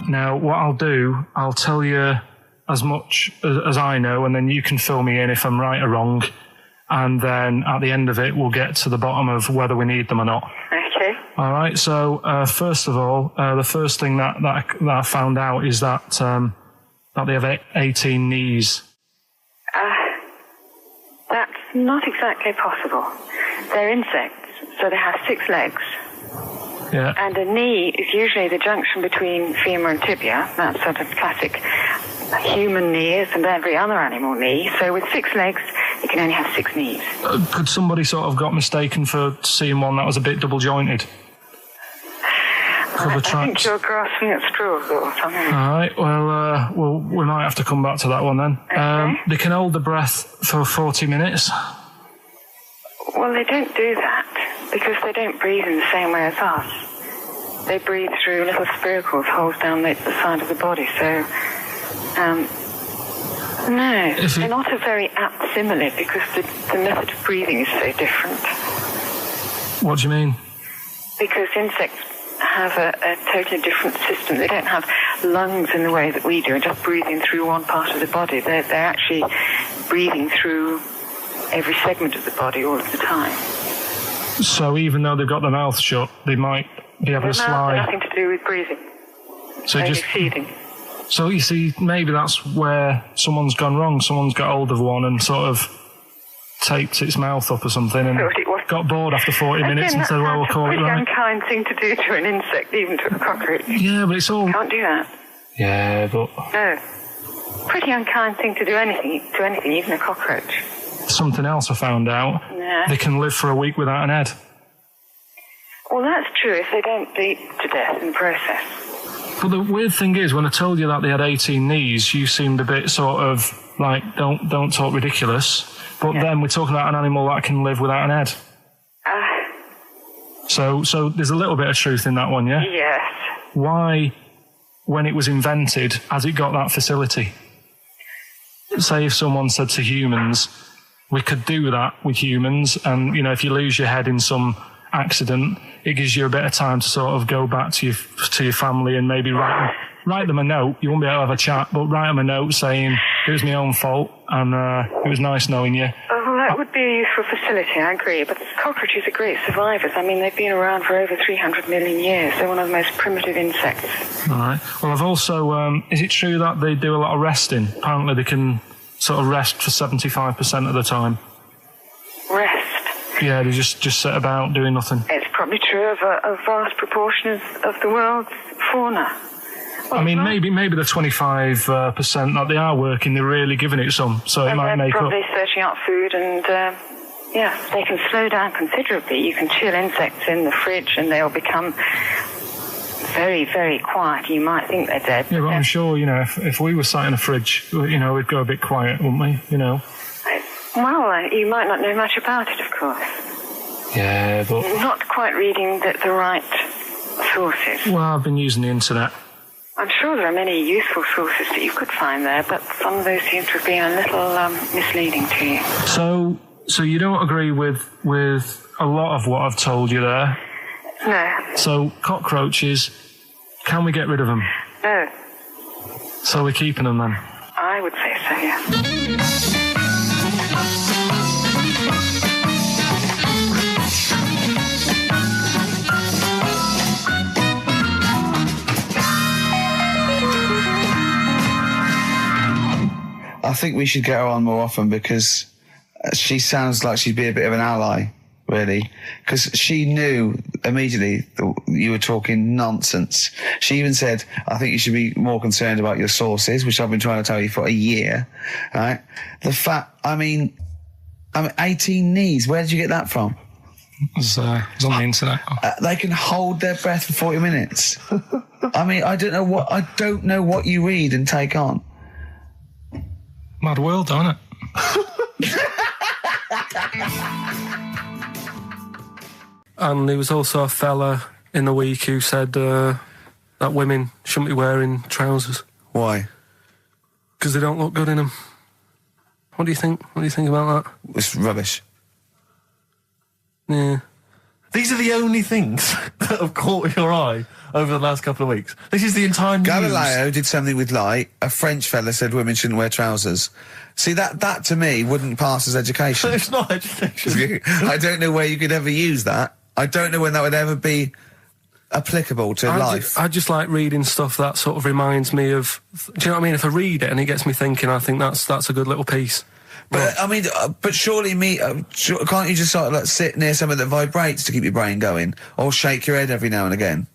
Now, what I'll do, I'll tell you as much as I know, and then you can fill me in if I'm right or wrong. And then at the end of it, we'll get to the bottom of whether we need them or not. Okay. All right. So first of all, the first thing that I found out is that they have 18 knees. That's not exactly possible. They're insects, so they have 6 legs. Yeah. And a knee is usually the junction between femur and tibia. That's sort of classic human knees and every other animal knee. So with 6 legs, you can only have 6 knees. Could somebody sort of got mistaken for seeing one that was a bit double jointed? I think you're grasping at straws or something. All right. Well, we might have to come back to that one then. Okay. They can hold the breath for 40 minutes. Well, they don't do that because they don't breathe in the same way as us. They breathe through little spiracles, holes down the side of the body. So, no, they're not a very apt simile because the method of breathing is so different. What do you mean? Because insects have a totally different system. They don't have lungs in the way that we do and just breathing through one part of the body. They're actually breathing through every segment of the body all of the time. So even though they've got their mouth shut, they might be able to slide. Nothing to do with breathing. So only just feeding. So you see, maybe that's where someone's gone wrong. Someone's got hold of one and sort of taped its mouth up or something and got bored after 40 minutes and said, well, we'll call it right. That's a pretty unkind thing to do to an insect, even to a cockroach. Yeah, but it's all... Can't do that. Yeah, but... No. Pretty unkind thing to do to anything, even a cockroach. Something else I found out. Yeah. They can live for a week without an head. Well, that's true if they don't bleed to death in the process. But the weird thing is, when I told you that they had 18 knees, you seemed a bit sort of like, don't talk ridiculous. But then we're talking about an animal that can live without an head. So there's a little bit of truth in that one, yeah? Yes. Why, when it was invented, has it got that facility? Say if someone said to humans, we could do that with humans, and, you know, if you lose your head in some accident, it gives you a bit of time to sort of go back to your family and maybe write them a note. You won't be able to have a chat, but write them a note saying it was my own fault and it was nice knowing you. Oh, well, that would be a useful facility, I agree. But cockroaches are great survivors. I mean, they've been around for over 300 million years. They're one of the most primitive insects. All right. Well, I've also... is it true that they do a lot of resting? Apparently they can sort of rest for 75% of the time. Rest? Yeah, they just sit about doing nothing. It's probably true of a vast proportion of the world's fauna. Well, I mean, maybe the 25% that they are working, they're really giving it some, so it might make up. They're probably searching out food and, they can slow down considerably. You can chill insects in the fridge and they'll become very, very quiet. You might think they're dead. Yeah, but I'm sure, you know, if we were sat in a fridge, you know, we'd go a bit quiet, wouldn't we, you know? Well, you might not know much about it, of course. Yeah, but... You're not quite reading the right sources. Well, I've been using the internet. I'm sure there are many useful sources that you could find there, but some of those seem to have been a little misleading to you. So you don't agree with a lot of what I've told you there? No. So cockroaches, can we get rid of them? No. So we're keeping them then? I would say so, yeah. I think we should get her on more often because she sounds like she'd be a bit of an ally, really. Because she knew immediately that you were talking nonsense. She even said, I think you should be more concerned about your sources, which I've been trying to tell you for a year, right? The fact, I mean 18 knees, where did you get that from? It was on the internet. They can hold their breath for 40 minutes. I mean, I don't know what you read and take on. Mad world, isn't it? And there was also a fella in the week who said that women shouldn't be wearing trousers. Why? Because they don't look good in them. What do you think? What do you think about that? It's rubbish. Yeah. These are the only things that have caught your eye over the last couple of weeks. This is the entire news. Galileo did something with light. A French fella said women shouldn't wear trousers. See, that to me wouldn't pass as education. It's not education. I don't know where you could ever use that. I don't know when that would ever be applicable to life. I just like reading stuff that sort of reminds me of. Do you know what I mean? If I read it and it gets me thinking, I think that's a good little piece. But I mean, but surely can't you just sort of like sit near something that vibrates to keep your brain going, or shake your head every now and again?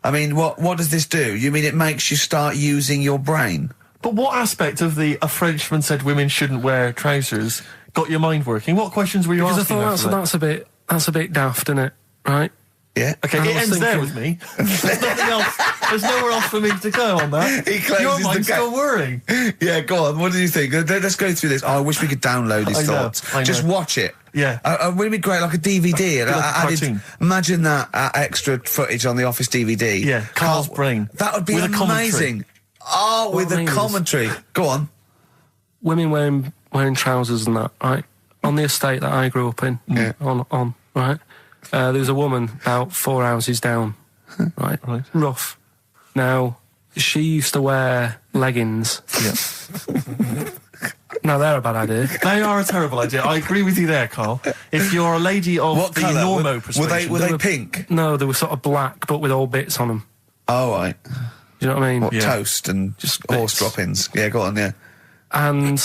I mean, what does this do? You mean it makes you start using your brain? But what aspect of a Frenchman said women shouldn't wear trousers got your mind working? What questions were you asking? Because I thought that's a bit daft, isn't it? Right? Yeah. Okay, it ends there with me. There's nothing else. There's nowhere else for me to go on that. He closes your mind's the still whirring. Yeah, go on. What do you think? Let's go through this. Oh, I wish we could download his thoughts. I know. Just watch it. Yeah. Wouldn't it be great, like a DVD? Like a cartoon. Imagine that extra footage on the Office DVD. Yeah, Carl's brain. That would be with amazing. With a commentary. Go on. Women wearing trousers and that, right? On the estate that I grew up in, on right? There was a woman about 4 houses down, right? Rough. Now, she used to wear leggings. Yeah. Now, they're a bad idea. They are a terrible idea. I agree with you there, Carl. If you're a lady of what the colour? normo persuasion... Were they pink? No, they were sort of black, but with all bits on them. Oh, right. Do you know what I mean? What, toast and just horse droppings? Yeah, go on, yeah. And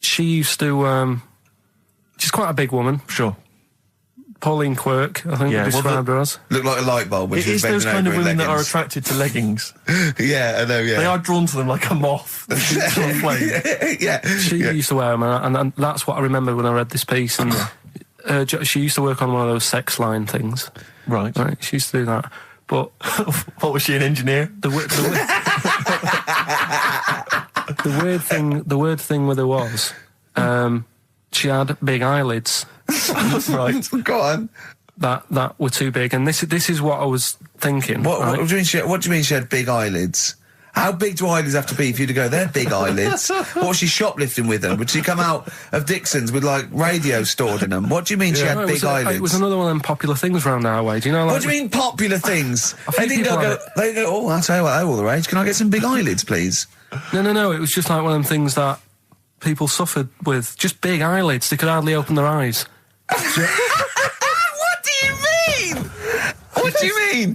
she used to... she's quite a big woman. Sure. Pauline Quirk, I think, described her as. Looked like a light bulb. It is those kind of women that are attracted to leggings. Yeah, I know, yeah. They are drawn to them like a moth. Yeah. She used to wear them, and that's what I remember when I read this piece. And she used to work on one of those sex line things. Right. She used to do that. But what was she, an engineer? The weird thing with her was, she had big eyelids. Right. Go on. That were too big, and this is what I was thinking. What do you mean she had big eyelids? How big do eyelids have to be for you to go, they're big eyelids? What was she shoplifting with them? Would she come out of Dixon's with, like, radio stored in them? What do you mean she had big eyelids? It was another one of them popular things around our way. Do you know, like... What do you mean popular things? They go, oh, I'll tell you what, they're all the rage. Can I get some big eyelids, please? No. It was just like one of them things that people suffered with. Just big eyelids. They could hardly open their eyes. What do you mean? What do you mean?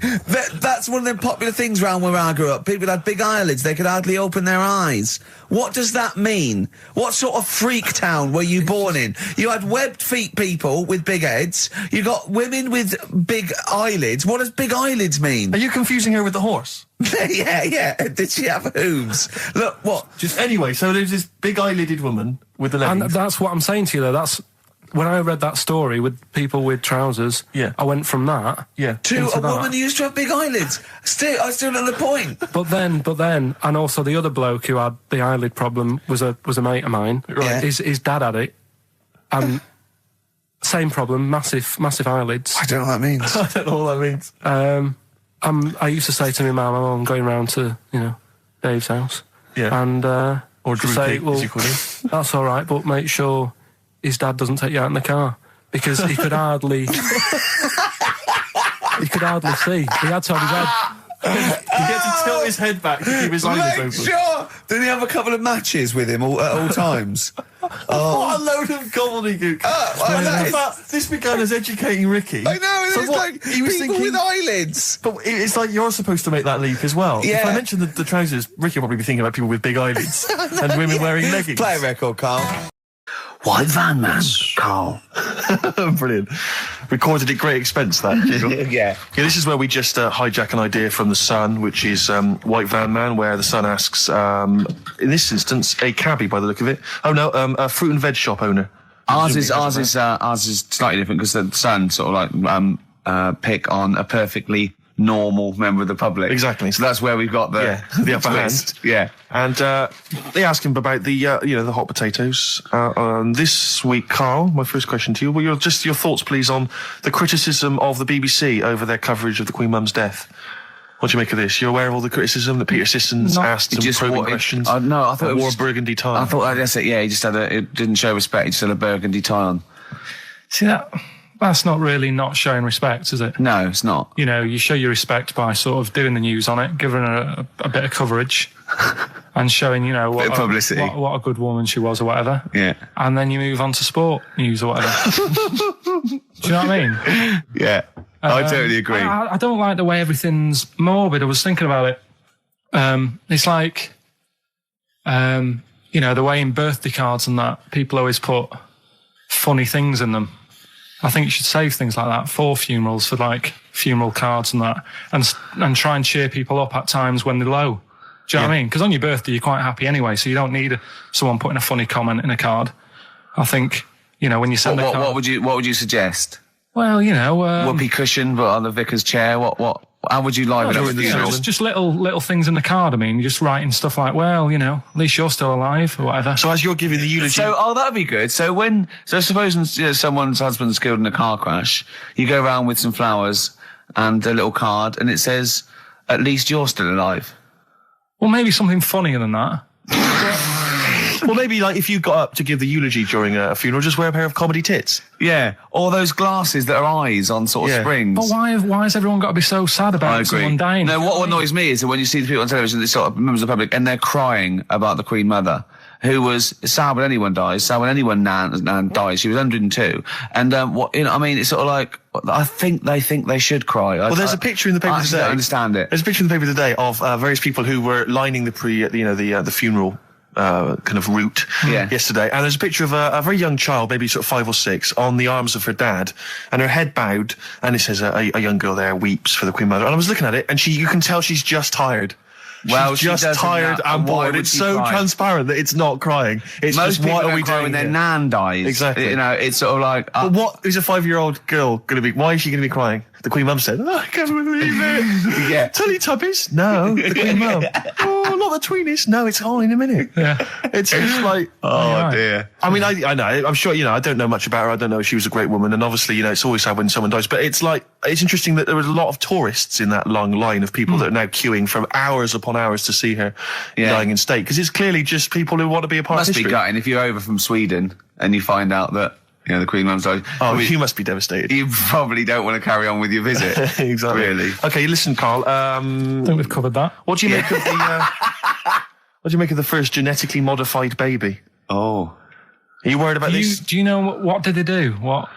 That's one of them popular things around where I grew up. People had big eyelids. They could hardly open their eyes. What does that mean? What sort of freak town were you born in? You had webbed feet people with big heads. You got women with big eyelids. What does big eyelids mean? Are you confusing her with the horse? Yeah. Did she have hooves? Look, what? Anyway, so there's this big eyelided woman with the leggings. And that's what I'm saying to you, though. That's... When I read that story with people with trousers, I went from that to a woman who used to have big eyelids. I still don't know the point. But then, and also the other bloke who had the eyelid problem was a mate of mine. Right. His dad had it, and same problem, massive eyelids. I don't know what that means. I don't know what that means. I used to say to my mum, I'm going round to Dave's house, and or Drew say, Pig, well, as you call him. That's all right, but make sure his dad doesn't take you out in the car, because he could hardly see. He had to have his head. He had to tilt his head back to keep his eyelids open. Sure. Did he have a couple of matches with him at all times? What a load of gobbledygook. This began as educating Ricky. I know, so it's like he was people thinking, with eyelids. But it's like you're supposed to make that leap as well. Yeah. If I mentioned the trousers, Ricky will probably be thinking about people with big eyelids and women wearing leggings. Play a record, Carl. White Van Man, Carl. Brilliant. Recorded at great expense, that. Yeah. This is where we just hijack an idea from The Sun, which is White Van Man, where The Sun asks, in this instance, a cabbie by the look of it. Oh no, a fruit and veg shop owner. Ours is slightly different because The Sun sort of like pick on a perfectly normal member of the public. Exactly. So that's where we've got the upper hand. Yeah. And they ask him about the the hot potatoes. This week, Carl, my first question to you, well, your thoughts, please, on the criticism of the BBC over their coverage of the Queen Mum's death. What do you make of this? You're aware of all the criticism that Peter Sissons asked some probing questions? No, I thought it wore was a burgundy tie. I thought that's it. Yeah, he just had it didn't show respect. He just had a burgundy tie on. See that? that's not really not showing respect, is it? No, it's not. You know, you show your respect by sort of doing the news on it, giving her a bit of coverage and showing, you know, Bit of publicity. what a good woman she was or whatever. Yeah. And then you move on to sport news or whatever. Do you know what I mean? Yeah. I totally agree. I don't like the way everything's morbid. I was thinking about it. It's like, you know, the way in birthday cards and that, people always put funny things in them. I think you should save things like that for funerals, for like funeral cards and that, and try and cheer people up at times when they're low. Do you know what I mean? Because on your birthday, you're quite happy anyway, so you don't need someone putting a funny comment in a card. I think, you know, when you send a card... What would you suggest? Well, you know... whoopee cushion, but on the vicar's chair. How would you liven up the funeral? Just little things in the card. I mean, you're just writing stuff like, well, you know, at least you're still alive or whatever. So as you're giving the eulogy... So that'd be good. So supposing someone's husband's killed in a car crash, you go around with some flowers and a little card, and it says, at least you're still alive. Well, maybe something funnier than that. Well, maybe like if you got up to give the eulogy during a funeral, just wear a pair of comedy tits. Yeah, or those glasses that are eyes on sort of springs. But why has everyone got to be so sad about someone dying? No, what annoys me is that when you see the people on television, they sort of members of the public, and they're crying about the Queen Mother, who was sad when anyone dies, sad when anyone nan dies. She was 102, and it's sort of like I think they should cry. Well, there's a picture in the paper today. I don't understand it. There's a picture in the paper today of various people who were lining the funeral. Kind of route yesterday, and there's a picture of a very young child, maybe sort of 5 or 6, on the arms of her dad, and her head bowed, and it says a young girl there weeps for the Queen Mother. And I was looking at it, and you can tell she's just tired. Well, she's just tired and bored. It's so transparent that it's not crying. It's most just, people what are don't we cry doing when their here? nan dies. Exactly. You know, it's sort of like. But what is a 5-year-old girl going to be? Why is she going to be crying? The Queen Mum said, I can't believe it. Yeah. Teletubbies? No. The Queen Mum. Oh, not the tweenies. No, it's all in a minute. Yeah. It's like, oh dear. I mean, I know. I'm sure, I don't know much about her. I don't know if she was a great woman. And obviously, it's always sad when someone dies. But it's like, it's interesting that there was a lot of tourists in that long line of people that are now queuing for hours upon hours to see her dying in state. Because it's clearly just people who want to be a part of history. Must be gutting if you're over from Sweden and you find out that, the Queen Mum's died. Oh, you must be devastated. You probably don't want to carry on with your visit. Exactly. Really. Okay, listen, Carl. I think we've covered that. What do you make of the? What do you make of the first genetically modified baby? Oh, are you worried about this? Do you know what did they do? What?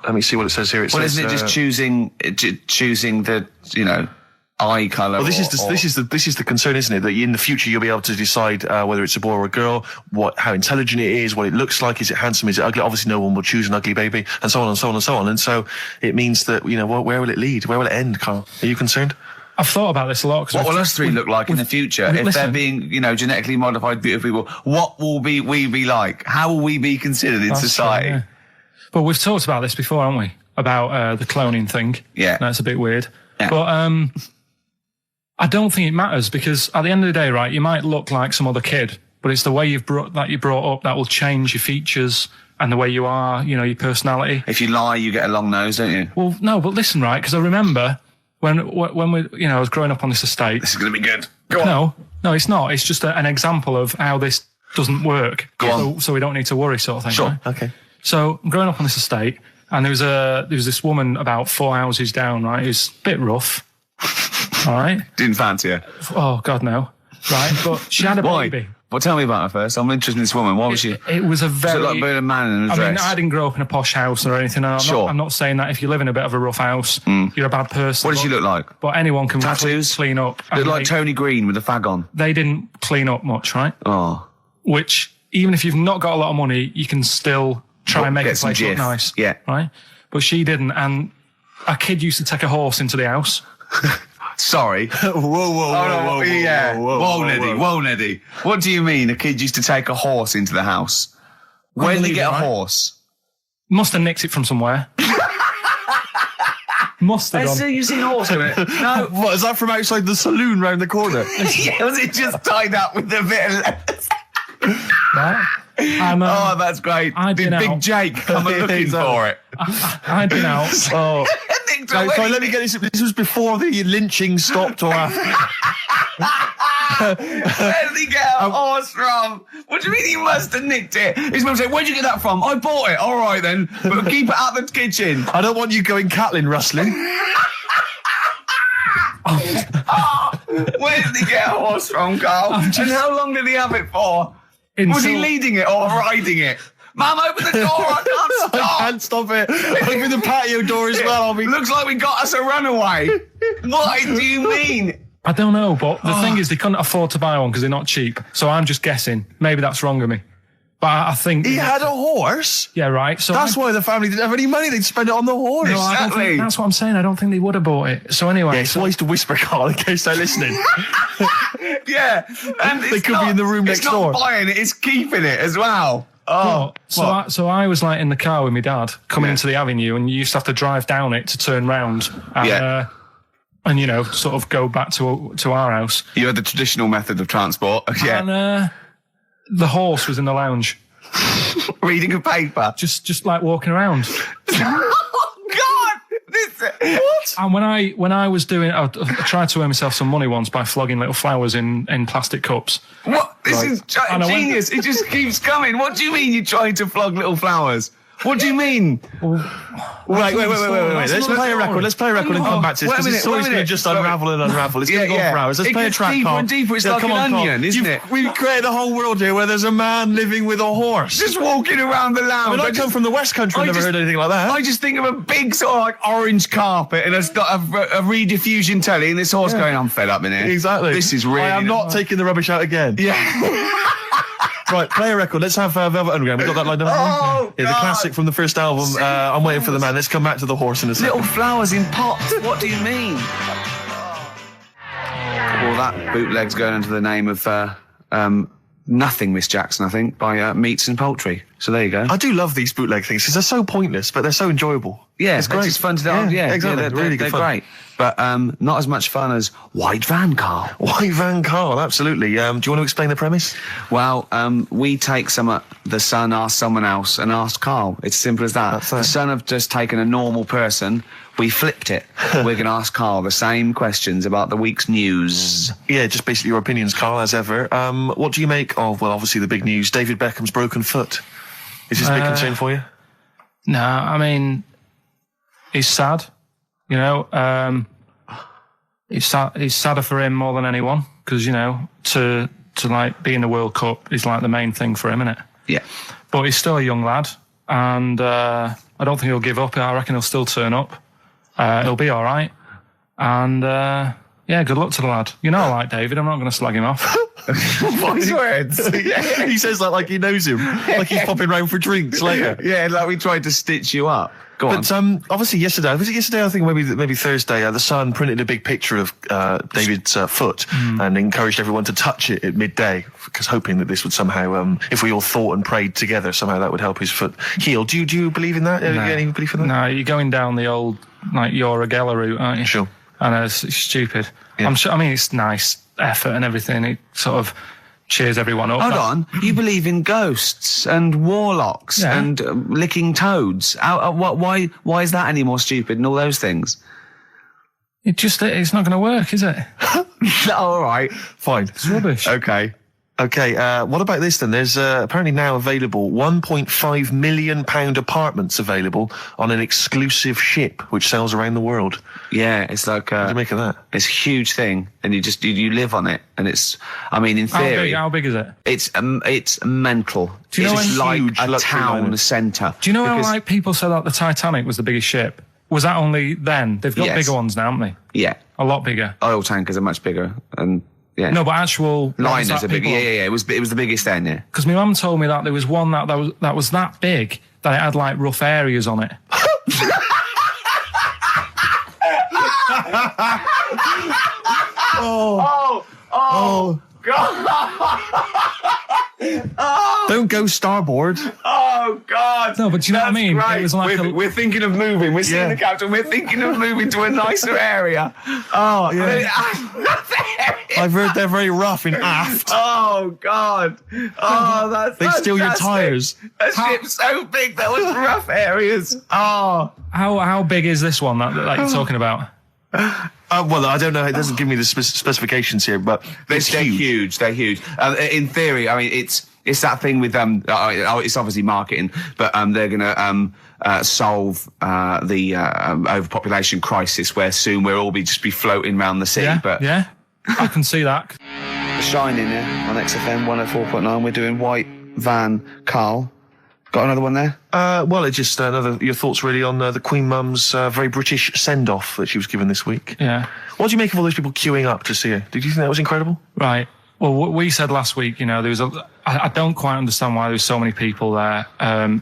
Let me see what it says here. Isn't it just choosing the eye colour? Well, this is the concern, isn't it? That in the future you'll be able to decide whether it's a boy or a girl, how intelligent it is, what it looks like, is it handsome, is it ugly? Obviously, no one will choose an ugly baby, and so on and so on and so on. And so it means that where will it lead? Where will it end, Carl? Are you concerned? I've thought about this a lot. What will us three look like in the future if they're being, genetically modified, beautiful people? What will we be like? How will we be considered in society? True, yeah. But we've talked about this before, haven't we? About the cloning thing. Yeah, that's a bit weird. Yeah. But I don't think it matters, because at the end of the day, right, you might look like some other kid, but it's the way you're brought up that will change your features and the way you are, your personality. If you lie, you get a long nose, don't you? Well, no, but listen, right, because I remember when we, I was growing up on this estate. This is going to be good. Go on. No, it's not. It's just an example of how this doesn't work. Go on. So we don't need to worry, sort of thing. Sure. Right? Okay. So I'm growing up on this estate, and there was this woman about 4 houses down, right, who's a bit rough. All right. Didn't fancy her. Oh God, no. Right, but she had a baby. Well, tell me about her first. I'm interested in this woman. Why was she? It was a very... like being a man in a dress. I mean, I didn't grow up in a posh house or anything. I'm not saying that if you live in a bit of a rough house, you're a bad person. What did she look like? But anyone can Tattoos? clean up. Looked like Tony Green with a fag on. They didn't clean up much, right? Oh. Which, even if you've not got a lot of money, you can still try and make the place look nice. Yeah. Right? But she didn't. And a kid used to take a horse into the house. Sorry. Whoa, Neddy. What do you mean a kid used to take a horse into the house? Where did he get a horse? Must have nicked it from somewhere. Must have done. You seen a horse in it? No. What, is that from outside the saloon round the corner? Yeah, was it just tied up with a bit of lettuce? Right? Oh, that's great. Did Big Jake come looking for it? I'd been out. Oh. Sorry, let me get this. This was before the lynching stopped or after? Where did he get a horse from? What do you mean he must have nicked it? His mum said, where'd you get that from? I bought it. All right, then. But keep it out of the kitchen. I don't want you going Catlin rustling. Where did he get a horse from, Carl? And how long did he have it for? Was he leading it or riding it? Mum, open the door, I can't stop. I can't stop it. Open the patio door as well. Looks like we got us a runaway. What do you mean? I don't know, but the thing is they couldn't afford to buy one because they're not cheap. So I'm just guessing. Maybe that's wrong of me. But I think... He had a horse? Yeah, right. So that's why the family didn't have any money. They'd spend it on the horse. No, I don't think, that's what I'm saying. I don't think they would have bought it. So anyway... Yeah, it's wise to whisper, Carl, in case they're listening. Yeah. And they could be in the room next door. It's not buying it, it's keeping it as well. Oh, so I was like in the car with my dad coming into the avenue, and you used to have to drive down it to turn round and, and you know, sort of go back to our house. You had the traditional method of transport. Yeah. And the horse was in the lounge. Reading a paper. Just like walking around. What? And when I was doing, I tried to earn myself some money once by flogging little flowers in plastic cups. What? This is genius. It just keeps coming. What do you mean you're trying to flog little flowers? What do you mean? Wait. Let's play a record. Let's play a record and come back to this, because it's always going to just unravel and unravel. It's going to go on for hours. Let's play a track, Carl. It gets deeper and deeper. It's like an onion, isn't it? We've created a whole world here where there's a man living with a horse. Just walking around the lounge. I come from the West Country. I've never heard anything like that. I just think of a big sort of like orange carpet, and it's got a rediffusion telly, and this horse going, I'm fed up in here. Exactly. This is really... I am not taking the rubbish out again. Yeah. Right, play a record. Let's have Velvet Underground. We've got that lined up. Oh, yeah, the classic from the first album. I'm Waiting for the Man. Let's come back to the horse in a second. Little flowers in pots. What do you mean? Well, that bootleg's going under the name of Nothing, Miss Jackson, I think, by Meats and Poultry. So there you go. I do love these bootleg things because they're so pointless, but they're so enjoyable. Yeah, it's great. It's fun to do. Yeah, exactly. They're really good they're fun. Great. But not as much fun as White Van Carl. White Van Carl, absolutely. Do you want to explain the premise? Well, we take the Sun asks someone else and asks Carl. It's as simple as that. The Sun have just taken a normal person. We flipped it. We're going to ask Carl the same questions about the week's news. Yeah, just basically your opinions, Carl, as ever. What do you make of, well, obviously the big news, David Beckham's broken foot? Is this a big concern for you? No, I mean, he's sad. You know, it's sadder for him more than anyone because, you know, to like be in the World Cup is like the main thing for him, isn't it? Yeah. But he's still a young lad, and I don't think he'll give up. I reckon he'll still turn up. He'll be all right. And, yeah, good luck to the lad. You know I like David. I'm not going to slag him off. Wise words. Yeah. He says that like he knows him. Like he's popping round for drinks later. Yeah, like we tried to stitch you up. Go on. But obviously yesterday, was it yesterday? I think maybe Thursday. The Sun printed a big picture of David's foot and encouraged everyone to touch it at midday, because hoping that this would somehow, if we all thought and prayed together, somehow that would help his foot heal. Do you believe in that? No. Any belief in that? No, you're going down the old like Yoragella route, aren't you? Sure. I know it's stupid. Yeah. I'm sure. I mean, it's nice effort and everything. It sort of cheers everyone up. Hold on. You believe in ghosts and warlocks and licking toads. Why is that any more stupid than all those things? It's not going to work, is it? All right. Fine. It's rubbish. Okay. Okay, what about this then? There's apparently now available £1.5 million apartments available on an exclusive ship which sails around the world. Yeah, it's like... what do you make of that? It's a huge thing, and you live on it, and it's... I mean, in theory... How big is it? It's mental. Do you know it's like huge a town liner. centre. Do you know how like people said that the Titanic was the biggest ship? Was that only then? They've got bigger ones now, haven't they? Yeah. A lot bigger. Oil tankers are much bigger, and... Yeah. No, but actual liners are big. Yeah. It was the biggest then. Yeah. Because my mum told me that there was one that was that big that it had like rough areas on it. Oh God! Don't go starboard. Oh God! No, but do you know what I mean? Right. It was like we're thinking of moving. We're seeing the captain. We're thinking of moving to a nicer area. Oh yeah. I've heard they're very rough in aft. Oh God! Oh, that's they steal your tyres. A ship's so big there was rough areas. Oh, how big is this one that you're talking about? Well, I don't know. It doesn't give me the specifications here, but They're huge. They're huge. In theory, I mean, it's that thing with it's obviously marketing, but they're going to solve the overpopulation crisis, where soon we'll all just be floating around the sea. Yeah, I can see that. The Shining, on XFM 104.9. We're doing White Van Karl. Got another one there? Well, it's just your thoughts really on the Queen Mum's very British send-off that she was given this week. Yeah. What do you make of all those people queuing up to see her? Did you think that was incredible? Right. Well, what we said last week, there was I don't quite understand why there was so many people there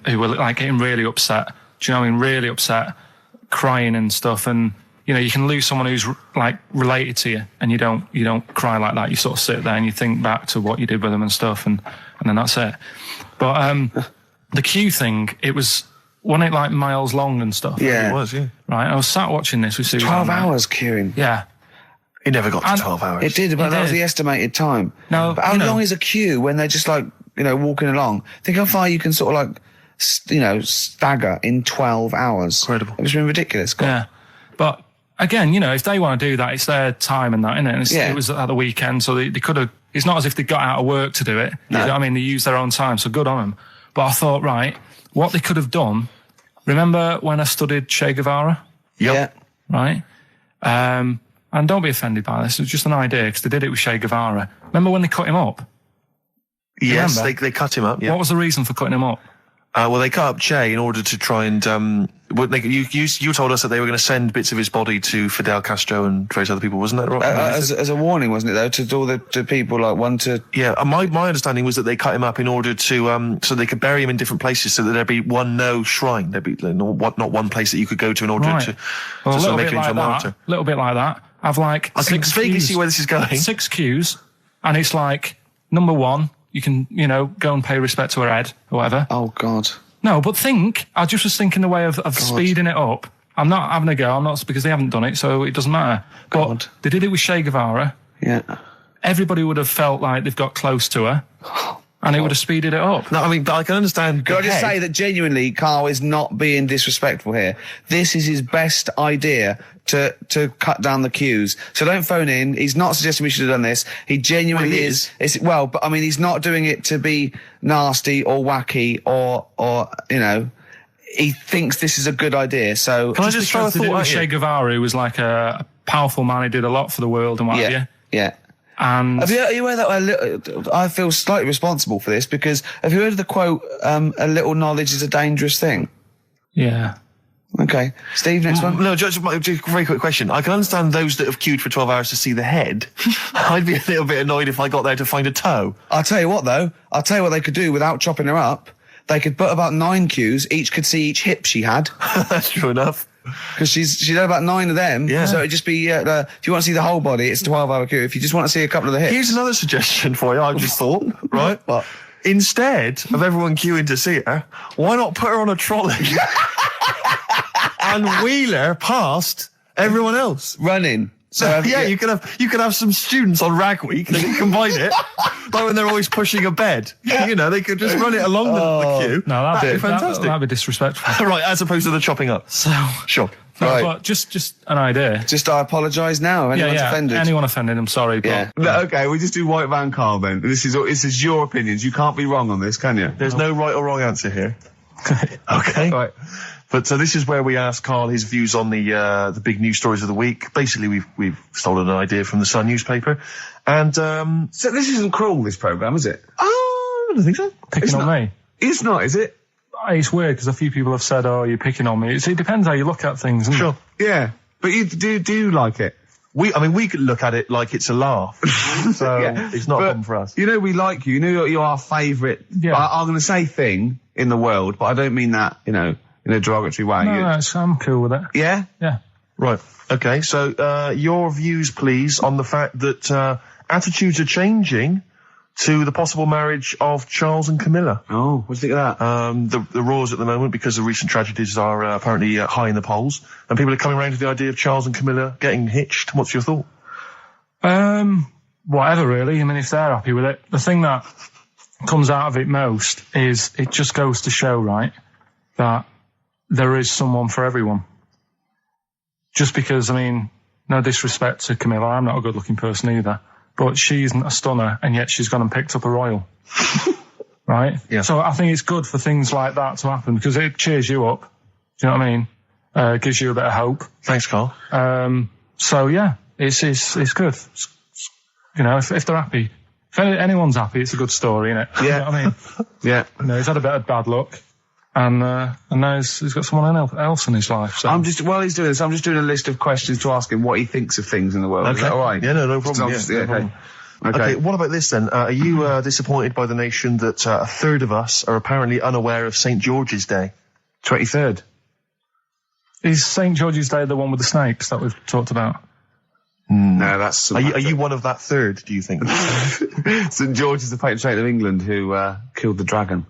who were like getting really upset. Do you know what I mean? Really upset, crying and stuff. And you can lose someone who's like related to you, and you don't cry like that. You sort of sit there and you think back to what you did with them and stuff, and then that's it. But the queue thing, wasn't it like miles long and stuff? Yeah. It was, yeah. Right. I was sat watching this with Susan. 12 hours queuing. Yeah. It never got to 12 hours. It did, but that was the estimated time. No, but how long is a queue when they're just like, walking along? Think how far you can sort of like, stagger in 12 hours. Incredible. It's been ridiculous. Yeah. But again, if they want to do that, it's their time and that, innit? And it was at the weekend, so they could have, it's not as if they got out of work to do it. No. You know what I mean? They used their own time, so good on them. But I thought, right, what they could have done, remember when I studied Che Guevara? Yep. Yeah. Right? And don't be offended by this, it was just an idea, because they did it with Che Guevara. Remember when they cut him up? Yes, they cut him up, yeah. What was the reason for cutting him up? Well, they cut up Che in order to try and... you told us that they were going to send bits of his body to Fidel Castro and various other people, wasn't that right? As a warning, wasn't it, though, to all the people, like, one to... Yeah, my understanding was that they cut him up in order to... so they could bury him in different places, so that there'd be no shrine. There'd be not one place that you could go to in order to sort of make him into a martyr. A little bit like that. I've like... I can vaguely see where this is going. 6 queues, and it's like, number 1, you can, go and pay respect to her head, or whatever. Oh, God. No, but I just was thinking the way of speeding it up. I'm not having a go, I'm not, because they haven't done it, so it doesn't matter. God. But they did it with Che Guevara. Yeah. Everybody would have felt like they've got close to her, and it would have speeded it up. No, I mean, but I can understand... Can I just say that genuinely, Karl is not being disrespectful here. This is his best idea to cut down the queues. So don't phone in. He's not suggesting we should have done this. He genuinely is. But I mean, he's not doing it to be nasty or wacky or he thinks this is a good idea. So can I just throw a thought at Che Guevara, who was like a powerful man, he did a lot for the world and what have you. Yeah. And are you aware that I feel slightly responsible for this, because have you heard of the quote, a little knowledge is a dangerous thing? Yeah. Okay. Steve, next one? No, just a very quick question. I can understand those that have queued for 12 hours to see the head. I'd be a little bit annoyed if I got there to find a toe. I'll tell you what, though. I'll tell you what they could do without chopping her up. They could put about 9 queues. Each could see each hip she had. That's true enough. Because she'd had about 9 of them. Yeah. So it'd just be, if you want to see the whole body, it's a 12-hour queue. If you just want to see a couple of the hips. Here's another suggestion for you, I've just thought, right? What? Instead of everyone queuing to see her, why not put her on a trolley and wheel her past everyone else? Running. So you could have some students on Rag Week. They could combine it, like when they're always pushing a bed. They could just run it along the queue. No, that'd be fantastic. That'd be disrespectful. Right, as opposed to the chopping up. So sure. No, Right. but just an idea. Just I apologise now. Anyone's offended. Anyone offended, I'm sorry. But Yeah. No, okay, we just do White Van Karl then. This is your opinions. You can't be wrong on this, can you? There's no right or wrong answer here. Okay. Right. But this is where we ask Karl his views on the big news stories of the week. Basically, we've stolen an idea from the Sun newspaper, and So this isn't cruel, this programme, is it? I don't think so. picking on me. It's not, is it? It's weird because a few people have said, "Oh, you're picking on me." It depends how you look at things, isn't it? Sure. Yeah. But you do like it? We could look at it like it's a laugh, so it's not a problem for us. We like you. You're our favourite. Yeah. I'm going to say thing in the world, but I don't mean that, in a derogatory way. No, I'm cool with it. Yeah? Yeah. Right. Okay. So your views, please, on the fact that attitudes are changing to the possible marriage of Charles and Camilla. Oh, what do you think of that? The roars at the moment, because the recent tragedies are apparently high in the polls, and people are coming around to the idea of Charles and Camilla getting hitched. What's your thought? Whatever, really. I mean, if they're happy with it. The thing that comes out of it most is it just goes to show, right, that there is someone for everyone. Just because, I mean, no disrespect to Camilla, I'm not a good-looking person either, but she isn't a stunner, and yet she's gone and picked up a royal. Right? Yeah. So I think it's good for things like that to happen, because it cheers you up. Do you know what I mean? Gives you a bit of hope. Thanks, Carl. So yeah, it's good. You know, if they're happy, if anyone's happy, it's a good story, isn't it? Yeah. You know what I mean? Yeah. You know, he's had a bit of bad luck, and now he's got someone else in his life. So. While he's doing this, I'm just doing a list of questions to ask him what he thinks of things in the world. Is that all right? Yeah, no problem. No problem. Okay, what about this then? Are you disappointed by the nation that a third of us are apparently unaware of St. George's Day? 23rd. Is St. George's Day the one with the snakes that we've talked about? No, that's... Are you one of that third, do you think? St. George is the patron saint of England who killed the dragon.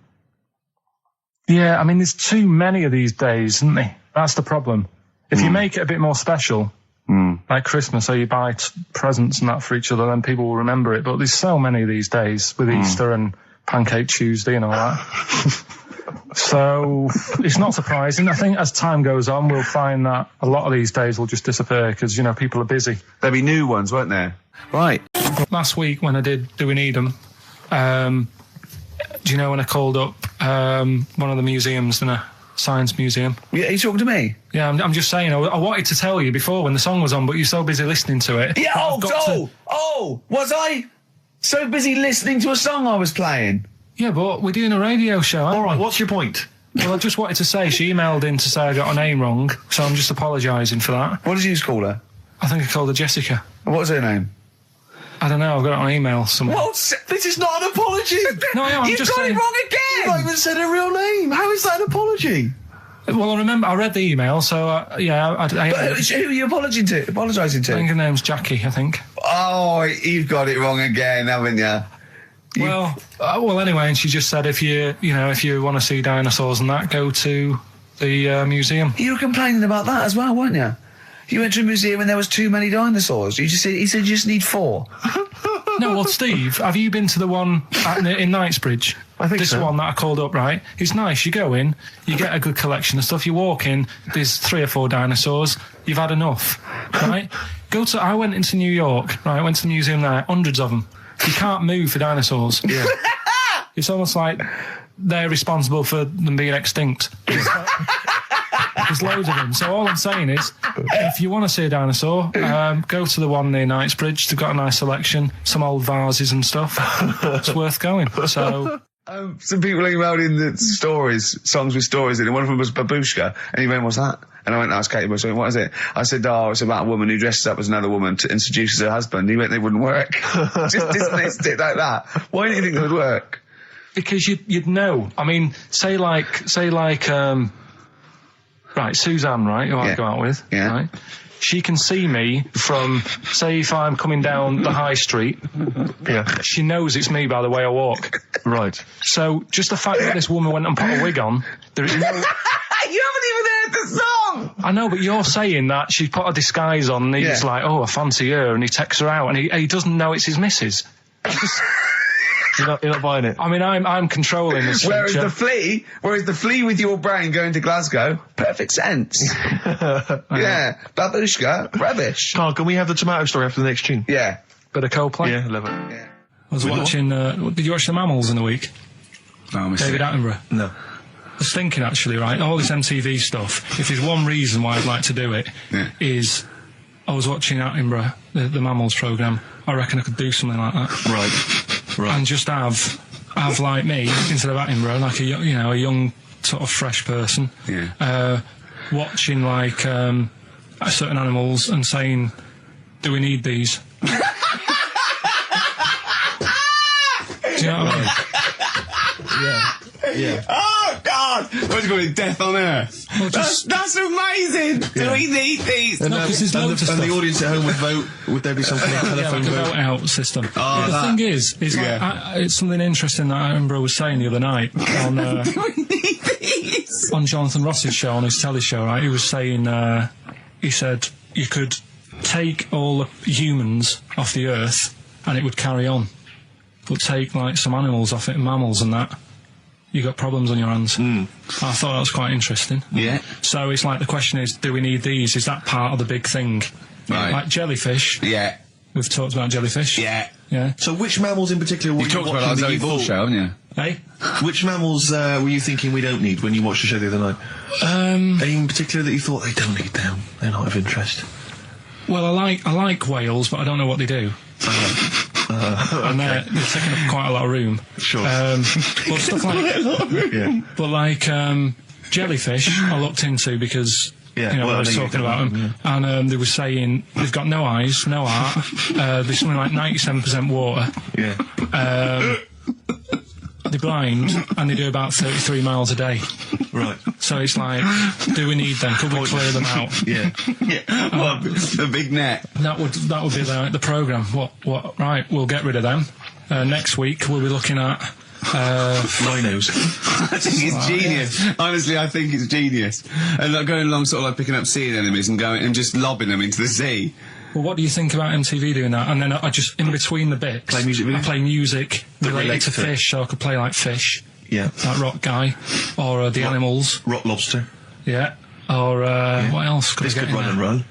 Yeah, I mean, there's too many of these days, isn't there? That's the problem. If you make it a bit more special, like Christmas, so you buy presents and that for each other, then people will remember it. But there's so many of these days with Easter and Pancake Tuesday and all that. So it's not surprising. I think as time goes on, we'll find that a lot of these days will just disappear because, you know, people are busy. There'll be new ones, won't there? Right. Last week when I did Do We Need 'Em, do you know when I called up one of the museums in a science museum? Yeah, are you talking to me? Yeah, I'm just saying, I wanted to tell you before when the song was on, but you're so busy listening to it. Yeah, was I so busy listening to a song I was playing? Yeah, but we're doing a radio show, aren't we? All right, what's your point? Well, I just wanted to say, she emailed in to say I got her name wrong, so I'm just apologising for that. What did you call her? I think I called her Jessica. What was her name? I don't know, I've got it on email somewhere. What? This is not an apology! No, I am, I'm You've just got saying... it wrong again! You've not even said her real name. How is that an apology? Well, I remember, I read the email, so, yeah, I Who are you apologising to? I think her name's Jackie, I think. Oh, you've got it wrong again, haven't you? Well, anyway, and she just said if you want to see dinosaurs and that, go to the museum. You were complaining about that as well, weren't you? You went to a museum and there was too many dinosaurs. He said you just need 4. No, well, Steve, have you been to the one in Knightsbridge? I think this so. One that I called up, right? It's nice. You go in, you get a good collection of stuff. You walk in, there's 3 or 4 dinosaurs. You've had enough, right? I went into New York, right? I went to the museum there, hundreds of them. You can't move for dinosaurs. Yeah. It's almost like they're responsible for them being extinct. There's loads of them. So all I'm saying is, if you want to see a dinosaur, go to the one near Knightsbridge. They've got a nice selection, some old vases and stuff. It's worth going. So... some people emailed in the songs with stories in it. One of them was Babushka, and he went, "What's that?" And I went, "That's Katie Bush." What is it? I said, "Oh, it's about a woman who dresses up as another woman and seduces her husband." He went, "They wouldn't work." Just dismissed it like that. Why do you think it would work? Because you'd know. I mean, say like, right, Suzanne, right, who I go out with, right? She can see me from, say, if I'm coming down the high street. Yeah. She knows it's me by the way I walk. Right. So just the fact that this woman went and put a wig on, there is no... You haven't even heard the song! I know, but you're saying that she put a disguise on and he's like, oh, I fancy her, and he takes her out, and he doesn't know it's his missus. You're not buying it. I mean, I'm controlling this. Whereas the flea with your brain going to Glasgow, perfect sense. Yeah, Babushka, rubbish. Carl, can we have the tomato story after the next tune? Yeah. Bit of Coldplay. Yeah, love it. Yeah. I was watching. Did you watch The Mammals in the week? No, David Attenborough. No. I was thinking actually, right, all this MTV stuff. If there's one reason why I'd like to do it, is I was watching Attenborough, the Mammals programme. I reckon I could do something like that. Right. And just have like me instead of Attenborough, like a young sort of fresh person, watching like certain animals and saying, "Do we need these?" Do you know what I mean? Yeah. Oh, God! What's it called? Death on Earth. Well, that's amazing! Do we need these? And, No, 'cause there's loads of and the stuff. audience at home would vote. Would there be something like telephone like a vote? vote out system. Oh, the thing is like, it's something interesting that Attenborough was saying the other night on Do we need these? on Jonathan Ross's show, on his telly show, right? He was saying, he said you could take all the humans off the earth and it would carry on, but take like some animals off it, mammals and that, you got problems on your hands. I thought that was quite interesting. Yeah. So it's like the question is, do we need these? Is that part of the big thing? Right. Like jellyfish. Yeah. We've talked about jellyfish. Yeah. Yeah. So which mammals in particular were You you talked about watching that that you Zoe Ball thought- show, haven't you? Hey? Which mammals were you thinking we don't need when you watched the show the other night? Any in particular that you thought they don't need them? They're not of interest. Well, I like whales, but I don't know what they do. And they're taking up quite a lot of room. Sure. But stuff like Yeah. but like jellyfish, I looked into because Yeah, you know, well, I was I know you talking don't about them, and they were saying they've got no eyes, no heart. There's something like 97% water. Yeah. They're blind, and they do about 33 miles a day. Right. So it's like, do we need them? Could we clear them out? Yeah. Well, the big net. That would be the programme. What? Right, we'll get rid of them. Next week we'll be looking at Rhinos. I think it's genius. Honestly, I think it's genius. And like going along sort of like picking up sea anemones and going and just lobbing them into the sea. Well, what do you think about MTV doing that? And then I just, in between the bits, Play music videos? I play music related relates to to it. fish, so I could play like fish, Yeah. like Rock Guy, or the animals, Rock lobster. yeah, or what else could I This get could in run there? and run.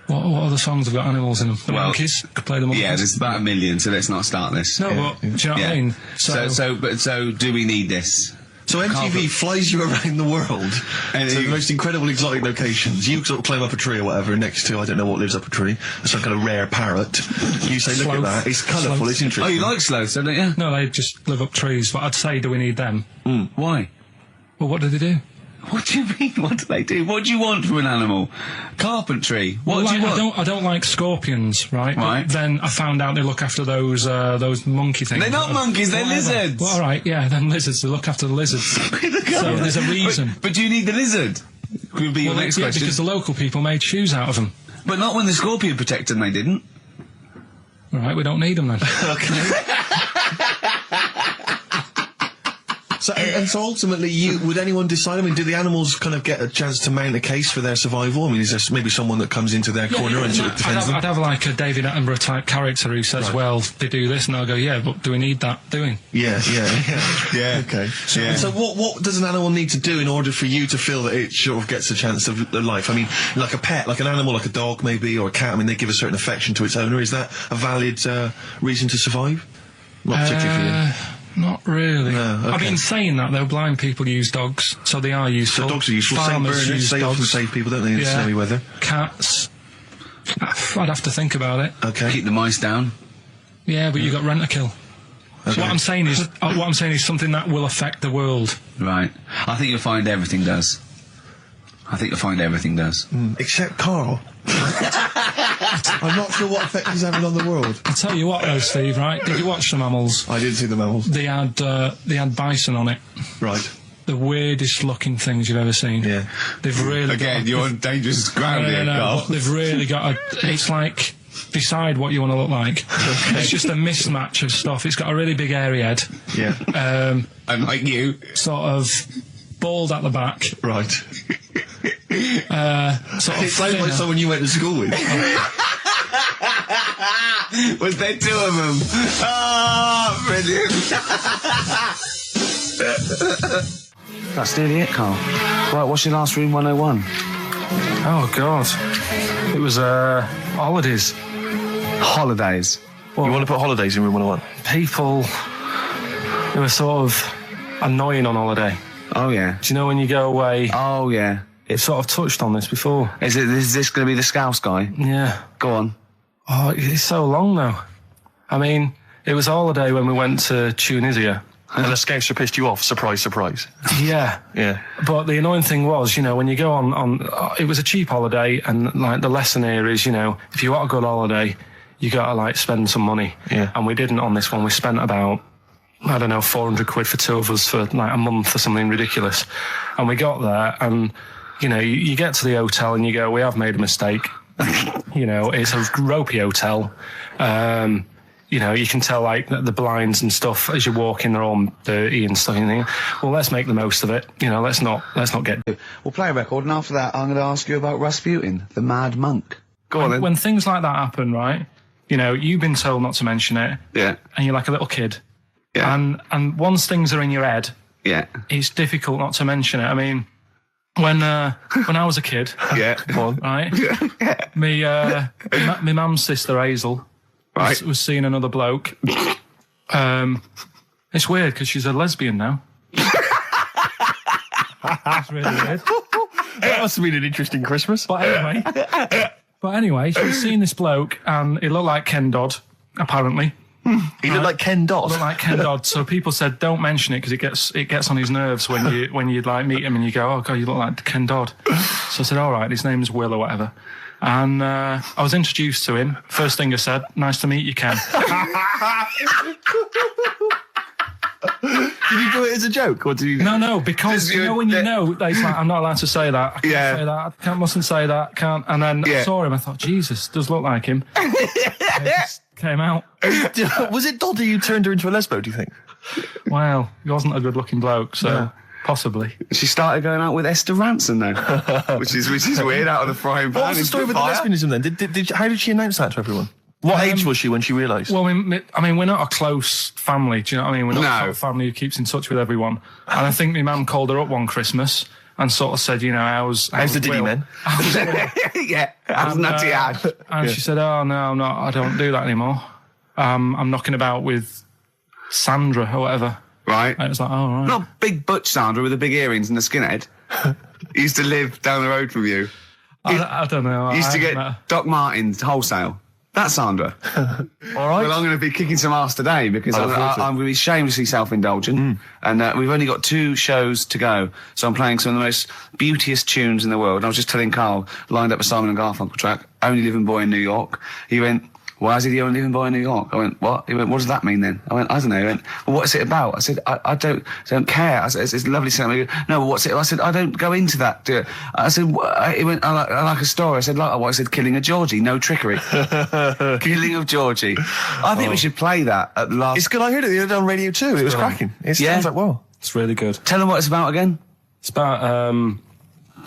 What other songs have got animals in them? The Well, monkeys, could play the monkeys. Yeah, there's about 1 million, so let's not start this. No, but do you know what I mean? So do we need this? So MTV flies you around the world And to the you- most incredible exotic locations. You sort of climb up a tree or whatever next to, I don't know what lives up a tree, some kind of rare parrot. You say, look at Sloth. that, it's colourful, Sloth. it's interesting. Oh, you like sloths, don't you? No, they just live up trees, but I'd say, do we need them? Why? Well, what do they do? What do you mean? What do they do? What do you want from an animal? Carpentry. What Well, do you like, want? I don't like scorpions, right? Right. But then I found out they look after those monkey things. They're not monkeys, they're Whatever. lizards. Well, all right, yeah, then lizards. They look after the lizards. So there's a reason. But do you need the lizard? Could be your Well, next yeah, question. because the local people made shoes out of them. But not when the scorpion protected them, they didn't. All right, we don't need them then. So ultimately, would anyone decide? I mean, do the animals kind of get a chance to mount a case for their survival? I mean, is there maybe someone that comes into their corner and sort of defends them? I'd have like a David Attenborough type character who says, Right. well, they do this, and I'll go, yeah, but do we need that doing? Yeah. Yeah. Okay. So, Yeah. so what does an animal need to do in order for you to feel that it sort of gets a chance of life? I mean, like a pet, like an animal, like a dog maybe, or a cat. I mean, they give a certain affection to its owner. Is that a valid reason to survive? Not particularly for you. Not really. No, okay. I've been saying that though. Blind people use dogs, so they are useful. So dogs are useful. Saint Farmers Bernards, use they often dogs. save people, don't they, in snowy weather? Cats. I'd have to think about it. Okay. Keep the mice down. Yeah, but you got rent a kill. So Okay. what I'm saying is something that will affect the world. Right. I think you'll find everything does. Except Carl. I'm not sure what effect he's having on the world. I'll tell you what though, Steve, right? Did you watch the mammals? I did see the mammals. They had bison on it. Right. The weirdest looking things you've ever seen. Yeah. They've really Again, got you're on dangerous ground here, Carl. but they've really got it's like, decide what you want to look like. It's just a mismatch of stuff. It's got a really big hairy head. Yeah. I'm like you. Sort of bald at the back. Right. Sort of It sounds like thinner. someone you went to school with. Was there two of them? Oh, brilliant. That's nearly it, Carl. Right, what's your last room 101? Oh God, it was holidays. Holidays. You want to put holidays in room 101? People, they were sort of annoying on holiday. Oh, yeah. Do you know when you go away? Oh, yeah. It's sort of touched on this before. Is this going to be the Scouse guy? Yeah. Go on. Oh, it's so long though. I mean, it was a holiday when we went to Tunisia. And the Scouser pissed you off. Surprise, surprise. Yeah. Yeah. But the annoying thing was, you know, when you go on it was a cheap holiday, and like the lesson here is, you know, if you want a good holiday, you gotta like spend some money. Yeah. And we didn't on this one. We spent about, I don't know, 400 quid for two of us for like a month or something ridiculous. And we got there, and you know, you get to the hotel and you go, we have made a mistake. You know, it's a ropey hotel. You know, you can tell like the blinds and stuff as you walk in, they're all dirty and stuff. And you think, well, let's make the most of it. You know, let's not get. We'll play a record, and after that, I'm going to ask you about Rasputin, the Mad Monk. Go on, then. When things like that happen, right? You know, you've been told not to mention it. Yeah. And you're like a little kid. Yeah. And once things are in your head, Yeah. it's difficult not to mention it. I mean, when I was a kid, Yeah. Come on. right? My mum's sister Hazel was seeing another bloke. It's weird because she's a lesbian now. That's really weird. That must have been an interesting Christmas. But anyway, she was seeing this bloke, and he looked like Ken Dodd, apparently. He looked like Ken Dodd. Looked like Ken Dodd. So people said, don't mention it because it gets on his nerves when you like meet him and you go, oh god, you look like Ken Dodd. So I said, all right, his name's Will or whatever. And I was introduced to him. First thing I said, nice to meet you, Ken. Did you do it as a joke, or did you? No, because when you know, it's like, I'm not allowed to say that. I can't say that. I mustn't say that. Can't. And then I saw him. I thought, Jesus, does look like him. It just came out. Was it Dodd you turned her into a lesbo? Do you think? Well, he wasn't a good-looking bloke, so possibly. She started going out with Esther Ranson then, which is weird, out of the frying pan. What was the story with the lesbianism then? How did she announce that to everyone? What age was she when she realised? Well, I mean, we're not a close family. Do you know what I mean? We're not a family who keeps in touch with everyone. And I think my mum called her up one Christmas and sort of said, how's the Diddy men? How's Nutty Ash? And she said, oh, no, I don't do that anymore. I'm knocking about with Sandra or whatever. Right. And it was like, oh, right. Not big butch Sandra with the big earrings and the skinhead. He used to live down the road from you. I don't know. He used to get Doc Martens wholesale. That's Sandra. All right. Well, I'm going to be kicking some ass today because I'm going to be shamelessly self-indulgent. And we've only got 2 shows to go. So I'm playing some of the most beauteous tunes in the world. And I was just telling Carl, lined up a Simon and Garfunkel track, Only Living Boy in New York. He went, why is he the only living boy in New York? I went, what? He went, what does that mean then? I went, I don't know. He went, well, what's it about? I said, I don't care. I said, it's lovely singing. No, what's it? I said, I don't go into that. I said, he went, I like a story. I said, like what? I said, killing a Georgie, no trickery. Killing of Georgie. I think we should play that at the last. It's good. I heard it the other day on Radio 2. It was cracking. It sounds like, well. It's really good. Tell them what it's about again. It's about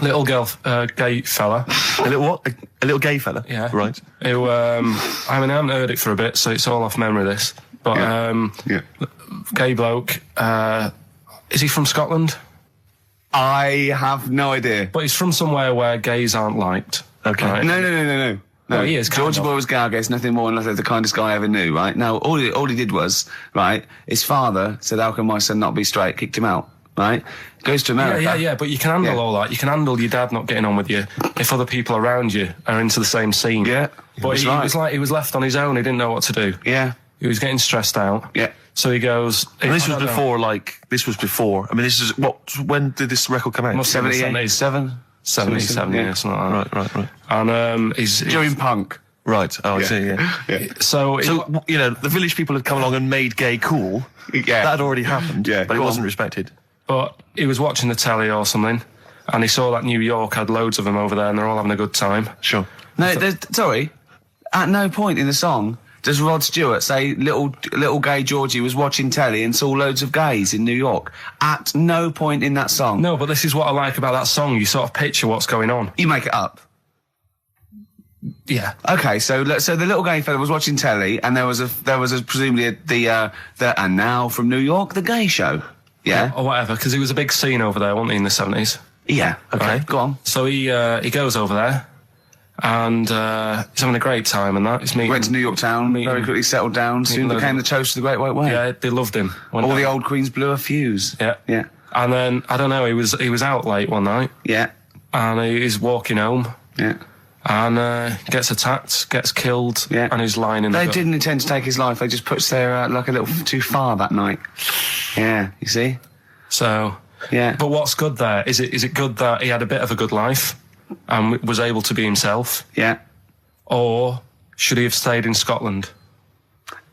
little girl, gay fella. A little what? A little gay fella? Yeah. Right. Who, I haven't heard it for a bit, so it's all off memory, this. But, gay bloke. Is he from Scotland? I have no idea. But he's from somewhere where gays aren't liked. Okay. Right? No. No, he is. Georgie Boy was Gargay, nothing more than the kindest guy I ever knew, right? Now, all he did was, right, his father said, how can my son not be straight? Kicked him out, right? Goes to America. Yeah, but you can handle all that. You can handle your dad not getting on with you if other people around you are into the same scene. Yeah. But he was like, he was left on his own. He didn't know what to do. Yeah. He was getting stressed out. Yeah. So he goes... And this was before. I mean, this is... when did this record come out? 77? 77, yeah, something like that. Right. And he's... During punk. Right. Oh, I see, yeah. So, the village people had come along and made gay cool. Yeah. That had already happened, but it wasn't respected. But he was watching the telly or something, and he saw that New York had loads of them over there, and they're all having a good time. Sure. No, sorry. At no point in the song does Rod Stewart say little gay Georgie was watching telly and saw loads of gays in New York. At no point in that song. No, but this is what I like about that song. You sort of picture what's going on. You make it up. Yeah. Okay, so the little gay fella was watching telly, and there was presumably the and now from New York, the gay show. Yeah. Or whatever, because it was a big scene over there, wasn't he, in the 70s? Yeah. Okay. Right. Go on. So he goes over there, and he's having a great time, and that. He went to New York town, very quickly settled down, soon became the toast of the Great White Way. Yeah, they loved him. All the old queens blew a fuse. Yeah. Yeah. And then, I don't know, he was out late one night. Yeah. And he's walking home. Yeah. And gets attacked, gets killed, and he's lying in the gut. They didn't intend to take his life, they just pushed their luck a little too far that night. Yeah, you see? So, yeah. But what's good there? Is it good that he had a bit of a good life and was able to be himself? Yeah. Or should he have stayed in Scotland?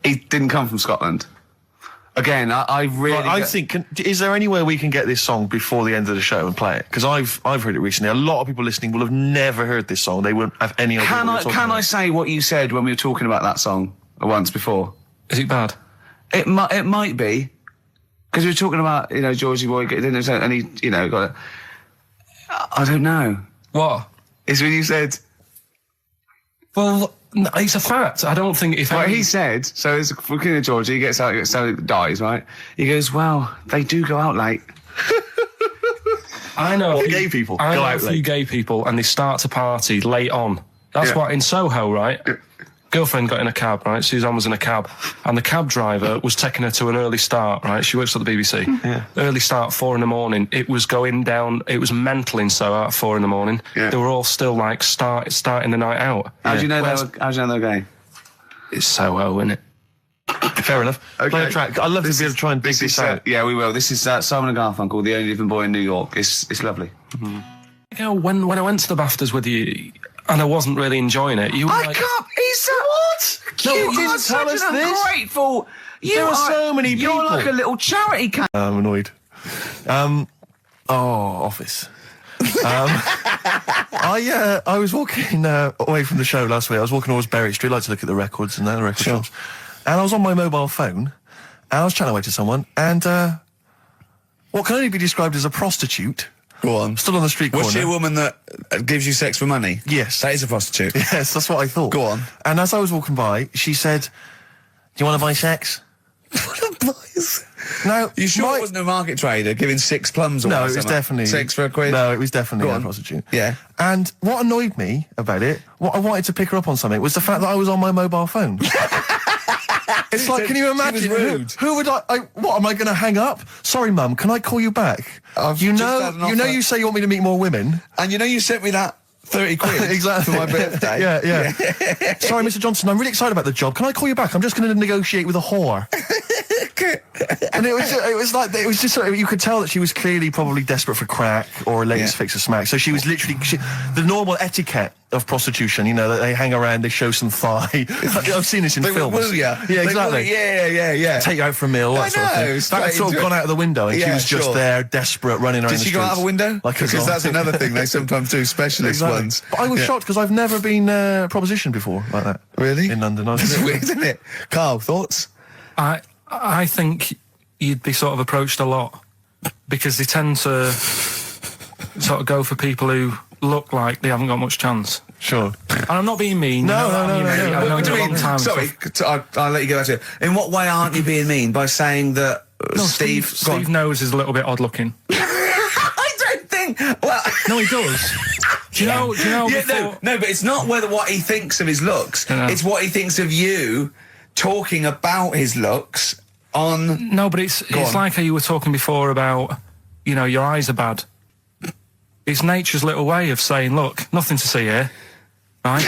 He didn't come from Scotland. Again, I really... Well, I think... is there any way we can get this song before the end of the show and play it? Because I've heard it recently. A lot of people listening will have never heard this song. They won't have any idea Can I say what you said when we were talking about that song once before? Is it bad? It might be. Because we were talking about, Georgie Boy, and he, got it. I don't know. What? It's when you said... Well, no, it's a fact. I don't think if... Well, he said, so it's looking at Georgie, he gets out, dies, right? He goes, well, they do go out late. I know Or gay people I go know out a few late. gay people, and they start to party late on. That's Yeah. what in Soho, right? Girlfriend got in a cab, right? Suzanne was in a cab, and the cab driver was taking her to an early start, right? She works at the BBC. Yeah. Early start, 4 a.m. It was going down. It was mental in Soho at 4 a.m. Yeah. They were all still like starting the night out. How do you know Whereas- how do you know they're gay? It's Soho, isn't it? Fair enough. Okay. Play a track. I'd love to be able to try and dig this out. Yeah, we will. This is Simon and Garfunkel, The Only Living Boy in New York. It's lovely. You know, when I went to the BAFTAs with you, and I wasn't really enjoying it, you were like, can't. He's what? No, You you didn't are tell such us an this. ungrateful. There are so many You're people. like a little charity cat. I'm annoyed. Office. I was walking away from the show last week. I was walking towards Berwick Street. I like to look at the records and the record shops. And I was on my mobile phone, and I was chatting away to someone, and what can only be described as a prostitute Go on. stood on the street corner. Was she a woman that gives you sex for money? Yes. That is a prostitute. Yes, that's what I thought. Go on. And as I was walking by, she said, "Do you want to buy sex?" Now, You sure it wasn't a market trader giving 6 plums or No, it was something? definitely 6 for a quid? No, it was definitely Go a on. prostitute. Yeah. And what annoyed me about it, what I wanted to pick her up on something, was the fact that I was on my mobile phone. It's like, can you She was imagine? rude. Who would what am I going to hang up? Sorry, Mum, can I call you back? I've You just know, had an you know, offer. you say you want me to meet more women. And you know you sent me that 30 quid Exactly. for my birthday? Yeah. Sorry, Mr. Johnson, I'm really excited about the job. Can I call you back? I'm just going to negotiate with a whore. And it was just sort of, you could tell that she was clearly probably desperate for crack or a latest fix of smack. So she was literally the normal etiquette of prostitution. You know, that they hang around, they show some thigh. I've seen this in They films. will woo ya. Yeah, They exactly. will- Yeah. Take you out for a meal, that I sort of know, thing. straight That had sort of into gone it. out of the window, and she Yeah, was just sure. there, desperate, running around Did the she go out of a streets window? like a Because that's zombie. another thing they sometimes do, specialist Exactly. ones. But I was Yeah. shocked because I've never been propositioned before like that. Really? In London. That's weird, isn't it? Carl, thoughts? I think you'd be sort of approached a lot because they tend to sort of go for people who look like they haven't got much chance. Sure. And I'm not being mean. No, you know no, what no, I mean, no, mate? no. I've known What do you a you long mean? time. and Sorry, stuff. I'll let you go back to it. In what way aren't you being mean? By saying that No, Steve... go on. Steve knows is a little bit odd looking. I don't think... Well... No, he does. Do you know? Yeah, before, no, but it's not what he thinks of his looks. Yeah. It's what he thinks of you talking about his looks on... No, but it's on. like how you were talking before about, you know, your eyes are bad. It's nature's little way of saying, look, nothing to see here, right?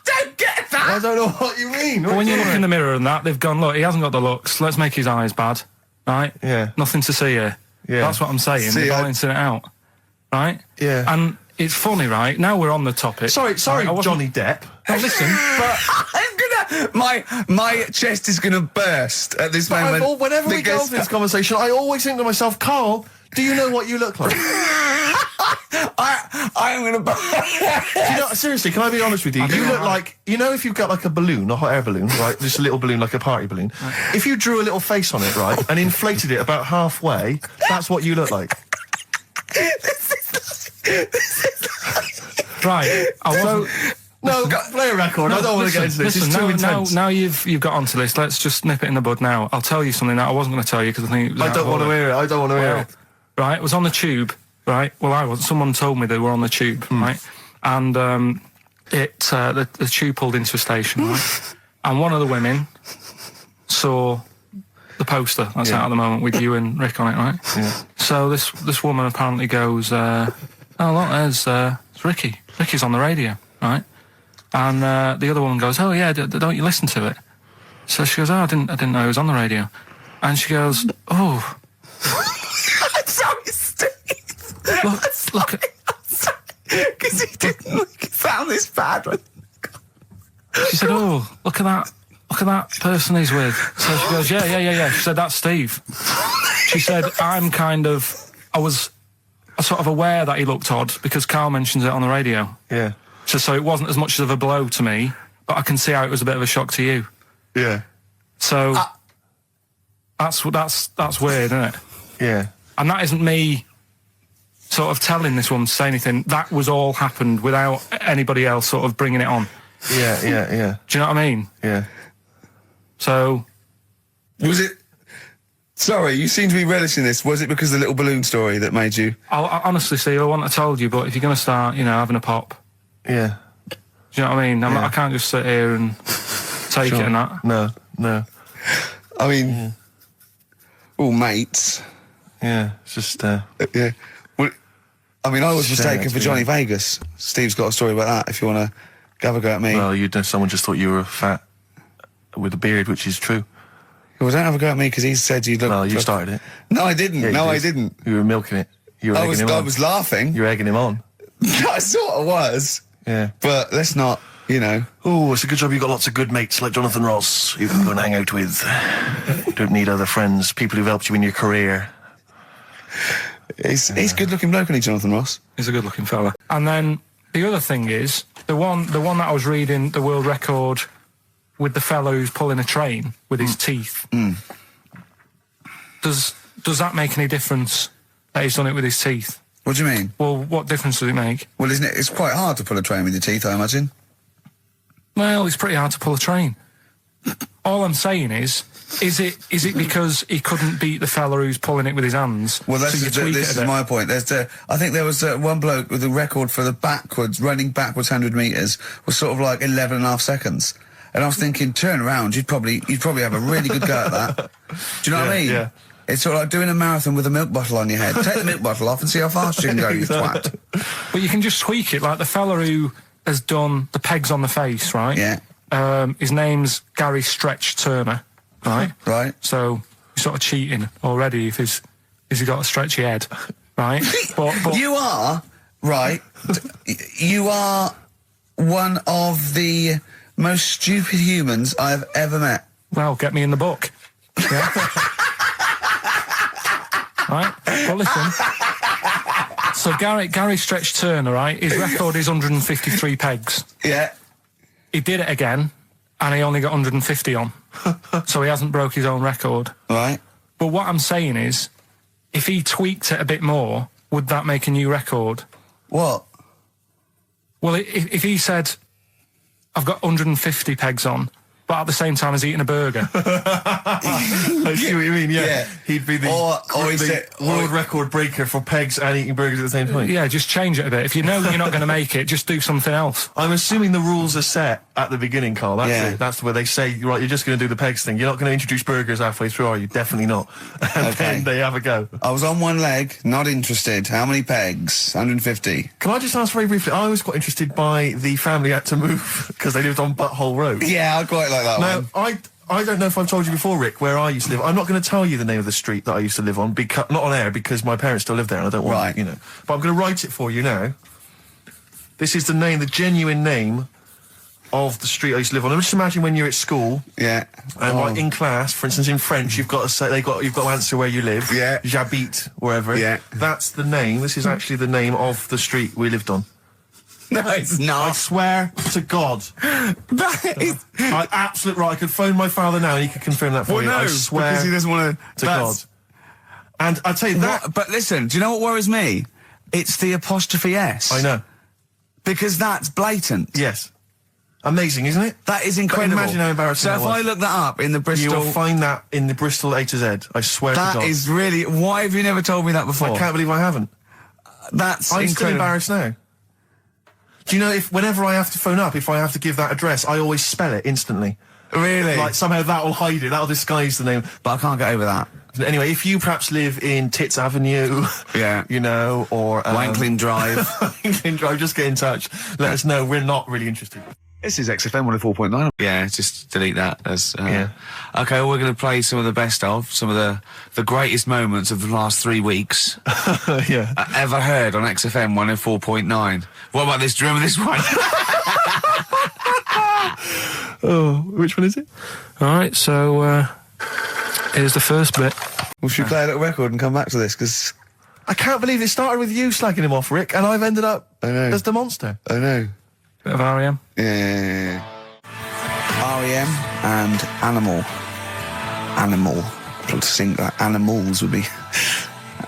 Don't get that! I don't know what you mean. But when you look in the mirror and that, they've gone, look, he hasn't got the looks, let's make his eyes bad, right? Yeah. Nothing to see here. Yeah. That's what I'm saying. See, They're I- balancing it out, right? Yeah. And it's funny, right? Now we're on the topic. Sorry, Right, I wasn't- Johnny Depp. No, listen, but I'm gonna... My chest is gonna burst at this moment. Whenever we go because- into this conversation, I always think to myself, Carl, do you know what you look like? I'm gonna burst. You know, seriously, can I be honest with you? You look like, you know, if you've got like a balloon, a hot air balloon, right? Just a little balloon, like a party balloon. If you drew a little face on it, right, and inflated it about halfway, that's what you look like. right. I wasn't. No, play a record. I don't want to get into this. Listen, It's too now, intense. now you've got onto this. Let's just nip it in the bud now. I'll tell you something that I wasn't going to tell you because I think it was I out don't of want to order. hear it. I don't want to hear Well, it. right, it was on the tube, right? Well, I was. Someone told me they were on the tube, Hmm. right? And the tube pulled into a station, right? And one of the women saw the poster that's out at the moment with you and Rick on it, right? Yeah. So this woman apparently goes, oh look, there's it's Ricky. Ricky's on the radio, right? And the other woman goes, oh yeah, don't you listen to it? So she goes, oh, I didn't know he was on the radio. And she goes, oh, Sorry, Steve. look at. Because he didn't sound this bad. She said, oh, look at that person he's with. So she goes, yeah. She said, that's Steve. She said, I was sort of aware that he looked odd because Carl mentions it on the radio. Yeah. So it wasn't as much of a blow to me, but I can see how it was a bit of a shock to you. Yeah. So that's weird, isn't it? Yeah. And that isn't me sort of telling this woman to say anything. That was all happened without anybody else sort of bringing it on. Yeah. Do you know what I mean? Yeah. So Was it Sorry, you seem to be relishing this. Was it because of the little balloon story that made you... I honestly, Steve, I wouldn't have told you, but if you're going to start, having a pop... Yeah. Do you know what I mean? I can't just sit here and take it and that. No. I mean... all mates. Yeah, it's just... Yeah. Well, I mean, I was Shame mistaken it's for Johnny Vegas. Steve's got a story about that, if you want to have a go at me. Well, someone just thought you were fat with a beard, which is true. Well, don't have a go at me, because he said you look... Well, you started it. No, I didn't. Yeah, I didn't. You were milking it. You were egging him on. I was laughing. You were egging him on. I sort of was. Yeah. But let's not, Oh, it's a good job you've got lots of good mates like Jonathan Ross you can go and hang out with. You don't need other friends, people who've helped you in your career. He's a good-looking bloke, isn't he, Jonathan Ross? He's a good-looking fella. And then the other thing is, the one that I was reading, the world record with the fellow who's pulling a train with his teeth. Does that make any difference that he's done it with his teeth? What do you mean? Well, what difference does it make? Well, isn't it? It's quite hard to pull a train with your teeth, I imagine. Well, it's pretty hard to pull a train. All I'm saying is it because he couldn't beat the fella who's pulling it with his hands? Well, so this is my point. I think there was one bloke with a record for the running backwards 100 metres was sort of like 11 and a half seconds. And I was thinking, turn around, you'd probably have a really good go at that. Do you know what I mean? Yeah. It's sort of like doing a marathon with a milk bottle on your head. Take the milk bottle off and see how fast you can go, you twat. But you can just tweak it, like the fella who has done the pegs on the face, right? Yeah. His name's Gary Stretch Turner, right? Right. So you're sort of cheating already if he's got a stretchy head, right? but You are, right, you are one of the most stupid humans I've ever met. Well, get me in the book. Yeah. Right? Well, listen. So Gary Stretch Turner, right? His record is 153 pegs. Yeah. He did it again, and he only got 150 on. So he hasn't broke his own record. Right. But what I'm saying is, if he tweaked it a bit more, would that make a new record? What? Well, if he said, I've got 150 pegs on, but at the same time as eating a burger. I see what you mean, yeah. He'd be the world record breaker for pegs and eating burgers at the same time. Yeah, just change it a bit. If you know you're not going to make it, just do something else. I'm assuming the rules are set at the beginning, Carl. That's it. That's where they say, right, you're just going to do the pegs thing. You're not going to introduce burgers halfway through, are you? Definitely not. And then they have a go. I was on one leg, not interested. How many pegs? 150. Can I just ask very briefly, I was quite interested by the family had to move because they lived on Butthole Road. Yeah, I quite like that one. I don't know if I've told you before, Rick, where I used to live. I'm not going to tell you the name of the street that I used to live on, not on air, because my parents still live there and I don't want, But I'm going to write it for you now. This is the genuine name of the street I used to live on. Just imagine when you're at school. Yeah. And like in class, for instance, in French, you've got to say, you've got to answer where you live. Yeah. J'habite, wherever. Yeah. That's the name. This is actually the name of the street we lived on. No, it's I not. swear to God. That is... Absolute right. I could phone my father now and he could confirm that for you. I swear because he doesn't want to God. And I tell you that... But listen, do you know what worries me? It's the apostrophe S. I know. Because that's blatant. Yes. Amazing, isn't it? That is incredible. But imagine how embarrassing So if I look that up in the Bristol... You will find that in the Bristol A to Z. I swear to God. That is really... Why have you never told me that before? I can't believe I haven't. That's I'm incredible. still embarrassed now. Do you know, whenever I have to phone up, if I have to give that address, I always spell it instantly. Really? Like, somehow that will hide it, that'll disguise the name. But I can't get over that. Anyway, if you perhaps live in Tits Avenue, or... Wanklin Drive. Wanklin Drive, just get in touch. Let us know, we're not really interested. This is XFM 104.9. Yeah, just delete that. Okay, well, we're going to play some of the best of, some of the greatest moments of the last 3 weeks. Ever heard on XFM 104.9. What about this? Do you remember this one? Oh, which one is it? All right, so here's the first bit. Well, should we play a little record and come back to this? Because I can't believe it started with you slagging him off, Rick, and I've ended up as the monster. I know. Bit of R.E.M. Yeah. R.E.M. and Animal. To sing like animals would be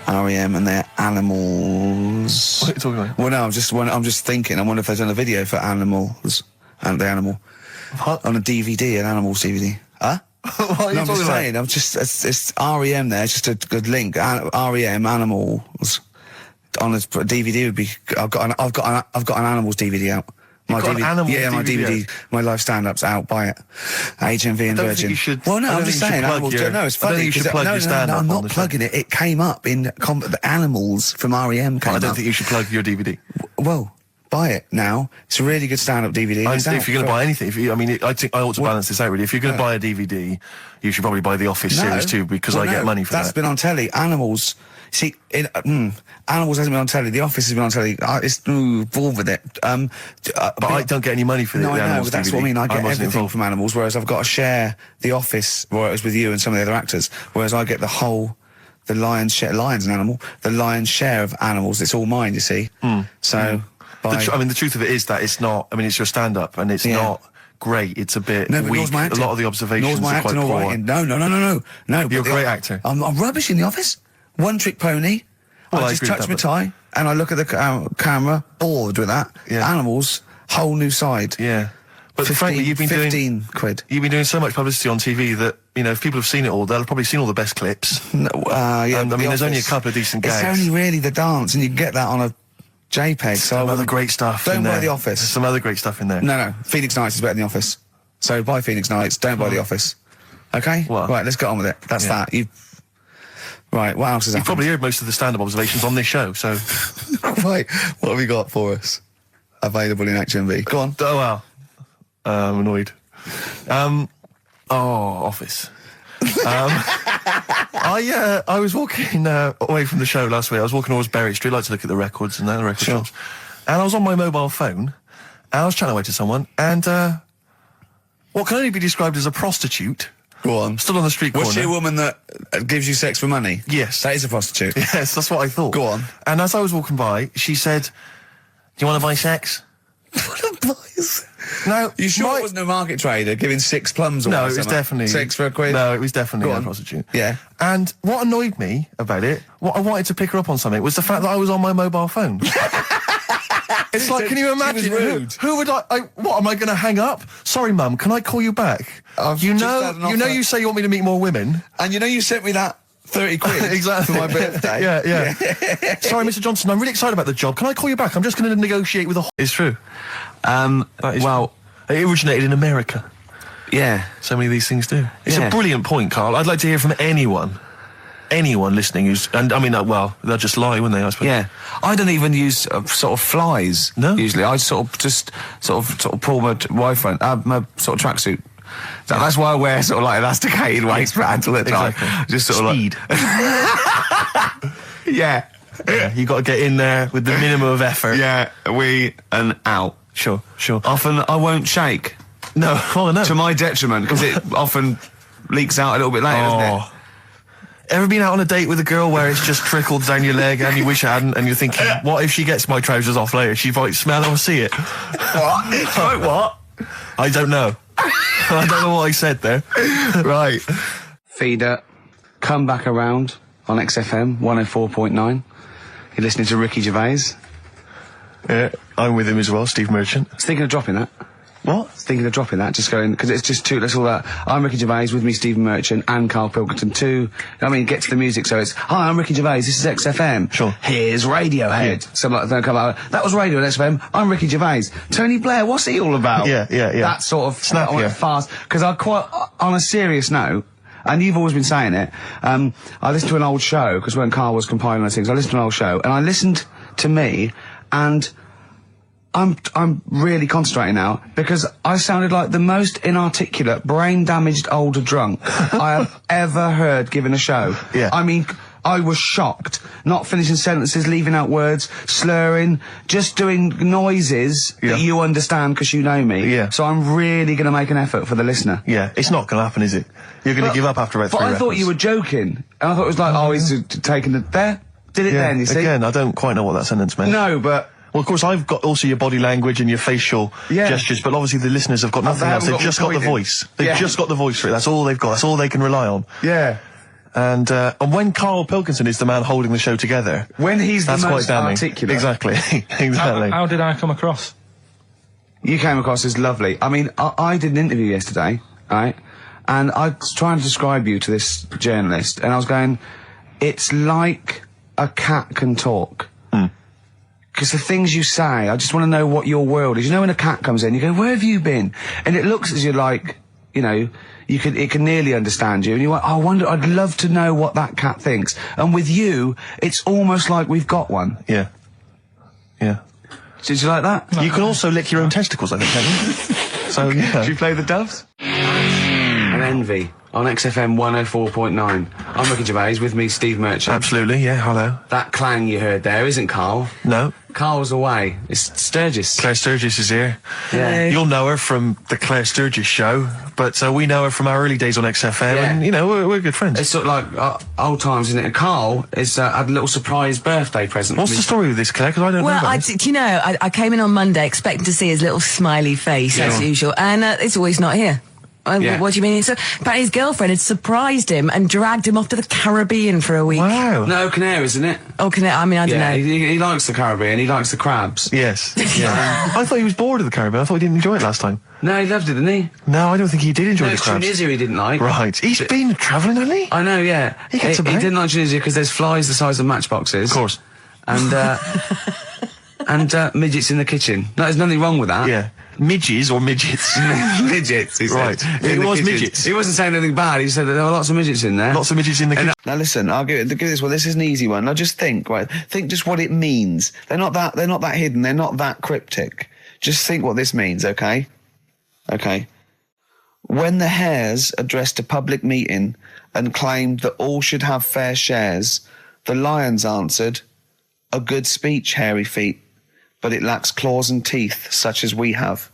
R.E.M. and their Animals. What are you talking about? Well, no, I'm just thinking. I wonder if there's done a video for Animals and the Animal what? on a DVD, an Animals DVD. Huh? What are you No, I'm talking just about? saying. I'm just it's REM there. It's just a good link. REM Animals on a DVD would be. I've got an Animals DVD out. My got an DVD, Animals yeah, my DVD DVD, my live stand-up's out. Buy it. HMV and don't Virgin. think you should- Well, no, I don't I'm just think you should saying. plug Animals. your- No, it's I don't funny. think you should 'cause plug no, your stand-up I'm on not the show. plugging it. It came up in the Animals from REM. Came I don't up. think you should plug your DVD. Well, buy it now. It's a really good stand-up DVD. It's If out you're going to for- buy anything, I think I ought to balance this out really. If you're going to buy a DVD, you should probably buy the Office series too, because I get money for That's that. been on telly. Animals. See, Animals hasn't been on telly. The Office has been on telly. It's bored with it. But I don't get any money for No, the I know, Animals but that's DVD. what I mean. I get wasn't everything involved. from Animals, whereas I've got to share The Office, where it was with you and some of the other actors, whereas I get the lion's share. Lion's an animal. The lion's share of Animals. It's all mine, you see. So, the truth of it is that it's not. I mean, it's your stand-up, and it's not great. It's a bit no, but weak. nor's my A acting. lot of the observations Nor's my are quite acting or poor. writing. No. You're a but great actor. I'm rubbish in The Office. One trick pony. Well, I I just agree with touch that, my tie and I look at the camera, bored with that. Yeah. Animals, whole new side. Yeah, but 15, frankly, you've been 15 quid. You've been doing so much publicity on TV that, you know, if people have seen it all, they'll have probably seen all the best clips. No, yeah, And, but I mean, The there's only a Office, couple of decent It's gags. only really the dance, and you can get that on a JPEG. So Some other great stuff Don't in buy there. The Office. There's some other great stuff in there. No. Phoenix Nights is better than The Office. So buy Phoenix Nights. Don't buy The Office. Okay. Well, right. Let's get on with it. That's that. Right. What else is You've happened? probably heard most of the stand-up observations on this show, so... Right. What have you got for us? Available in HMV. Go on. Oh, wow. I'm annoyed. Office. I was walking away from the show last week. I was walking towards Berwick Street. I like to look at the records and the record shops. And I was on my mobile phone, and I was chatting away to someone, and what can only be described as a prostitute... Go on. Stood on the street corner. Was she a woman that gives you sex for money? Yes. That is a prostitute. Yes, that's what I thought. Go on. And as I was walking by, she said, "Do you want to buy sex?" No, You sure it wasn't a market trader giving 6 plums away? No, it was something? definitely 6 for a quid? No, it was definitely Go a on. prostitute. Yeah. And what annoyed me about it, what I wanted to pick her up on something, was the fact that I was on my mobile phone. It's like, can you She was imagine? rude. Who would what am I going to hang up? Sorry, Mum, can I call you back? I've You just know, had an you know, offer. you say you want me to meet more women. And you know you sent me that 30 quid Exactly. for my birthday? yeah. Sorry, Mr. Johnson, I'm really excited about the job. Can I call you back? I'm just going to negotiate with the... It's true. That is well, true. It originated in America. yeah. So many of these things do. It's Yeah. a brilliant point, Carl. I'd like to hear from anyone listening who's... And, I mean, well, they'll just lie, wouldn't they, I suppose? Yeah, I don't even use sort of flies. No? Usually, I sort of pull my wife my sort of tracksuit. That's why I wear sort of like elasticated waistbands all the time. Exactly. Just sort Speed. of like, yeah, You got to get in there with the minimum of effort. yeah, we and out. Sure. Often I won't shake No, oh no. to my detriment because it often leaks out a little bit later, doesn't it? Ever been out on a date with a girl where it's just trickled down your leg and you wish it hadn't, and you're thinking, what if she gets my trousers off later? She might smell or see it. What? What? I don't know. I don't know what I said there. Right. Feeder, come back around on XFM 104.9. You're listening to Ricky Gervais. Yeah, I'm with him as well, Steve Merchant. I was thinking of dropping that. What? Thinking of dropping that, just going, because it's just too, that's all that. I'm Ricky Gervais, with me Stephen Merchant and Karl Pilkington too. I mean, get to the music, so it's, hi, I'm Ricky Gervais, this is XFM. Sure. Here's Radiohead. Yeah. Something like that, come out, that was Radio on XFM, I'm Ricky Gervais. Tony Blair, what's he all about? Yeah. That sort of, Snap, I went yeah. fast, because I quite, on a serious note, and you've always been saying it, I listened to an old show, because when Karl was compiling those things, I listened to an old show, and I listened to me, and I'm really concentrating now because I sounded like the most inarticulate, brain-damaged older drunk I have ever heard giving a show. Yeah. I mean, I was shocked. Not finishing sentences, leaving out words, slurring, just doing noises that you understand because you know me. Yeah. So I'm really going to make an effort for the listener. Yeah, it's not going to happen, is it? You're going to give up after about 3 But I thought records. you were joking. And I thought it was like, oh, he's taking the... There? Did it then, you see? Again, I don't quite know what that sentence meant. No, but... Well, of course, I've got also your body language and your facial gestures, but obviously the listeners have got nothing else. They've just got the voice. They've just got the voice for it. That's all they've got. That's all they can rely on. Yeah. And when Karl Pilkington is the man holding the show together, When he's the that's quite most damning. articulate. Exactly. Exactly. How did I come across? You came across as lovely. I mean, I did an interview yesterday, right? And I was trying to describe you to this journalist, and I was going, it's like a cat can talk. Because the things you say, I just want to know what your world is. You know when a cat comes in, you go, where have you been? And it looks as you're like, you know, it can nearly understand you. And you're like, I wonder, I'd love to know what that cat thinks. And with you, it's almost like we've got one. Yeah. Yeah. Did you like that? You can also lick your own testicles, I think, can't you? So, yeah. Did you play the doves? And Envy on XFM 104.9. I'm Ricky Gervais, with me Steve Merchant. Absolutely, yeah, hello. That clang you heard there isn't Karl. No. Karl's away. It's Sturgis. Claire Sturgis is here. Yeah. You'll know her from the Claire Sturgis show, but we know her from our early days on XFM, Yeah. and, you know, we're good friends. It's sort of like old times, isn't it? And Karl has had a little surprise birthday present. What's the story with this, Claire? Because I don't know about this. Do you know, I came in on Monday expecting to see his little smiley face, as usual, and it's always not here. Yeah. What do you mean? So, apparently his girlfriend had surprised him and dragged him off to the Caribbean for a week. Wow. No, Canaries, isn't it? Oh, I mean, I don't know. He likes the Caribbean, he likes the crabs. Yes. Yeah. I thought he was bored of the Caribbean. I thought he didn't enjoy it last time. No, he loved it, didn't he? No, I don't think he did enjoy No, the it's crabs. Tunisia he didn't like. Right. He's been travelling, hasn't he? I know, yeah. He gets He about. didn't like Tunisia because there's flies the size of matchboxes. Of course. And, and midgets in the kitchen. No, there's nothing wrong with that. Yeah. Midges or midgets? Midgets, he said. Right. In It the was kitchen. midgets. He wasn't saying anything bad, he said that there were lots of midgets in there. Lots of midgets in the kitchen. Now listen, I'll give this one. This is an easy one. Now just think, right? Think just what it means. They're not that hidden. They're not that cryptic. Just think what this means, okay? Okay. When the Hares addressed a public meeting and claimed that all should have fair shares, the Lions answered, "A good speech, hairy feet, but it lacks claws and teeth such as we have."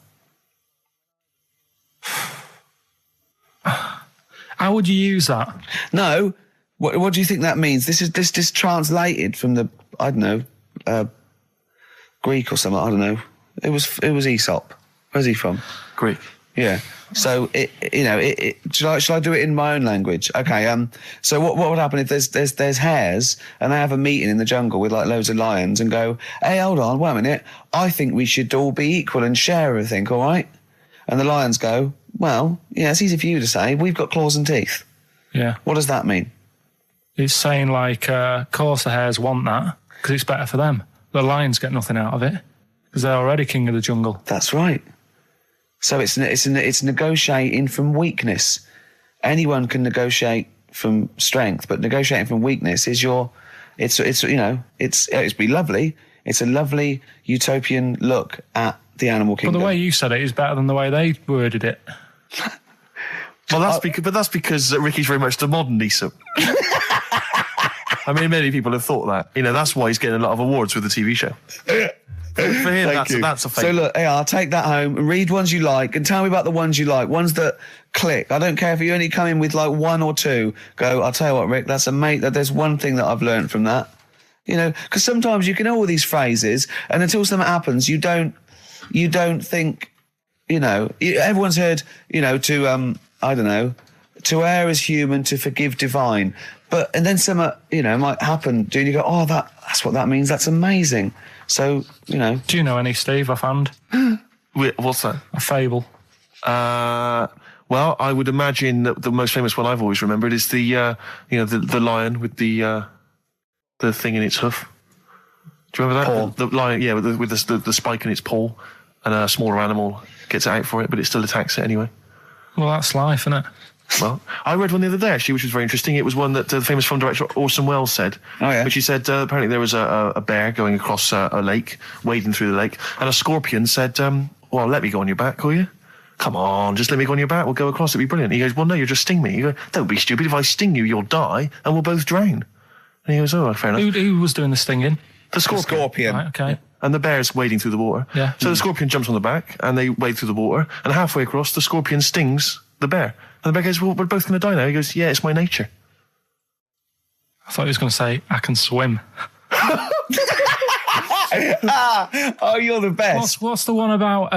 How would you use that? No, what do you think that means? This is translated from the, I don't know, Greek or something. I don't know. It was Aesop. Where's he from? Greek. Yeah. So shall I do it in my own language? Okay. So what would happen if there's hares and they have a meeting in the jungle with like loads of lions and go, hey, hold on, wait a minute. I think we should all be equal and share everything. All right. And the lions go, well, yeah, it's easy for you to say. We've got claws and teeth. Yeah. What does that mean? It's saying like, of course the hares want that because it's better for them. The lions get nothing out of it because they're already king of the jungle. That's right. So it's negotiating from weakness. Anyone can negotiate from strength, but negotiating from weakness is it's be lovely. It's a lovely utopian look at the animal kingdom. But the way you said it is better than the way they worded it. Well, that's because Ricky's very much the modern Aesop. I mean, many people have thought that. You know, that's why he's getting a lot of awards with the TV show. For him, that's a fake. So look, hey, I'll take that home and read ones you like and tell me about the ones you like, ones that click. I don't care if you only come in with like one or two. Go, I'll tell you what, Rick, that's there's one thing that I've learned from that. You know, because sometimes you can know all these phrases and until something happens, you don't think, you know, everyone's heard, you know, to, I don't know, to err is human, to forgive divine. And then something, you know, might happen. Do you go, oh, that's what that means. That's amazing. So, you know. Do you know any, Steve, offhand? Wait, what's that? A fable. Well, I would imagine that the most famous one I've always remembered is the lion with the thing in its hoof. Do you remember that? Paw. The lion, yeah, with the spike in its paw, and a smaller animal gets out for it, but it still attacks it anyway. Well, that's life, isn't it? Well, I read one the other day, actually, which was very interesting. It was one that the famous film director Orson Welles said. Oh, yeah. Which he said, apparently there was a bear going across a lake, wading through the lake, and a scorpion said, well, let me go on your back, will you? Come on, just let me go on your back, we'll go across, it'll be brilliant. He goes, well, no, you'll just sting me. You go, don't be stupid, if I sting you, you'll die, and we'll both drown. And he goes, oh, fair enough. Who was doing the stinging? The scorpion. Right, okay. And the bear's wading through the water. Yeah. So the scorpion jumps on the back, and they wade through the water, and halfway across, the scorpion stings the bear. And the bear goes, well, we're both going to die now. He goes, yeah, it's my nature. I thought he was going to say, I can swim. Oh, you're the best. What's the one about...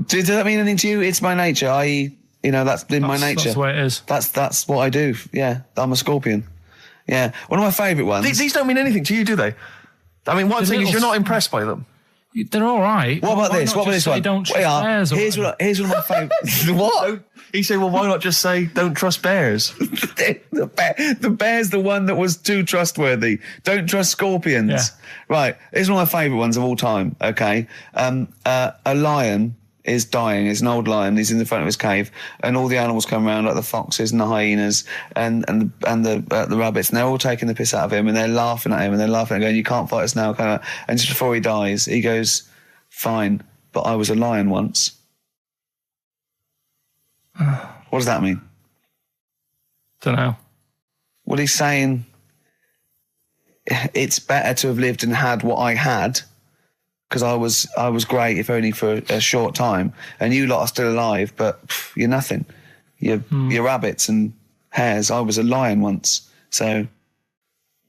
Does that mean anything to you? It's my nature, i.e., you know, that's in my nature. That's the way it is. That's what I do. Yeah, I'm a scorpion. Yeah, one of my favourite ones. These don't mean anything to you, do they? I mean, what I'm saying is you're not impressed by them. They're all right. What about this? What about this one? Don't trust bears. Here's one of my favourites. What? He said, well, why not just say, don't trust bears? The bear's the one that was too trustworthy. Don't trust scorpions. Yeah. Right. Here's one of my favourite ones of all time, okay? A lion is dying. It's an old lion. He's in the front of his cave, and all the animals come around, like the foxes and the hyenas and the rabbits, and they're all taking the piss out of him, and they're laughing at him, and they're laughing and going, "You can't fight us now." And just before he dies, he goes, "Fine, but I was a lion once." What does that mean? Don't know. Well, he's saying it's better to have lived and had what I had, because I was great, if only for a short time, and you lot are still alive, but you're nothing. You're rabbits and hares. I was a lion once, so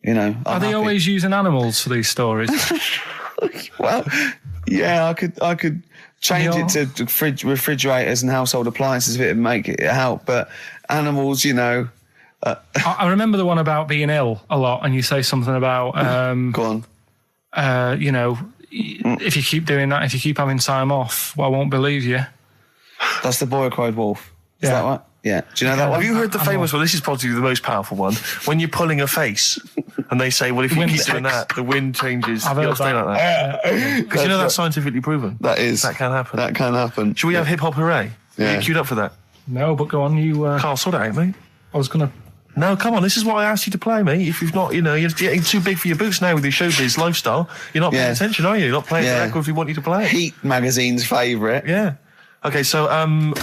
I'm Are they happy. always using animals for these stories? Well, yeah, I could change it to refrigerators and household appliances if it would make it help, but animals, I remember the one about being ill a lot, and you say something about go on. If you keep doing that, if you keep having time off, well, I won't believe you. That's the boy who cried wolf. Is Yeah. that right? Yeah. Do you know that one? Have you heard the famous one? This is probably the most powerful one. When you're pulling a face, and they say, well, if you Wind keep doing sticks. that, the wind changes. I've You heard gotta stay that. like that. Because you know that's scientifically proven. That is. That can happen. That can happen. Should we have hip hop hooray? Yeah. Are you queued up for that? No, but go on. You. Carl, sort it out, mate. I was gonna. No, come on. This is what I asked you to play, mate. If you've not, you're getting too big for your boots now with your showbiz lifestyle. You're not paying attention, are you? You're not playing the record if we want you to play it. Heat magazine's favourite. Yeah. Okay, so you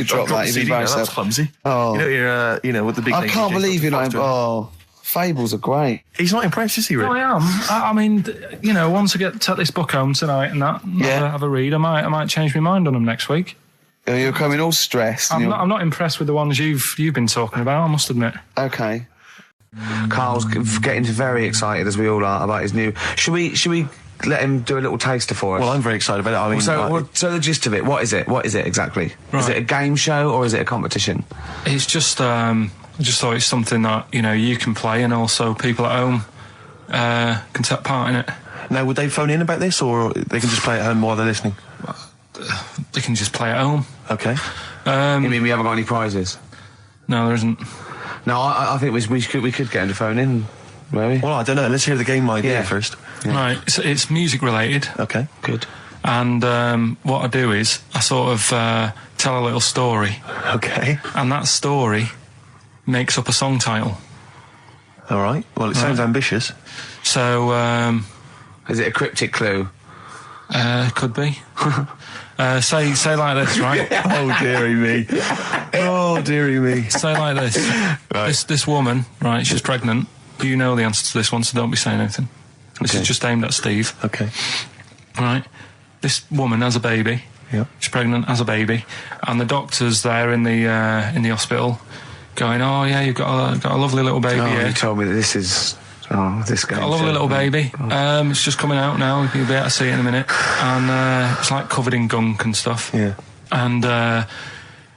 dropped that. You've CD now. embarrassed That's yourself. clumsy. Oh. You're, with the big. I name can't DJs, believe you're Dr. not. Foster. Oh, fables are great. He's not impressed, is he? Rick? No, I am. I mean, once I take this book home tonight and have a read, I might change my mind on them next week. You're coming all stressed. I'm not impressed with the ones you've been talking about, I must admit. Okay. Carl's getting very excited, as we all are, about his new. Should we let him do a little taster for us? Well, I'm very excited about it. I mean, so the gist of it, what is it? What is it exactly? Right. Is it a game show or is it a competition? It's just, I just thought it's something that, you can play, and also people at home can take part in it. now, would they phone in about this, or they can just play at home while they're listening? They can just play at home. Okay. You mean we haven't got any prizes? No, there isn't. No, I think we could get him to phone in, maybe. Well, I don't know. Let's hear the game idea first. Yeah. Right, it's music related. Okay. Good. And what I do is I sort of tell a little story, Okay. and that story makes up a song title. All right. Well, it sounds ambitious. So, Is it a cryptic clue? could be. Say like this, right? Oh, dearie me. Oh, dearie me. Say like this. Right. This woman, right, she's pregnant. You know the answer to this one, so don't be saying anything. This Okay. is just aimed at Steve. Okay. Right. This woman has a baby. Yeah. She's pregnant, has a baby, and the doctor's there in the hospital, going, "Oh yeah, you've got a lovely little baby Oh, here. you told me that this is. Oh, this guy. Got a lovely little baby. It's just coming out now. You'll be able to see it in a minute, and it's like covered in gunk and stuff. Yeah. And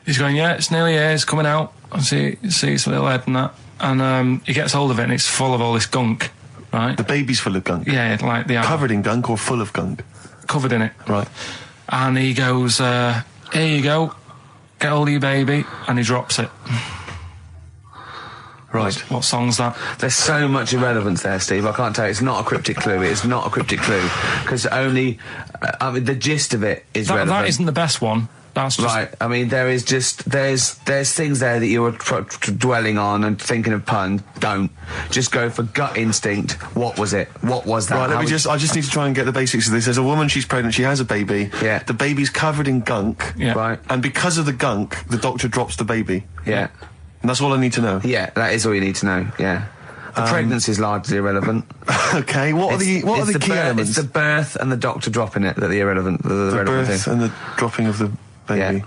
he's going, "Yeah, it's nearly here. It's coming out. I see its little head and that." And he gets hold of it, and it's full of all this gunk, right? The baby's full of gunk. Yeah, like the Covered in gunk or full of gunk? covered in it. Right. And he goes, "Here you go. Get hold of your baby," and he drops it. Right. What song's that? There's so much irrelevance there, Steve. I can't tell you. It's not a cryptic clue. It's not a cryptic clue because only. The gist of it is relevant. That isn't the best one. That's just Right. I mean, there's things there that you were dwelling on and thinking of pun. Don't just go for gut instinct. What was it? What was that? Right, How I was- just need to try and get the basics of this. There's a woman, she's pregnant, she has a baby. Yeah. The baby's covered in gunk. Yeah. Right. And because of the gunk, the doctor drops the baby. Yeah. And that's all I need to know. Yeah. That is all you need to know. Yeah. The pregnancy is largely irrelevant. Okay, what are the key elements? It's the birth and the doctor dropping it that are the irrelevant. The The relevant birth thing. and the dropping of the baby.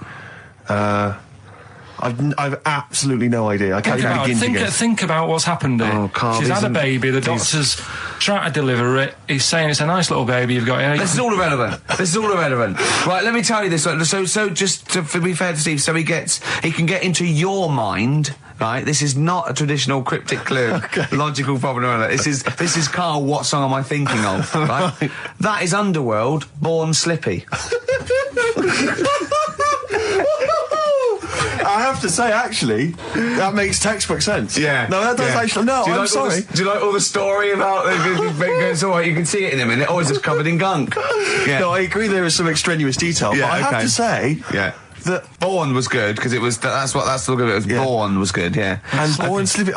I've absolutely no idea. I can't even begin to guess. think about what's happened here. Oh, Carl, She's had a isn't- baby. The doctor's trying to deliver it. He's saying it's a nice little baby you've got here. This is all irrelevant. This is all irrelevant. Right, let me tell you this. So just to be fair to Steve, so he can get into your mind right? This is not a traditional cryptic clue, logical problem. This is Carl, what song am I thinking of, right? That is Underworld, Born Slippy. I have to say, actually, that makes textbook sense. Yeah. No, that does actually. No, I'm sorry. Do you like all the story about it's all right, you can see it in a minute. Oh, it's just covered in gunk. Yeah. No, I agree there is some extraneous detail, but I have to say... Yeah. That Born was good, because it was... That's the look of it. Was Born was good, yeah. And Born Slippy,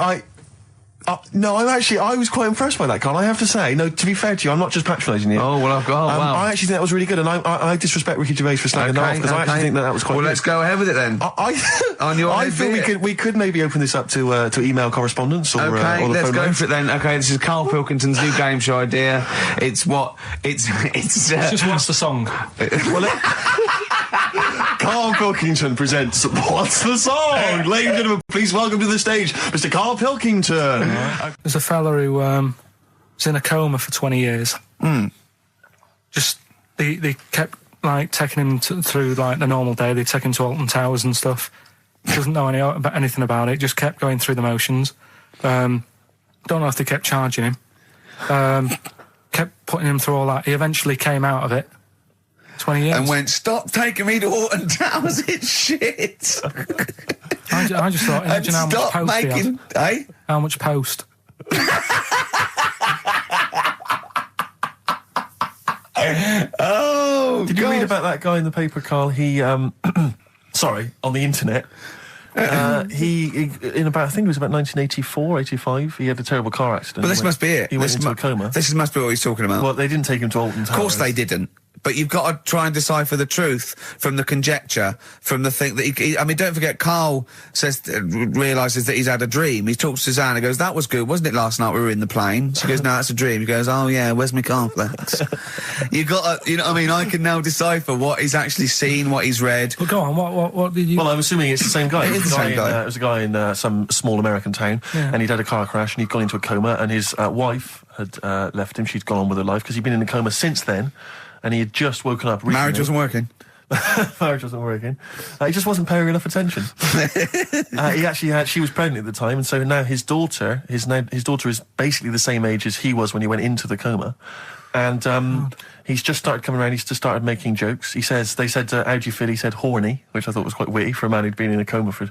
no, I was quite impressed by that, Carl. I have to say, no, to be fair to you, I'm not just patronising you. Oh, well, wow. I actually think that was really good, and I disrespect Ricky Gervais for slagging that off, because I actually think that was quite good. Well, let's go ahead with it then. I feel we could maybe open this up to email correspondence or okay, or the let's phone go lines. for it then. Okay, this is Karl Pilkington's new game show idea. It's just what's the song? Karl Pilkington presents What's the Song? Ladies and gentlemen, please welcome to the stage Mr. Karl Pilkington. There's a fella who was in a coma for 20 years. Just they kept like taking him through like the normal day. They take him to Alton Towers and stuff. Doesn't know anything about it. Just kept going through the motions. Don't know if they kept charging him. Kept putting him through all that. He eventually came out of it. 20 years. And went, stop taking me to Alton Towers, it's shit. I just thought, imagine how much post he had. Eh? How much post? Oh, Did you read about that guy in the paper, Carl? He, sorry, on the internet. He in about, I think it was about 1984, 85, he had a terrible car accident. But this must be it. He went into a coma. This must be what he's talking about. Well, they didn't take him to Alton Towers. Of course they didn't. But you've got to try and decipher the truth from the conjecture, from the thing that I mean, don't forget, Carl realises that he's had a dream. He talks to Suzanne and goes, that was good, wasn't it, last night we were in the plane? She goes, no, that's a dream. He goes, oh yeah, where's my cornflakes? You got to, you know what I mean? I can now decipher what he's actually seen, what he's read. Well, go on, what did you... Well, I'm assuming it's the same guy. It is the same guy. It was a guy in some small American town, and he'd had a car crash and he'd gone into a coma, and his wife had left him. She'd gone on with her life because he'd been in a coma since then. And he had just woken up recently. Marriage wasn't working. Marriage wasn't working. He just wasn't paying enough attention. She was pregnant at the time, and so now his daughter is basically the same age as he was when he went into the coma. And he's just started coming around, he's just started making jokes. They said, how do you feel? He said horny, which I thought was quite witty for a man who'd been in a coma for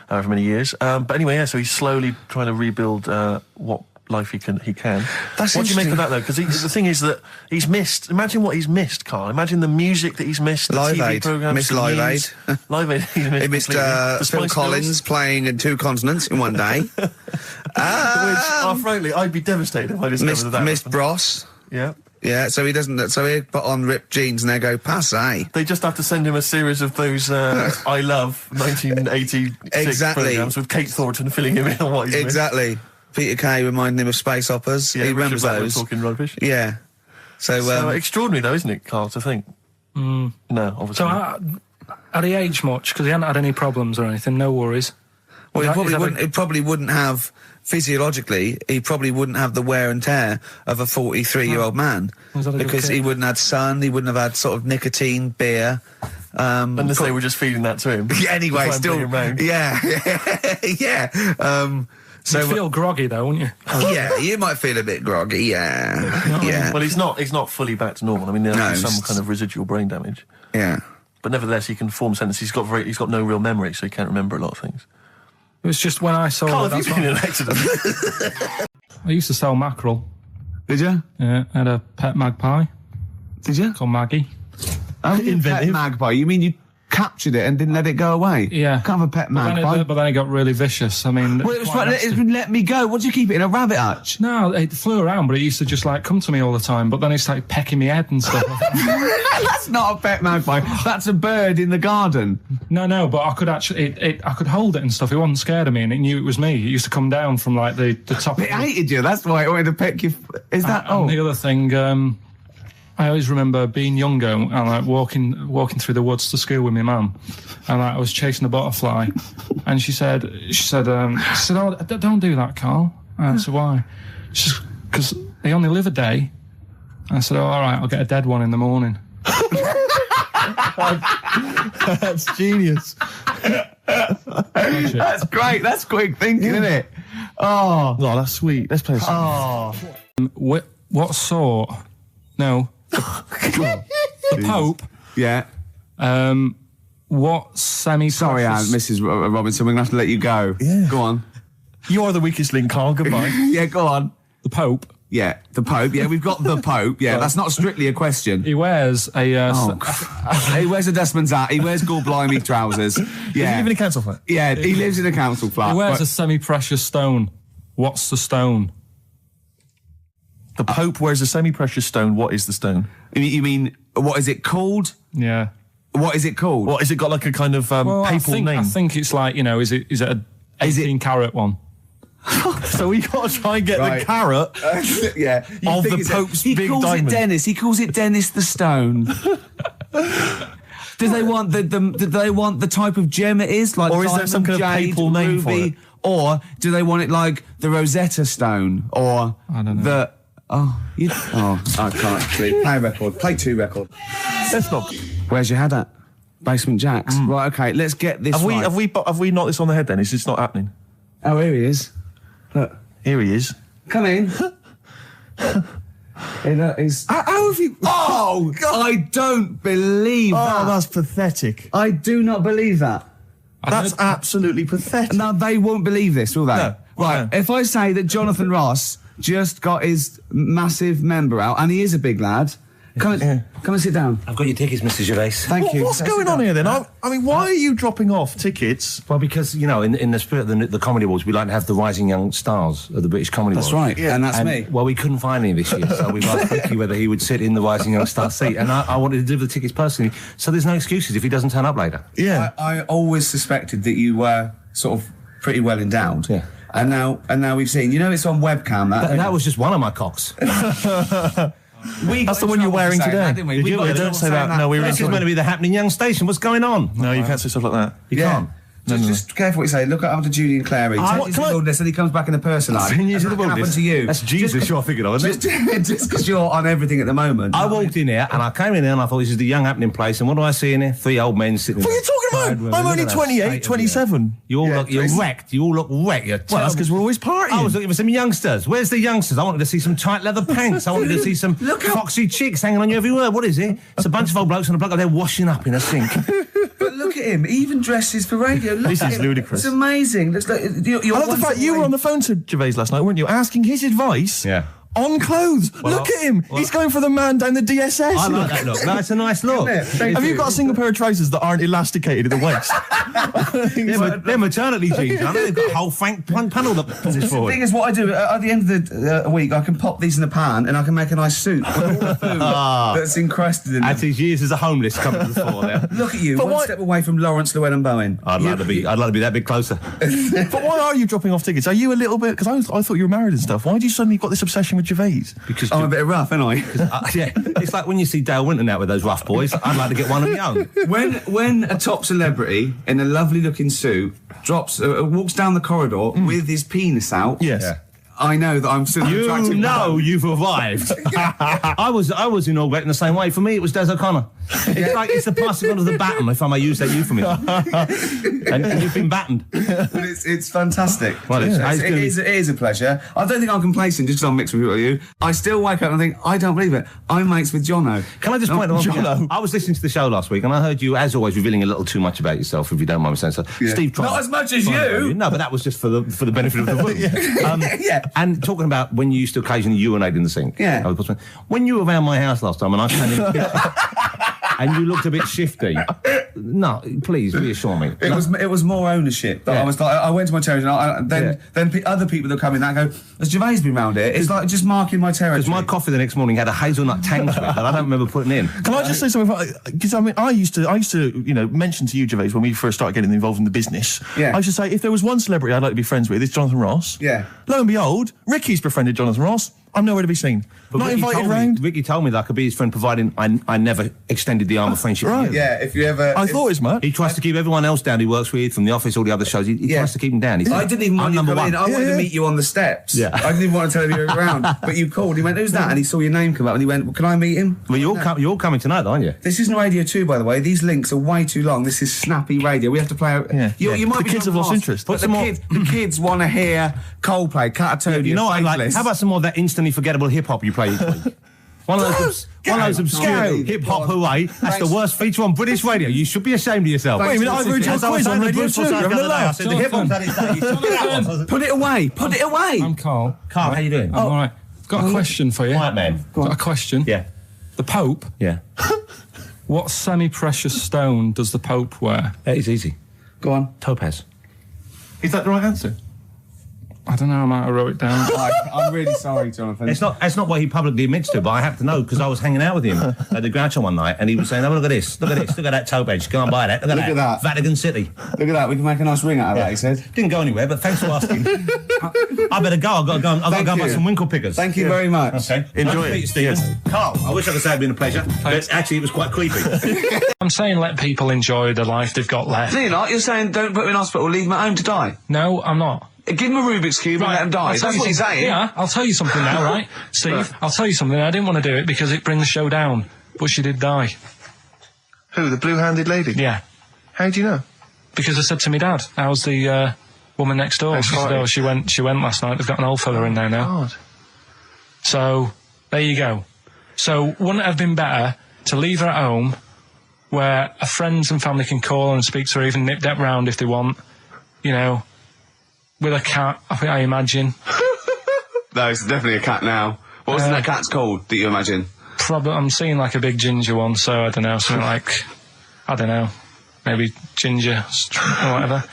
however many years. But anyway, so he's slowly trying to rebuild what life he can. That's what do you make of that though? Because the thing is that he's missed. Imagine what he's missed, Carl. Imagine the music that he's missed. The Live TV Aid. programs, Missed the Live news. Aid. Live Aid. He missed Phil Collins playing in 2 continents in one day. Frankly, I'd be devastated if I discovered that. Missed Bros. Yeah. Yeah, so he doesn't. So he put on ripped jeans and they go passe. They just have to send him a series of those I Love 1986 Exactly. programs with Kate Thornton filling him in on what he's missed. Exactly. Peter Kay reminding him of space operas. Yeah, he remembers Richard Blackman those. talking rubbish. Yeah. So extraordinary though, isn't it, Carl, to think? No, obviously. So, not. had he aged much? Because he hadn't had any problems or anything, no worries. well, he probably wouldn't have, physiologically, he probably wouldn't have the wear and tear of a 43-year-old man. Was that a good Because kid? he wouldn't have had sun, he wouldn't have had sort of nicotine, beer. Unless they were just feeding that to him. Anyway, To try and still. bring him round. Yeah. Yeah. So You'd feel groggy though, wouldn't you? yeah, you might feel a bit groggy, yeah. Yeah. Well, he's not fully back to normal. I mean, there's No, some it's- kind of residual brain damage. Yeah. But nevertheless, he can form sentences. He's got no real memory, so he can't remember a lot of things. It was just when I saw Carl, that. have you been in an accident? I used to sell mackerel. Did you? Yeah, I had a pet magpie Did you? called Maggie. Oh, Inventive. pet magpie. You mean you captured it and didn't let it go away? Yeah. Can't have a pet magpie. But then it got really vicious. I mean, Well, it was quite right, nasty. let me go. What do you keep it in a rabbit hutch? No, it flew around, but it used to just like come to me all the time. But then it started pecking my head and stuff. That's not a pet magpie. That's a bird in the garden. No, but I could actually, I could hold it and stuff. It wasn't scared of me, and it knew it was me. It used to come down from like the top. It hated you. That's why it wanted to peck you. Is that? And the other thing, I always remember being younger and like walking through the woods to school with my mum, and like, I was chasing a butterfly, and she said, "Oh, don't do that, Carl." And I said, "Why?" She said, "Because they only live a day." I said, "Oh, all right, I'll get a dead one in the morning." That's genius. That's great. That's quick thinking, isn't it? Oh, that's sweet. Let's play a song. What sort? No. The Pope. Yeah. What semi-precious... Sorry, Mrs. Robinson, we're going to have to let you go. Yeah. Go on. You are the weakest link, Carl. Goodbye. Yeah, go on. The Pope. Yeah, the Pope. Yeah, we've got the Pope. Yeah, that's not strictly a question. He wears a... He wears a dustman's hat. He wears gold-blimey trousers. Does he live in a council flat? Yeah, he lives in a council flat. He wears a semi-precious stone. What's the stone? The Pope wears a semi-precious stone. What is the stone? You mean, what is it called? Yeah. What is it called? What, has it got like a kind of papal name? I think it's like, is it a 18 carat one? So we got to try and get the carrot yeah. of the Pope's big diamond. He calls it Dennis. He calls it Dennis the Stone. Do they want the type of gem it is? Like, or is there some kind of papal name for it? Or do they want it like the Rosetta Stone? Or I don't know. I can't actually. Play a record. Play 2 record. Let's not. Where's your head at? Basement Jacks. Right, okay, let's get this right. Have we knocked this on the head then? Is this not happening? Oh, here he is. Look. Here he is. Come in. How have you... Oh, God. I don't believe that. Oh, that's pathetic. I do not believe that. That's absolutely pathetic. Now, they won't believe this, will they? No. Right, No. if I say that Jonathan Ross just got his massive member out, and he is a big lad, come and sit down. I've got your tickets, Mr. Gervais. Thank you. What's going on here then? I mean, why are you dropping off tickets? Well, because, in the spirit of the Comedy Awards, we like to have the rising young stars of the British Comedy Awards. That's right, and that's me. Well, we couldn't find any this year, so we've asked Ricky whether he would sit in the rising young star seat, and I wanted to deliver the tickets personally, so there's no excuses if he doesn't turn up later. Yeah. I always suspected that you were sort of pretty well endowed. Yeah. And now we've seen, it's on webcam. That was just one of my cocks. That's the one you're wearing today. Don't say that. No, This is meant to be the happening young station. What's going on? No, you can't say stuff like that. You can't. Just careful what you say. Look after Julian Clary. Take you to the wilderness and he comes back in the person line. Send you to the What happened wilderness? to you? That's Jesus you're thinking of, isn't it? Just because you're on everything at the moment. I walked in here and I came in here and I thought this is the young happening place, and what do I see in here? 3 old men sitting What are you talking about? I'm only 28, 27. You're wrecked. You all look wrecked. Well, that's because we're always partying. I was looking for some youngsters. Where's the youngsters? I wanted to see some tight leather pants. I wanted to see some foxy chicks hanging on you every word. What is it? It's a bunch of old blokes on a block up there washing up in a sink. But look at him. He even dresses for radio. Look This at is him. ludicrous. It's amazing. Looks like you're I love the fact you were on the phone to Gervais last night, weren't you? Asking his advice. Yeah. On clothes. Look at him. He's going for the man down the DSS. I like that look. That's a nice look. Have you got a single pair of trousers that aren't elasticated at the waist? They're maternity jeans, aren't they? They've got a whole frank panel that pushes The forward. thing is, what I do at the end of the week, I can pop these in the pan and I can make a nice soup with all the food that's encrusted in As them. his years as a homeless come to the fore there. Look at you, But one why- step away from Lawrence Llewellyn Bowen. I'd like to be that bit closer. But why are you dropping off tickets? Are you a little bit... Because I thought you were married and stuff. Why do you suddenly got this obsession with Gervais? Because I'm a bit rough, aren't I? yeah, it's like when you see Dale Winton out with those rough boys. I'd like to get one of my own. When a top celebrity in a lovely looking suit walks down the corridor with his penis out, Yes. Yeah. I know that I'm still an You attractive know man. you've arrived. I was inaugurated in the same way. For me, it was Des O'Connor. It's like it's the passing on of the baton, if I may use that euphemism. and you've been battened. But it's fantastic. Well, it's it is a pleasure. I don't think I'm complacent just because I'm mixed with you. I still wake up and think, I don't believe it. I'm mates with Jono. Can I just point out one thing? Jono. I was listening to the show last week and I heard you, as always, revealing a little too much about yourself, if you don't mind me saying so. Yeah. Steve tried. Not as much as you. No, but that was just for the benefit of the room. Yeah. And talking about when you used to occasionally urinate in the sink. Yeah. When you were around my house last time and I came in and you looked a bit shifty. No, please reassure me. It was more ownership. That Yeah. I was like, I went to my territory, and then other people that come in that go, has Gervais been round here? It's like just marking my territory. Because my coffee the next morning had a hazelnut tang to it that I don't remember putting in. Can I just say something? Because I used to mention to you, Gervais, when we first started getting involved in the business. Yeah. I used to say, if there was one celebrity I'd like to be friends with, it's Jonathan Ross. Yeah. Lo and behold, Ricky's befriended Jonathan Ross. I'm nowhere to be seen. But Not Ricky invited told me- round. Ricky told me that I could be his friend, providing I never extended the arm of friendship. Right. to you. Yeah, if you ever... I I thought as much. He tries to keep everyone else down he works with, from the office, all the other shows. He tries to keep them down. He's I didn't even want you to come in. I wanted to meet you on the steps. Yeah. I didn't even want to tell you you were around. But you called. He went, "Who's that?" And he saw your name come up and he went, "Well, can I meet him?" Well, you're coming tonight, aren't you? This isn't Radio 2, by the way. These links are way too long. This is snappy radio. We have to play out. Yeah. You might The be kids have lost interest. But the kids want to hear Coldplay, Catatonia, You know what I like? Faithless. How about some more of that instantly forgettable hip-hop you play each week? One of those obscure Gary. hip-hop hooray. That's the worst feature on British radio. You should be ashamed of yourself. Wait a minute, I've agreed to a quiz on Radio 2. I said the hip-hop's had its day. You should be that one. Put it away. Put it away. I'm Carl. Carl, how you doing? I'm all right. Got a question for you. Quiet man. Got a question. Yeah. The Pope. Yeah. What semi-precious stone does the Pope wear? That is easy. Go on. Topaz. Is that the right answer? I don't know. I might have wrote it down. I'm really sorry, Jonathan. It's not what he publicly admits to, but I have to know because I was hanging out with him at the Groucho one night, and he was saying, "Oh, look at this, look at this, look at that topaz. Go and buy that. Look at that. Vatican City." Look at that. We can make a nice ring out of that, he said. Didn't go anywhere, but thanks for asking. I better go. I've got to go. I've got to go and buy some winkle pickers. Thank you very much. Okay. Enjoy Nice to meet it. you, Stephen. Yes. Carl, I wish I could say it'd been a pleasure, but actually it was quite creepy. I'm saying let people enjoy the life they've got left. No, you're not. You're saying don't put him in hospital, leave him at home to die. No, I'm not. Give him a Rubik's Cube and let him die. I'll tell That's you what he's something- saying. Yeah, I'll tell you something now, right? Steve, I'll tell you something. I didn't want to do it because it brings the show down, but she did die. Who, the blue-handed lady? Yeah. How do you know? Because I said to my dad, how's the woman next door? That's She said, right. oh, she went last night. They've got an old fella in there now. God. So, there you go. So, wouldn't it have been better to leave her at home where her friends and family can call and speak to her, even nip that round if they want, you know, with a cat, I imagine. No, it's definitely a cat now. What was that cat's called that you imagine? Probably, I'm seeing like a big ginger one, so I don't know, something like, I don't know, maybe ginger or whatever.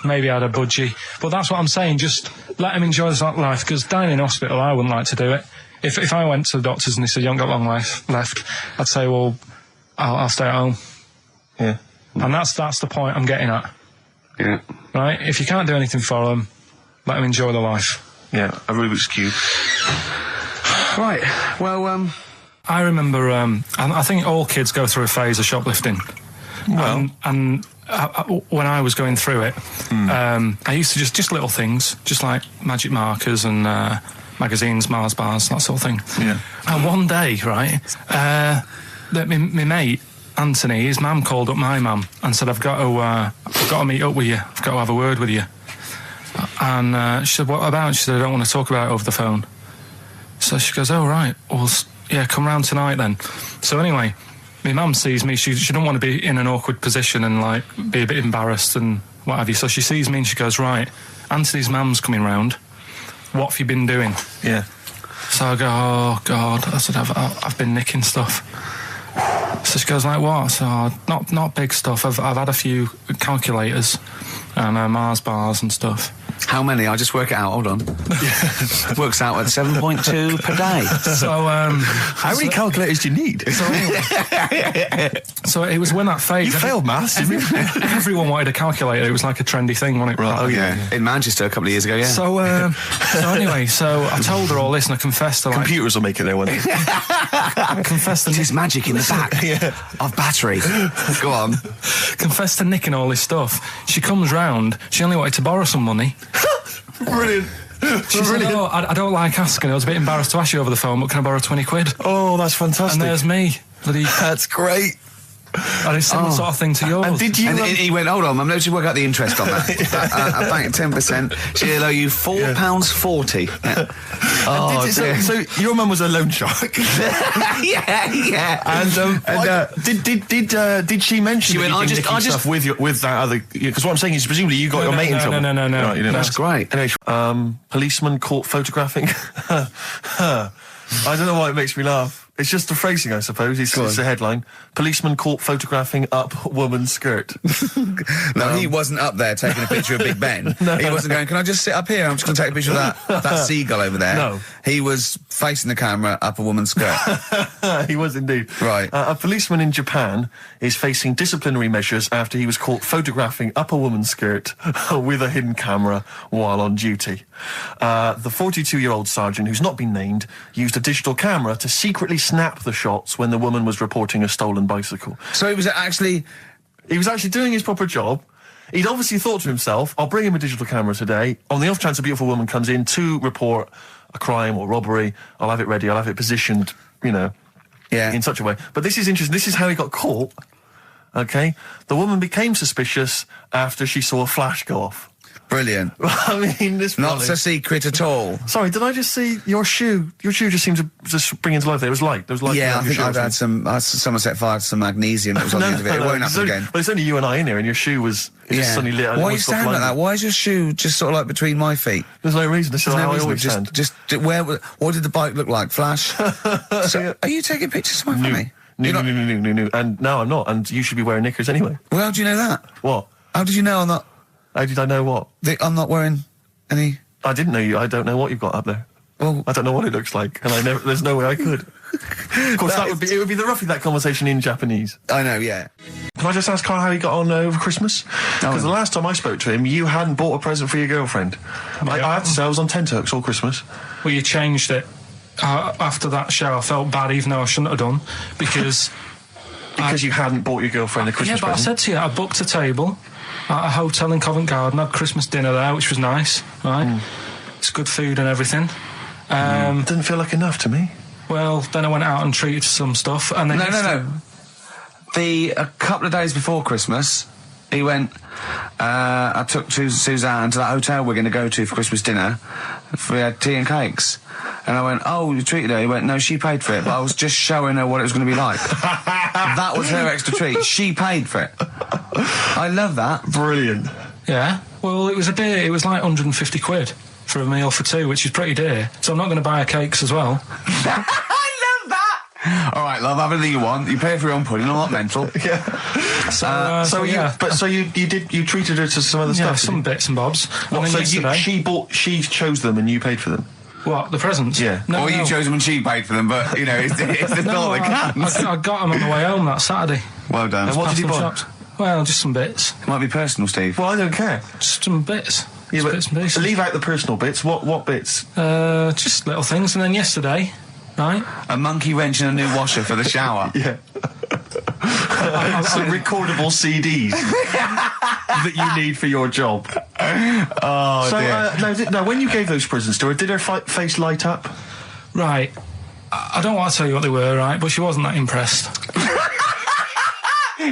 Maybe I had a budgie. But that's what I'm saying, just let him enjoy his life, because dying in hospital, I wouldn't like to do it. If I went to the doctors and they said, you haven't got long life left, I'd say, well, I'll stay at home. Yeah. And that's the point I'm getting at. Yeah. Right? If you can't do anything for them, let them enjoy their life. Yeah, a Rubik's Cube. Right. Well, I remember, I think all kids go through a phase of shoplifting. Well. And when I was going through it, I used to just little things, just like magic markers and magazines, Mars bars, that sort of thing. Yeah. And one day, right, my mate, Anthony, his mum called up my mum and said, I've got to meet up with you. I've got to have a word with you. And she said, what about? She said, I don't want to talk about it over the phone. So she goes, oh, right. Well, yeah, come round tonight then. So anyway, my mum sees me. She don't want to be in an awkward position and, like, be a bit embarrassed and what have you. So she sees me and she goes, right, Anthony's mum's coming round. What have you been doing? Yeah. So I go, oh, God. I said, I've been nicking stuff. So she goes, like, what? So, not big stuff. I've had a few calculators and Mars bars and stuff. how many? I'll just work it out. Hold on. Works out at 7.2 per day. So, how many calculators do you need? So it was when that phase. You failed maths, didn't you? Everyone wanted a calculator. It was like a trendy thing, wasn't it? Right. Oh yeah. In Manchester a couple of years ago. Yeah. So anyway, so I told her all this and I confessed to like. Computers will make it there one day. I confessed to There's magic in the back of battery. Go on. confessed to nicking all this stuff. She comes round. She only wanted to borrow some money. Brilliant. She said, "Oh, I don't like asking. I was a bit embarrassed to ask you over the phone, but can I borrow 20 quid?" Oh, that's fantastic. And there's me. That's great. And it's similar sort of thing to yours. And did you? And he went, hold on, I'm going to work out the interest on that. I bank 10%. She'll owe you £4.40. Yeah. Oh, dear. So your mum was a loan shark. yeah. And did she mention She that went, you'd been nicking stuff with that other? Because what I'm saying is, presumably you got your mate in trouble. No. Right, you didn't. That's great. Anyway, policeman caught photographing. I don't know why it makes me laugh. It's just the phrasing, I suppose. It's the headline. Policeman caught photographing up woman's skirt. No, he wasn't up there taking a picture of Big Ben. He wasn't going, can I just sit up here? I'm just going to take a picture of that seagull over there. No. He was facing the camera up a woman's skirt. He was indeed. Right. A policeman in Japan is facing disciplinary measures after he was caught photographing up a woman's skirt with a hidden camera while on duty. The 42-year-old sergeant, who's not been named, used a digital camera to secretly snap the shots when the woman was reporting a stolen bicycle. So he was actually doing his proper job. He'd obviously thought to himself, I'll bring him a digital camera today. On the off chance a beautiful woman comes in to report a crime or robbery, I'll have it ready, I'll have it positioned, in such a way. But this is interesting. This is how he got caught. Okay? The woman became suspicious after she saw a flash go off. Brilliant. I mean, this not so secret at all. Sorry, did I just see your shoe? Your shoe just seemed to just bring into life. There was light. There was light. Yeah, I think I'd had someone set fire to some magnesium that was on the end of it. It won't happen again. Well, it's only you and I in here, and your shoe was just suddenly lit. Why are you standing like that? Why is your shoe just sort of like between my feet? There's no reason. This is how I always stand. What did the bike look like? Flash? So, are you taking pictures of my family? No. And no, I'm not. And you should be wearing knickers anyway. Well, how do you know that? What? How did you know I'm not? How did I know what? I'm not wearing any... I didn't know you. I don't know what you've got up there. Well, I don't know what it looks like, and there's no way I could. Of course, it would be roughly that conversation in Japanese. I know, yeah. Can I just ask Karl how he got on over Christmas? Because the last time I spoke to him, you hadn't bought a present for your girlfriend. I have to say, I was on tenterhooks all Christmas. Well, you changed it. After that show, I felt bad, even though I shouldn't have done, because... Because you hadn't bought your girlfriend a Christmas present? Yeah, but I said to you, I booked a table at a hotel in Covent Garden, had Christmas dinner there, which was nice, right? It's good food and everything. Didn't feel like enough to me. Well, then I went out and treated some stuff, and then... No. A couple of days before Christmas, he went... I took Suzanne to that hotel we're going to go to for Christmas dinner. We had tea and cakes. And I went, oh, you treated her? He went, no, she paid for it, but I was just showing her what it was going to be like. That was her extra treat. She paid for it. I love that. Brilliant. Yeah. Well, it was like 150 quid for a meal for two, which is pretty dear. So I'm not going to buy her cakes as well. I love that! All right, love, have anything you want. You pay for your own pudding, I'm not mental. Yeah. So you treated her to some other stuff? Yeah, some bits and bobs. What, so she chose them and you paid for them? What, the presents? Yeah. No, you chose them and she paid for them, but, it's the thought that counts. I got them on the way home that Saturday. Well done. And what did you buy? Shops. Well, just some bits. It might be personal, Steve. Well, I don't care. Just some bits. Yeah, but bits and pieces. Leave out the personal bits. What bits? Just little things. And then yesterday, right? A monkey wrench and a new washer for the shower. Yeah. Some recordable CDs that you need for your job. Oh, dear. Now, when you gave those presents to her, did her face light up? Right. I don't want to tell you what they were, right? But she wasn't that impressed.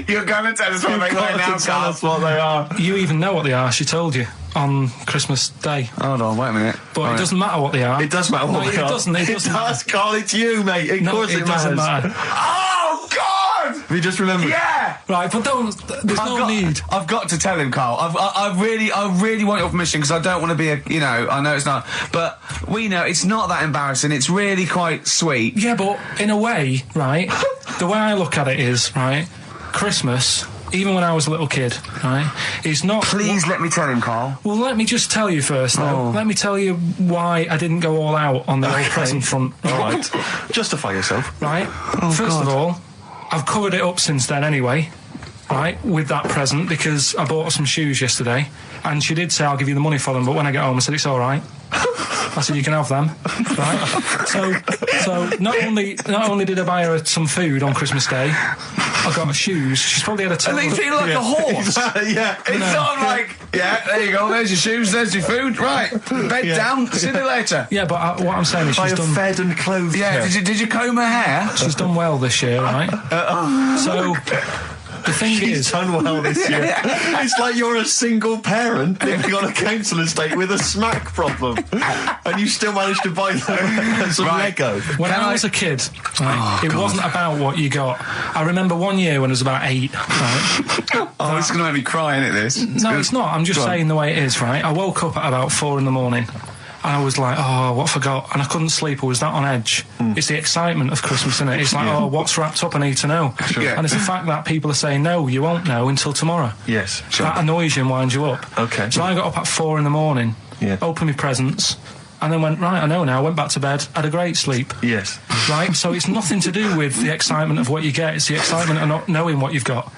You're going to tell us what they were now, tell us what they are. You even know what they are. She told you on Christmas Day. Hold on, wait a minute. But it doesn't matter what they are. It does matter what they are. It doesn't. It does, Karl. It's you, mate. Of course it doesn't matter. Oh, God! Have you just remembered? Yeah! Right, but there's no need. I've got to tell him, Karl. I really want your permission, because I don't want to be I know it's not, but we know it's not that embarrassing. It's really quite sweet. Yeah, but in a way, right, the way I look at it is, right, Christmas, even when I was a little kid, right, is not... Please let me tell him, Karl. Well, let me just tell you first, though. Oh. Let me tell you why I didn't go all out on the old present front. All right. Justify yourself. Right. First of all, I've covered it up since then anyway, right, with that present, because I bought her some shoes yesterday, and she did say, I'll give you the money for them, but when I get home, I said, it's all right. I said, you can have them, right? So not only did I buy her some food on Christmas Day, I got her shoes. She's probably had a total... And they feel like a horse. Yeah. It's sort of like, yeah, there you go, there's your shoes, there's your food, right, bed down, see you later. Yeah, but what I'm saying is she's done... fed and clothed. Yeah, did you comb her hair? She's done well this year, right? So... The thing is, done well this year. It's like you're a single parent living on a council estate with a smack problem, and you still managed to buy them some Lego. When I was a kid, right, it wasn't about what you got. I remember one year when I was about 8. Right, it's going to make me cry, isn't it? This? No, it's not. I'm just saying the way it is. Right, I woke up at about 4 in the morning. I was like, oh, what I forgot? And I couldn't sleep. I was that on edge. It's the excitement of Christmas, isn't it? It's like, oh, what's wrapped up? I need to know. Sure. And it's the fact that people are saying, no, you won't know until tomorrow. Yes. Sure. That annoys you and winds you up. Okay. So I got up at 4 in the morning, opened my presents, and then went, right, I know now, went back to bed, had a great sleep. Yes. Right? So it's nothing to do with the excitement of what you get. It's the excitement of not knowing what you've got.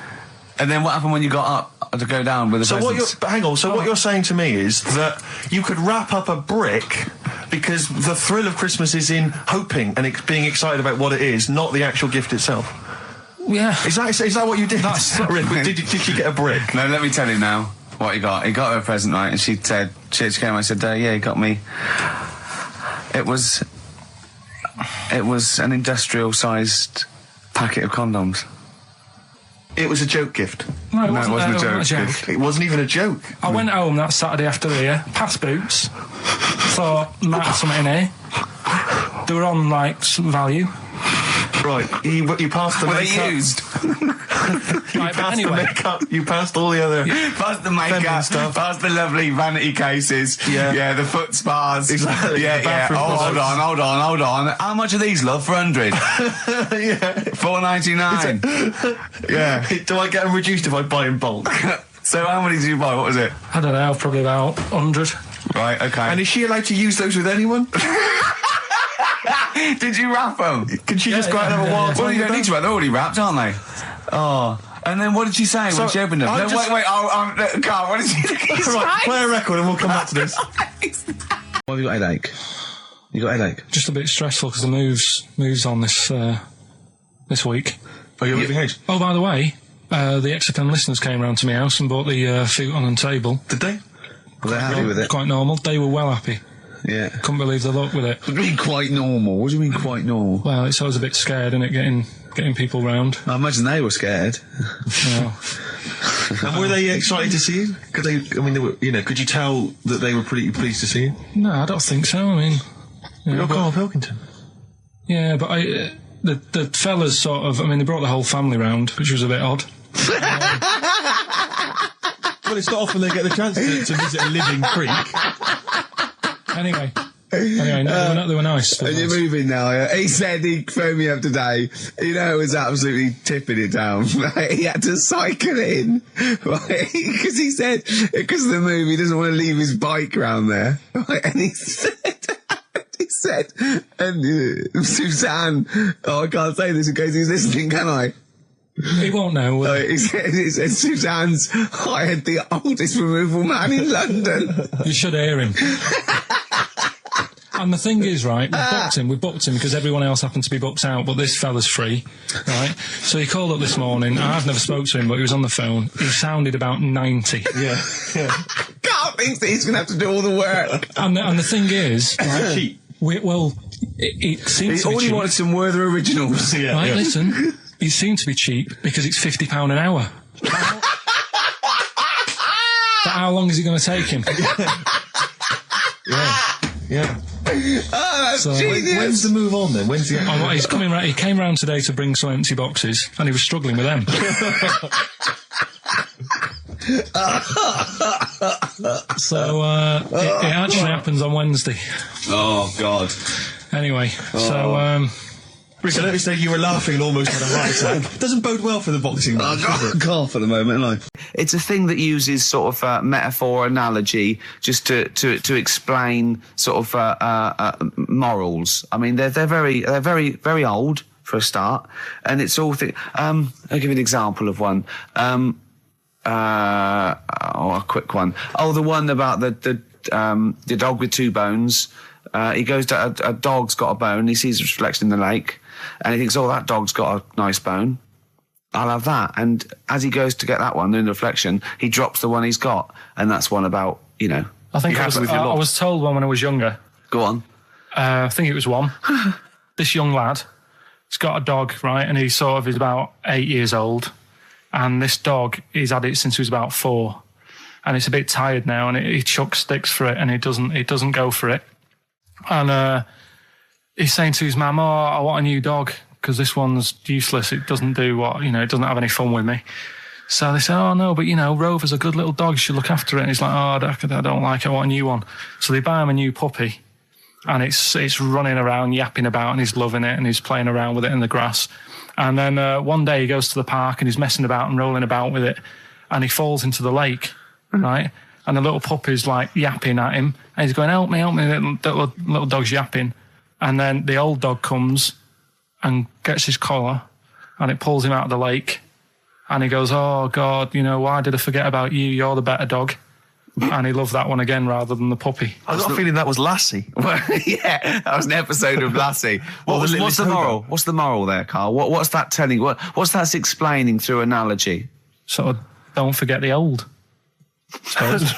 And then what happened when you got up to go down with the presents? Hang on, so what you're saying to me is that you could wrap up a brick because the thrill of Christmas is in hoping and being excited about what it is, not the actual gift itself. Yeah. Is that what you did? Did you get a brick? No, let me tell you now what he got. He got her a present, right? And she said, she came. I said, yeah, he got me. It was an industrial-sized packet of condoms. It was a joke gift. No, it No, it wasn't wasn't a a joke. joke. It wasn't even a joke. I went home that Saturday after the year, past Boots, thought, might have something in here. They were on, like, some value. Right, you passed the Were they makeup. used? Right, but Passed the anyway, makeup. You passed all the other. Past the feminine makeup, stuff. past the lovely vanity cases. Yeah. The foot spas. Exactly, Yeah, the bathroom Oh, hold products. on. How much are these, love? For 100? Yeah. $4.99. Yeah. Do I get them reduced if I buy in bulk? So how many did you buy? What was it? I don't know, probably about 100. Right, okay. And is she allowed to use those with anyone? Did you wrap them? Can she just go out and have a wild Well, time you with don't need them? to wrap. They're already wrapped, aren't they? Oh. And then what did she say when she opened them? I No, just- wait. Carl, what did she say? Right, play a record and we'll come back to this. Why have you got a headache? You got a headache? Just a bit stressful because the moves on this week. Are you leaving house? Oh, by the way, the XFM listeners came round to my house and bought the futon and table. Did they? Were they happy with it? Quite normal. They were well happy. Yeah. Couldn't believe the luck with it. What do you mean quite normal? What do you mean quite normal? Well, it's always a bit scared, isn't it, getting people round. I imagine they were scared. Yeah. And were they excited to see you? Could could you tell that they were pretty pleased to see you? No, I don't think so. I mean, You're Karl Pilkington. yeah, but the fellas sort of, they brought the whole family round, which was a bit odd. Well, it's not often they get the chance to visit a living creek. Anyway, no, they were nice. And you're moving now, yeah? He said he phoned me up today. You know, it was absolutely tipping it down. Right? He had to cycle in, right? Because he said, because of the move, he doesn't want to leave his bike round there. Right? And he said, and Suzanne, I can't say this in case he's listening, can I? He won't know. He said Suzanne's hired the oldest removal man in London. You should hear him. And the thing is, right, we booked him because everyone else happened to be booked out, but this fella's free, right? So he called up this morning. I've never spoke to him, but he was on the phone. He sounded about 90. Yeah. Carl thinks that he's going to have to do all the work. And the thing is, right, Cheap. it seems He to be already cheap. wanted some Werther originals. Right, listen, it seemed to be cheap because it's £50 an hour. But how long is it going to take him? Yeah. Oh, that's So, genius. When's the move on then? When's the Oh, he's coming round. He came round today to bring some empty boxes, and he was struggling with them. So it actually happens on Wednesday. Oh, God. Anyway, so Rick, I noticed that you were laughing and almost had a heart attack. Doesn't bode well for the boxing match, does it? Carl for the moment, isn't I? It's a thing that uses sort of metaphor, analogy, just to explain sort of morals. I mean, they're very old for a start, and it's all. I'll give you an example of one. A quick one. Oh, the one about the dog with two bones. He goes to a dog's got a bone. He sees a reflection in the lake, and he thinks, "Oh, that dog's got a nice bone. I'll have that." And as he goes to get that one in the reflection, he drops the one he's got, and that's one about I think I was told one when I was younger. Go on. I think it was one. This young lad, he's got a dog, right, and he sort of is about 8 years old, and this dog, he's had it since he was about 4, and it's a bit tired now, and he chucks sticks for it, and it doesn't go for it, and he's saying to his mum, "Oh, I want a new dog because this one's useless. It doesn't do what it doesn't have any fun with me." So they say, "Oh no, but Rover's a good little dog. You should look after it." And he's like, "Oh, I don't like it. I want a new one." So they buy him a new puppy, and it's running around, yapping about, and he's loving it, and he's playing around with it in the grass. And then one day he goes to the park and he's messing about and rolling about with it, and he falls into the lake, right? And the little puppy's like yapping at him, and he's going, "Help me, help me!" The little dog's yapping, and then the old dog comes and gets his collar, and it pulls him out of the lake, and he goes, "Oh God, why did I forget about you? You're the better dog." and he loved that one again rather than the puppy. I got a feeling that was Lassie. Well, yeah, that was an episode of Lassie. What's the moral? What's the moral there, Carl? What's that telling? What's that explaining through analogy? Sort of, don't forget the old.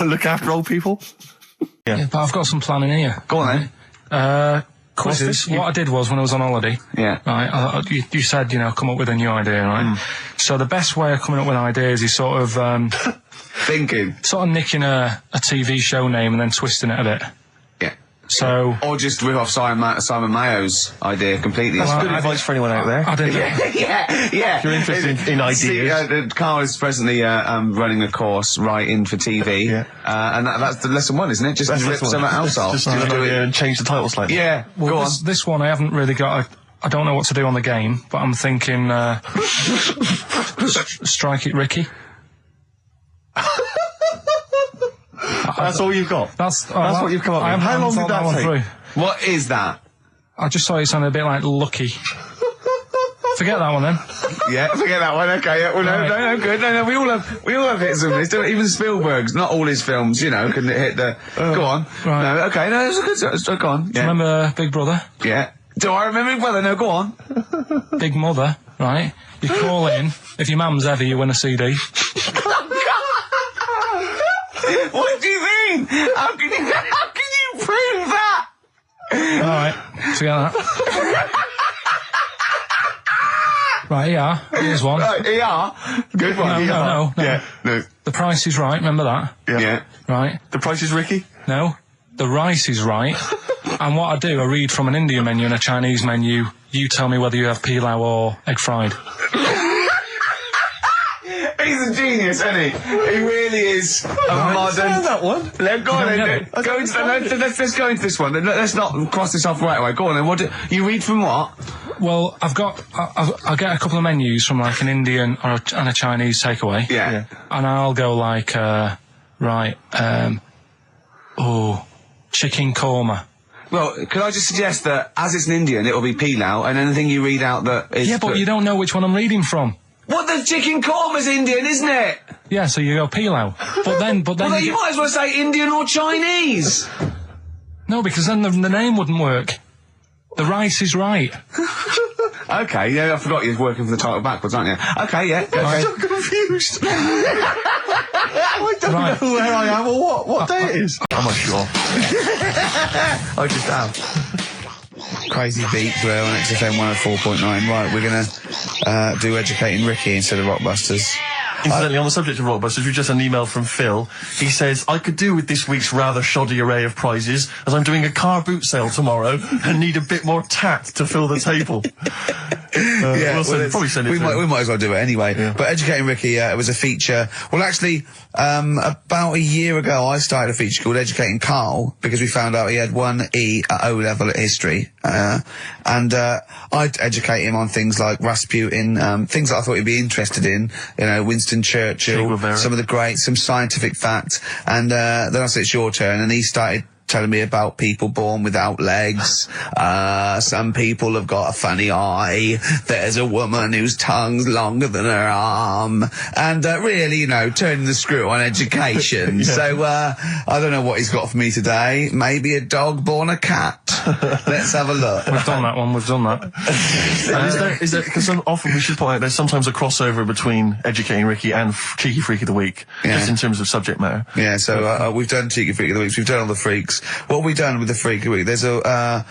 Look after old people. Yeah, but I've got some planning here. Go on then. Quizzes. What I did was, when I was on holiday, yeah, you said, come up with a new idea, right? So the best way of coming up with ideas is sort of thinking, sort of nicking a TV show name and then twisting it a bit. Yeah. So, or just rip off Simon Mayo's idea completely. That's good advice for anyone out there. I didn't. Yeah. If you're interested in ideas. Carl is presently running a course writing for TV, and that's the lesson one, isn't it? Just rip something else off. Just do it and change the title slightly. Yeah. Well, go on. This one I haven't really got. I don't know what to do on the game, but I'm thinking Strike It Ricky. That's all you've got? That's what you've come up with. How long did that take? What is that? I just thought it sounded a bit like Lucky. Forget that one then. Yeah, forget that one. Okay, yeah. Well, no, good. No, we all have hits on this. Even Spielberg's, not all his films, can hit the. Go on. Right. No, okay, no, it's a good. Go on. Yeah. Remember Big Brother? Yeah. Do I remember Big Brother? No, go on. Big Mother, right? You call in. If your mum's heavy, you win a CD. What do you mean? How can you prove that? All right, forget that. Right, yeah, here's one. Right, ER. Good one. No. Yeah, no. The Price is Right, remember that? Yeah. Right. The Price is Ricky? No. The Rice is Right. And what I do, I read from an Indian menu and a Chinese menu. You tell me whether you have pilau or egg fried. He's a genius, isn't he? He really is a modern. That one. Go on then. Let's go into this one. Let's not cross this off right away. Go on then. What you read from what? Well, I'll get a couple of menus from like an Indian and a Chinese takeaway. Yeah. And I'll go like, chicken korma. Well, could I just suggest that as it's an Indian, it'll be pilau, and anything you read out that is... Yeah, but you don't know which one I'm reading from. What, the chicken korma's Indian, isn't it? Yeah, so you go pilau. But then Well, then you might as well say Indian or Chinese. No, because then the name wouldn't work. The Rice is Right. Okay, yeah, I forgot you're working for the title backwards, aren't you? Okay, yeah. Okay. I'm so confused. I don't know where I am or what day it is. I'm not sure. I just am. Crazy Beat, we're on XFM 104.9. Right, we're going to do Educating Ricky instead of Rockbusters. Incidentally, on the subject of Rockbusters, we just had an email from Phil. He says, I could do with this week's rather shoddy array of prizes, as I'm doing a car boot sale tomorrow and need a bit more tact to fill the table. Probably send it we might as well do it anyway. Yeah. But Educating Ricky, it was a feature. Well, actually, about a year ago, I started a feature called Educating Carl, because we found out he had 1 E at O level at history. And I'd educate him on things like Rasputin, things that I thought he'd be interested in, Winston Churchill, some of the greats, some scientific facts. And then I said, it's your turn. And he started telling me about people born without legs. Some people have got a funny eye. There's a woman whose tongue's longer than her arm. And really, turning the screw on education. Yeah. So I don't know what he's got for me today. Maybe a dog born a cat. Let's have a look. We've done that one. We've done that. Is there, because often we should point out there's sometimes a crossover between Educating Ricky and Cheeky Freak of the Week, just in terms of subject matter. Yeah, so we've done Cheeky Freak of the Week. We've done all the freaks. What have we done with the Freak of the Week? There's a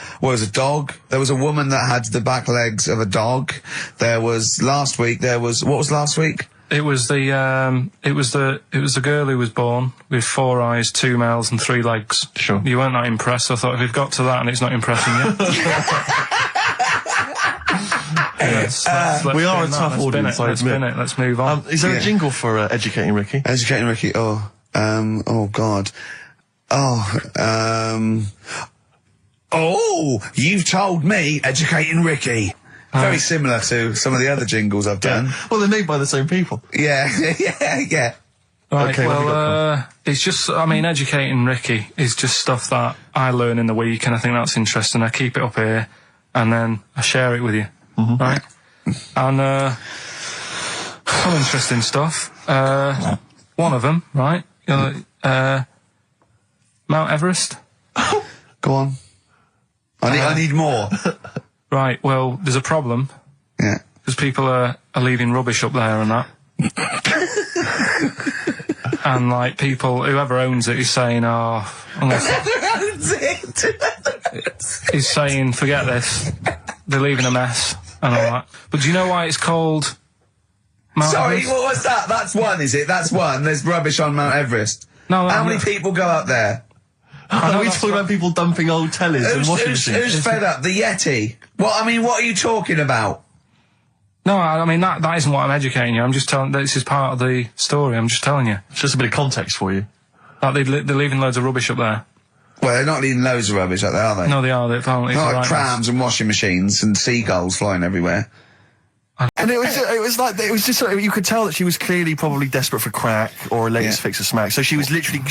dog. There was a woman that had the back legs of a dog. What was last week? It was the girl who was born with 4 eyes, 2 mouths, and 3 legs. Sure. You weren't that impressed. I thought if we've got to that and it's not impressing you. We are a tough audience, I admit. Let's move on. Is there a jingle for Educating Ricky? Educating Ricky. Oh God. You've told me Educating Ricky. Very similar to some of the other jingles I've done. Well, they're made by the same people. Yeah. Right, okay, well, it's just, Educating Ricky is just stuff that I learn in the week, and I think that's interesting. I keep it up here, and then I share it with you, right? And, some interesting stuff. One of them, right? Mount Everest? Go on. I need more. Right, well, there's a problem. Yeah. Because people are leaving rubbish up there and that. And, like, people, whoever owns it is saying, he's saying, forget this. They're leaving a mess and all that. But do you know why it's called Mount Everest? What was that? That's one, is it? That's one. There's rubbish on Mount Everest. No, How many people go up there? Are we talking about people dumping old tellers and washing machines? Who's fed up? The Yeti? What are you talking about? No, I mean, that isn't what I'm educating you. I'm just telling, this is part of the story. I'm just telling you. It's just a bit of context for you. Like, they're leaving loads of rubbish up there. Well, they're not leaving loads of rubbish up there, are they? No, they are. They're apparently not like right trams and washing machines and seagulls flying everywhere. And it was just sort of, you could tell that she was clearly probably desperate for crack or a latest fix of smack. So she was literally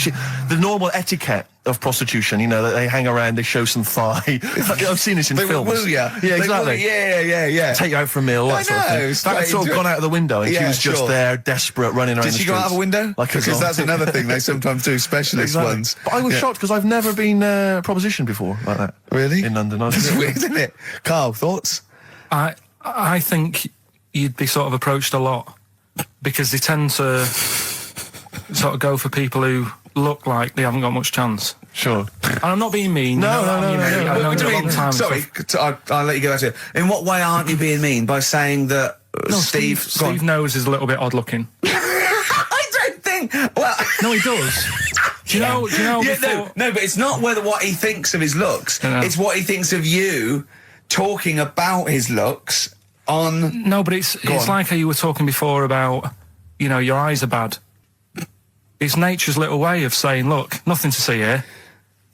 the normal etiquette of prostitution. You know, that they hang around, they show some thigh. I've seen this in films. Will ya? Yeah, exactly. Yeah. Take you out for a meal. That sort of thing. That had sort of gone out of the window, and she was just there, desperate, running around. Did she go out of a window? Because that's another thing they sometimes do. Specialist ones. But I was shocked because I've never been propositioned before like that. Really? In London. That's weird, isn't it? Carl, thoughts? I think you'd be sort of approached a lot because they tend to sort of go for people who look like they haven't got much chance. Sure. And I'm not being mean. No. I've known you a long time. Sorry, I'll let you go back to it. In what way aren't you being mean? By saying that Steve knows is a little bit odd looking. I don't think. Well, no, he does. Do you know? Yeah, no, but it's not what he thinks of his looks. No. It's what he thinks of you talking about his looks on. No, but it's like how you were talking before about, you know, your eyes are bad. It's nature's little way of saying, look, nothing to see here,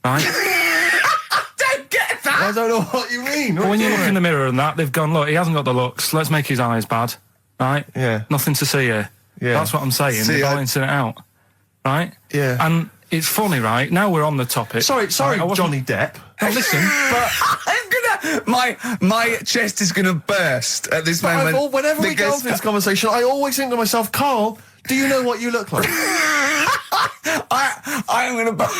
right? I don't get that. I don't know what you mean. But when you look in the mirror and that, they've gone, look, he hasn't got the looks. Let's make his eyes bad, right? Yeah. Nothing to see here. Yeah. That's what I'm saying. They're balancing it out, right? Yeah. And it's funny, right? Now we're on the topic. Sorry, right, Johnny Depp. Now listen, but my chest is gonna burst at this moment. Whenever we go into this conversation, I always think to myself, Carl, do you know what you look like? I'm gonna burst.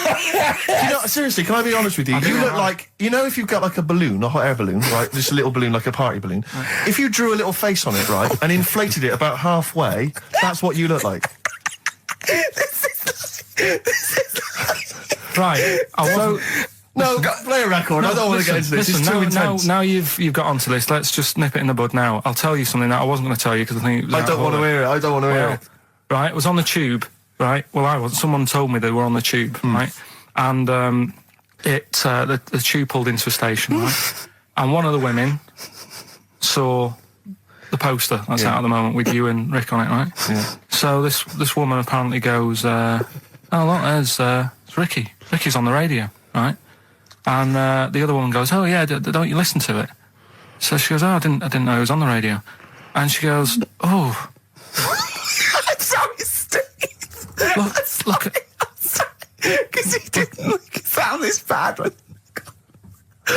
You know, seriously, can I be honest with you? You look like, you know, if you've got like a balloon, a hot air balloon, right? Just a little balloon, like a party balloon. If you drew a little face on it, right, and inflated it about halfway, that's what you look like. right. No, play a record. I don't want to get into this. It's too intense. Now you've got onto this. Let's just nip it in the bud now. I'll tell you something that I wasn't going to tell you because I think it was I don't want to hear it. I don't want to hear it. Right, it was on the tube. Right. Well, I was. Someone told me they were on the tube. Right, and the tube pulled into a station. Right, and one of the women saw the poster that's out at the moment with you and Rick on it. Right. Yeah. So this woman apparently goes, "Oh look, there's Ricky. Ricky's on the radio." Right. And the other woman goes, "Oh yeah, don't you listen to it?" So she goes, "Oh, I didn't know he was on the radio." And she goes, "Oh, I'm sorry, Steve. look, because he didn't sound this bad."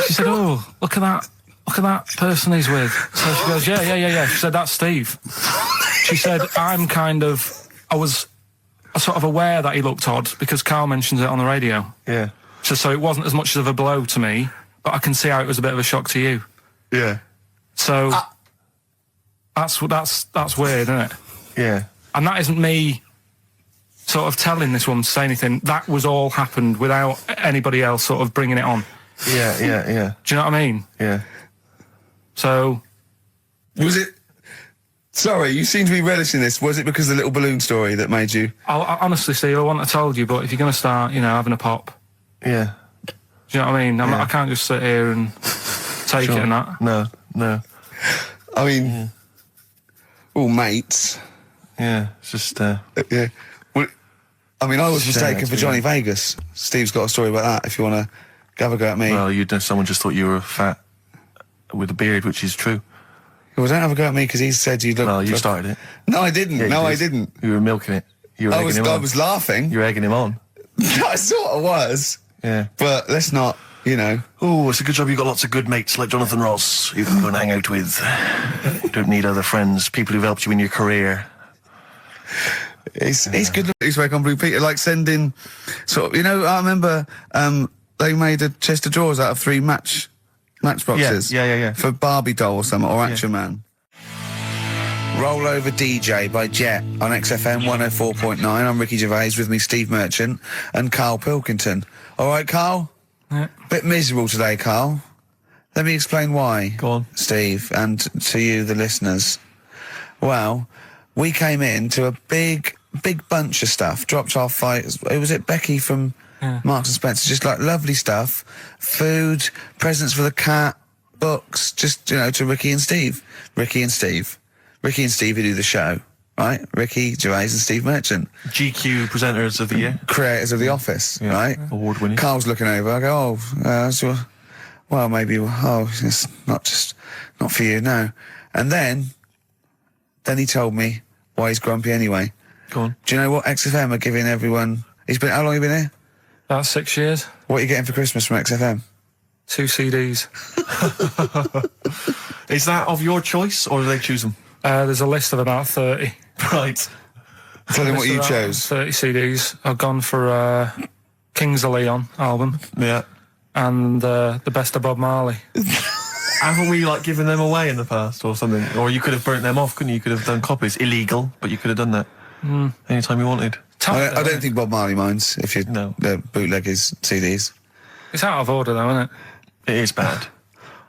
She said, "Oh, look at that person he's with." So she goes, "Yeah." She said, "That's Steve." She said, I was sort of aware that he looked odd because Carl mentions it on the radio. Yeah. So it wasn't as much of a blow to me, but I can see how it was a bit of a shock to you. Yeah. So that's weird, isn't it? Yeah. And that isn't me sort of telling this woman to say anything. That was all happened without anybody else sort of bringing it on. Yeah. Do you know what I mean? Yeah. So was it? Sorry, you seem to be relishing this. Was it because of the little balloon story that made you? I honestly, Steve, I wouldn't have told you, but if you're going to start, having a pop. Yeah. Do you know what I mean? I can't just sit here and take it and that. No. I mean, all mates. Yeah, it's just... yeah. Well, I mean, I was mistaken for Johnny Vegas. Steve's got a story about that, if you want to have a go at me. Well, someone just thought you were fat with a beard, which is true. Well, don't have a go at me because he said you look... Well, you started it. No, I didn't. Yeah, I didn't. You were milking it. I was laughing. You were egging him on. I sort of was. Yeah. But let's not, Oh, it's a good job you've got lots of good mates like Jonathan Ross you can go and hang out with. You don't need other friends, people who've helped you in your career. He's good looking his work on Blue Peter, like sending sort of, you know, I remember they made a chest of drawers out of 3 matchboxes. Yeah. For Barbie doll or something, or Action Man. Roll Over DJ by Jet on XFM 104.9. I'm Ricky Gervais, with me Steve Merchant and Karl Pilkington. All right, Karl? Yeah. Bit miserable today, Karl. Let me explain why. Go on. Steve, and to you, the listeners. Well, we came in to a big bunch of stuff. Dropped off by, was it Becky from Marks and Spencer? Just like lovely stuff. Food, presents for the cat, books, just, you know, to Ricky and Steve who do the show, right? Ricky Gervais and Steve Merchant. GQ presenters of the year. Creators of The Office, right? Award winning. Carl's looking over. I go, well, maybe, it's not for you, no. And then he told me why he's grumpy anyway. Go on. Do you know what XFM are giving everyone? How long have you been here? About 6 years. What are you getting for Christmas from XFM? 2 CDs. Is that of your choice, or do they choose them? There's a list of about 30. Right. Tell him what you About chose. 30 CDs. I've gone for Kings of Leon album. Yeah. And the Best of Bob Marley. Haven't we, like, given them away in the past or something? Or you could have burnt them off, couldn't you? You could have done copies. Illegal, but you could have done that anytime you wanted. I don't think Bob Marley minds if you bootleg his CDs. It's out of order, though, isn't it? It is bad.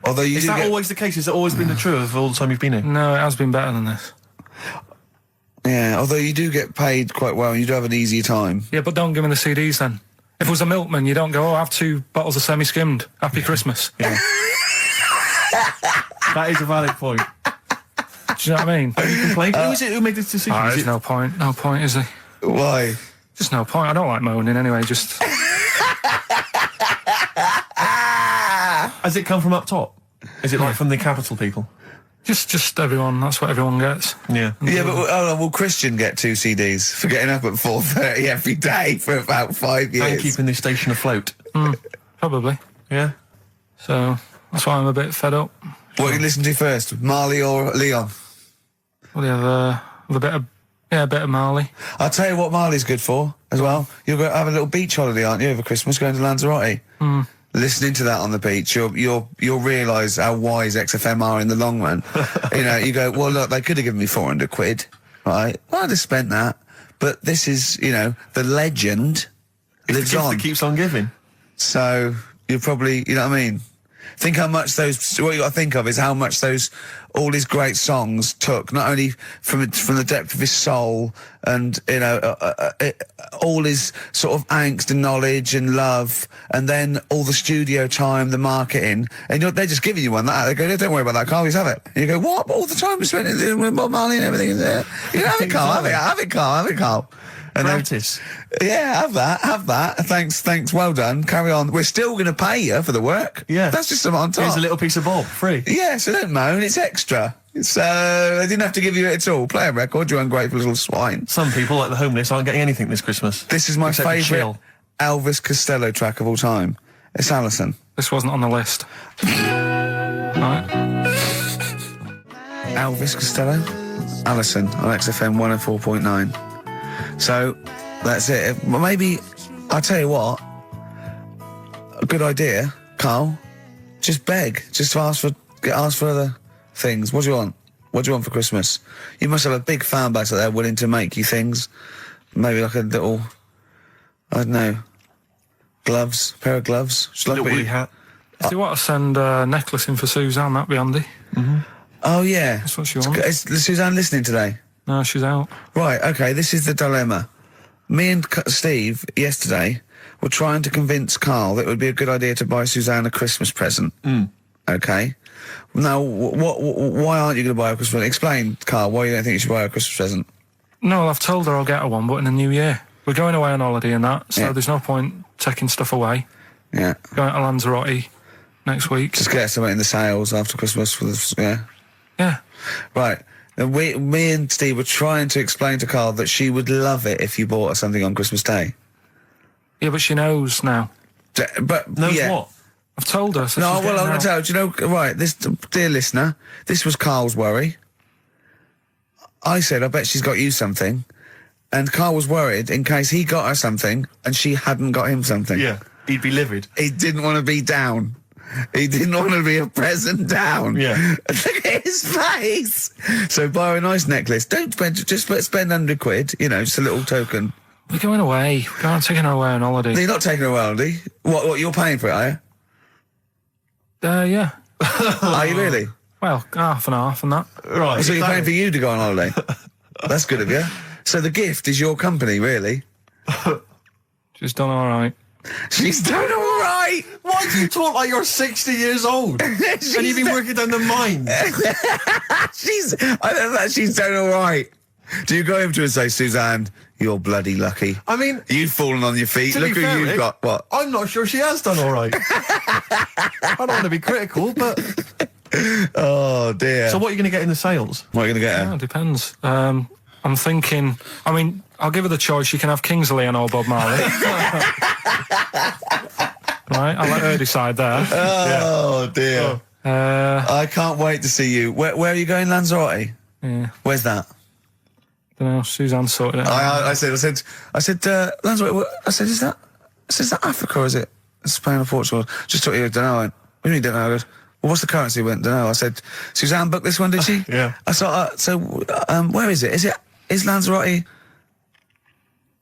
Although Is that always the case? Has it always been the truth of all the time you've been here? No, it has been better than this. Yeah, although you do get paid quite well and you do have an easier time. Yeah, but don't give me the CDs then. If it was a milkman, you don't go, I have 2 bottles of semi-skimmed. Happy Christmas. Yeah. That is a valid point. Do you know what I mean? Have you complained? Who is it who made this decision? There's no point. No point, is there? Why? Just no point. I don't like moaning anyway, just... Has it come from up top? Is it like from the capital people? Just everyone. That's what everyone gets. Yeah. Yeah, but will Christian get 2 CDs for getting up at 4:30 every day for about 5 years? And keeping this station afloat. Probably. Yeah. So that's why I'm a bit fed up. What do you listen to first, Marley or Leon? Well, you have a bit of Marley. I'll tell you what Marley's good for as well. You'll go have a little beach holiday, aren't you, over Christmas, going to Lanzarote? Listening to that on the beach, you'll realise how wise XFM are in the long run. You know, you go, well, look, they could have given me 400 quid, right? Well, I'd have spent that. But this is, you know, the legend lives the gift on. that keeps on giving. So you're probably, you know what I mean? Think how much what you got to think of is how much all his great songs took, not only from the depth of his soul and, you know, all his sort of angst and knowledge and love, and then all the studio time, the marketing, and they're just giving you one that. They go, don't worry about that, Carl, just have it. And you go, what? All the time we spent with Bob Marley and everything is there. You know, have it, Carl, have it, Carl. And Practice. Yeah, have that. Thanks, well done. Carry on. We're still going to pay you for the work. Yeah. That's just something on top. Here's a little piece of Bob, free. Yeah, so don't moan, it's extra. So, I didn't have to give you it at all. Play a record, you ungrateful little swine. Some people, like the homeless, aren't getting anything this Christmas. This is my favourite Elvis Costello track of all time. It's Alison. This wasn't on the list. Right. Elvis Costello, Alison on XFM 104.9. So, that's it. Maybe, I'll tell you what, a good idea, Carl, just beg. Just ask for other things. What do you want? What do you want for Christmas? You must have a big fan base out there willing to make you things. Maybe like a little, I don't know, gloves, pair of gloves. Little woolly hat. If you want to send a necklace in for Suzanne, that'd be handy. Oh, yeah. That's what she wants. Is Suzanne listening today? No, she's out. Right, okay, this is the dilemma. Me and Steve, yesterday, were trying to convince Carl that it would be a good idea to buy Suzanne a Christmas present. Okay? Now, why aren't you going to buy her a Christmas present? Explain, Carl, why you don't think you should buy her a Christmas present. No, well, I've told her I'll get her one, but in the new year. We're going away on holiday and that, so there's no point taking stuff away. Yeah. Going to Lanzarote next week. Just get something in the sales after Christmas for the, yeah. Yeah. Right. And me and Steve were trying to explain to Carl that she would love it if you bought her something on Christmas Day. Yeah, but she knows now. But Knows what? I've told her. So No, she's well, I'm getting going out. to tell you, do you know, right, this, dear listener, this was Carl's worry. I said, I bet she's got you something. and Carl was worried in case he got her something and she hadn't got him something. Yeah, he'd be livid. He didn't want to be down. He didn't want to be a present down. Yeah. Look at his face. So buy her a nice necklace. Don't spend, just spend £100, you know, just a little token. We're going away. We're taking her away on holiday. You're not taking her away, are you? What, you're paying for it, are you? Yeah. Are you really? Well, half and half and that. Right. So you're paying for you to go on holiday? That's good of you. So the gift is your company, really? She's done all right. She's done all right. Why do you talk like you're 60 years old? And you've been working down the mine. I don't know, she's done all right. Do you go over to her and say, Suzanne, you're bloody lucky? I mean, you've fallen on your feet. Look who you've got. What? I'm not sure she has done all right. I don't want to be critical, but... Oh, dear. So what are you going to get in the sales? What are you going to get her? Yeah, it depends. I'm thinking, I mean, I'll give her the choice. She can have Kingsley and old Bob Marley. Right, I'll let her decide there. Oh, dear. I can't wait to see you. Where are you going, Lanzarote? Yeah. Where's that? Don't know, Suzanne sorted it out. I said, Lanzarote, I said, is that Africa or is it Spain or Portugal? Just thought you don't know. I went, what do you mean don't know? I goes, well, what's the currency? I went, don't know. I said, Suzanne booked this one, did she? Yeah. I thought, where is it? Is Lanzarote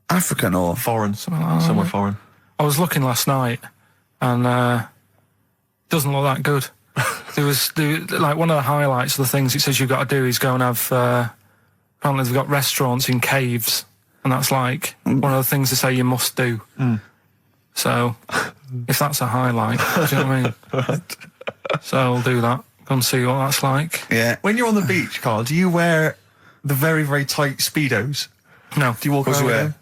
African or foreign? Somewhere foreign. I was looking last night, and doesn't look that good. There was like one of the highlights of the things it says you've got to do is go and have. Apparently, they've got restaurants in caves, and that's like one of the things they say you must do. So, if that's a highlight, do you know what I mean? So I'll do that. Go and see what that's like. Yeah. When you're on the beach, Carl, do you wear the very, very tight Speedos? No. Do you walk around with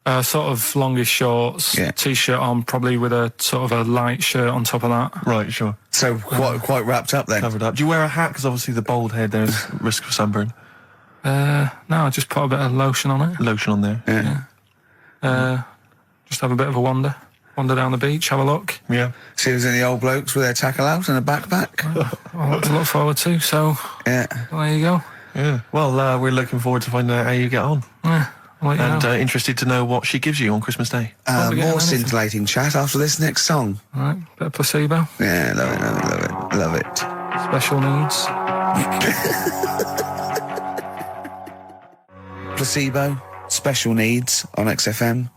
them? Sort of longish shorts, t-shirt on, probably with a sort of a light shirt on top of that. Right, sure. So quite wrapped up then. Covered up. Do you wear a hat? Because obviously the bald head there's risk of sunburn. No, I just put a bit of lotion on it. Lotion on there. Yeah. Just have a bit of a wander down the beach, have a look. Yeah. See if there's any old blokes with their tackle out and a backpack. A lot to look forward to. So yeah, there you go. Yeah. Well, we're looking forward to finding out how you get on. Yeah. And interested to know what she gives you on Christmas Day. More scintillating chat after this next song. All right, bit of Placebo. Yeah, love it. Special needs. Placebo, Special Needs on XFM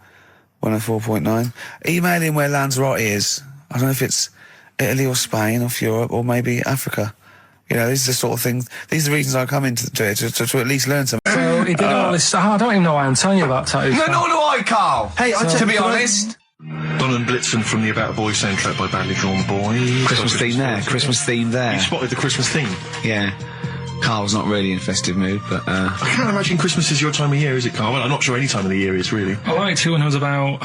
104.9. Email in where Lanzarote is. I don't know if it's Italy or Spain or Europe or maybe Africa. You know, these are the sort of things, these are the reasons I come into it, to at least learn something. So he did all this stuff. I don't even know why I'm telling you about tattoos. No, nor do I, Carl. Hey, to be honest. Donald Blitzen from the About a Boy soundtrack by Badly Drawn Boy. Christmas theme there. You spotted the Christmas theme? Yeah. Carl's not really in festive mood, but I can't imagine Christmas is your time of year, is it, Carl? Well, I'm not sure any time of the year is, really. I liked it when I was about...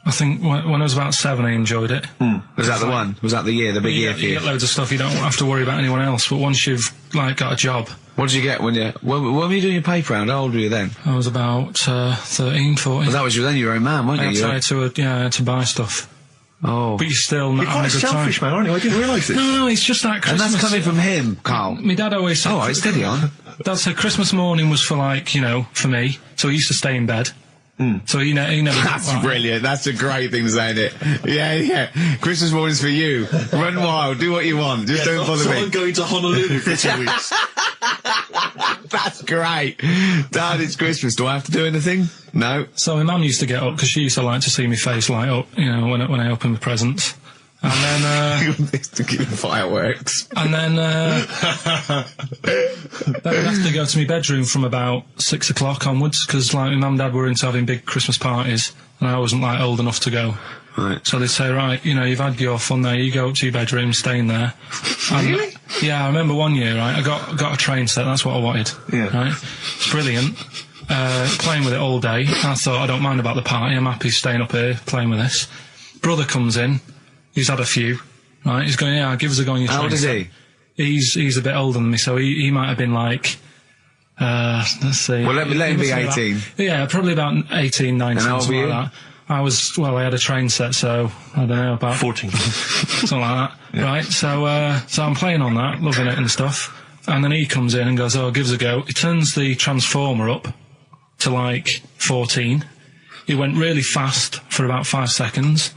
I think when I was about 7, I enjoyed it. Was that the one? Was that the year, the big year for you? You get loads of stuff, you don't have to worry about anyone else, but once you've, got a job... What did you get when were you doing your paper round? How old were you then? I was about 13, 14. Well, that was then you were a man, weren't you? I had to buy stuff. Oh. But you're still not having a good time. You're quite selfish, man, aren't you? I didn't realise this. No, it's just that Christmas... And that's coming from him, Carl. My dad always said... Oh, right, steady on. Dad said Christmas morning was for, for me, so he used to stay in bed. So he never... That's brilliant. That's a great thing to say, isn't it? Yeah. Christmas morning's for you. Run wild. Do what you want. Just don't bother me. I'm going to Honolulu for 2 weeks. That's great. Dad, it's Christmas. Do I have to do anything? No. So my mum used to get up, because she used to like to see my face light up, when I opened the presents. And then... to keep fireworks. And then... then I'd have to go to my bedroom from about 6 o'clock onwards, because my mum and dad were into having big Christmas parties, and I wasn't old enough to go. Right. So they'd say, right, you've had your fun there, you go up to your bedroom, stay in there. Really? Yeah, I remember one year, right, I got a train set, that's what I wanted. Yeah. Right? It's brilliant. Playing with it all day. I thought, I don't mind about the party, I'm happy staying up here, playing with this. Brother comes in, he's had a few, right, he's going, yeah, give us a go on your train. How old is he? He's a bit older than me, so he might have been let's see. Well, let him be 18. Yeah, probably about 18, 19, and how old something were you? like that. I had a train set, so, I don't know, about... 14. Something like that, yeah. Right? So I'm playing on that, loving it and stuff, and then he comes in and goes, oh, give us a go. He turns the transformer up to like 14. He went really fast for about 5 seconds,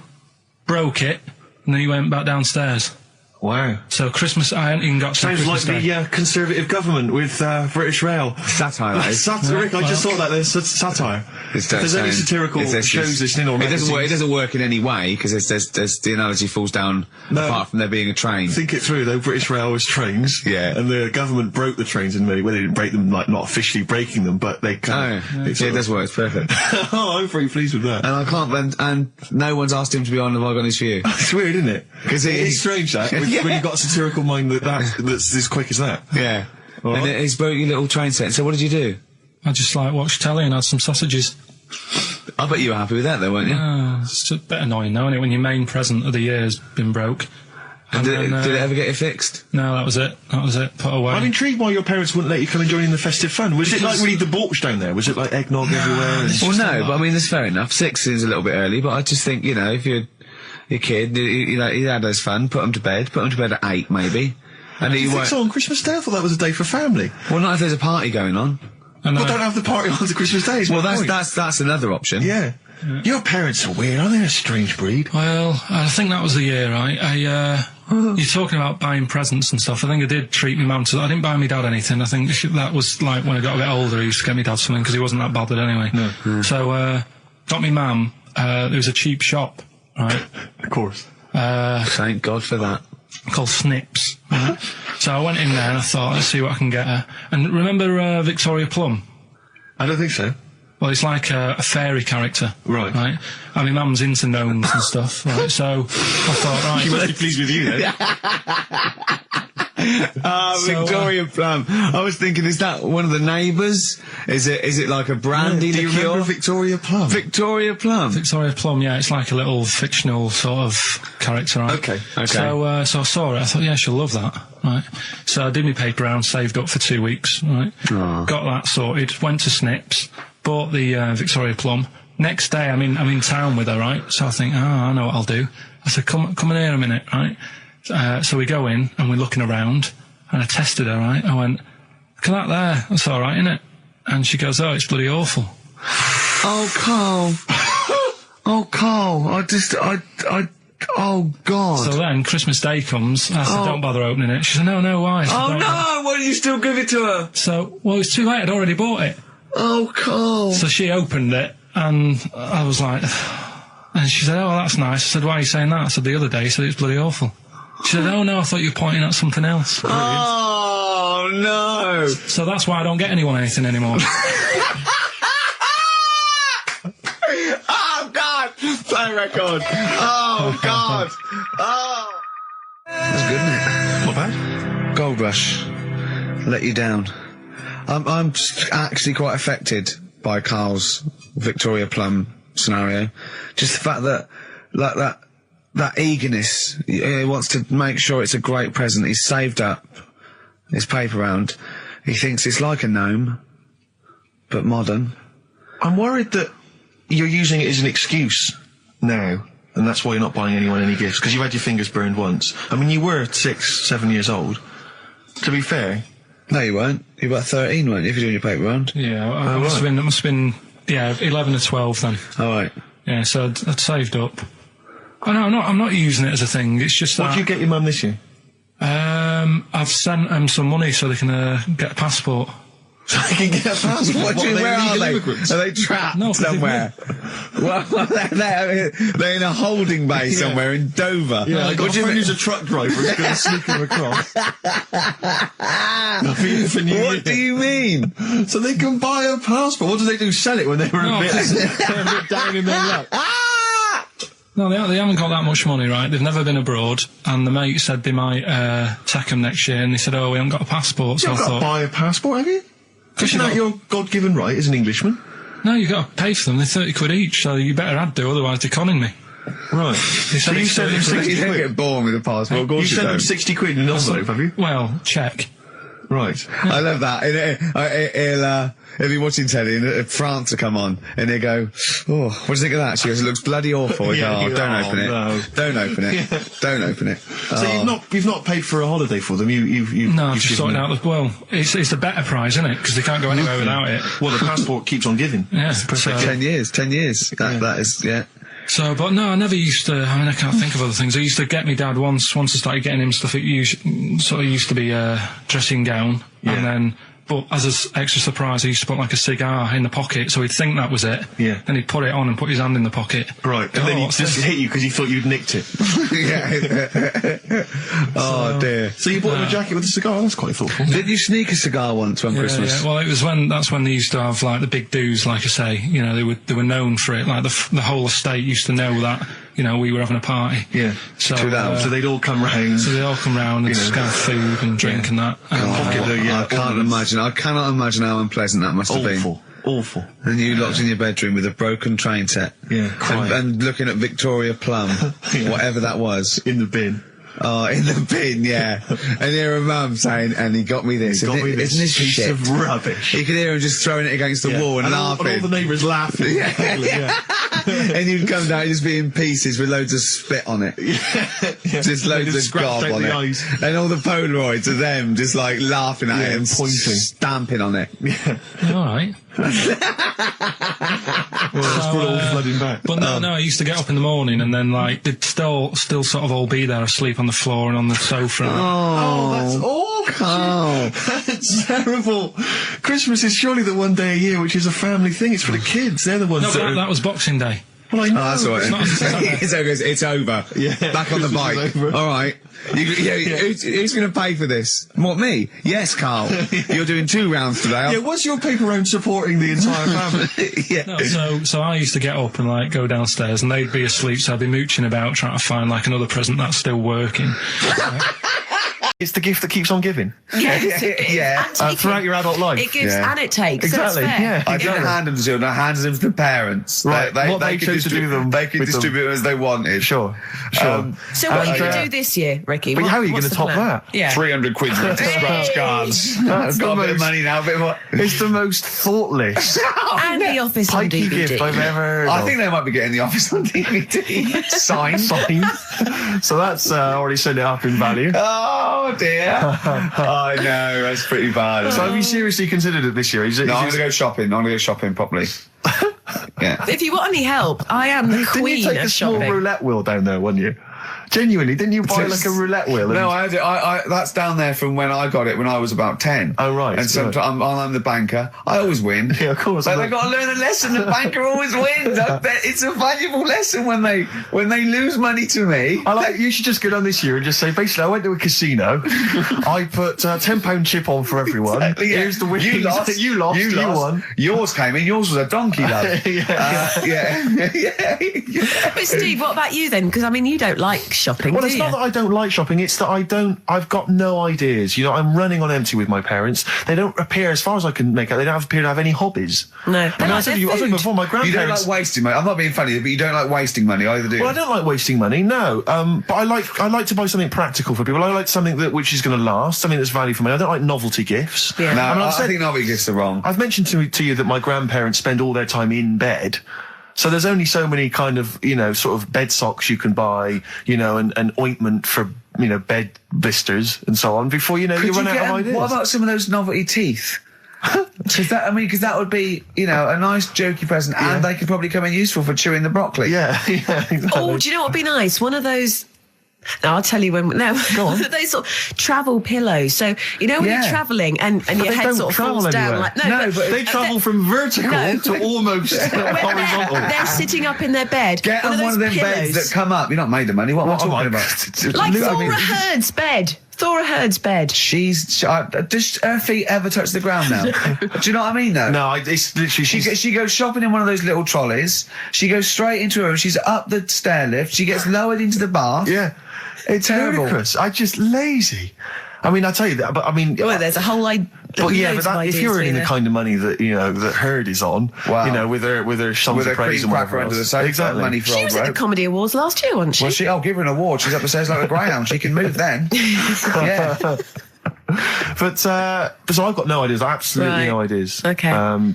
broke it, and then he went back downstairs. Wow. So Christmas, I hadn't even got to Sounds Christmas like Day. the Conservative government with British Rail. Satire, that is. Satiric, I just thought that there's satire. If there's any satirical shows listening or it doesn't work in any way, because there's the analogy falls down apart from there being a train. Think it through though, British Rail was trains. Yeah. And the government broke the trains in many ways. They didn't break them, like, not officially breaking them, but they kind of... It does work, it's perfect. Oh, I'm very pleased with that. And I can't, and no one's asked him to be on Have I Got News For You. It's weird, isn't it? Because it's strange that, when you've got a satirical mind that's as quick as that. Yeah. Right. And he's broke your little train set. So what did you do? I just like watched telly and had some sausages. I bet you were happy with that though, weren't you? It's a bit annoying though, isn't it, when your main present of the year has been broke. And did it ever get it fixed? No, that was it. Put away. I'm intrigued why your parents wouldn't let you come and join in the festive fun. Was it like really debauched down there? Was it like eggnog everywhere? Well, no, but I mean, that's fair enough. 6 is a little bit early, but I just think, you know, if you're your kid, you know, he had his fun, put him to bed at 8 maybe. And you think so on Christmas Day? I thought that was a day for family. Well, not if there's a party going on. Well, don't have the party on Christmas Day. Well, that's another option. Yeah. Your parents are weird, aren't they? A strange breed. Well, I think that was the year, right? You're talking about buying presents and stuff. I think I did treat my mum to... I didn't buy my dad anything. I think that was like when I got a bit older, he used to get me dad something because he wasn't that bothered anyway. No. So, got me mum, there was a cheap shop, right? Of course. Thank God for that. Called Snips. Right? So I went in there and I thought, let's see what I can get her. And remember Victoria Plum? I don't think so. Well, it's like a fairy character. Right. Right? I mean, Mum's into gnomes and stuff, right? So I thought, right... She must be pleased with you, then. Victoria Plum. I was thinking, is that one of the neighbours? Is it like a brandy liqueur? Do you remember Victoria Plum? Victoria Plum. Victoria Plum, yeah, it's like a little fictional sort of character, right? Okay. So I saw it, I thought, yeah, she'll love that, right? So I did my paper round, saved up for 2 weeks, right? Aww. Got that sorted, went to Snips, bought the Victoria Plum. Next day, I'm in town with her, right? So I think, I know what I'll do. I said, come in here a minute, right? So we go in and we're looking around and I tested her, right? I went, look at that there, that's alright, isn't it? And she goes, oh, it's bloody awful. Oh, Carl. Oh, Carl, oh, God. So then Christmas Day comes, I said, don't bother opening it. She said, no, why? I said, oh, no, why did you still give it to her? So, well, it's too late, I'd already bought it. Oh, Carl. So she opened it and I was like, and she said, oh, that's nice. I said, why are you saying that? I said, the other day you said it's bloody awful. She said, oh no, I thought you were pointing at something else. Oh, no. So that's why I don't get anyone anything anymore. Oh, God. Play record. Oh, God. Oh. That's good, isn't it? Not bad. Gold Rush. Let you down. I'm actually quite affected by Carl's Victoria Plum scenario. Just the fact that, like, that eagerness, he wants to make sure it's a great present. He's saved up his paper round. He thinks it's like a gnome, but modern. I'm worried that you're using it as an excuse now, and that's why you're not buying anyone any gifts, because you've had your fingers burned once. I mean, you were 6, 7 years old. To be fair... No, you weren't. You were about 13, weren't you, if you're doing your paper round? Yeah, it must have been, 11 or 12 then. All right. Yeah, so I'd saved up. Oh no, I'm not using it as a thing. It's just that... What did you get your mum this year? I've sent them some money so they can get a passport. So they can get a passport? Where are they? Immigrants? Are they trapped somewhere? Well, they're in a holding bay somewhere in Dover. Yeah, I got a friend who's a truck driver who's going to sneak them across. What do you mean? So they can buy a passport. What do they do? Sell it when they're a bit down in their luck? No, they haven't got that much money, right? They've never been abroad, and the mate said they might take them next year, and they said, oh, we haven't got a passport, so I thought... You've got to buy a passport, have you? Isn't that your God-given right as an Englishman? No, you've got to pay for them. They're 30 quid each, so you better add to, otherwise they're conning me. Right. So you send them 60 You don't quid? get born with a passport, of course you send them 60 quid in an envelope, have you? Well, check. Right. I love that. He'll be watching telly and France will come on and he'll go, oh, what do you think of that? She goes, it looks bloody awful. I go, don't open it. No. Don't open it. Don't open it. So you've not paid for a holiday for them. You've No, I've just sorted out. Well, it's the better prize, isn't it? Because they can't go anywhere without it. Well, the passport keeps on giving. Yeah. So 10 years. That is, yeah. So, but no, I never used to. I mean, I can't think of other things. I used to get my dad once I started getting him stuff. It used to be a dressing gown, and then. But as an extra surprise, I used to put like a cigar in the pocket, so he'd think that was it. Yeah. Then he'd put it on and put his hand in the pocket. Right. And then he'd just hit you because he thought you'd nicked it. Oh dear. So you bought him a jacket with a cigar? That's quite thoughtful. Did you sneak a cigar once on Christmas? Yeah. Well, that's when they used to have like the big do's, like I say. You know, they were known for it. Like the whole estate used to know that. You know, we were having a party. Yeah. So they'd all come round. So they'd all come round and just have food and drink and that. I can't imagine. I cannot imagine how unpleasant that must have been. Awful. And you locked in your bedroom with a broken train set. Yeah. And looking at Victoria Plum, whatever that was. In the bin. Oh, in the bin, yeah. And hear a mum saying, and he got me this. Isn't this piece shit? Of rubbish. You could hear him just throwing it against the wall and laughing. And all the neighbours laughing. Yeah. And you'd come down and just be in pieces with loads of spit on it. Just loads of gob on it. Eyes. And all the Polaroids of them just like laughing at it and pointing. Stamping on it. Yeah. All right. Well, it's all flooding back. But no, I used to get up in the morning and then like they'd still sort of all be there asleep on the floor and on the sofa. Oh, that's awful. Oh, that's terrible. Christmas is surely the one day a year which is a family thing. It's for the kids. They're the ones that was Boxing Day. Well, I know. Oh, that's all right. It's over. Yeah. Back on the bike. All right. Who's going to pay for this? What, me? Yes, Carl. You're doing 2 rounds today. Yeah, what's your paper round supporting the entire family? Yeah. No, so I used to get up and like go downstairs and they'd be asleep, so I'd be mooching about trying to find like another present that's still working. It's the gift that keeps on giving. Yes, it is. Yeah. Throughout your adult life. It gives and it takes. Exactly. So it's fair. Yeah. I don't hand them to children, I hand them to the parents. Right. They chose to do them. They can distribute them as they wanted. Sure. So what are you going to do this year, Ricky? But how are you going to top that? Yeah. 300 quid worth of scratch cards. That's got a bit of money now, a bit more. It's the most thoughtless, And the office on pikey DVD. gift I've ever heard I of. think they might be getting the office on DVD. Signed. So that's already sent it up in value. Oh dear. I know, that's pretty bad. So have you seriously considered it this year? I'm going to go shopping. I'm going to go shopping properly. Yeah. If you want any help, I am the Didn't queen you take of a small shopping. roulette wheel down there, weren't you? Genuinely, didn't you buy like a roulette wheel? No, I had it. That's down there from when I got it when I was about 10. Oh, right. And sometimes I'm the banker. I always win. Yeah, of course. But they've got to learn a lesson. The banker always wins. I bet it's a valuable lesson when they lose money to me. You should just go down this year and just say, basically, I went to a casino. I put £10 chip on for everyone. Exactly, yeah. Here's the winnings. You lost. You won. Yours came in. Yours was a donkey, love. Yeah. But Steve, what about you then? Because I mean, you don't like shopping, Well, do it's you? not that I don't like shopping, it's that I've got no ideas. You know, I'm running on empty with my parents. They don't appear, as far as I can make out, they don't appear to have any hobbies. No. I mean, I said to you before, my You grandparents... don't like wasting money. I'm not being funny, but you don't like wasting money either, do you? Well, I don't like wasting money, no. But I like to buy something practical for people. I like something which is going to last, something that's value for money. I don't like novelty gifts. Yeah. No, I mean, I think novelty gifts are wrong. I've mentioned to you that my grandparents spend all their time in bed. So there's only so many kind of, sort of bed socks you can buy, and ointment for, bed blisters and so on before, you run out of ideas. What about some of those novelty teeth? Because that would be, a nice jokey present, and they could probably come in useful for chewing the broccoli. Yeah, exactly. Oh, do you know what would be nice? One of those... No, I'll tell you when... No, go on. those sort of travel pillows. So, when you're travelling and your head sort of falls down like... No, but they travel from vertical to almost horizontal. They're sitting up in their bed. Get on one of them beds that come up. You're not made of money. What am I talking about? Like Thora Heard's bed. Thora Heard's bed. Does her feet ever touch the ground now? Do you know what I mean, though? No, it's literally... She goes shopping in one of those little trolleys. She goes straight into her room. She's up the stair lift. She gets lowered into the bath. Yeah. It's ludicrous. I'm just lazy. I mean, I tell you that, but I mean... Well, there's a whole idea. But if you're earning the kind of money that, that Heard is on, with her songs of praise and whatever under the else. sofa, Exactly. money for She old was at the rope. Comedy Awards last year, wasn't she? Well, I'll give her an award. She's up the stairs like a greyhound. She can move then. Yeah. But so I've got no ideas. Absolutely no ideas. Okay.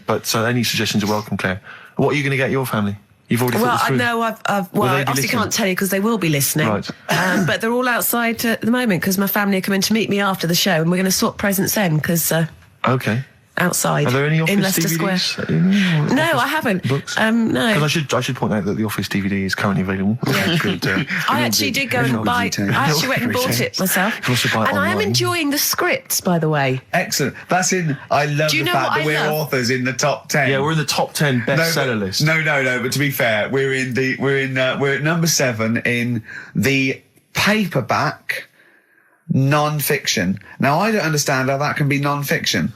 But any suggestions are welcome, Claire. What are you going to get your family? You've already thought this through? Well, I know I obviously can't tell you because they will be listening. Right. But they're all outside at the moment because my family are coming to meet me after the show, and we're going to swap presents then because. Okay. Outside. Are there any Office in Leicester DVDs? Square? No, I haven't. Books? No. Because I should point out that the Office DVD is currently available. I actually did go and buy. I actually went and bought it myself. You can also buy it and I am online. enjoying the scripts, by the way. Excellent. That's in. I love Do you the know fact what that I we're love? authors in the top 10. Yeah, we're in the top 10 bestseller list. No. But to be fair, we're at number 7 in the paperback non-fiction. Now I don't understand how that can be non-fiction.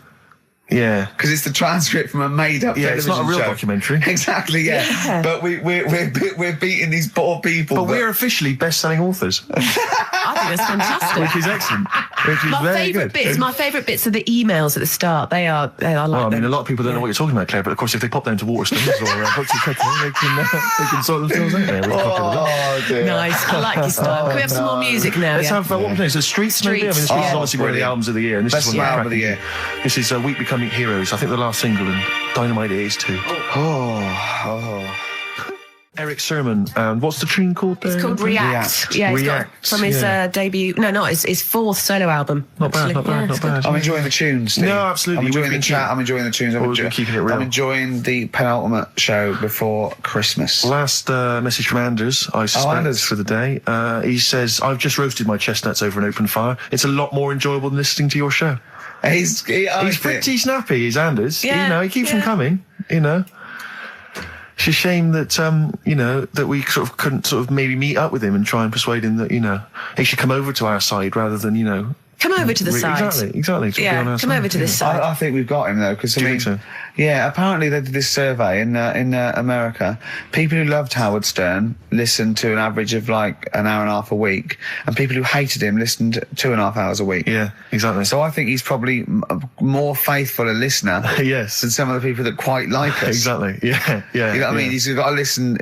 Yeah. Because it's the transcript from a made-up television it's not a real show. documentary. Exactly, yeah. But we're beating these poor people. But we're officially best-selling authors. I think that's fantastic. Which is excellent. Which is My very favourite good. My favourite bits are the emails at the start. I like Well, I mean, them. a lot of people don't know what you're talking about, Claire, but of course if they pop down to Waterstones or Books and Kettle, they can sort themselves out there. With Oh, dear. Nice. I like your style. Can we have some more music now? Let's have, what we're playing? So Streets, maybe? I mean, this is Streets. obviously one of the brilliant. albums of the year. And this Best is one album of the cracking. year. This is We Becoming Heroes, I think the last single, and Dynamite it is too. Eric Sermon, and what's the tune called there? It's called React. Yeah, it's React, got from his debut. No, not his fourth solo album. Not bad, actually. not bad, Yeah, not it's good. bad. I'm enjoying the tunes, Steve. No, absolutely. I'm enjoying We've the been chat. I'm enjoying the tunes. Always been keeping it real. I'm enjoying the penultimate show before Christmas. Last message from Anders, I suspect, Anders. for the day. He says, I've just roasted my chestnuts over an open fire. It's a lot more enjoyable than listening to your show. He's pretty snappy, he's Anders. Yeah, You know, he keeps them coming, you know. It's a shame that, you know, that we sort of couldn't sort of maybe meet up with him and try and persuade him that, you know, he should come over to our side rather than, you know. Come over to the side. Exactly. To be on our come side. over to this side. I think we've got him though, because Do you think so? yeah. Apparently they did this survey in America. People who loved Howard Stern listened to an average of like an hour and a half a week, and people who hated him listened 2.5 hours a week. Yeah, exactly. So I think he's probably more faithful a listener Yes. than some of the people that quite like us. Exactly. Yeah. You know what I mean? He's got to listen.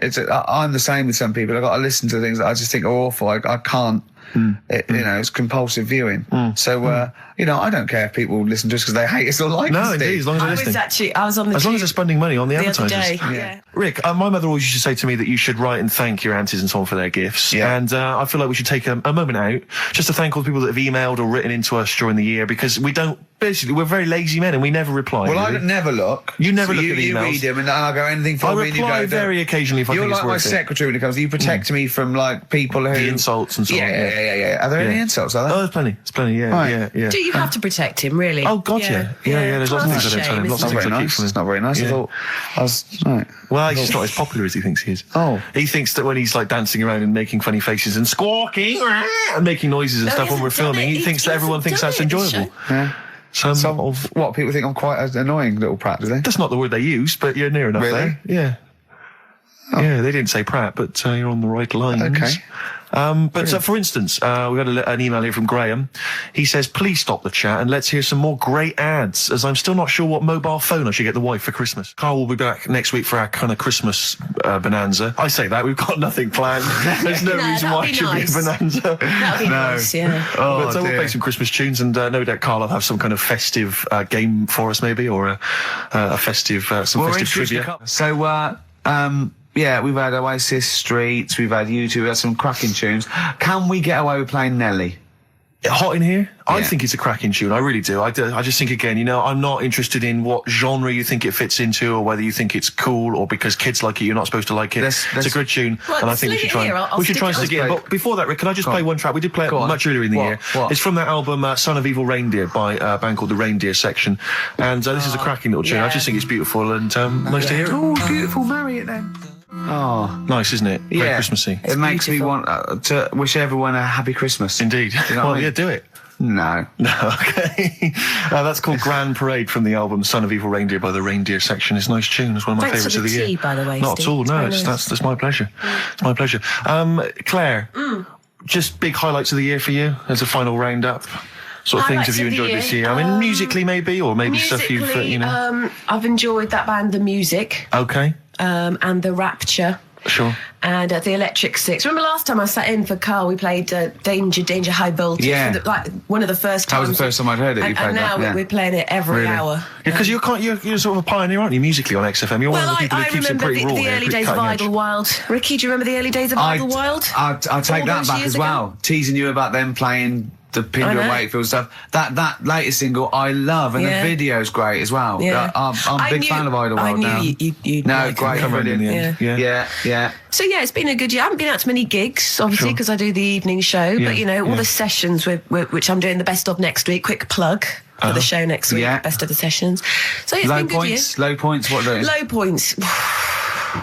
I'm the same with some people. I've got to listen to things that I just think are awful. I can't. You know, it's compulsive viewing. So, you know, I don't care if people listen to us because they hate us or like us. No, indeed, as long as they're listening. I was on the As long as tube they're spending money on the the other advertisers. day. Yeah. Rick, my mother always used to say to me that you should write and thank your aunties and so on for their gifts. Yeah. And I feel like we should take a moment out just to thank all the people that have emailed or written into us during the year, because we're very lazy men and we never reply. Well, really. I never look. You never look at You emails. read them and I'll go anything for I me and you reply go. very occasionally if I You're think like it's my worth it. secretary when it comes. You protect me from like people who The insults and so on. Yeah. Are there any insults? Are there? Oh, there's plenty. There's plenty, yeah, Right. yeah. Do you have to protect him, really? Oh, God, yeah. Yeah, there's lots of things I don't tell him. Lots of Not things very I keep nice. from him. It's not very nice. Yeah. I thought I was right. Well, he's just not as popular as he thinks he is. Oh. He thinks that when he's like dancing around and making funny faces and squawking and making noises and No, stuff he when we're hasn't done filming, it. he thinks that everyone thinks that's hasn't done it, enjoyable. Yeah. Some of what people think I'm quite an annoying little prat, do they? That's not the word they use, but you're near enough Really? there. Yeah. Yeah, they didn't say Pratt, but you're on the right lines. Okay. But for instance, we got an email here from Graham. He says, please stop the chat and let's hear some more great ads, as I'm still not sure what mobile phone I should get the wife for Christmas. Carl will be back next week for our kind of Christmas bonanza. I say that, we've got nothing planned. There's no reason why it should be a bonanza. That'd be nice, yeah. But we'll play some Christmas tunes, and no doubt Carl will have some kind of festive game for us, maybe, or a festive, some festive trivia. So, yeah, we've had Oasis, Streets, we've had U2, we've had some cracking tunes. Can we get away with playing Nelly? Hot in here? I Yeah. think it's a cracking tune. I really do. I just think, again, you know, I'm not interested in what genre you think it fits into, or whether you think it's cool, or because kids like it, you're not supposed to like it. Let's- It's a good tune, Well, and I think we leave should it try. here. I'll We should stick try it and stick it in. on. But before that, Rick, can I just play one track? We did play it Go on. much earlier in the What? year. What? It's from that album Son of Evil Reindeer by a band called The Reindeer Section, and this is a cracking little tune. I yeah. just think it's beautiful, and nice to hear it. Oh, beautiful, marry it then. Oh, Nice, isn't it? Very yeah. Christmassy. It makes me beautiful. want to wish everyone a happy Christmas. Indeed. You know what Well, I mean? yeah, do it. No. No, okay. That's called Grand Parade from the album Son of Evil Reindeer by the Reindeer Section. It's a nice tune. It's one of my Thanks favourites for of the the year. tea, by the way, Not Steve. at all, It's no. very It's, nice. that's my pleasure. It's my pleasure. Claire, just big highlights of the year for you as a final roundup. Sort of things Highlights have you of the enjoyed year? this year? I mean, musically maybe, or maybe stuff you've, you know. I've enjoyed that band, The Music, Okay. and The Rapture. Sure. And the Electric Six. Remember last time I sat in for Carl, we played Danger, High Voltage. Yeah. Like one of the first times. That was the first time I'd heard it. You played and now that. Yeah. we're playing it every hour. Because you're sort of a pioneer, aren't you, musically on XFM? You're one of the people who keeps it pretty raw. I remember the early days of Idlewild. Ricky, do you remember the early days of Idlewild? I'll take that back as well. Teasing you about them playing the Pinder and Wakefield stuff. That latest single I love, and the video's great as well. Yeah. I'm a big fan of Idlewild now. I knew you'd no, like great, brilliant. Yeah. So yeah, it's been a good year. I haven't been out to many gigs, obviously, because I do the evening show. But you know, all the sessions which I'm doing the best of next week. Quick plug for the show next week. Best of the sessions. So yeah, it's been a good year. Low points. What are those? Low points. Do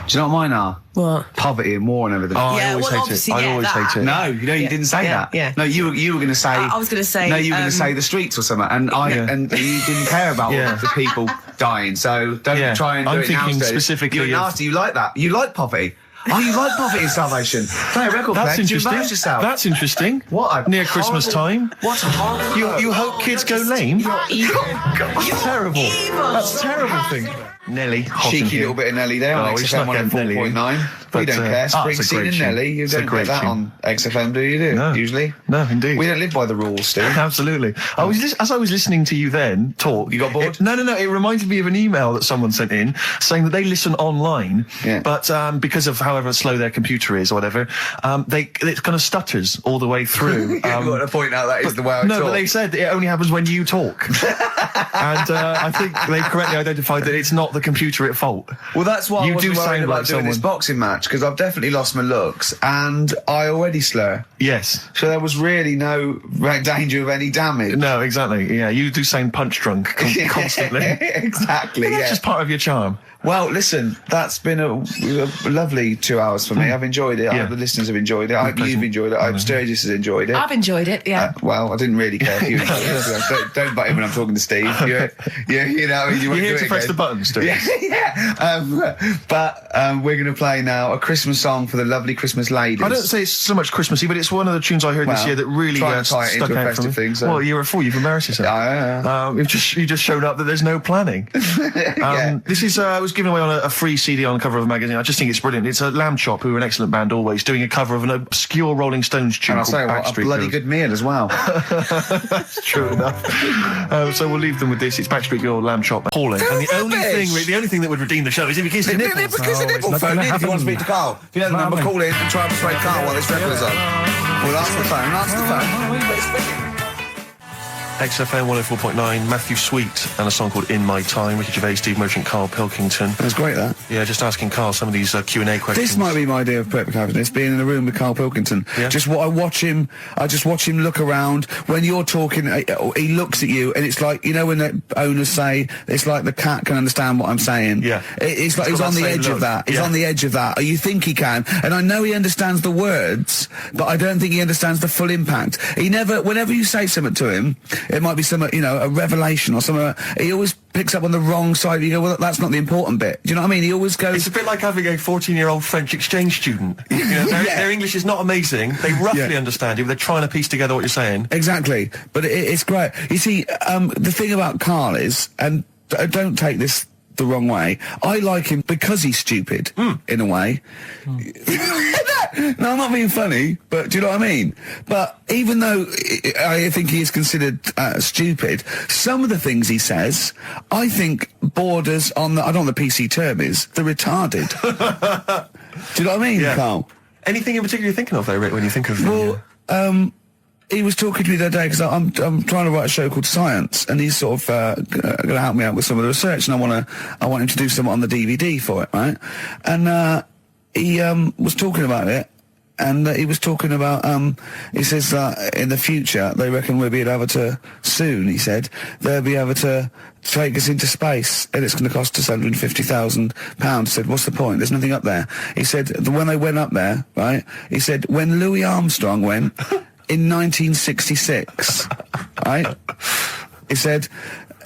you know what mine are? What? Poverty and war and everything. Oh, I always hate it. I always hate it. No, you didn't say that. Yeah. No, you were going to say. I was going to say. No, you were going to say the streets or something, and and you didn't care about the people dying. So don't try and do I'm it thinking now. specifically. You're nasty. You like that. You like poverty. Oh, you like poverty and starvation. Play a record. That's interesting. Yourself. That's interesting. What near Christmas time? What a horrible. You hope kids go lame? You're evil. That's terrible. That's a terrible thing. Nelly, cheeky little bit of Nelly there on XFM 104.9. We don't care. Springsteen and Nelly, you don't get that on XFM, do you? No. Usually? No, indeed. We don't live by the rules, Steve. Absolutely. As I was listening to you then talk, you got bored? No. It reminded me of an email that someone sent in saying that they listen online, but because of however slow their computer is or whatever, it kind of stutters all the way through. You've got to point out that is the way I talk. No, but they said it only happens when you talk. And I think they've correctly identified that it's not the computer at fault. Well, that's why I wasn't worried about doing someone. This boxing match, because I've definitely lost my looks and I already slur. Yes. So there was really no danger of any damage. No, exactly. Yeah, you do sound punch drunk constantly. Exactly. That's just part of your charm. Well, listen, that's been a lovely 2 hours for me. I've enjoyed it. I hope the listeners have enjoyed it. I hope you've enjoyed it. I hope Sturgis has enjoyed it. I've enjoyed it, yeah. Well, I didn't really care if you enjoyed it. Don't butt in when I'm talking to Steve. You know, you You're here to press the buttons, Sturgis. But we're going to play now a Christmas song for the lovely Christmas ladies. I don't say it's so much Christmassy, but it's one of the tunes I heard this year that really stuck out for me. Thing, so. Well, you're a fool. You've embarrassed yourself. You just showed up that there's no planning. This is was given away on a free CD on the cover of a magazine. I just think it's brilliant. It's a Lamb Chop, who are an excellent band always, doing a cover of an obscure Rolling Stones tune. And I'll say what, a bloody good meal as well. That's true enough. So we'll leave them with this. It's Backstreet Girl, Lamb Chop, appalling. And the only thing that would redeem the show is if you kiss the nipples. Because the nipple phone in if you want to speak to Carl. If you don't remember, call in and try and persuade Carl while this record is on. Well, answer the phone. XFM 104.9, Matthew Sweet, and a song called In My Time, Ricky Gervais, Steve Merchant, Karl Pilkington. That was great, that. Yeah, just asking Karl some of these Q&A questions. This might be my idea of perfect happiness, being in a room with Karl Pilkington. Yeah. I just watch him look around. When you're talking, he looks at you, and it's like, you know when the owners say, it's like the cat can understand what I'm saying. Yeah. It's like he's on the edge of that. He's on the edge of that. You think he can. And I know he understands the words, but I don't think he understands the full impact. Whenever you say something to him, it might be some, a revelation or something. He always picks up on the wrong side. You go, well, that's not the important bit. Do you know what I mean? He always goes... It's a bit like having a 14-year-old French exchange student. Their English is not amazing. They roughly understand you, but they're trying to piece together what you're saying. Exactly. But it's great. You see, the thing about Karl is, and don't take this the wrong way, I like him because he's stupid, in a way. No, I'm not being funny, but do you know what I mean? But even though I think he is considered stupid, some of the things he says, I think borders on I don't know what the PC term is, the retarded. Do you know what I mean, Karl? Anything in particular you're thinking of, though, Rick, when you think of... Well, he was talking to me the other day because I'm trying to write a show called Science, and he's sort of going to help me out with some of the research, and I want him to do something on the DVD for it, right? And he was talking about it, and he was talking about he says that in the future they reckon we'll be able to soon. He said they'll be able to take us into space, and it's going to cost us £150,000. He said, what's the point? There's nothing up there. He said when they went up there, right? He said when Louis Armstrong went. In 1966, right? He said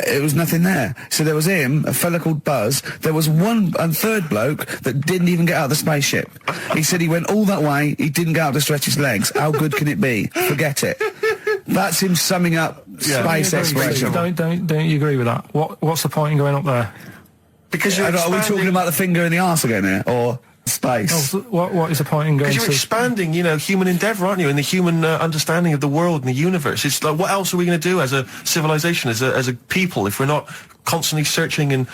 it was nothing there. So there was him, a fella called Buzz. There was one third bloke that didn't even get out of the spaceship. He said he went all that way. He didn't get out to stretch his legs. How good can it be? Forget it. That's him summing up space exploration. Don't you agree with that? What's the point in going up there? Because are we talking about the finger in the arse again here, or? space. Oh, what is the point in going Because you're expanding, human endeavour, aren't you? And the human understanding of the world and the universe. It's like, what else are we going to do as a civilization, as a people, if we're not constantly searching and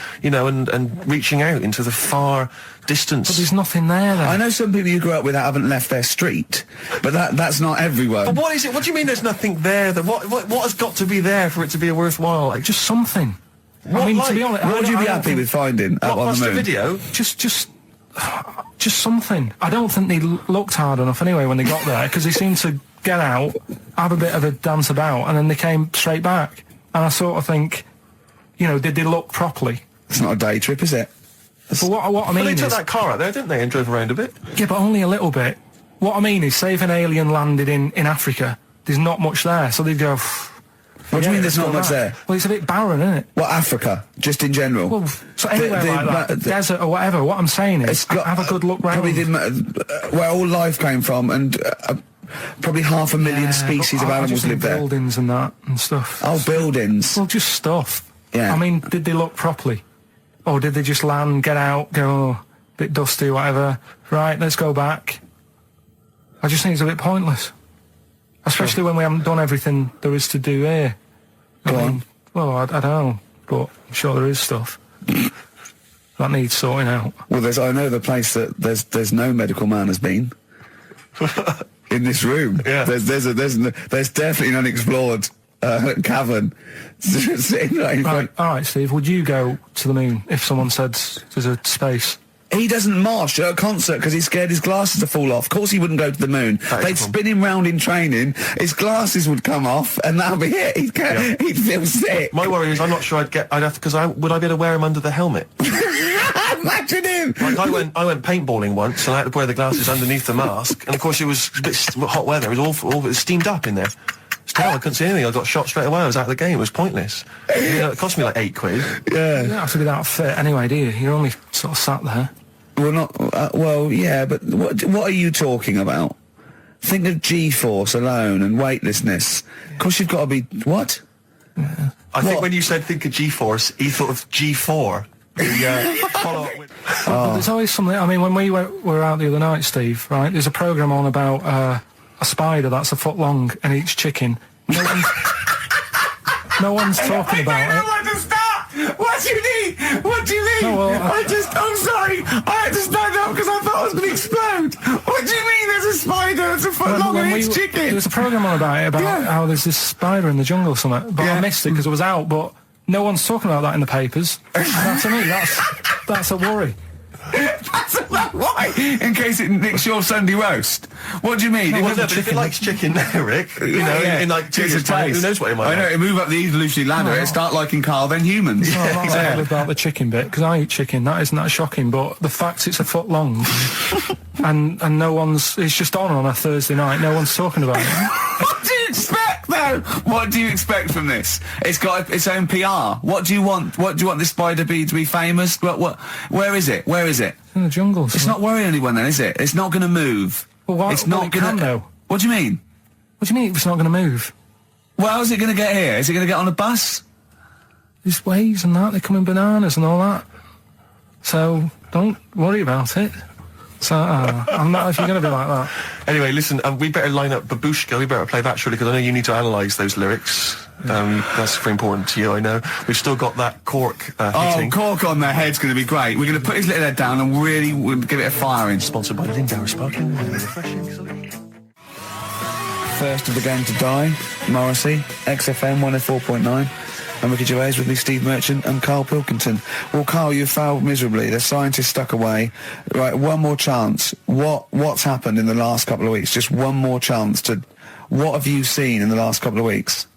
reaching out into the far distance? But there's nothing there. I know some people you grew up with that haven't left their street, but that's not everyone. But what is it? What do you mean there's nothing there? What has got to be there for it to be a worthwhile? Like, just something. What, I mean, like, to be honest, what would you be happy with finding up on the moon? A video? Just something. I don't think they looked hard enough anyway when they got there, because they seemed to get out, have a bit of a dance about, and then they came straight back. And I sort of think, did they look properly? It's not a day trip, is it? But what I mean they is... took that car out there, didn't they, and drove around a bit? Yeah, but only a little bit. What I mean is, say if an alien landed in Africa, there's not much there, so they'd go... What do you mean there's not much there? Well, it's a bit barren, isn't it? What, Africa? Just in general? Well, so anywhere like that, desert or whatever. What I'm saying is, have a good look round. Probably where all life came from, and probably 500,000 species of animals live there. Buildings and that and stuff. Oh, buildings. Well, just stuff. Yeah. I mean, did they look properly? Or did they just land, get out, go, a bit dusty, whatever? Right, let's go back. I just think it's a bit pointless. Especially when we haven't done everything there is to do here. Well, I don't know, but I'm sure there is stuff that needs sorting out. Well, I know the place that there's no medical man has been in this room. Yeah. There's definitely an unexplored cavern sitting right in front. All right, Steve. Would you go to the moon if someone said there's a space? He doesn't march at a concert because he's scared his glasses to fall off. Of course he wouldn't go to the moon. They'd spin him round in training, his glasses would come off, and that'll be it. He'd feel sick. My worry is I'm not sure would I be able to wear him under the helmet? Imagine him! Like I went paintballing once, and I had to wear the glasses underneath the mask, and of course it was a bit hot weather, it was awful, it was steamed up in there. It's terrible, I couldn't see anything, I got shot straight away, I was out of the game, it was pointless. It cost me like £8. Yeah. You don't have to be that fit anyway, do you? You're only sort of sat there. Well, not... well, yeah, but what are you talking about? Think of G-force alone and weightlessness. Of course you've got to be... What? Yeah. I think when you said think of G-force, he thought of G4. Follow-up with... But there's always something... I mean, when we were out the other night, Steve, right, there's a programme on about a spider that's a foot long and eats chicken. No one's talking about it. I don't know where to start! What do you mean? What do you mean? No, well, I'm sorry. I had to stand up because I thought I was going to explode. What do you mean there's a spider that's a foot long and eats chicken? There was a programme on about it, how there's this spider in the jungle or something. But I missed it because I was out, but no one's talking about that in the papers. And to me, that's a worry. Why? In case it nicks your Sunday roast. What do you mean? No, but if it likes chicken now, Rick, in like 2 years' time, who knows what it might I know, it move up the evolutionary ladder, it start liking Carl, then humans. No, I'm not worried about the chicken bit, because I eat chicken, that isn't that shocking, but the fact it's a foot long, and no one's, it's just on a Thursday night, no one's talking about it. What do you expect, though? What do you expect from this? It's got its own PR. What do you want? What do you want this spider bee to be famous? Where is it? Where is it? In the jungle. It's not worrying anyone then, is it? It's not going to move. Well, why, it's not going to... though. What do you mean? What do you mean it's not going to move? Well, how's it going to get here? Is it going to get on a bus? There's ways and that, they come in bananas and all that. So, don't worry about it. So, I'm not, if you're going to be like that. Anyway, listen, we better line up Babushka, we better play that surely, because I know you need to analyse those lyrics. That's very important to you, I know. We've still got that cork hitting. Cork on their head's going to be great. We're going to put his little head down and really give it a firing. Sponsored by Lindauer Sparkling Wine, refreshing. First of the game to die, Morrissey, XFM 104.9. I'm Ricky Gervais with me, Steve Merchant and Karl Pilkington. Well, Karl, you failed miserably. The scientists stuck away. Right, one more chance. What's happened in the last couple of weeks? Just one more chance to... What have you seen in the last couple of weeks?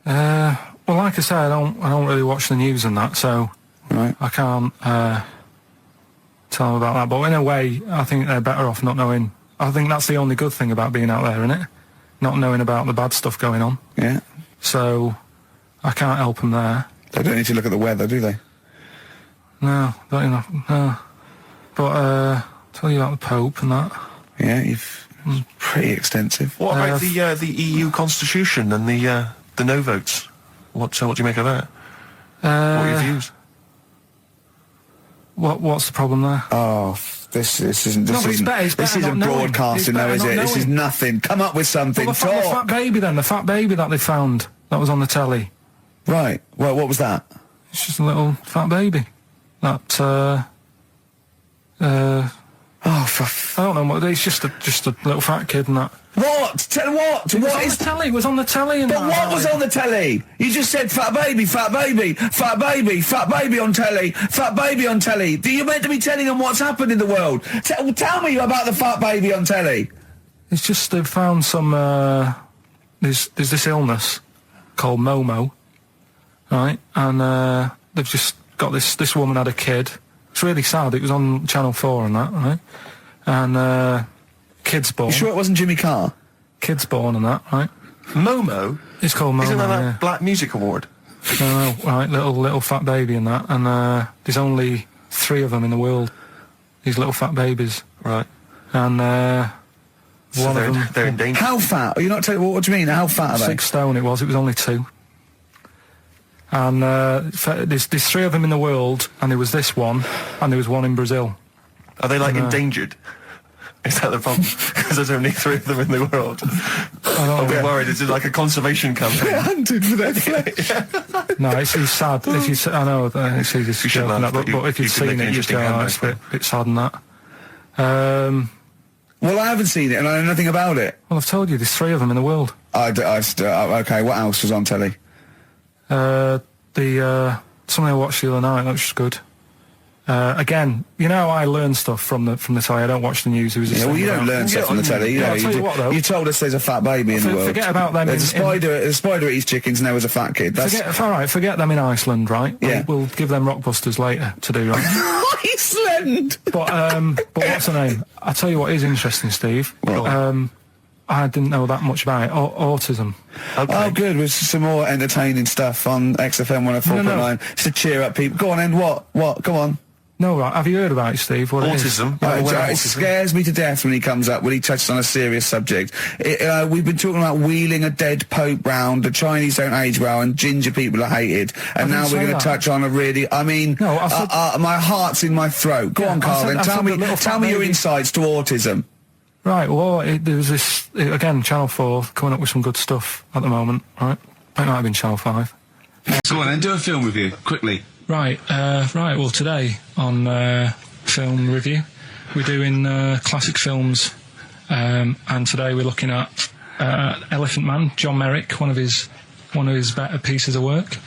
Well, like I say, I don't really watch the news and that, so right. I can't tell them about that. But in a way, I think they're better off not knowing. I think that's the only good thing about being out there, isn't it? Not knowing about the bad stuff going on. Yeah. So I can't help them there. They don't need to look at the weather, do they? No, don't enough. No. But tell you about the Pope and that. Yeah, it's pretty extensive. What about the EU Constitution and the no votes? What do you make of that? What are your views? What's the problem there? Oh, this isn't broadcasting, though, is it? This is nothing. Come up with something. Well, the fat baby, then. The fat baby that they found. That was on the telly. Right. Well, what was that? It's just a little fat baby. That, I don't know what. It's just a little fat kid and that. What? Tell what? It was on the telly. And but what was on the telly? You just said fat baby, fat baby, fat baby, fat baby on telly, fat baby on telly. You're meant to be telling them what's happened in the world. Tell me about the fat baby on telly. It's just they've found some. There's this illness called Momo, right? And they've just got this woman had a kid. It's really sad. It was on Channel 4 and that, right? And kid's born. You sure it wasn't Jimmy Carr? Kid's born and that, right? Momo? It's called Momo. Isn't that a Black Music Award? No, right, little fat baby and that. And there's only 3 of them in the world. These little fat babies. Right. And so one of them... They're in danger. How fat? Are you not telling what do you mean? How fat are they? 6 stone it was only 2. And there's 3 of them in the world, and there was this one, and there was one in Brazil. Are they, like, endangered? Is that the problem? Because there's only 3 of them in the world. I'll be worried. Is it like a conservation campaign? They're hunted for their flesh. No, it's sad. I know, it's easy to joke on that, but if you've seen it, you'd go, it's a bit sad than that. Well, I haven't seen it, and I know nothing about it. Well, I've told you, there's 3 of them in the world. Okay, what else was on telly? Something I watched the other night, that was just good. Again, you know, I learn stuff from the telly. I don't watch the news. Well, you don't learn stuff from the telly. You told us there's a fat baby in the world. Forget about them. There's a spider eats chickens, and there was a fat kid. Forget them in Iceland, right? Yeah. We'll give them Rockbusters later to do, right? Iceland! But what's the name? I'll tell you what is interesting, Steve. I didn't know that much about it. Autism. Okay. Oh, good. With some more entertaining stuff on XFM 104.9. Just to cheer up people. Go on, then. What? Go on. No, right. Have you heard about it, Steve? What autism? It scares me to death when he comes up, when he touches on a serious subject. We've been talking about wheeling a dead pope round, the Chinese don't age well, and ginger people are hated. And now we're going to touch on a really... I mean, my heart's in my throat. Go on, Carl, then. Tell me your insights to autism. Right, well, there was this... Again, Channel 4 coming up with some good stuff at the moment, right? It might have been Channel 5. Go on, then. Do a film review, quickly. Right, well, today on Film Review, we're doing classic films, and today we're looking at Elephant Man, John Merrick, one of his better pieces of work.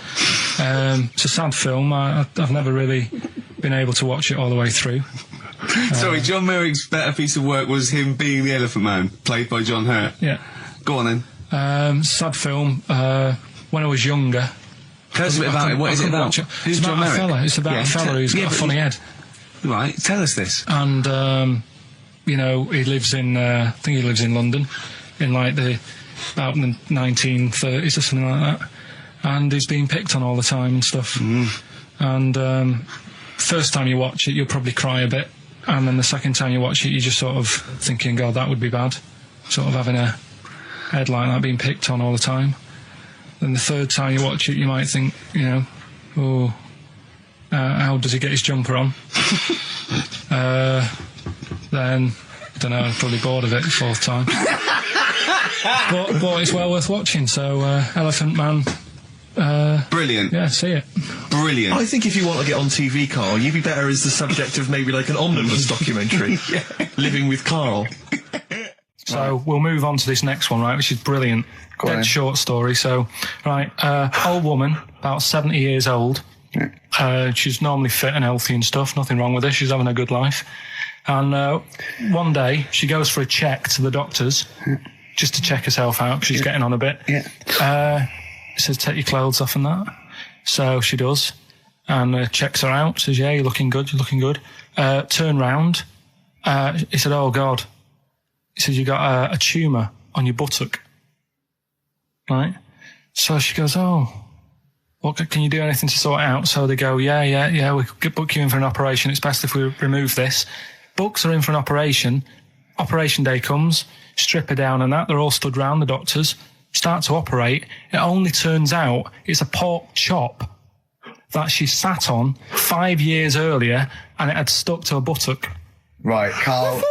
It's a sad film. I've never really been able to watch it all the way through. Sorry, John Merrick's better piece of work was him being the Elephant Man, played by John Hurt. Yeah. Go on, then. Sad film. When I was younger... Tell us a bit about it. What is it about? Who's John Merrick? It's about a fella who's got a funny head. Right, tell us this. And, you know, he lives in, I think he lives in London, in like about the 1930s or something like that. And he's being picked on all the time and stuff. And first time you watch it, you'll probably cry a bit. And then the second time you watch it, you're just sort of thinking, God, that would be bad. Sort of having a head like that being picked on all the time. Then the third time you watch it, you might think, you know, how does he get his jumper on? Then, I don't know, I'm probably bored of it the fourth time. but it's well worth watching, so Elephant Man... Brilliant. Yeah, see it. Brilliant. I think if you want to get on TV, Carl, you'd be better as the subject of maybe like an omnibus documentary. Living with Carl. So we'll move on to this next one, right, which is brilliant. Dead short story. So, right, old woman, about 70 years old. She's normally fit and healthy and stuff. Nothing wrong with her. She's having a good life. And one day, she goes for a check to the doctors, just to check herself out, because she's getting on a bit. He says, take your clothes off and that. So she does, and checks her out, says, yeah, you're looking good, turn round. He said, oh, God. He says, you got a tumour on your buttock. Right? So she goes, oh, well, can you do anything to sort it out? So they go, yeah, we could book you in for an operation. It's best if we remove this. Books are in for an operation. Operation day comes, strip her down and that. They're all stood round, the doctors. Start to operate. It only turns out it's a pork chop that she sat on 5 years earlier and it had stuck to her buttock. Right, Carl.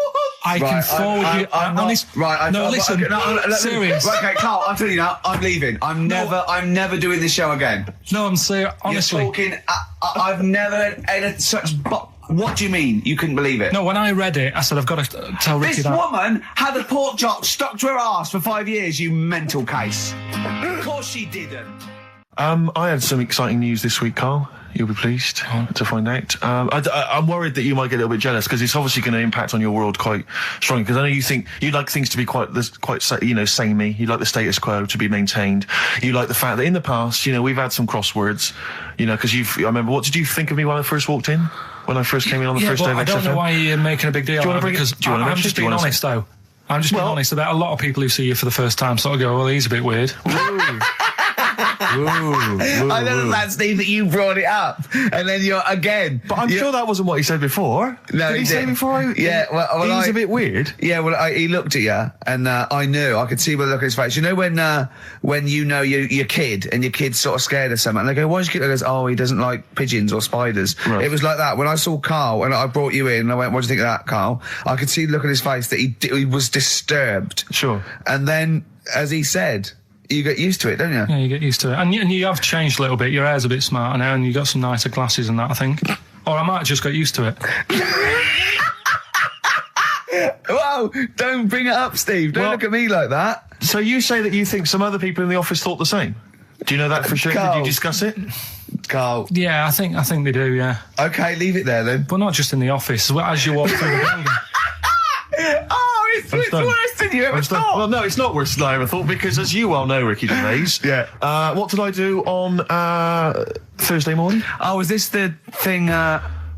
I can forward you. Serious. Right, okay, Carl, I'm telling you now, I'm leaving. I'm never doing this show again. No, I'm serious. Honestly. You're talking, I've never had such... What do you mean? You couldn't believe it? No, when I read it, I said, I've got to tell Ricky that. This woman had a pork chop stuck to her arse for 5 years, you mental case. Of course she didn't. I had some exciting news this week, Carl. You'll be pleased to find out. I'm worried that you might get a little bit jealous because it's obviously going to impact on your world quite strongly. Because I know you think you'd like things to be quite samey. You like the status quo to be maintained. You like the fact that in the past, we've had some crosswords. Because I remember. What did you think of me when I first walked in? When I first came in on the first day of XFM? I don't know why you're making a big deal. Do you want to bring it? I'm just being honest, though. I'm just being honest about a lot of people who see you for the first time sort of go, well, he's a bit weird. I know that, Steve, that you brought it up, and then you're again. But I'm sure that wasn't what he said before. No, did he say before? Well, he's a bit weird. Yeah, well, he looked at you, and I knew. I could see by the look on his face. You know when you know your kid, and your kid's sort of scared of something, and they go, "Why's your kid?" He goes, "Oh, he doesn't like pigeons or spiders." Right. It was like that when I saw Carl, and I brought you in, and I went, "What do you think of that, Carl?" I could see the look on his face that he was disturbed. Sure. And then, as he said, you get used to it, don't you? Yeah, you get used to it. And you have changed a little bit. Your hair's a bit smarter now, and you got some nicer glasses and that, I think. Or I might have just got used to it. Whoa, don't bring it up, Steve. Don't look at me like that. So you say that you think some other people in the office thought the same? Do you know that for sure? Carl. Did you discuss it? Carl. Yeah, I think they do, yeah. Okay, leave it there then. But not just in the office, as you walk through the building. Oh, it's worse than you ever thought. Well, no, it's not worse than I ever thought, because as you well know, Ricky Gervais, what did I do on Thursday morning? Oh, is this the thing...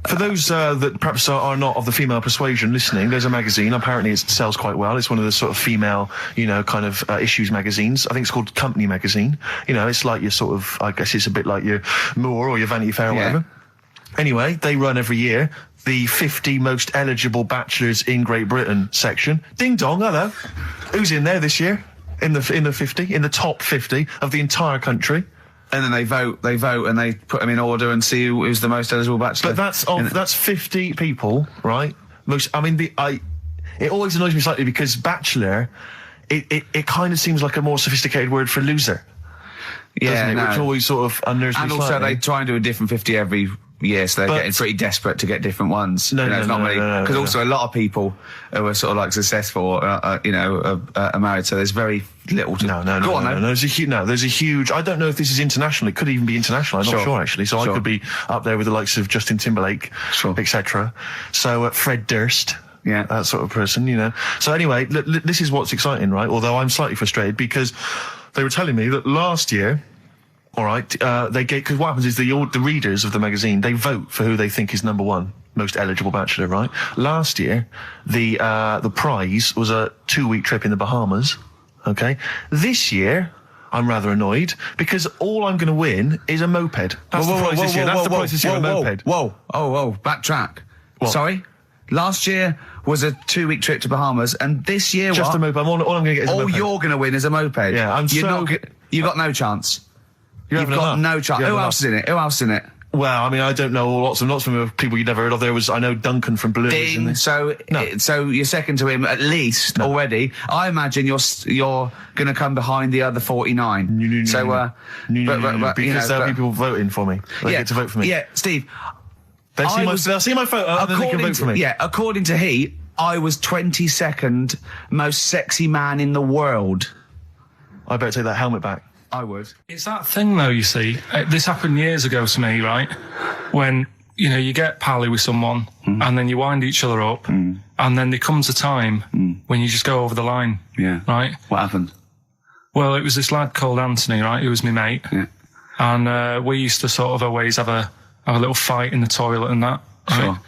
For those that perhaps are not of the female persuasion listening, there's a magazine. Apparently it sells quite well. It's one of the sort of female, kind of issues magazines. I think it's called Company Magazine. It's like your sort of, I guess it's a bit like your Moore or your Vanity Fair or whatever. Anyway, they run every year the 50 most eligible bachelors in Great Britain section. Ding dong, hello. Who's in there this year? In the 50, in the top 50 of the entire country. And then they vote, and they put them in order and see who's the most eligible bachelor. But that's 50 people, right? It always annoys me slightly because bachelor, it kind of seems like a more sophisticated word for loser. Yeah, doesn't it? Which always sort of unnerves me slightly. And also they try and do a different 50 every year, so they're getting pretty desperate to get different ones. No, because also a lot of people who are sort of like successful, are married, so there's very little to... No. There's a huge... I don't know if this is international. It could even be international. I'm not sure, actually. So I could be up there with the likes of Justin Timberlake, etc. So Fred Durst... Yeah, that sort of person, So anyway, this is what's exciting, right? Although I'm slightly frustrated because they were telling me that last year... All right, because what happens is the readers of the magazine, they vote for who they think is number one most eligible bachelor, right? Last year, the prize was a 2-week trip in the Bahamas. Okay, this year I'm rather annoyed because all I'm going to win is a moped. That's the prize this year. That's the prize this year, a moped. Whoa, backtrack. What? Sorry. Last year was a 2-week trip to Bahamas, and this year just a moped. All I'm going to get is a moped. All you're going to win is a moped. Yeah, you got no chance. You've got no chance. Who else is in it? Well, I mean, I don't know lots of people you'd never heard of. I know Duncan from Blue. Ding. So you're second to him at least already. I imagine you're going to come behind the other 49. Because there'll be people voting for me. They get to vote for me. Yeah, Steve. They'll see my photo and then they can vote for me. Yeah, according to Heat, I was 22nd most sexy man in the world. I better take that helmet back. I would. It's that thing, though, you see. This happened years ago to me, right? When, you get pally with someone and then you wind each other up and then there comes a time when you just go over the line. Yeah. Right? What happened? Well, it was this lad called Anthony, right? He was my mate. Yeah. And we used to sort of always have a little fight in the toilet and that. Sure.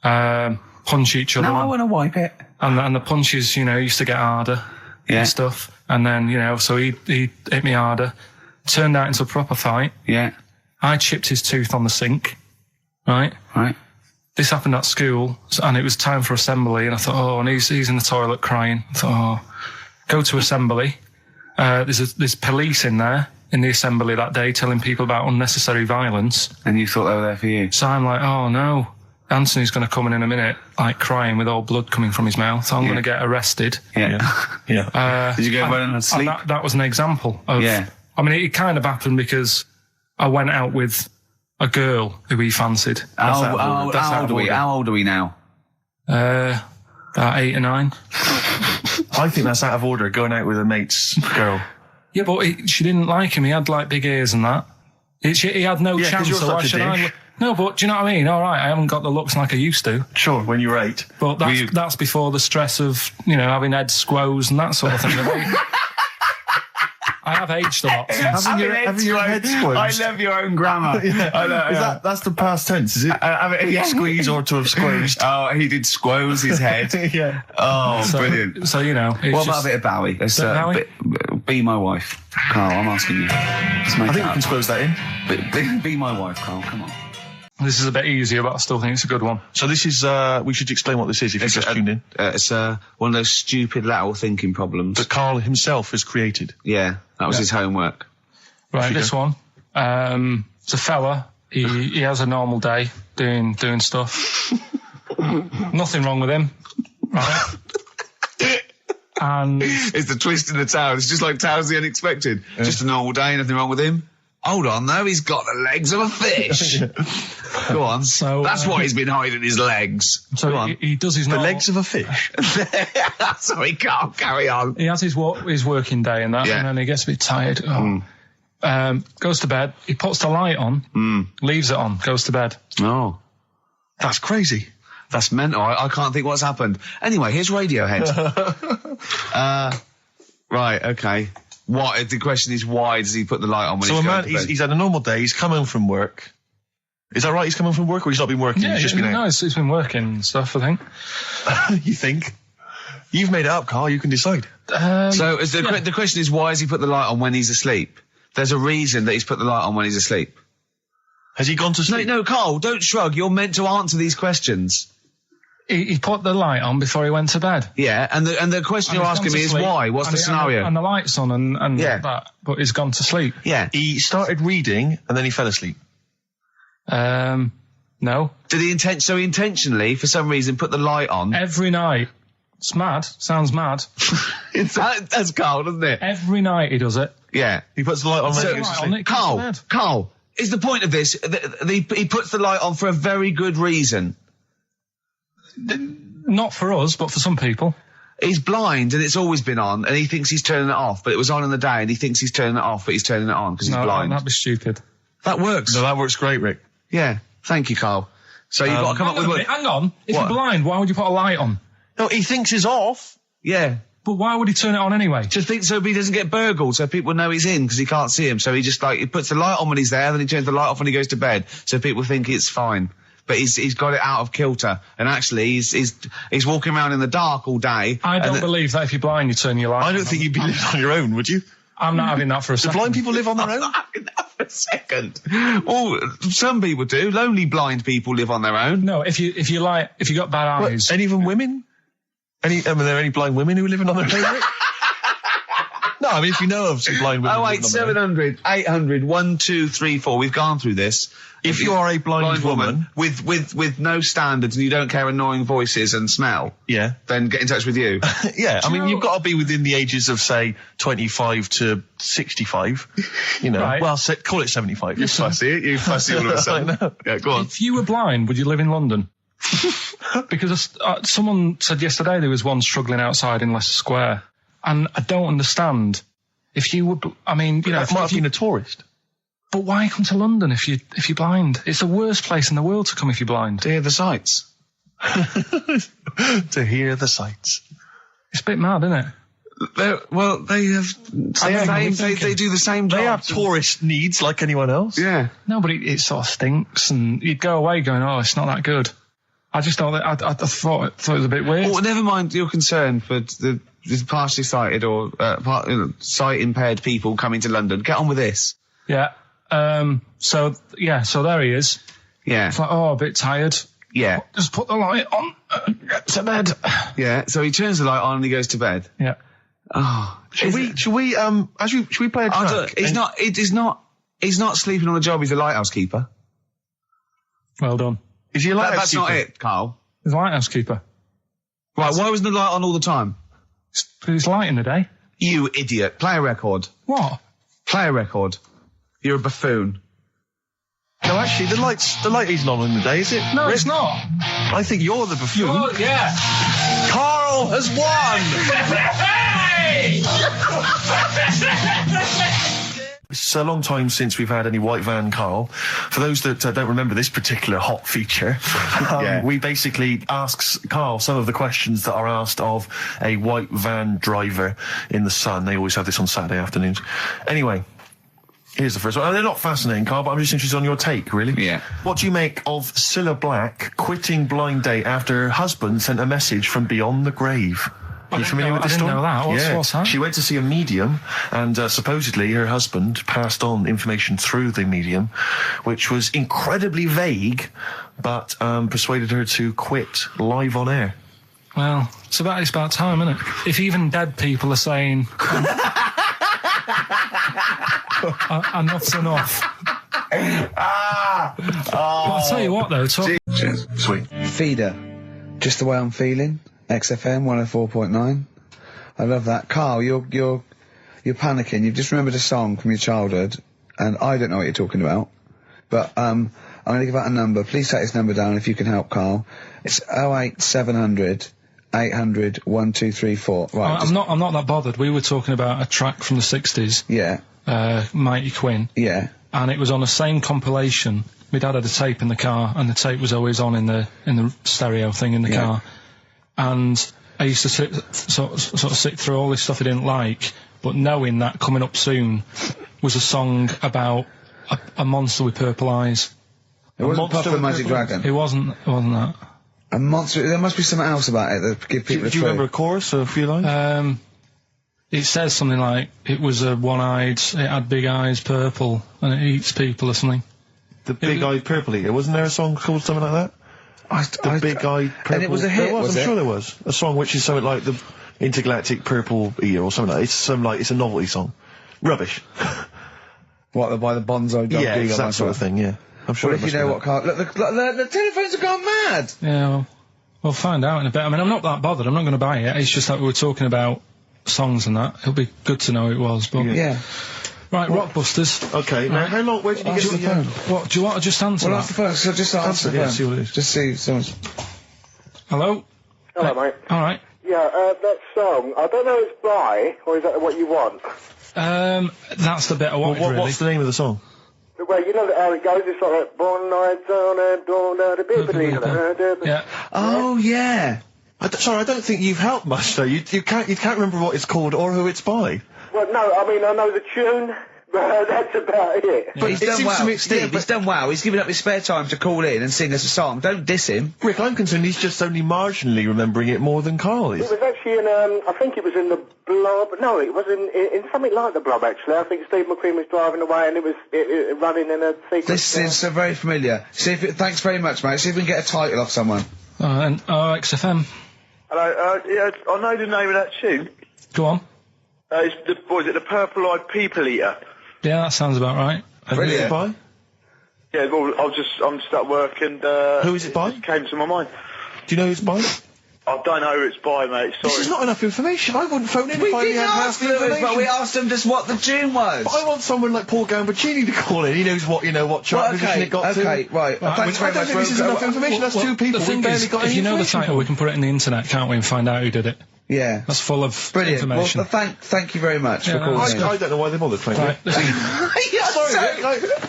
Right? Punch each other. No, I want to wipe it. And the punches, used to get harder. Yeah. And stuff. And then, so he hit me harder. Turned out into a proper fight. Yeah. I chipped his tooth on the sink. Right? Right. This happened at school, and it was time for assembly, and I thought, and he's in the toilet crying. I thought, go to assembly. There's police in there. in the assembly that day telling people about unnecessary violence. And you thought they were there for you? So I'm like, oh no, Anthony's going to come in a minute, like crying with all blood coming from his mouth. I'm going to get arrested. Yeah. Did you go and sleep? And that was an example of... Yeah. I mean, it kind of happened because I went out with a girl who he fancied. How old are we now? About 8 or 9. I think that's out of order, going out with a mate's girl. Yeah, but she didn't like him. He had like big ears and that. He had no chance. You're so why such a should I? dick. No, but do you know what I mean? All right, I haven't got the looks like I used to. Sure, when you were 8. But that's before the stress of, having head squoes and that sort of thing. I have aged a lot. Having your head squeezed. I love your own grammar. I know, That's the past tense, is it? Squeeze or to have squeezed. Oh, he did squoze his head. Yeah. Oh, brilliant. So, what about a bit of Bowie? Let's, be my wife. Carl, I'm asking you. I think we can squeeze that in. Be my wife, Carl, come on. This is a bit easier, but I still think it's a good one. So this is, we should explain what this is if you've just tuned in. It's one of those stupid lateral thinking problems. That Carl himself has created. Yeah, that was his homework. Right, this one. It's a fella. He has a normal day doing stuff. Nothing wrong with him. Right? And it's the twist in the tale. It's just like Tales of the Unexpected. Yeah. Just a normal day, nothing wrong with him. Hold on, though, he's got the legs of a fish. Go on. So that's why he's been hiding his legs. So Go on. He does his the legs of a fish. So he can't carry on. He has his working day and that, and then he gets a bit tired. Goes to bed. He puts the light on, leaves it on, goes to bed. Oh, that's crazy. That's mental. I can't think what's happened. Anyway, here's Radiohead. Right, okay. What? The question is, why does he put the light on when he's going to bed? He's had a normal day. He's come home from work. Is that right? He's come home from work, or he's not been working? Yeah, he's just been out? No, he's been working and stuff, I think. You think? You've made it up, Carl. You can decide. So the question is, why has he put the light on when he's asleep? There's a reason that he's put the light on when he's asleep. Has he gone to sleep? No, Carl, don't shrug. You're meant to answer these questions. He put the light on before he went to bed. Yeah, and the question you're asking me is why? What's the scenario? And the light's on and that, but he's gone to sleep. Yeah. He started reading and then he fell asleep. No. Did he intentionally, for some reason, put the light on? Every night. It's mad. Sounds mad. That's Carl, doesn't it? Every night he does it. Yeah. He puts the light on when he goes to sleep. Carl, is the point of this, he puts the light on for a very good reason. Not for us, but for some people. He's blind and it's always been on and he thinks he's turning it off, but it was on in the day and he thinks he's turning it off, but he's turning it on because he's blind. That'd be stupid. That works. No, that works great, Rick. Yeah. Thank you, Carl. So you've got to come up with what... Hang on. If you're blind, why would you put a light on? No, he thinks it's off. Yeah. But why would he turn it on anyway? Just think so he doesn't get burgled, so people know he's in because he can't see him. So he just he puts the light on when he's there, then he turns the light off when he goes to bed, so people think it's fine. But he's got it out of kilter, and actually he's walking around in the dark all day. I don't believe that if you're blind, you turn your light on. I don't think you'd be living on your own, would you? I'm not having that for a second. Do blind people live on their own? I'm not having that for a second. Well, some people do. Lonely blind people live on their own. No, if you got bad eyes. Any even women? Are there any blind women who are living on their own? No, I mean, if you know of some blind women. 08700 800 1234. We've gone through this. If you are a blind woman with no standards and you don't care annoying voices and smell, then get in touch with you. Yeah, I mean, you've got to be within the ages of, say, 25 to 65. You know, right. Well, call it 75. You fussy, you fussy all of a sudden. Yeah, go on. If you were blind, would you live in London? Because someone said yesterday there was one struggling outside in Leicester Square, and I don't understand. If you would, I mean, you know, might have been a tourist. But why come to London if you're blind? It's the worst place in the world to come if you're blind. To hear the sights. To hear the sights. It's a bit mad, isn't it? They do the same job. They have tourist needs like anyone else. Yeah. No, but it sort of stinks, and you'd go away going, oh, it's not that good. I just thought I thought it was a bit weird. Well, never mind your concern for the partially sighted or sight impaired people coming to London. Get on with this. Yeah. So there he is. Yeah. It's like, oh, a bit tired. Yeah. Just put the light on, get to bed. Yeah. So he turns the light on and he goes to bed. Yeah. Oh, should we play a track? He's not sleeping on the job. He's a lighthouse keeper. Well done. Is he a lighthouse That's keeper? not it, Carl. He's a lighthouse keeper. Right, why wasn't the light on all the time? Because it's light in the day. You idiot. Play a record. What? Play a record. You're a buffoon. No, actually, the light isn't on in the day, is it? No, it's not. I think you're the buffoon. Yeah. Carl has won! It's a long time since we've had any white van, Carl. For those that don't remember this particular hot feature, we basically ask Carl some of the questions that are asked of a white van driver in the Sun. They always have this on Saturday afternoons. Anyway, here's the first one. They're not fascinating, Carl, but I'm just interested on your take, really. Yeah. What do you make of Cilla Black quitting Blind Date after her husband sent a message from beyond the grave? Are you familiar with this story? I didn't know that. What's that? She went to see a medium, and supposedly her husband passed on information through the medium, which was incredibly vague, but persuaded her to quit live on air. Well, it's about time, isn't it? If even dead people are saying enough's enough. I'll tell you what, though. Cheers. Sweet. Feeder. Just the way I'm feeling. XFM 104.9. I love that. Carl, you're panicking. You've just remembered a song from your childhood, and I don't know what you're talking about. But I'm going to give out a number. Please take this number down if you can help, Carl. It's 08700 800 1234. Right. I'm not that bothered. We were talking about a track from the 60s. Yeah. Mighty Quinn. Yeah. And it was on the same compilation. My dad had a tape in the car, and the tape was always on in the stereo thing in the car. And I used to sort of sit through all this stuff I didn't like, but knowing that coming up soon was a song about a monster with purple eyes. It wasn't Puff the Magic Dragon. It wasn't that. A monster. There must be something else about it that give people. Do you remember a chorus or a few lines? It says something like it was a one-eyed, it had big eyes, purple, and it eats people or something. The big-eyed purple eater. Wasn't there a song called something like that? The big-eyed purple. And it was a hit. I'm sure there was a song which is something like the intergalactic purple eater or something like that. It's a novelty song. Rubbish. What, by the Bonzo Dog? Yeah, it's that sort of thing. Yeah, I'm sure. Well, if you know what, Carl, look, the telephones have gone mad. Yeah, well, we'll find out in a bit. I mean, I'm not that bothered. I'm not going to buy it. It's just that we were talking about songs and that. It'll be good to know who it was. But yeah. Right, Rockbusters. Okay, now how long? Where did you get the phone? What do you want to just answer? Well, answer the phone. So just answer the phone. See what it is. Just see someone's. Hello, mate. All right. Yeah, that song. I don't know. It's by, or is that what you want? That's the bit I wanted. Really. What's the name of the song? Well, you know how it goes. It's like one night on and dawn at a bit. Yeah. Oh yeah. Sorry, I don't think you've helped much though. You can't remember what it's called or who it's by. Well, no, I mean I know the tune. That's about it. But he's done well, Steve. He's done well. He's given up his spare time to call in and sing us a song. Don't diss him. Rick, I'm concerned he's just only marginally remembering it more than Carl is. It was actually in, I think it was in the Blob. No, it was in something like the Blob, actually. I think Steve McQueen was driving away and it was running in a sequence. This is so very familiar. Thanks very much, mate. See if we can get a title off someone. And XFM. Hello, yeah, I know the name of that tune. Go on. It's the Purple-Eyed People Eater? Yeah, that sounds about right. Who is it by? Yeah, well, I'm just at work and... who is it by? It came to my mind. Do you know who it's by? I don't know who it's by, mate, sorry. This is not enough information. I wouldn't phone in if I had half the information. But we asked him just what the tune was. But I want someone like Paul Gambaccini to call in. He knows what chart position it got to. Okay, right. Thanks very much. I don't think this is enough information. That's two people. The thing is, if you know the title, we can put it in the internet, can't we, and find out who did it. Yeah. That's full of brilliant information. Well, thank you very much for calling in. I don't know why they bothered, frankly. Sorry,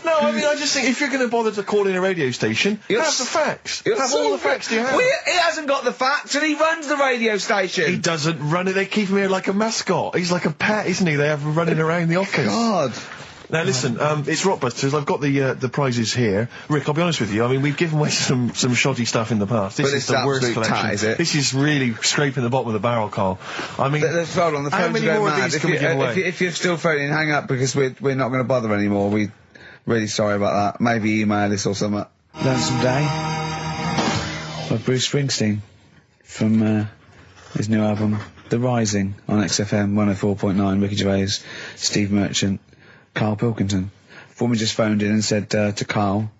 no, I mean, I just think if you're going to bother to call in a radio station, have the facts. Have all the facts you have. He hasn't got the facts, and he runs the radio station. He doesn't run it. They keep him here like a mascot. He's like a pet, isn't he? They have him running around the office. God. Now listen, it's Rockbusters. I've got the prizes here. Rick, I'll be honest with you. I mean, we've given away some shoddy stuff in the past. This is the worst collection. Is it? This is really scraping the bottom of the barrel, Carl. I mean, hold on, the phone's going mad. If you're still phoning, hang up because we're not going to bother anymore. We're really sorry about that. Maybe email us or something. Lonesome Day by Bruce Springsteen from his new album The Rising on XFM 104.9, Ricky Gervais, Steve Merchant, Karl Pilkington. Foreman just phoned in and said to Karl,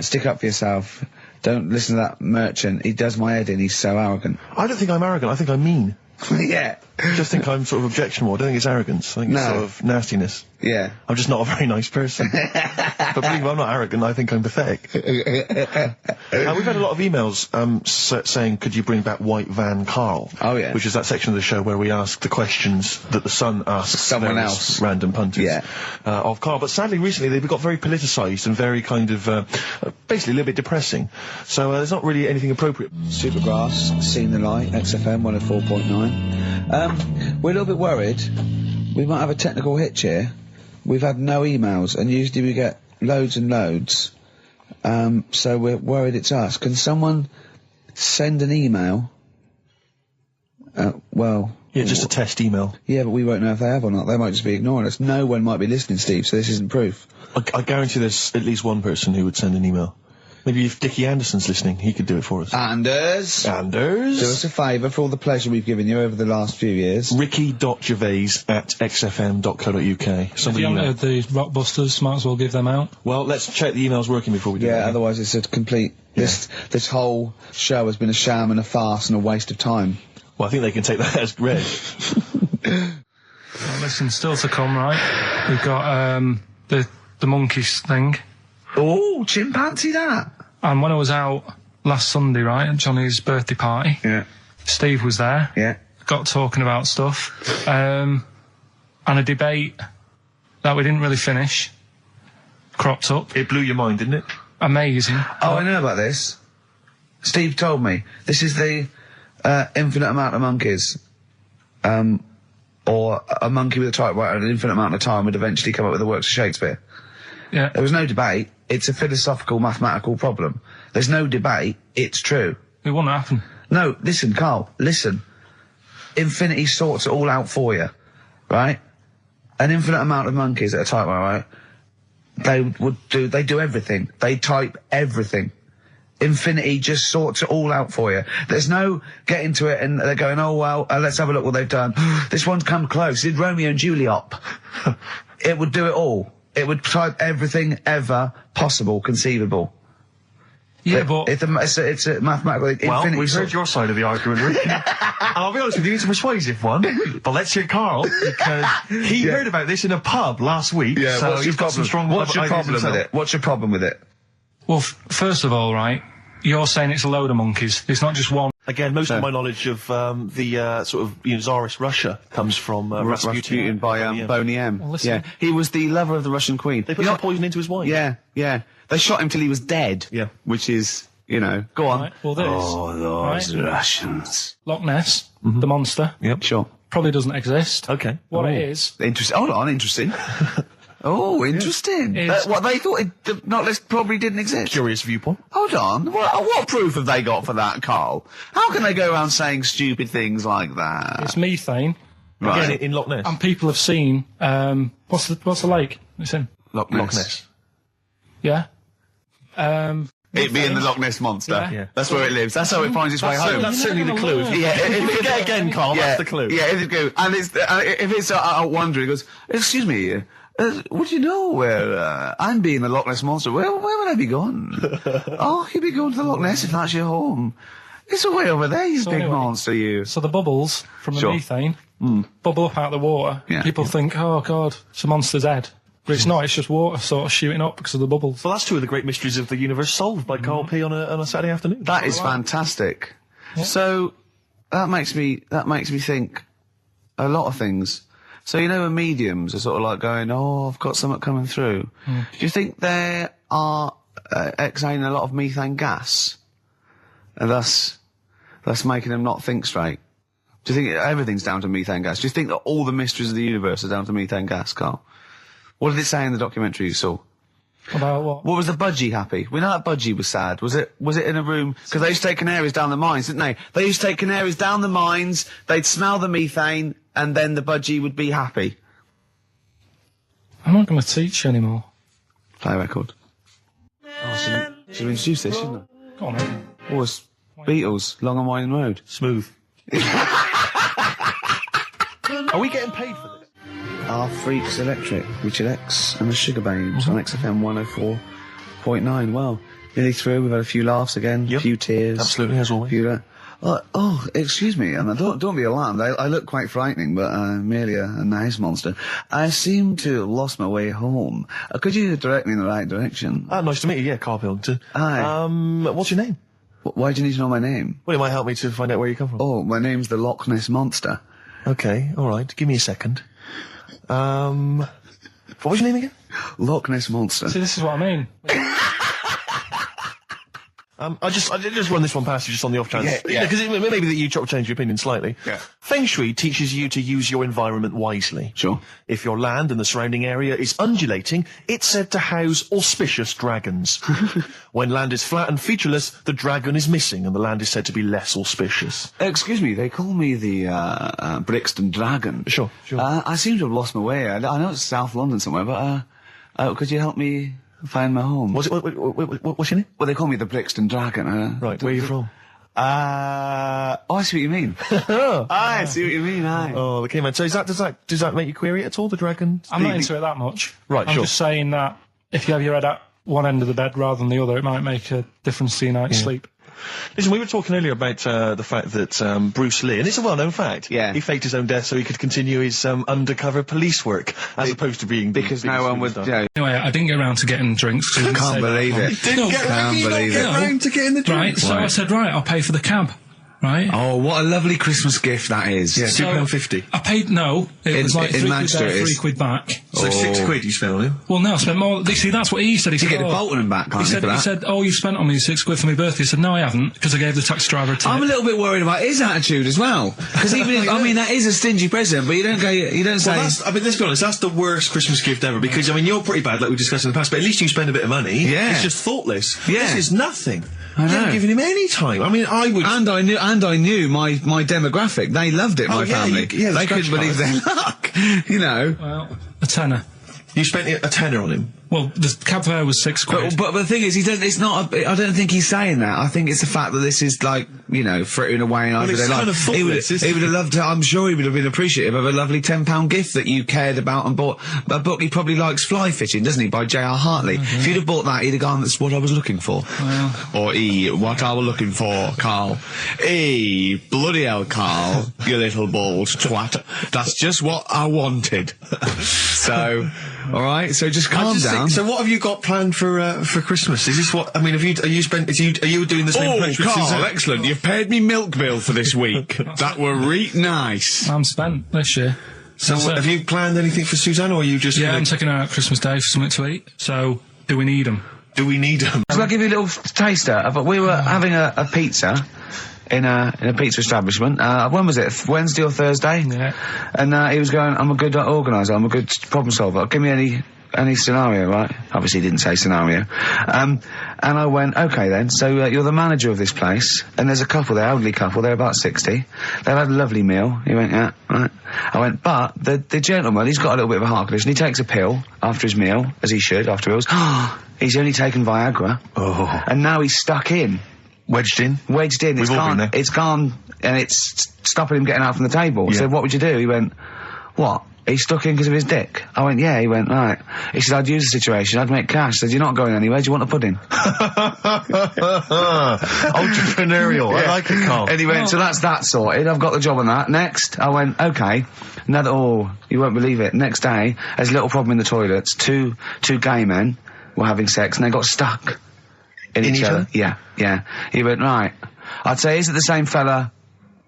stick up for yourself. Don't listen to that Merchant. He does my head in. He's so arrogant. I don't think I'm arrogant. I think I'm mean. Yeah. I just think I'm sort of objectionable. I don't think it's arrogance. I think it's sort of nastiness. Yeah. I'm just not a very nice person. But believe me, I'm not arrogant. I think I'm pathetic. We've had a lot of emails saying, could you bring back White Van Karl? Oh, yeah. Which is that section of the show where we ask the questions that the Sun asks someone else, random punters of Karl. But sadly, recently, they've got very politicised and very kind of, basically a little bit depressing. So there's not really anything appropriate. Supergrass, Seen the Light, XFM 104.9. We're a little bit worried. We might have a technical hitch here. We've had no emails, and usually we get loads and loads. So we're worried it's us. Can someone send an email? Well... Yeah, just a test email. Yeah, but we won't know if they have or not. They might just be ignoring us. No one might be listening, Steve, so this isn't proof. I guarantee there's at least one person who would send an email. Maybe if Dickie Anderson's listening, he could do it for us. Anders! Do us a favour for all the pleasure we've given you over the last few years. Ricky.gervais@xfm.co.uk. If you haven't heard the Rockbusters, might as well give them out. Well, let's check the emails working before we do that. Yeah, otherwise it's a complete... This whole show has been a sham and a farce and a waste of time. Well, I think they can take that as read. Well, listen, still to come, right? We've got the monkeys thing. Oh, chimpanzee that! And when I was out last Sunday, right, at Johnny's birthday party, Steve was there. Yeah. Got talking about stuff. And a debate that we didn't really finish cropped up. It blew your mind, didn't it? Amazing. Oh, I know about this. Steve told me. This is the infinite amount of monkeys. Or a monkey with a typewriter an infinite amount of time would eventually come up with the works of Shakespeare. Yeah. There was no debate. It's a philosophical, mathematical problem. There's no debate. It's true. It won't happen. No, listen, Karl, listen. Infinity sorts it all out for you, right? An infinite amount of monkeys at a typewriter, right? They do everything. They type everything. Infinity just sorts it all out for you. There's no getting to it and they're going, oh, well, let's have a look what they've done. This one's come close. Did Romeo and Juliet. It would do it all. It would type everything ever possible, conceivable. Yeah, but... It's a mathematical... Well, we've heard your side of the argument, Rick. And I'll be honest with you, it's a persuasive one. But let's hear Karl, because he heard about this in a pub last week. Yeah, so he's got some strong What's your problem with it? What's your problem with it? Well, first of all, right, you're saying it's a load of monkeys. It's not just one. Again, most of my knowledge of the sort of Tsarist Russia comes from Rasputin by Boney M. Well, listen. Yeah, he was the lover of the Russian queen. They put some poison into his wine. Yeah, yeah. They shot him till he was dead. Yeah, which is, you know, go on. Right, well, this. Oh, those Russians. Loch Ness, the monster. Yep, sure. Probably doesn't exist. Okay. What it is. Interesting. Hold on, interesting. Oh, interesting. What they thought the Loch Ness probably didn't exist. Curious viewpoint. Hold on. What proof have they got for that, Karl? How can they go around saying stupid things like that? It's methane. Right. Again, in Loch Ness. And people have seen, what's the lake it's in? Loch Ness. Yeah. It being the Loch Ness Monster. Yeah. That's where it lives. That's how it finds its way home. That's certainly the clue. Yeah, if we get again, Karl, that's the clue. Yeah, if it goes, and it's, if it's out wandering, it goes, excuse me, what do you know where, I'm being the Loch Ness Monster? Where would I be gone? Oh, you'd be going to the Loch Ness if that's your home. It's way over there, you big monster, you. So the bubbles from the methane bubble up out of the water. Yeah. People think, oh, God, it's a monster's head. But it's not, it's just water sort of shooting up because of the bubbles. Well, that's two of the great mysteries of the universe solved by Karl P on a Saturday afternoon. That is fantastic. Yeah. So, that makes me think a lot of things. So, you know, when mediums are sort of like going, oh, I've got something coming through. Do you think they are exhaling a lot of methane gas? And thus making them not think straight? Do you think everything's down to methane gas? Do you think that all the mysteries of the universe are down to methane gas, Karl? What did it say in the documentary you saw? About what? What was the budgie happy? We know that budgie was sad. Was it in a room? Because they used to take canaries down the mines, didn't they? They used to take canaries down the mines, they'd smell the methane, and then the budgie would be happy. I'm not going to teach you anymore. Play a record. Oh, should we introduce this, shouldn't I? Go on, then. Oh, it's Beatles, Long and Winding Road. Smooth. Are we getting paid for this? Our Freaks Electric, Richard X and the Sugar Babes on XFM 104.9. Well, nearly through. We've had a few laughs again, a few tears. Absolutely, as always. Excuse me, and don't be alarmed. I look quite frightening, but I'm merely a nice monster. I seem to have lost my way home. Could you direct me in the right direction? Nice to meet you. Yeah, Karl Pilkington. Hi. What's your name? Why do you need to know my name? Well, it might help me to find out where you come from. Oh, my name's the Loch Ness Monster. Okay, all right. Give me a second. What was your name again? Loch Ness Monster. See, this is what I mean. I just run this one past you just on the off chance. Yeah. Because maybe that you change your opinion slightly. Yeah. Feng Shui teaches you to use your environment wisely. Sure. If your land and the surrounding area is undulating, it's said to house auspicious dragons. When land is flat and featureless, the dragon is missing and the land is said to be less auspicious. Excuse me, they call me the Brixton Dragon. Sure. I seem to have lost my way. I know it's South London somewhere, but could you help me find my home? What's your name? Well, they call me the Brixton Dragon. Right, where are you from? I see what you mean. I see what you mean, aye. Oh, okay, man. So does that make you query it at all, the dragon? I'm not into it that much. Right, I'm sure. just saying that if you have your head at one end of the bed rather than the other, it might make a difference to your night's sleep. Listen, we were talking earlier about the fact that Bruce Lee, and it's a well-known fact, yeah, he faked his own death so he could continue his undercover police work, as opposed to being because no one would. Anyway, I didn't get around to getting drinks. Can't believe it. Can't believe it. Round to getting the drinks. Right, so I said, right, I'll pay for the cab. Right. Oh, what a lovely Christmas gift that is. Yeah, £2.50. I paid, no, it was like £3 there, £3 back. So £6 you spent on him? Well, no, I spent more. See, that's what he said. He said, get the Bolton and back, can't he you, for that? He said, oh, you spent on me £6 for my birthday. I said, no, I haven't, because I gave the taxi driver a tip. I'm a little bit worried about his attitude as well. Because even if, I mean, that is a stingy present, but you don't say... Well, let's be honest, that's the worst Christmas gift ever, because, I mean, you're pretty bad, like we discussed in the past, but at least you spend a bit of money. Yeah. It's just thoughtless. Yeah. This is nothing. I know. You haven't given him any time. I mean, I would... And I knew my demographic. They loved it, my family. They couldn't believe their luck. You know. Well, a tenner. You spent a tenner on him? Well, the cab fare was £6. But the thing is, I don't think he's saying that. I think it's the fact that this is like, you know, frittering away in it's kind of thoughtless, he would have loved to, I'm sure he would have been appreciative of a lovely £10 gift that you cared about and bought. A book he probably likes Fly Fishing, doesn't he, by J.R. Hartley. If you'd have bought that, he'd have gone, that's what I was looking for. Well. Or what I was looking for, Carl. Bloody hell, Carl, you little bald twat. That's just what I wanted. So... All right, so just calm down. So what have you got planned for Christmas? Is this what I mean? Are you doing the same approach with Carl, Suzanne? excellent. You've paid me milk bill for this week. That were nice. I'm spent this year. So have you planned anything for Suzanne, or are you just? Yeah, I'm taking her out Christmas Day for something to eat. So do we need them? Do we need them? Shall I give you a little taster? We were having a pizza. In a pizza establishment. When was it? Wednesday or Thursday? Yeah. And he was going, I'm a good organiser, I'm a good problem solver. Give me any scenario, right? Obviously he didn't say scenario. And I went, okay then, so you're the manager of this place, and there's a couple there, elderly couple, they're about 60. They've had a lovely meal. He went, yeah, right. I went, but the gentleman, he's got a little bit of a heart condition. He takes a pill after his meal, as he should, after meals. He's only taken Viagra. Oh. And now he's stuck in. Wedged in. We've all been there. It's gone, and it's stopping him getting out from the table. Yeah. So what would you do? He went, what? He's stuck in because of his dick. I went, yeah. He went, right. He said, I'd use the situation. I'd make cash. I said, you're not going anywhere. Do you want a pudding? Entrepreneurial. I like it, Carl. And he went, so that's that sorted. I've got the job on that. Next, I went, okay. You won't believe it. Next day, there's a little problem in the toilets. Two gay men were having sex and they got stuck. In each other? Yeah. He went, right. I'd say, is it the same fella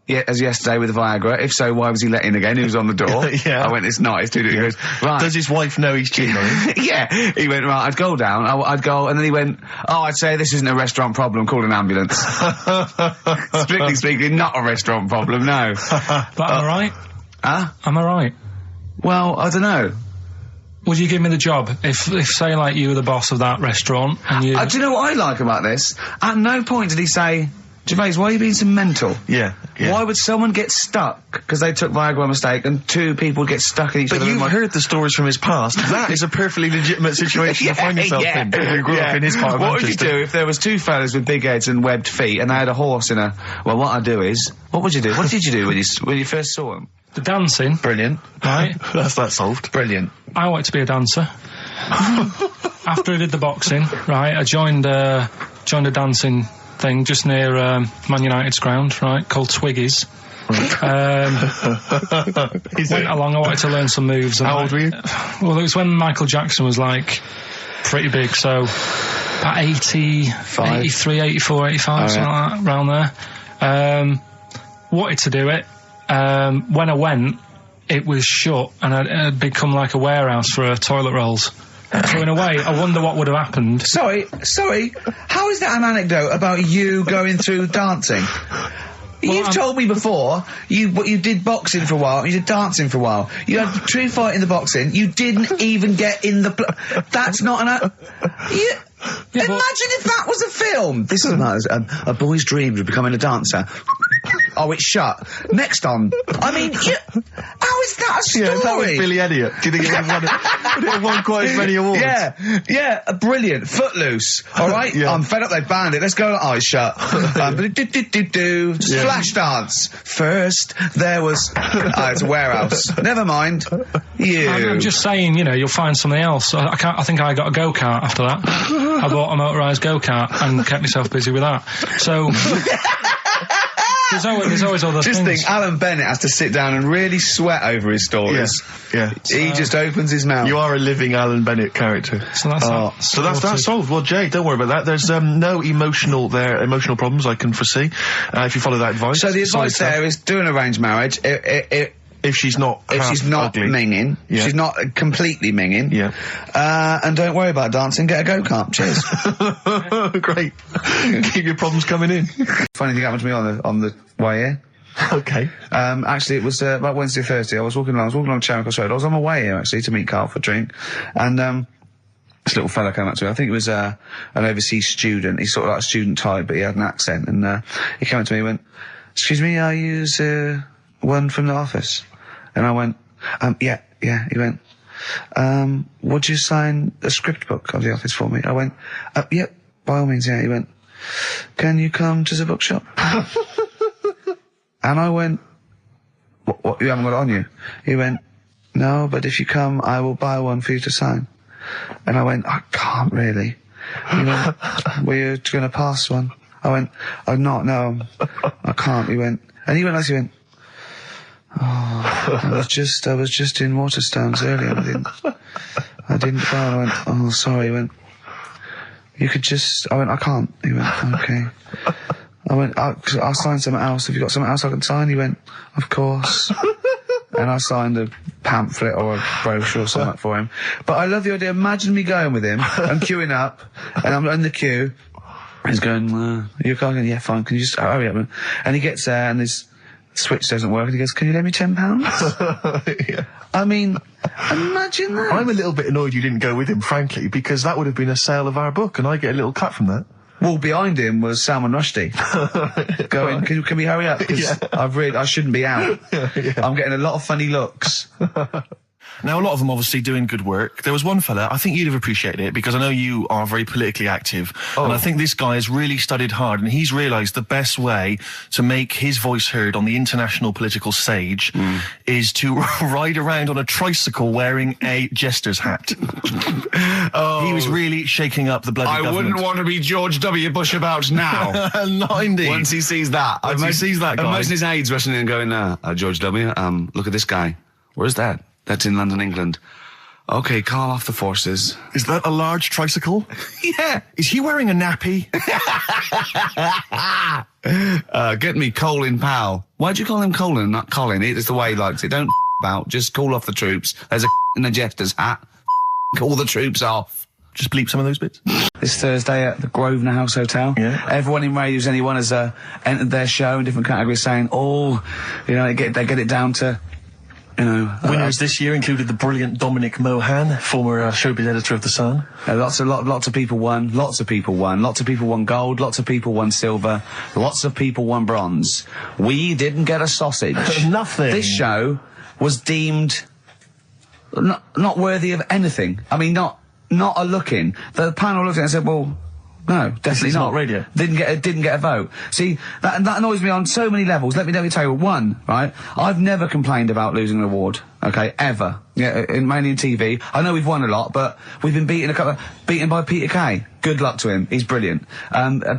as yesterday with the Viagra? If so, why was he let in again? He was on the door. Yeah. I went, it's not. It's too different. He goes, right. Does his wife know he's cheating on him? Yeah. He went, right, I'd go down. I'd go, and then he went, I'd say this isn't a restaurant problem. Call an ambulance. Strictly speaking, not a restaurant problem, no. But am I right? Huh? Am I right? Well, I don't know. Would you give me the job if say, like, you were the boss of that restaurant and you... Do you know what I like about this? At no point did he say, Gervais, why are you being so mental? Yeah. Why would someone get stuck because they took Viagra by mistake and two people get stuck in each other? But you've heard the stories from his past. That is a perfectly legitimate situation to find yourself in. You grew up in his part of What would you Manchester. do if there was two fellas with big heads and webbed feet and they had a horse in a... Well, what I'd do is... What would you do? What did you do when you first saw them? The dancing. Brilliant. Right. That's that solved. Brilliant. I wanted to be a dancer. After I did the boxing, right, I joined a dancing thing just near Man United's ground, right, called Twiggy's. Went along, I wanted to learn some moves. How old were you? Well, it was when Michael Jackson was, like, pretty big, so about 83, 84, 85, something like that, around there. Wanted to do it. When I went, it was shut, and it had become like a warehouse for toilet rolls. So in a way, I wonder what would have happened. Sorry, how is that an anecdote about you going through dancing? You've told me before, you did boxing for a while, you did dancing for a while. You had a true fight in the boxing, you didn't even get in the... That's not an... Imagine if that was a film! This is a boy's dreams of becoming a dancer. Oh, it's shut. Next on. I mean, how is that a story? Yeah, that was Billy Elliot. Do you think it would have won quite as many awards? Yeah, brilliant. Footloose. All right? Yeah. I'm fed up, they banned it. Let's go, eyes shut. Just flash dance. First, there was... it's a warehouse. Never mind. I'm just saying, you'll find something else. I think I got a go-kart after that. I bought a motorised go-kart and kept myself busy with that. So... There's always other things. Just think, Alan Bennett has to sit down and really sweat over his stories. Yeah. He just opens his mouth. You are a living Alan Bennett character. So that's solved. Well, Jay, don't worry about that. There's no emotional problems I can foresee if you follow that advice. So the advice there is do an arranged marriage. If she's not ugly. minging, she's not completely minging. Yeah. And don't worry about dancing. Get a go-kart. Cheers. Great. Keep your problems coming in. Funny thing happened to me on the way here. Okay. Actually, it was about Wednesday or Thursday. I was walking along Charing Cross Road. I was on my way here actually to meet Karl for a drink, and this little fella came up to me. I think it was an overseas student. He's sort of like a student type, but he had an accent, and he came up to me and went, "Excuse me, are you one from the office?" And I went, yeah. He went, would you sign a script book of the office for me? I went, yeah, by all means, yeah. He went, can you come to the bookshop? And I went, what, you haven't got it on you? He went, no, but if you come, I will buy one for you to sign. And I went, I can't really. He went, were you going to pass one? I went, I'm not, no, I can't. He went, oh, I was just in Waterstones earlier. I didn't go. I went, oh, sorry. He went, you could just... I went, I can't. He went, okay. I went, I'll sign something else. Have you got something else I can sign? He went, of course. And I signed a pamphlet or a brochure or something for him. But I love the idea. Imagine me going with him. I'm queuing up, and I'm in the queue. He's going, you're going, yeah, fine. Can you just hurry up? And he gets there, and his switch doesn't work, and he goes, can you lend me £10? Yeah. I mean, imagine that. I'm a little bit annoyed you didn't go with him, frankly, because that would have been a sale of our book, and I get a little cut from that. Well, behind him was Salman Rushdie going, can we hurry up? Because I shouldn't be out. I'm getting a lot of funny looks. Now, a lot of them obviously doing good work. There was one fella, I think you'd have appreciated it, because I know you are very politically active. And I think this guy has really studied hard, and he's realised the best way to make his voice heard on the international political stage is to ride around on a tricycle wearing a jester's hat. He was really shaking up the bloody government. I wouldn't want to be George W. Bush about now. Not indeed. Once he sees that. Once he sees that guy. Imagine his aides rushing in and going, George W., look at this guy. Where's that? That's in London, England. Okay, call off the forces. Is that a large tricycle? Yeah. Is he wearing a nappy? Get me Colin Powell. Why'd you call him Colin, not Colin? It's the way he likes it. Don't about. Just call off the troops. There's a in a jester's hat. Call the troops off. Just bleep some of those bits. This Thursday at the Grosvenor House Hotel. Yeah. Everyone in Radio's Anyone has entered their show in different categories saying, they get it down to You know, winners this year included the brilliant Dominic Mohan, former showbiz editor of The Sun. Lots of people won. Lots of people won. Lots of people won gold. Lots of people won silver. Lots of people won bronze. We didn't get a sausage. Nothing. This show was deemed not worthy of anything. I mean, not a look-in. The panel looked at it and said, well, no, definitely not radio. Didn't get a vote. See, that annoys me on so many levels. Let me tell you, one, right? I've never complained about losing an award, okay, ever. Yeah, mainly in TV. I know we've won a lot, but we've been beaten by Peter Kay. Good luck to him. He's brilliant.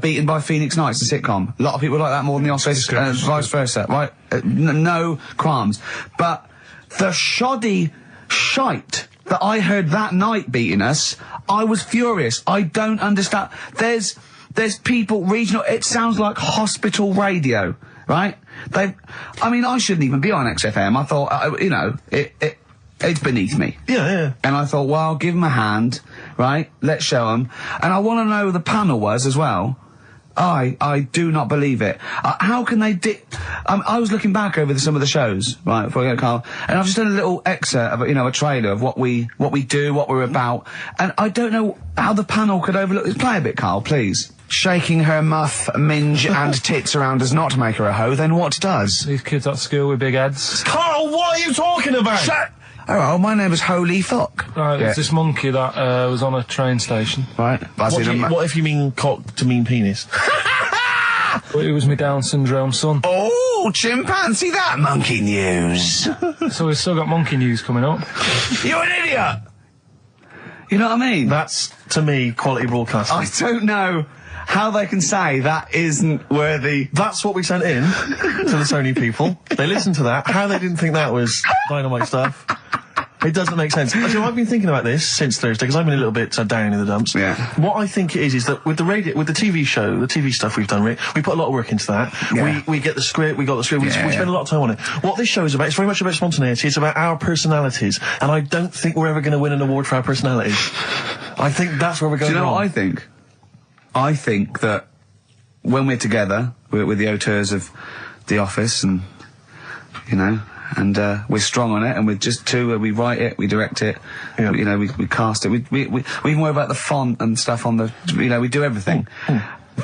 Beaten by Phoenix Nights, the sitcom. A lot of people like that more than the Oscars, vice versa, right? No qualms. But the shoddy shite that I heard that night beating us, I was furious. I don't understand. There's people, regional, it sounds like hospital radio, right? I mean, I shouldn't even be on XFM. I thought, you know, it's beneath me. Yeah. And I thought, well, give them a hand, right? Let's show them. And I want to know who the panel was as well. I do not believe it. How can they I was looking back over some of the shows, right, before I go to Carl, and I've just done a little excerpt of, you know, a trailer of what we do, what we're about, and I don't know how the panel could overlook this. Play a bit, Carl, please. Shaking her muff, minge and tits around does not make her a hoe, then what does? These kids at school with big heads. Carl, what are you talking about? Shut. Oh, my name is Holy Fuck. Right, Yeah. It's this monkey that was on a train station. Right. What if you mean cock to mean penis? It was my Down syndrome son. Oh, chimpanzee, that monkey news. So we've still got monkey news coming up. You're an idiot! You know what I mean? That's, to me, quality broadcasting. I don't know how they can say that isn't worthy. That's what we sent in to the Sony people. They listened to that. How they didn't think that was dynamite stuff. It doesn't make sense. Actually, I've been thinking about this since Thursday because I've been a little bit down in the dumps. Yeah. What I think it is that with the TV show, the TV stuff we've done, Rick, we put a lot of work into that. Yeah. We get the script, we got the script, we spend a lot of time on it. What this show is about, it's very much about spontaneity, it's about our personalities, and I don't think we're ever going to win an award for our personalities. I think that's where we're going wrong. Do you know what I think? I think that when we're together, we're the auteurs of The Office, and, you know, and we're strong on it, and we're just two. We write it, we direct it, you know, we cast it. We even worry about the font and stuff on the. You know, we do everything.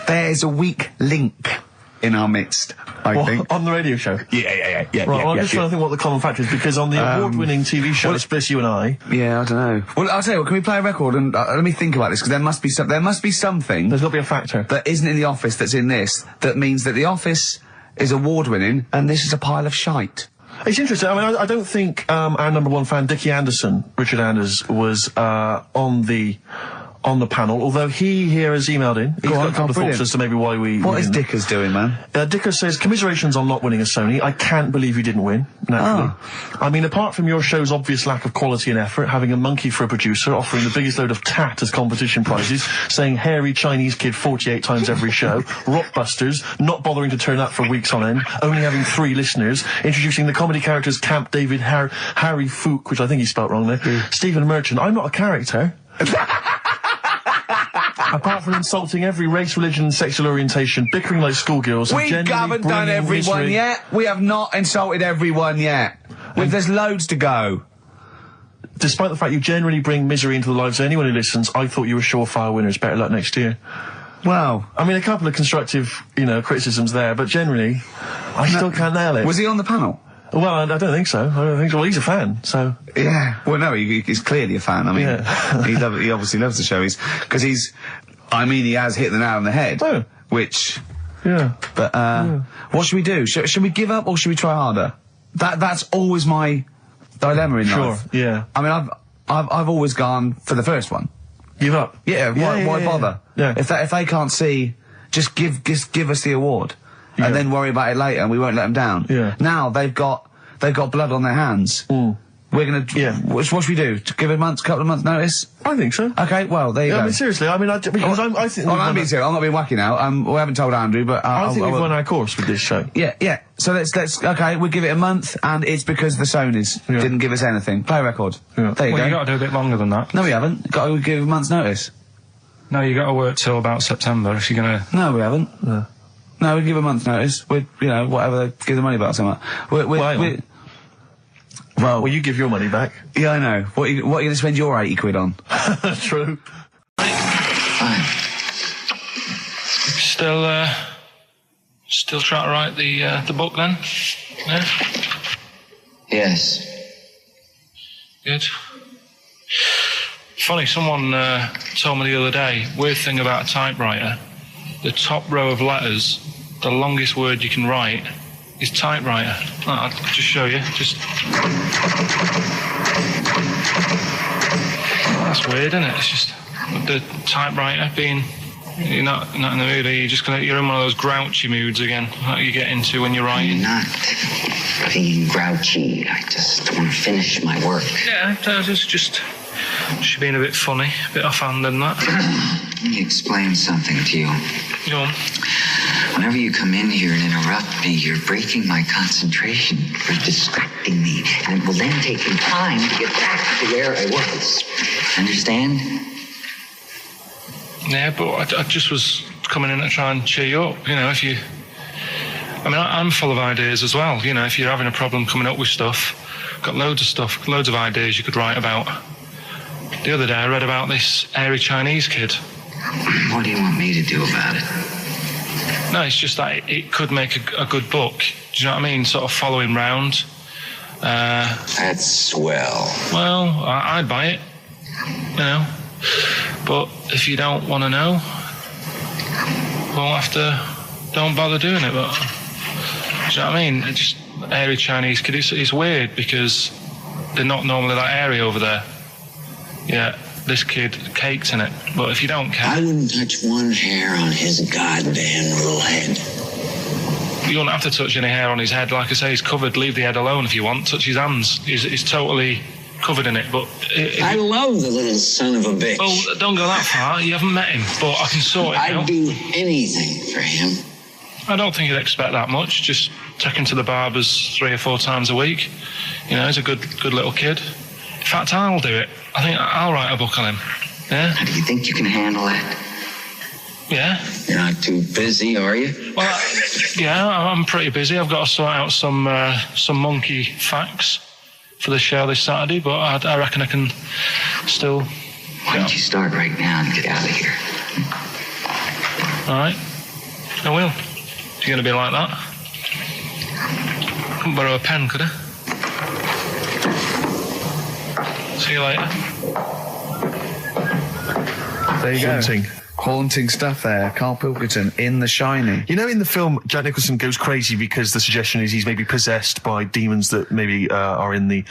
There's a weak link in our midst, I think. On the radio show? Yeah. Right, well, I'm just trying to think what the common factor is, because on the award-winning TV show, Spliss You and I... Yeah, I don't know. Well, I'll tell you what, can we play a record and let me think about this, because there must be something... There's got to be a factor. ...that isn't in The Office that's in this, that means that The Office is award-winning, and this is a pile of shite. It's interesting. I mean, I don't think our number one fan, Dickie Anderson, Richard Anders, was on the panel, although he here has emailed in. He's got a couple of thoughts as to maybe why we... What is Dickers doing, man? Dickers says, commiserations on not winning a Sony. I can't believe you didn't win, naturally. I mean, apart from your show's obvious lack of quality and effort, having a monkey for a producer, offering the biggest load of tat as competition prizes, saying hairy Chinese kid 48 times every show, Rockbusters, not bothering to turn up for weeks on end, only having 3 listeners, introducing the comedy characters Camp David, Harry Fook, which I think he spelt wrong there, Stephen Merchant. I'm not a character. Apart from insulting every race, religion and sexual orientation, bickering like schoolgirls... We haven't done everyone yet. We have not insulted everyone yet. There's loads to go. Despite the fact you generally bring misery into the lives of anyone who listens, I thought you were surefire winners. Better luck next year. Well... I mean, a couple of constructive, you know, criticisms there, but generally, I still can't nail it. Was he on the panel? Well, I don't think so. Well, he's a fan, so... Yeah. Well, no, he's clearly a fan. I mean, he obviously loves the show. Because he has hit the nail on the head. Oh. Which... Yeah. But, what should we do? Should we give up or should we try harder? That's always my dilemma in life. Sure, yeah. I mean, I've always gone for the first one. Give up? Yeah, why bother? Yeah. If they can't see, just give us the award. Yeah. And then worry about it later, and we won't let them down. Yeah. Now they've got blood on their hands. We're gonna. Yeah. What should we do? Give a couple of months notice? I think so. Okay. Well, there you go. I mean, seriously. I mean, I think. I'm being serious. I'm not being wacky now. We haven't told Andrew, but I think we've won our course with this show. Yeah. So let's. Okay, we'll give it a month, and it's because the Sonys didn't give us anything. Play a record. Yeah. There you go. You got to do a bit longer than that. No, we haven't. Got to give a month's notice. No, you got to work till about September if you're gonna. No, we haven't. No, we give a month's notice. We're, whatever they give the money back or something. Well, you give your money back. Yeah, I know. What are you going to spend your 80 quid on? True. Fine. Still trying to write the book then? Yeah? Yes. Good. Funny, someone told me the other day, weird thing about a typewriter, the top row of letters, the longest word you can write is typewriter. I'll just show you. That's weird, isn't it? It's just the typewriter being... You're not in the mood, are you? You're in one of those grouchy moods again, like you get into when you're writing. I'm not being grouchy. I just want to finish my work. Yeah, just being a bit funny, a bit offhand and that. Let me explain something to you. Go on. Whenever you come in here and interrupt me, you're breaking my concentration. You're distracting me. And it will then take me time to get back to where I was. Understand? Yeah, but I just was coming in to try and cheer you up. You know, if you... I mean, I'm full of ideas as well. You know, if you're having a problem coming up with stuff, got loads of ideas you could write about. The other day I read about this airy Chinese kid. What do you want me to do about it? No, it's just that it could make a good book. Do you know what I mean? Sort of following round. That's swell. Well, I'd buy it. You know. But if you don't want to know, don't bother doing it. But do you know what I mean? It's just airy Chinese kid. It's weird because they're not normally that airy over there. Yeah, this kid caked in it. But if you don't care, I wouldn't touch one hair on his goddamn little head. You don't have to touch any hair on his head. Like I say, he's covered. Leave the head alone if you want. Touch his hands. He's totally covered in it. But I love the little son of a bitch. Well, don't go that far. You haven't met him, but I can sort it out. I'd do anything for him. I don't think you'd expect that much. Just take him to the barbers 3 or 4 times a week. You know, he's a good little kid. In fact, I'll do it. I think I'll write a book on him. Yeah? Do you think you can handle that? Yeah. You're not too busy, are you? Well, yeah, I'm pretty busy. I've got to sort out some monkey facts for the show this Saturday, but I reckon I can still... Why don't you start right now and get out of here? All right. I will. If you're going to be like that. Couldn't borrow a pen, could I? See you later. There you go. Haunting stuff there. Karl Pilkington in The Shining. You know, in the film, Jack Nicholson goes crazy because the suggestion is he's maybe possessed by demons that maybe are in the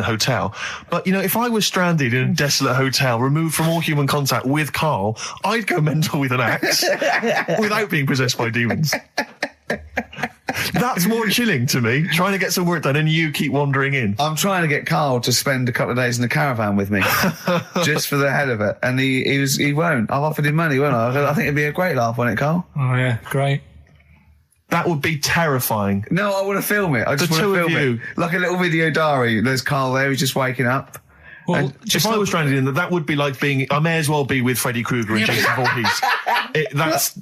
hotel. But, you know, if I was stranded in a desolate hotel, removed from all human contact with Karl, I'd go mental with an axe without being possessed by demons. That's more chilling to me, trying to get some work done and you keep wandering in. I'm trying to get Karl to spend a couple of days in the caravan with me, just for the hell of it. And he won't. I've offered him money, won't I? I think it'd be a great laugh, won't it, Karl? Oh, yeah, great. That would be terrifying. No, I want to film it. I just want to film it. Like a little video diary. There's Karl there, he's just waking up. Well, if I was stranded in that would be like being... I may as well be with Freddy Krueger and Jason Voorhees.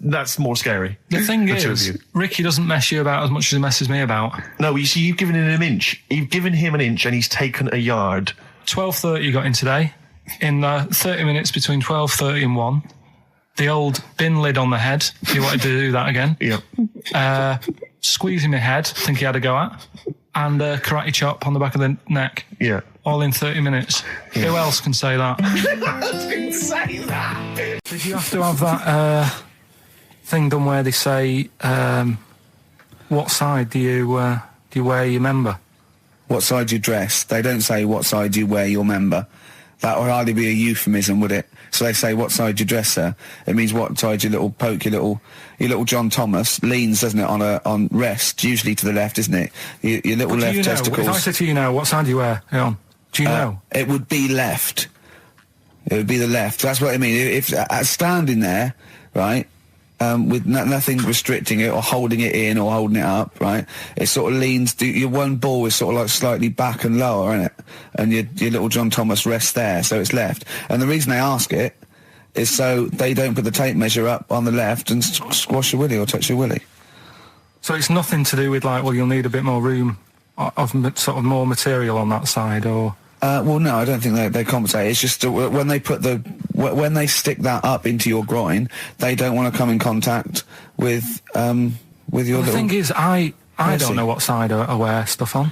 That's more scary. The thing is, Ricky doesn't mess you about as much as he messes me about. No, you see, you've given him an inch. You've given him an inch and he's taken a yard. 12:30 you got in today. In 30 minutes between 12:30 and 1. The old bin lid on the head. He wanted to do that again. Yep. Squeezing my head, think he had a go at. And karate chop on the back of the neck. Yeah. All in 30 minutes. Yeah. Who else can say that? Who else can say that? Did you have to have that thing done where they say, what side do you wear your member? What side you dress? They don't say what side you wear your member. That would hardly be a euphemism, would it? So they say what side you dress, sir. It means what side your little poke, your little John Thomas leans, doesn't it, on rest, usually to the left, isn't it? Your little left testicles. If I said to you now, what side do you wear? Hang on. Do you know? It would be left. It would be the left. That's what I mean. If standing there, right, with nothing restricting it or holding it in or holding it up, right, it sort of leans. Your one ball is sort of like slightly back and lower, isn't it? And your little John Thomas rests there, so it's left. And the reason they ask it is so they don't put the tape measure up on the left and squash your willy or touch your willy. So it's nothing to do with like, well, you'll need a bit more room sort of more material on that side, or? Well, no, I don't think they compensate. It's just when they put when they stick that up into your groin, they don't want to come in contact with your. The thing is, I don't know what side I wear stuff on.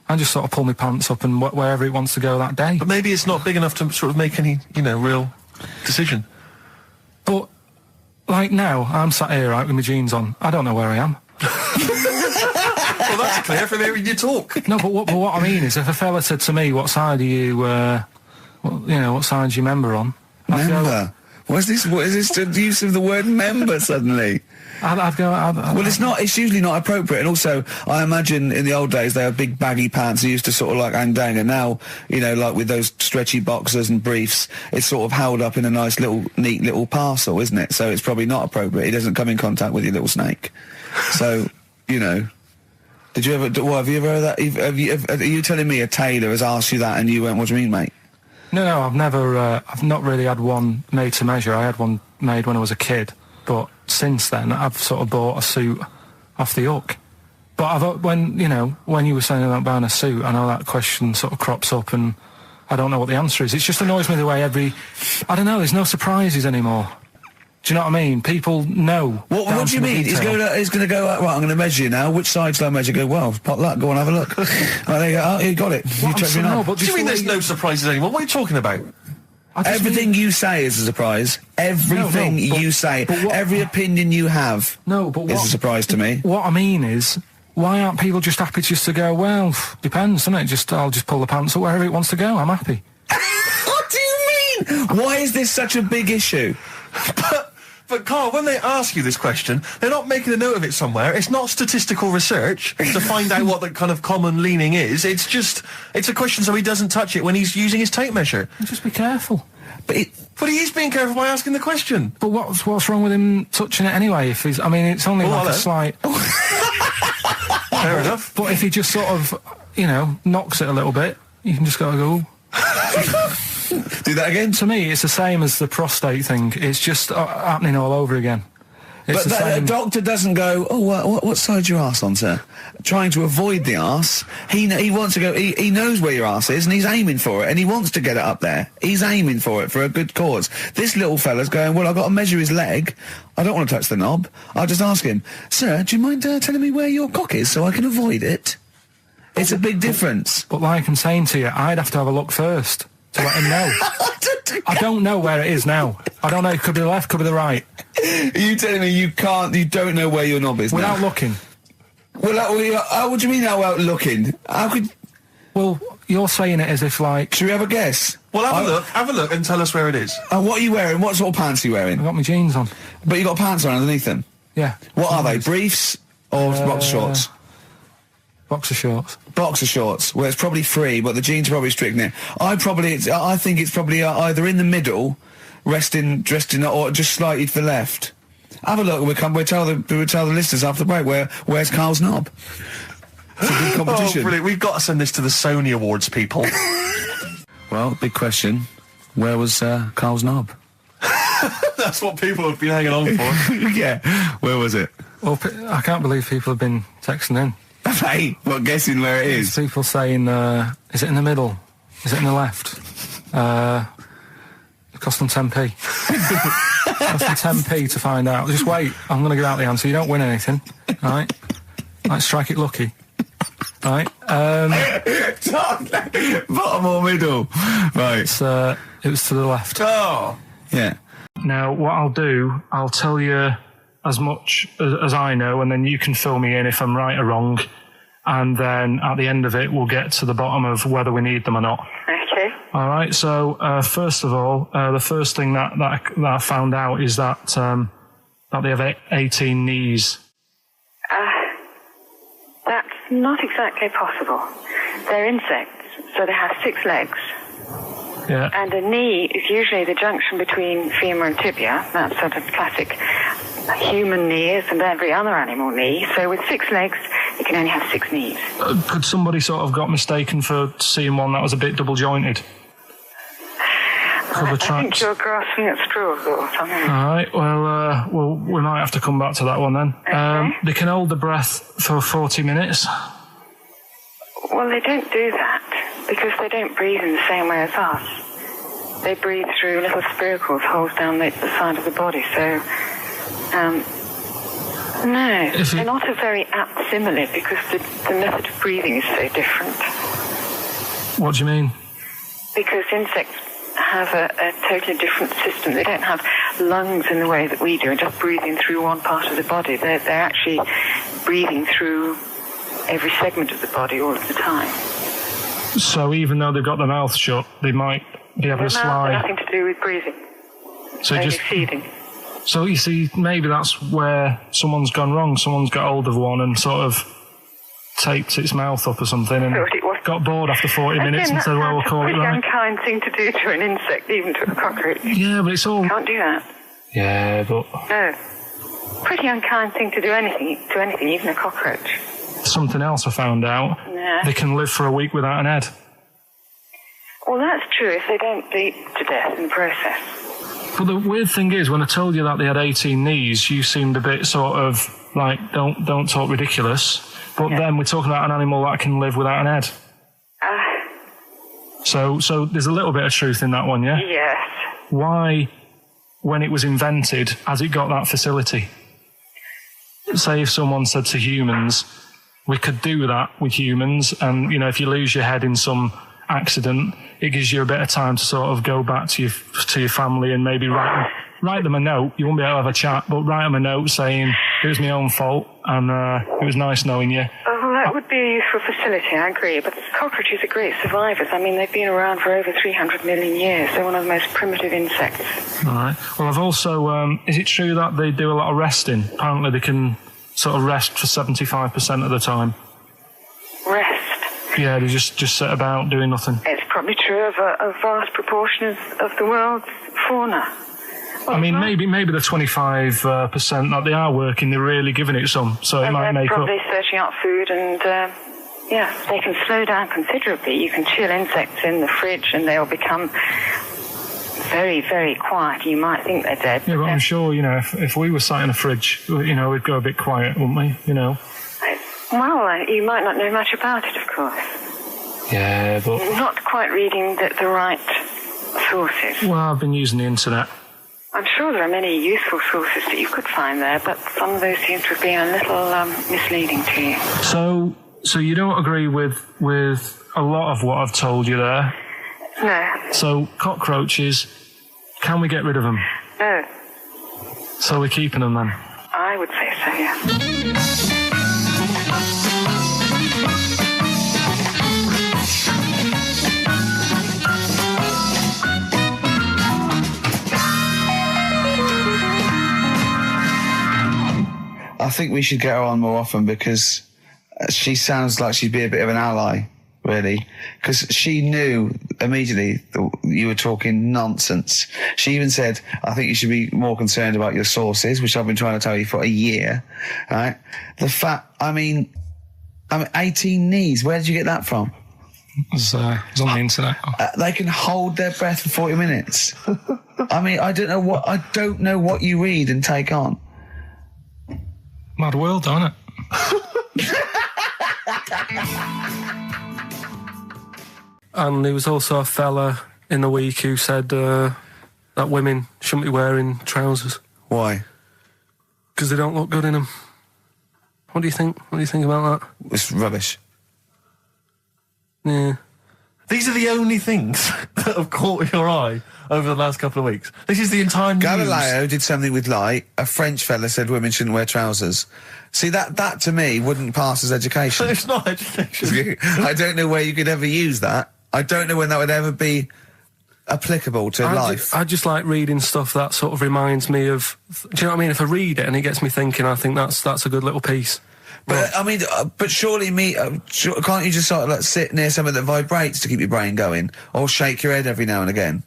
I just sort of pull my pants up and wherever it wants to go that day. But maybe it's not big enough to sort of make any, real decision. But, like now, I'm sat here, right, with my jeans on. I don't know where I am. Well, that's clear from hearing you talk. No, but what I mean is, if a fella said to me, what side are you, what side do you member on? Member? What is this use of the word member suddenly? I'd go. Well, it's usually not appropriate, and also I imagine in the old days they had big baggy pants that used to sort of like hang down, and now like with those stretchy boxers and briefs, it's sort of held up in a nice neat little parcel, isn't it? So it's probably not appropriate. It doesn't come in contact with your little snake. So did you ever? What have you ever heard that? Are you telling me a tailor has asked you that, and you went, "What do you mean, mate?" No, I've never. I've not really had one made to measure. I had one made when I was a kid. But since then, I've sort of bought a suit off the hook. But when you were saying about buying a suit, I know that question sort of crops up, and I don't know what the answer is. It just annoys me the way I don't know. There's no surprises anymore. Do you know what I mean? People know. What do you mean? He's going to go, right, I'm going to measure you now. Which side shall I measure? Go, well, pot luck, go and have a look. Right, there you go. Oh, you got it. You check me out. What do you mean there's no surprises anymore? What are you talking about? Everything you say is a surprise. Everything you say, every opinion you have is a surprise to me. What I mean is, why aren't people just happy just to go, well, depends, doesn't it? I'll just pull the pants up wherever it wants to go. I'm happy. What do you mean? Why is this such a big issue? But Carl, when they ask you this question, they're not making a note of it somewhere. It's not statistical research to find out what the kind of common leaning is. It's a question so he doesn't touch it when he's using his tape measure. Just be careful. But he is being careful by asking the question. But what's wrong with him touching it anyway? If he's, it's only a slight. Fair enough. But if he just sort of, knocks it a little bit, you can just go. Do that again? To me, it's the same as the prostate thing. It's just happening all over again. But a doctor doesn't go, what side's your arse on, sir? Trying to avoid the arse. He wants to go, he knows where your arse is, and he's aiming for it, and he wants to get it up there. He's aiming for it for a good cause. This little fella's going, well, I've got to measure his leg. I don't want to touch the knob. I'll just ask him, sir, do you mind telling me where your cock is so I can avoid it? It's a big difference. But like I'm saying to you, I'd have to have a look first to let him know. I don't know where it is now. I don't know. It could be the left, could be the right. Are you telling me you don't know where your knob is without now? looking? Well, what do you mean without looking? How could? Well, you're saying it as if like. Should we have a guess? Well, have a look and tell us where it is. What are you wearing? What sort of pants are you wearing? I've got my jeans on. But you got pants on underneath them? Yeah. What are they? Briefs or boxer shorts? Boxer shorts. Boxer shorts. Well, it's probably free, but the jeans are probably strict. I think it's probably either in the middle, dressed in, or just slightly to the left. Have a look. We'll tell the listeners after the break where's Carl's knob. It's a big competition. Oh, brilliant! We've got to send this to the Sony Awards people. Well, big question. Where was Carl's knob? That's what people have been hanging on for. Yeah. Where was it? Well, I can't believe people have been texting in. Hey, guessing where it is? People saying, is it in the middle? Is it in the left? It cost them 10p. Cost them 10p to find out. Just wait, I'm going to give out the answer. You don't win anything, right? Like, strike it lucky. Right? Bottom or middle? Right. It was to the left. Oh! Yeah. Now, what I'll do, I'll tell you as much as I know, and then you can fill me in if I'm right or wrong. And then at the end of it, we'll get to the bottom of whether we need them or not. Okay. All right. So first of all, the first thing that I found out is that they have 18 knees. That's not exactly possible. They're insects, so they have 6 legs. Yeah. And a knee is usually the junction between femur and tibia. That's sort of classic human knees and every other animal knee. So with 6 legs, you can only have 6 knees. Could somebody sort of got mistaken for seeing one that was a bit double jointed? I think you're grasping at straws or something. All right. Well, we might have to come back to that one then. Okay. They can hold the breath for 40 minutes. Well, they don't do that because they don't breathe in the same way as us. They breathe through little spiracles, holes down the side of the body. So, no, they're not a very apt simile because the method of breathing is so different. What do you mean? Because insects have a totally different system. They don't have lungs in the way that we do, just breathing through one part of the body. They're actually breathing through every segment of the body all of the time. So even though they've got their mouth shut, they might be able to slide. Nothing to do with breathing. So only just feeding. So you see, maybe that's where someone's gone wrong. Someone's got hold of one and sort of taped its mouth up or something and got bored after 40 minutes and said, well, we'll call it right. It's a unkind thing to do to an insect, even to a cockroach. Yeah, but it's all... Can't do that. Yeah, but... No. Pretty unkind thing to do to anything, even a cockroach. Something else I found out. Yeah. They can live for a week without an head. Well, that's true if they don't bleed to death in the process. But the weird thing is, when I told you that they had 18 knees, you seemed a bit sort of like, don't talk ridiculous. But then we're talking about an animal that can live without an head. So there's a little bit of truth in that one, yeah? Yes. Why, when it was invented, has it got that facility? Say if someone said to humans, we could do that with humans, and, you know, if you lose your head in some accident, it gives you a bit of time to sort of go back to your family and maybe write them a note. You won't be able to have a chat, but write them a note saying it was my own fault and it was nice knowing you. Oh, well, that would be a useful facility, I agree. But cockroaches are great survivors. I mean, they've been around for over 300 million years. They're one of the most primitive insects. All right. Well, I've also... is it true that they do a lot of resting? Apparently they can sort of rest for 75% of the time. Rest? Yeah, they just sit about doing nothing. It's probably true of a vast proportion of the world's fauna. I mean, maybe the 25% that they are working, they're really giving it some, so it might make up. They're probably searching out food and, they can slow down considerably. You can chill insects in the fridge and they'll become very, very quiet. You might think they're dead. Yeah, but I'm sure, you know, if we were sat in a fridge, you know, we'd go a bit quiet, wouldn't we, you know? Well, you might not know much about it, of course. Yeah, but... You're not quite reading the right sources. Well, I've been using the internet. I'm sure there are many useful sources that you could find there, but some of those seem to have been a little misleading to you. So you don't agree with a lot of what I've told you there? No. So cockroaches, can we get rid of them? No. So we're keeping them then? I would say so, yeah. I think we should get her on more often because she sounds like she'd be a bit of an ally, really. Because she knew immediately that you were talking nonsense. She even said, I think you should be more concerned about your sources, which I've been trying to tell you for a year, right? The fact, I mean 18 knees, where did you get that from? It was on the internet. They can hold their breath for 40 minutes. I mean, I don't know what you read and take on. Mad world, isn't it? And there was also a fella in the week who said that women shouldn't be wearing trousers. Why? Because they don't look good in them. What do you think? What do you think about that? It's rubbish. Yeah. These are the only things that have caught your eye over the last couple of weeks. This is the entire news. Galileo did something with light. A French fella said women shouldn't wear trousers. See, that to me wouldn't pass as education. It's not education. I don't know where you could ever use that. I don't know when that would ever be applicable to life. I just like reading stuff that sort of reminds me of... Do you know what I mean? If I read it and it gets me thinking, I think that's a good little piece. But, I mean, but surely can't you just sort of like sit near something that vibrates to keep your brain going? Or shake your head every now and again?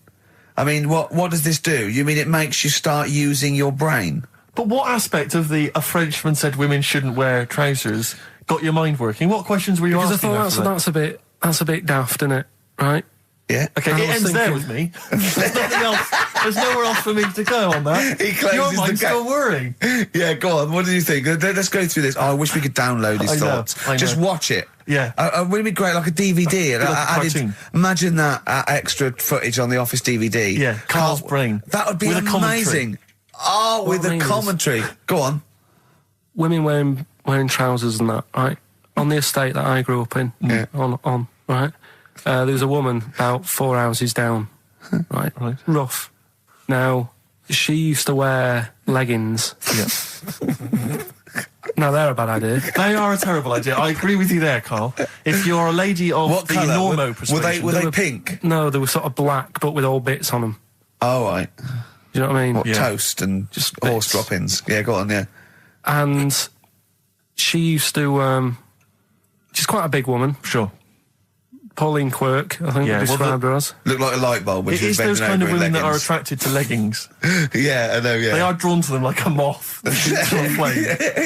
I mean, what does this do? You mean it makes you start using your brain? But what aspect of a Frenchman said women shouldn't wear trousers got your mind working? What questions were you asking? Because I thought that's a bit daft, isn't it? Right? Yeah. Okay, it ends there with me. There's nothing else. There's nowhere else for me to go on that. He claims your he's mind's still whirring. Yeah, go on. What do you think? Let's go through this. Oh, I wish we could download his thoughts. I know. Just watch it. Yeah. Wouldn't it be great, like a DVD? Like a cartoon. Imagine that extra footage on the Office DVD. Yeah, Carl's brain. That would be with amazing. Oh, with the commentary. Go on. Women wearing trousers and that, right? On the estate that I grew up in, on right? There was a woman about 4 houses down, right? Rough. Now, she used to wear leggings. Yeah. No, they're a bad idea. They are a terrible idea. I agree with you there, Carl. If you're a lady of what the colour? Normo persuasion... Were they pink? No, they were sort of black, but with all bits on them. Oh, right. Do you know what I mean? What, toast and just horse droppings? Yeah, go on, yeah. And she used to... she's quite a big woman. Sure. Pauline Quirk, I think, described her as. Looked like a light bulb when It she was is those bending kind over of in women that are leggings. attracted to leggings. Yeah, I know, yeah. They are drawn to them like a moth.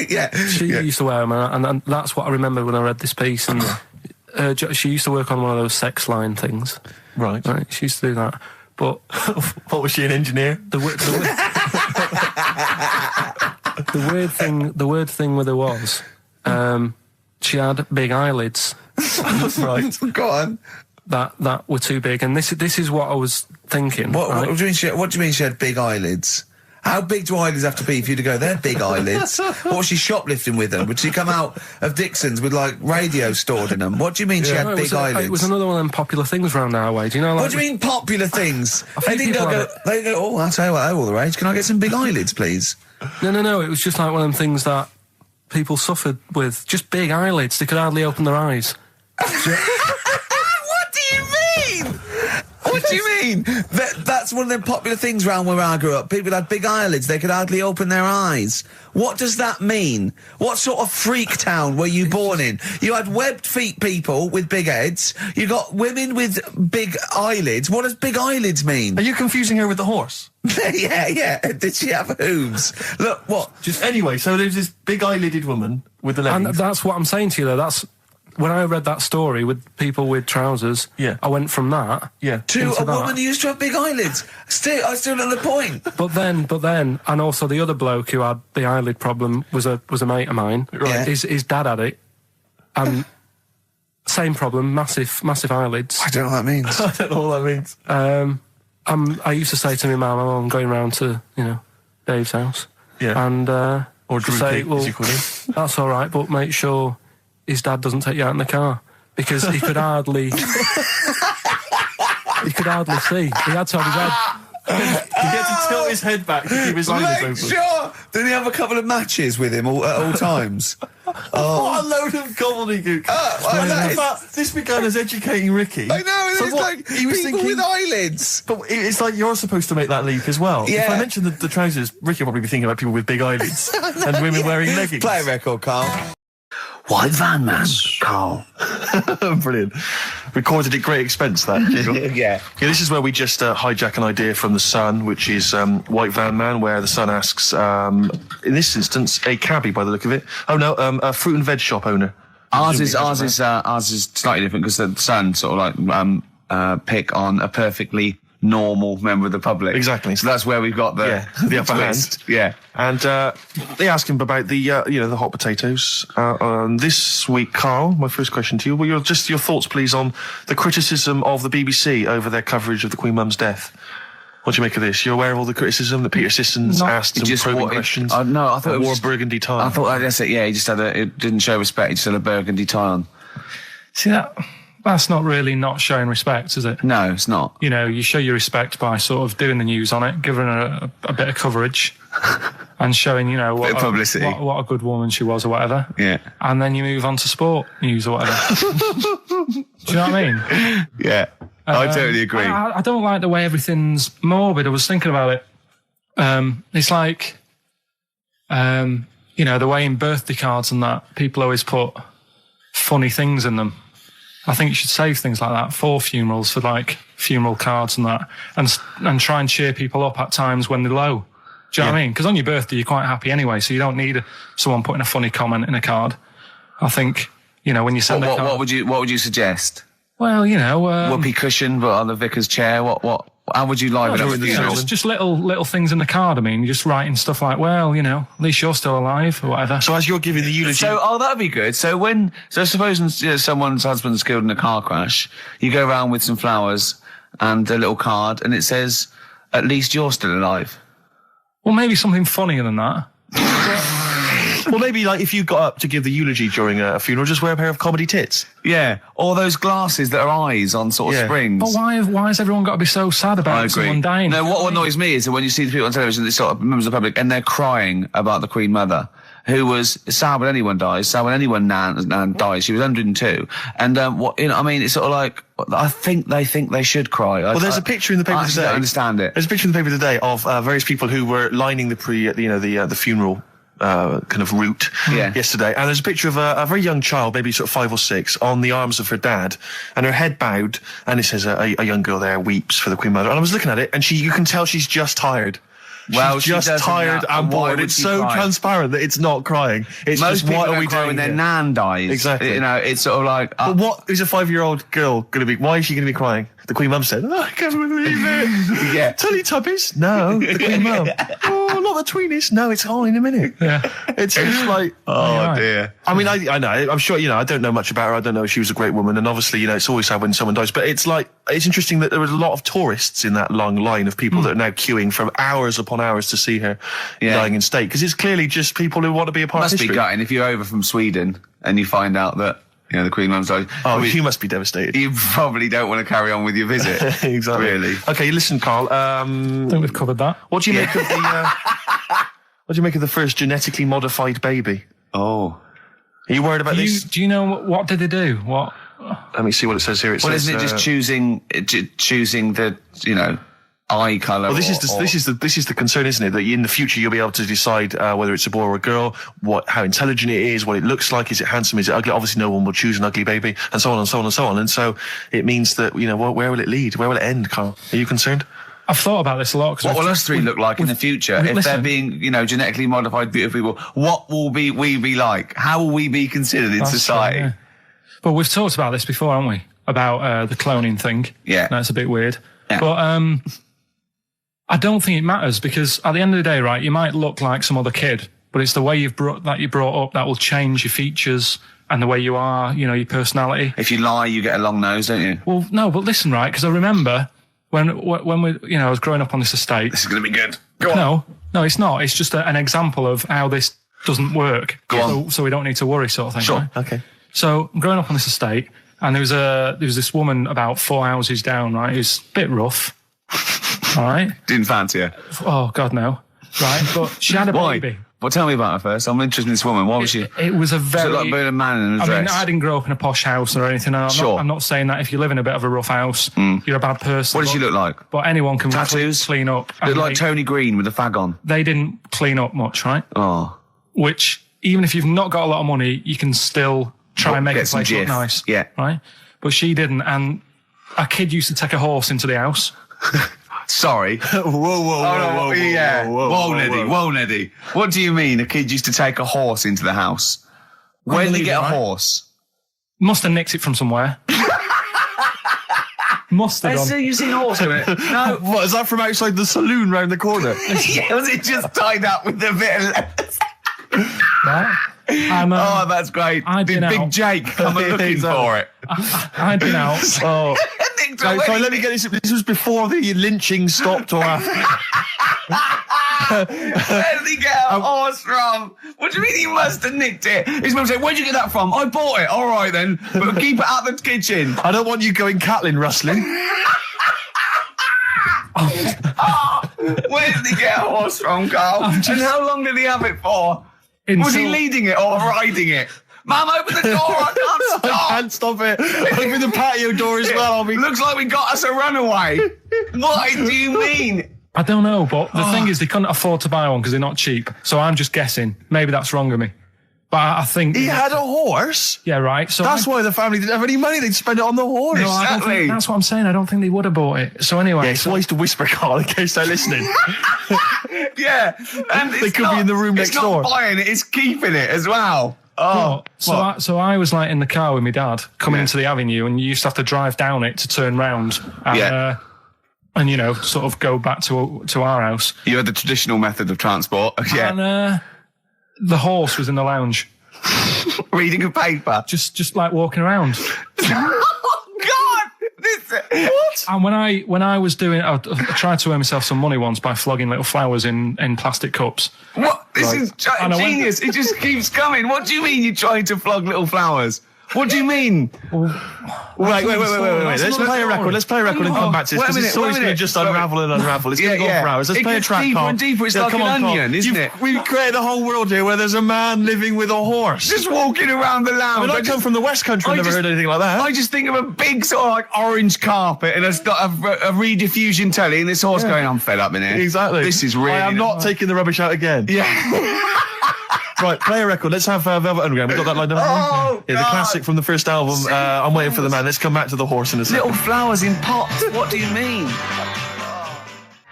Yeah. She used to wear them, and that's what I remember when I read this piece. And she used to work on one of those sex line things. Right. She used to do that. But what was she, an engineer? The weird thing with her was, she had big eyelids. Right. Go on. That were too big, and this is what I was thinking. What do you mean she had big eyelids? How big do eyelids have to be for you to go, they're big eyelids? What was she shoplifting with them? Would she come out of Dixon's with, like, radio stored in them? What do you mean she had big eyelids? It was another one of them popular things around our way. Do you know? Like, what do you mean popular things? They didn't go, oh, I'll tell you what, they're all the rage. Can I get some big eyelids, please? No. It was just like one of them things that people suffered with. Just big eyelids. They could hardly open their eyes. What do you mean? What do you mean? That's one of them popular things around where I grew up. People had big eyelids. They could hardly open their eyes. What does that mean? What sort of freak town were you born in? You had webbed feet people with big heads. You got women with big eyelids. What does big eyelids mean? Are you confusing her with the horse? Yeah. Did she have hooves? Look, what? Anyway, so there's this big eyelidded woman with the leggings. And that's what I'm saying to you, though. That's... When I read that story with people with trousers, I went from that to a woman who used to have big eyelids. I still don't know the point. But then, and also the other bloke who had the eyelid problem was a mate of mine. Right. His dad had it, and same problem, massive eyelids. I don't know what that means. I don't know what that means. I used to say to my mum, I'm going round to Dave's house, and or Drew say, Kate, well, as you call him. That's all right, but make sure his dad doesn't take you out in the car, because he could hardly see. He had to have his head. He had to tilt his head back to keep his eyelids open. Sure. Did he have a couple of matches with him at all times? What a load of gobbledygook. This began as educating Ricky. I know, So it's what, like he was people thinking, with eyelids. But it's like you're supposed to make that leap as well. Yeah. If I mentioned the trousers, Ricky will probably be thinking about people with big eyelids and women wearing leggings. Play a record, Carl. White Van Man, Carl. Brilliant. Recorded at great expense, that. Yeah. This is where we just hijack an idea from The Sun, which is White Van Man, where The Sun asks, in this instance, a cabbie by the look of it. Oh no, a fruit and veg shop owner. Ours is slightly different because The Sun sort of like pick on a perfectly normal member of the public. Exactly. So that's where we've got the upper twist. hand. Yeah. And they ask him about the the hot potatoes. This week, Karl, my first question to you, well, your thoughts, please, on the criticism of the BBC over their coverage of the Queen Mum's death. What do you make of this? You're aware of all the criticism that Peter Sissons asked some probing questions? No, I thought it wore was a burgundy tie. I thought that's it. Yeah, he just it didn't show respect. He just had a burgundy tie on. See, that's not really not showing respect, is it? No, it's not. You show your respect by sort of doing the news on it, giving her a bit of coverage, and showing, what publicity. What a good woman she was or whatever. Yeah. And then you move on to sport news or whatever. Do you know what I mean? Yeah. I totally agree. I don't like the way everything's morbid. I was thinking about it. It's like, the way in birthday cards and that, people always put funny things in them. I think you should save things like that for funerals, for like funeral cards and that, and try and cheer people up at times when they're low. Do you know what I mean? Because on your birthday, you're quite happy anyway, so you don't need someone putting a funny comment in a card. I think, when you send a card... What would you suggest? Well, whoopee cushion, but on the vicar's chair, what? How would you liven up the funeral? Just little things in the card. I mean, you're just writing stuff like, well, you know, at least you're still alive or whatever. So as you're giving the eulogy... So, that'd be good. So supposing someone's husband's killed in a car crash, you go around with some flowers and a little card and it says, at least you're still alive. Well, maybe something funnier than that. Well, maybe like if you got up to give the eulogy during a funeral, just wear a pair of comedy tits. Yeah, or those glasses that are eyes on sort of springs. But why has everyone got to be so sad about someone dying? No, what annoys me is that when you see the people on television, they sort of members of the public, and they're crying about the Queen Mother, who was sad when anyone dies, sad when anyone nan dies. She was 102, and it's sort of like I think they should cry. Well, there's a picture in the paper today. I don't understand it. There's a picture in the paper today of various people who were lining the funeral. Kind of route yesterday, and there's a picture of a very young child, maybe sort of 5 or 6, on the arms of her dad, and her head bowed, and it says a young girl there weeps for the Queen Mother. And I was looking at it, and you can tell she's just tired. Well, she's just tired and bored. It's so transparent that it's not crying. It's most just, people what are we don't cry doing when their nan dies. Exactly. You know, it's sort of like. But what is a 5-year-old girl going to be? Why is she going to be crying? The Queen Mum said, I can't believe it. Yeah. Teletubbies? No. The Queen Mum. Oh, not the tweenies. No, it's all in a minute. Yeah. It's like, oh dear. I mean, I know. I'm sure, I don't know much about her. I don't know if she was a great woman. And obviously, it's always sad when someone dies. But it's interesting that there was a lot of tourists in that long line of people that are now queuing for hours upon hours to see her dying in state. Because it's clearly just people who want to be a part of history. Must be gutting if you're over from Sweden and you find out that, the Queen Mum's died. Oh, you must be devastated. You probably don't want to carry on with your visit. Exactly. Really. Okay, listen, Carl. I think we've covered that. What do you make of the? What do you make of the first genetically modified baby? Oh, are you worried about this? Do you know what did they do? What? Let me see what it says here. Isn't it just choosing the eye colour? Well, this is the concern, isn't it? That in the future you'll be able to decide whether it's a boy or a girl, how intelligent it is, what it looks like, is it handsome, is it ugly? Obviously, no one will choose an ugly baby, and so on and so on and so on. And so it means that where will it lead? Where will it end, Carl? Are you concerned? I've thought about this a lot. What will us three look like in the future if they're being, genetically modified, beautiful people? What will we be like? How will we be considered in society? True, yeah. But we've talked about this before, haven't we? About the cloning thing. Yeah, that's a bit weird. Yeah. But I don't think it matters, because at the end of the day, right, you might look like some other kid, but it's the way you're brought up that will change your features and the way you are, your personality. If you lie, you get a long nose, don't you? Well, no, but listen, right, because I remember when we, I was growing up on this estate. This is going to be good. Go on. No, it's not. It's just an example of how this doesn't work. Go on. So we don't need to worry, sort of thing. Sure. Right? Okay. So I'm growing up on this estate, and there was this woman about 4 houses down, right, who's a bit rough. All right. Didn't fancy her. Oh God, no. Right, but she had a baby. Well, tell me about her first. I'm interested in this woman. Why was she? It was a very. Was it like being a man in a dress? I mean, I didn't grow up in a posh house or anything. I'm not saying that if you live in a bit of a rough house, you're a bad person. What does she look like? But anyone can tattoos, clean up. Look like Tony Green with a fag on. They didn't clean up much, right? Oh. Which, even if you've not got a lot of money, you can still try and make the place look nice. Yeah. Right. But she didn't, and a kid used to take a horse into the house. Sorry. Whoa, Neddy. What do you mean a kid used to take a horse into the house? Where did they get a horse? Must have nicked it from somewhere. Must have done. You've seen a horse in it? No. What, is that from outside the saloon round the corner? Yeah, was it just tied up with a bit of leather? Right. Oh, that's great. Did Big Jake come looking for it? I'd been out. Oh. Sorry, let me get this. This was before the lynching stopped or after. Where did he get a horse from? What do you mean he must have nicked it? His mum said, where'd you get that from? I bought it. All right then, but keep it out the kitchen. I don't want you going Catlin rustling. Where did he get a horse from, Carl? And how long did he have it for? Was he leading it or riding it? Mum, open the door, I can't stop. I can't stop it. Open the patio door as well. Looks like we got us a runaway. What do you mean? I don't know, but the thing is they couldn't afford to buy one because they're not cheap. So I'm just guessing. Maybe that's wrong of me. But I think... He had a horse? Yeah, right. So that's why the family didn't have any money. They'd spend it on the horse. No, exactly. That's what I'm saying. I don't think they would have bought it. So anyway... Yeah, it's wise to whisper, Carl, in case they're listening. Yeah. And they could be in the room next door. It's not buying it, it's keeping it as well. Oh, so I was like in the car with my dad coming into the avenue, and you used to have to drive down it to turn round. And, and, sort of go back to our house. You had the traditional method of transport. Yeah. And the horse was in the lounge. Reading a paper. Just like walking around. Oh, God! What? And when I was doing, I tried to earn myself some money once by flogging little flowers in plastic cups. What? This is genius. It just keeps coming. What do you mean you're trying to flog little flowers? What do you mean? Wait. Let's play a record. Let's play a record and come back to this, because this story's going to just unravel and unravel. It's going to go on for hours. Let's play a track, Carl. It gets deeper and deeper. It's like an onion, isn't it? We've created a whole world here where there's a man living with a horse. Just walking around the lounge. I come from the West Country. I've never heard anything like that. I just think of a big sort of like orange carpet, and it's got a rediffusion telly, and this horse going, I'm fed up in here. Exactly. This is really... I am not taking the rubbish out again. Yeah. Right, play a record. Let's have Velvet Underground. We've got that lined up. Oh, yeah, the classic from the first album. I'm Waiting for the Man. Let's come back to the horse in a second. Little flowers in pots. What do you mean?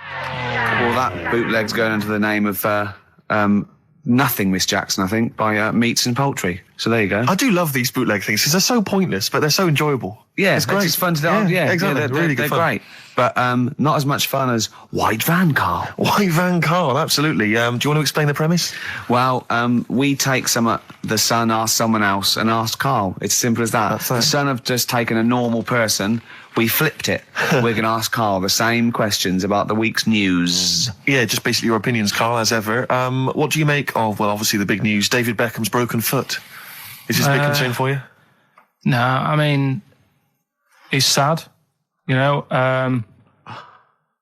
Well, that bootleg's going under the name of Nothing, Miss Jackson, I think, by Meats and Poultry. So there you go. I do love these bootleg things because they're so pointless, but they're so enjoyable. Yeah, it's great. It's fun to do. Yeah, exactly. They're really good fun. They're great. But not as much fun as White Van Carl. White Van Carl, absolutely. Do you want to explain the premise? Well, we take the Sun asked someone else and asked Carl. It's simple as that. The Sun have just taken a normal person. We flipped it. We're going to ask Carl the same questions about the week's news. Yeah, just basically your opinions, Carl, as ever. What do you make of, well, obviously the big news, David Beckham's broken foot? Is this a big concern for you? No, I mean, he's sad.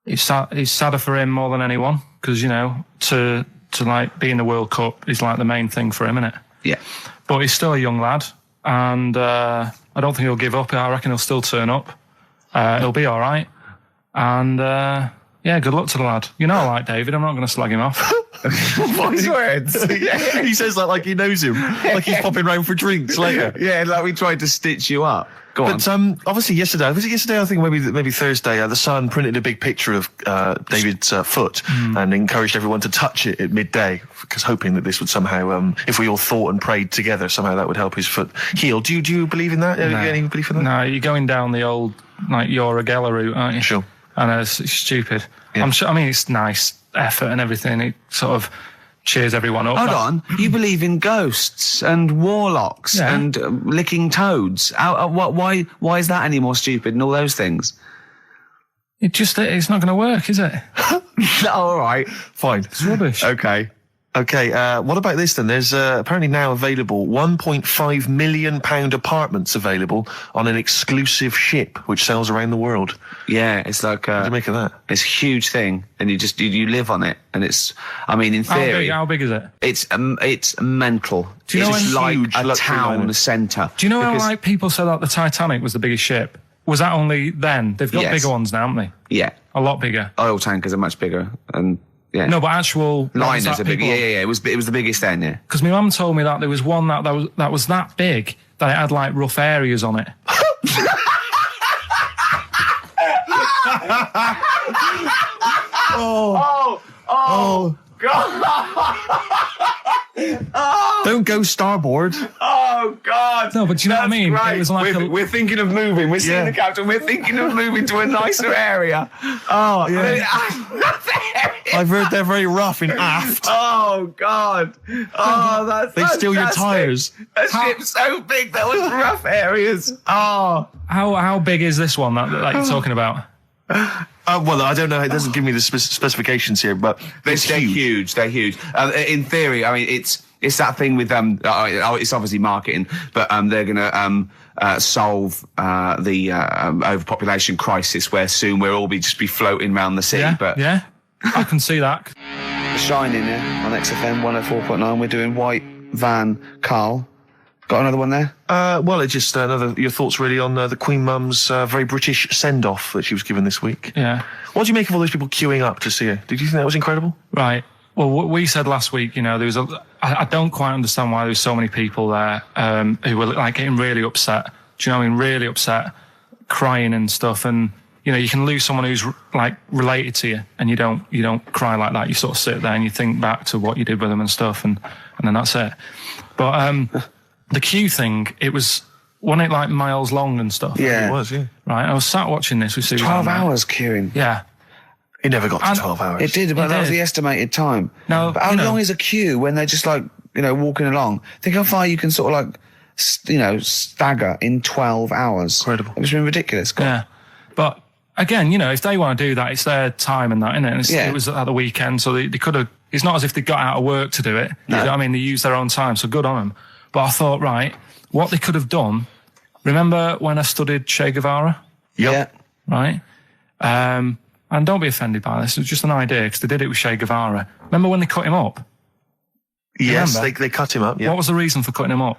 It's sadder for him more than anyone because, to like be in the World Cup is like the main thing for him, isn't it? Yeah. But he's still a young lad, and I don't think he'll give up. I reckon he'll still turn up. He'll be all right. And, yeah, good luck to the lad. I like David. I'm not going to slag him off. Wise words. Yeah. He says that like he knows him. Like he's popping round for drinks later. Yeah, like we tried to stitch you up. Go on. But obviously yesterday, was it yesterday? I think maybe Thursday. The Sun printed a big picture of David's foot and encouraged everyone to touch it at midday, because hoping that this would somehow, if we all thought and prayed together, somehow that would help his foot heal. Do you believe in that? No. Any belief in that? No, you're going down the old like Yoragella route, aren't you? Sure. And it's stupid. Yeah. I'm sure. I mean, it's nice effort and everything. It sort of cheers everyone up. Hold on. You believe in ghosts and warlocks and licking toads. Why is that any more stupid than all those things? It's not going to work, is it? All right. Fine. It's rubbish. Okay. Okay, what about this then? There's apparently now available £1.5 million apartments available on an exclusive ship which sails around the world. Yeah, it's like... what do you make of that? It's a huge thing, and you live on it, and it's... I mean, in theory... How big is it? It's mental. Do you know it's like huge a town centre. Do you know how like people said that the Titanic was the biggest ship? Was that only then? They've got bigger ones now, haven't they? Yeah. A lot bigger. Oil tankers are much bigger, and... Yeah. No, but actual liners are big. Yeah. It was the biggest then. Yeah. Because my mum told me that there was one that was that big that it had like rough areas on it. Oh God! Don't go starboard. Oh God! No, but do you know what I mean? Right. It was like we're thinking of moving. We're seeing the captain. We're thinking of moving to a nicer area. Oh yeah. I've heard they're very rough in aft. Oh God! Oh, that's they steal your tyres. A ship's so big there was rough areas. Oh, how big is this one that you're talking about? Well, I don't know. It doesn't give me the specifications here, but they're huge. They're huge. In theory, I mean, it's that thing with it's obviously marketing, but they're going to solve the overpopulation crisis, where soon we'll all just be floating around the sea. Yeah, but yeah, I can see that. Shining on XFM 104.9. We're doing White Van Carl. Got another one there? Well, it's just your thoughts really on the Queen Mum's very British send-off that she was given this week. Yeah. What do you make of all those people queuing up to see her? Did you think that was incredible? Right. Well, what we said last week, there was I don't quite understand why there was so many people there who were like getting really upset. Do you know what I mean? Really upset, crying and stuff. And, you can lose someone who's like related to you and you don't cry like that. You sort of sit there and you think back to what you did with them and stuff and then that's it. But, the queue thing, it was wasn't it like miles long and stuff? Yeah. It was, yeah. Right, I was sat watching this with Susan. 12 hours queuing. Yeah. It never got to 12 hours. It did, but It that was did. the estimated time. No, but how you know- long is a queue when they're just like, walking along? Think how far you can sort of like, stagger in 12 hours. Incredible. It's been ridiculous. God. Yeah. But again, if they want to do that, it's their time and that, isn't it? And Yeah. it was at the weekend, so they could have, it's not as if they got out of work to do it. No. You know what I mean? They used their own time, so good on them. But I thought, right, what they could have done, remember when I studied Che Guevara? Yeah. Right? And don't be offended by this, it was just an idea, because they did it with Che Guevara. Remember when they cut him up? Yes, Remember? they cut him up, yeah. What was the reason for cutting him up?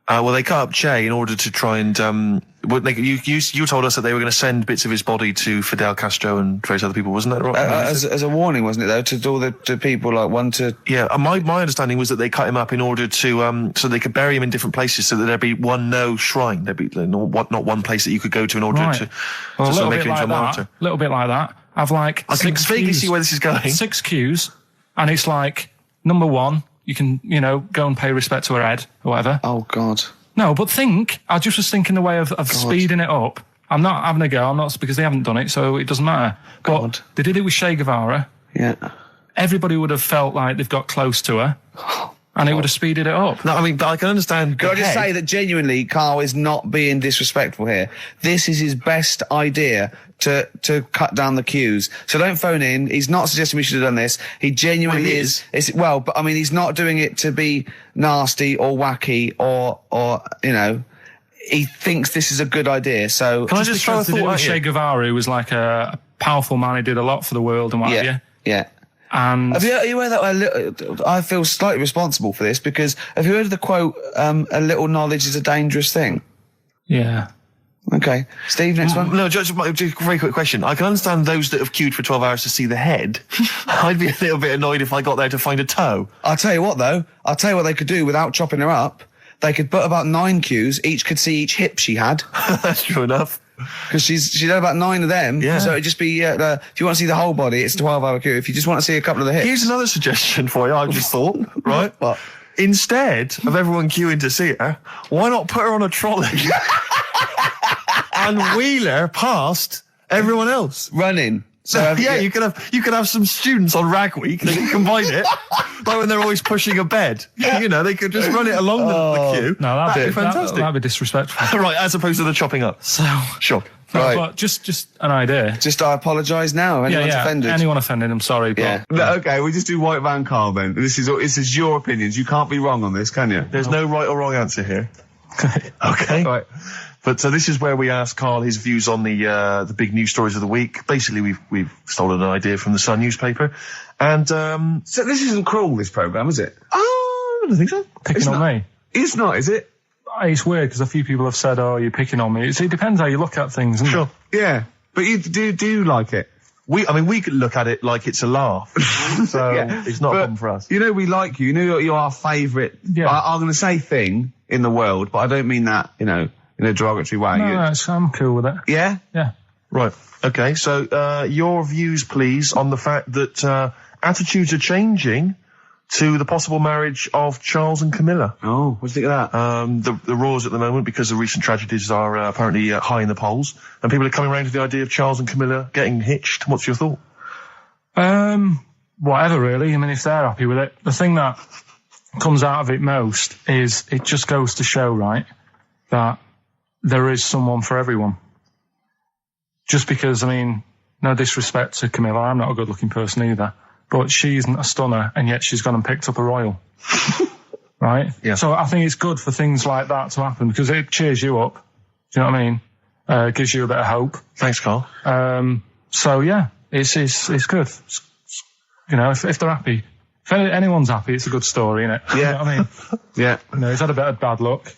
Well, they cut up Che in order to try and, you told us that they were going to send bits of his body to Fidel Castro and various other people, wasn't that right? As a warning, wasn't it, though, to all the people, like, one to... Yeah, my understanding was that they cut him up in order to, so they could bury him in different places, so that there'd be no shrine. There'd be not one place that you could go to in order Right. to Well, sort of make him into a martyr. A little bit like that. I've like I can vaguely see where this is going. 6 queues, and it's like, number 1, you can, go and pay respect to her head, or whatever. Oh, God. No, but I just was thinking the way of speeding it up. I'm not having a go, I'm not, because they haven't done it, so it doesn't matter. But they did it with Che Guevara. Yeah. Everybody would have felt like they've got close to her, and it would have speeded it up. No, I mean, but I can understand. Can I just say that genuinely, Carl is not being disrespectful here. This is his best idea to cut down the queues. So don't phone in. He's not suggesting we should have done this. He genuinely is. But I mean, he's not doing it to be nasty or wacky or he thinks this is a good idea. So Can I just throw a thought at Che you? Guevara, who was like a powerful man, he did a lot for the world and what have you. Yeah. And Are you aware that I feel slightly responsible for this, because have you heard of the quote, a little knowledge is a dangerous thing? yeah. Okay. Steve, next one. No, just a very quick question. I can understand those that have queued for 12 hours to see the head. I'd be a little bit annoyed if I got there to find a toe. I'll tell you what, though. I'll tell you what they could do without chopping her up. They could put about 9 queues. Each could see each hip she had. That's true enough. Because she'd had about 9 of them. Yeah. So it'd just be, if you want to see the whole body, it's a 12-hour queue. If you just want to see a couple of the hips. Here's another suggestion for you, I've just thought, right? What? Instead of everyone queuing to see her, why not put her on a trolley and wheel her past everyone else? Running. So you could have some students on Rag Week and they could combine it, like when they're always pushing a bed. They could just run it along the queue. No, that'd be fantastic. That'd be disrespectful. Right, as opposed to the chopping up. So, Sure. Right. but just an idea. Just I apologise now. If anyone's offended. Anyone offended, I'm sorry. But Yeah. No, okay, we just do White Van Carl then. This is your opinions. You can't be wrong on this, can you? There's no right or wrong answer here. Okay. Right. But so this is where we ask Carl his views on the big news stories of the week. Basically, we've stolen an idea from the Sun newspaper, and So this isn't cruel, this programme, is it? I don't think so. picking on me. It's not, is it? It's weird because a few people have said, "Oh, you're picking on me." It depends how you look at things, isn't Sure. Yeah. But you do like it? We could look at it like it's a laugh, so it's not a problem for us. You know we like you. You know you're our favourite. Yeah. I'm going to say thing in the world, but I don't mean that, in a derogatory way. No, I'm cool with it. Yeah? Yeah. Right. Okay. So your views, please, on the fact that attitudes are changing to the possible marriage of Charles and Camilla. Oh, what do you think of that? The roars at the moment, because the recent tragedies are apparently high in the polls, and people are coming around to the idea of Charles and Camilla getting hitched. What's your thought? Whatever, really. I mean, if they're happy with it. The thing that comes out of it most is it just goes to show, right, that there is someone for everyone. Just because, I mean, no disrespect to Camilla, I'm not a good-looking person either, but she isn't a stunner, and yet she's gone and picked up a royal. Right? Yeah. So I think it's good for things like that to happen, because it cheers you up. Do you know what I mean? Gives you a bit of hope. Thanks, Carl. So yeah, it's good. If they're happy, if anyone's happy, it's a good story, isn't it? Yeah. You know what I mean? Yeah. He's had a bit of bad luck,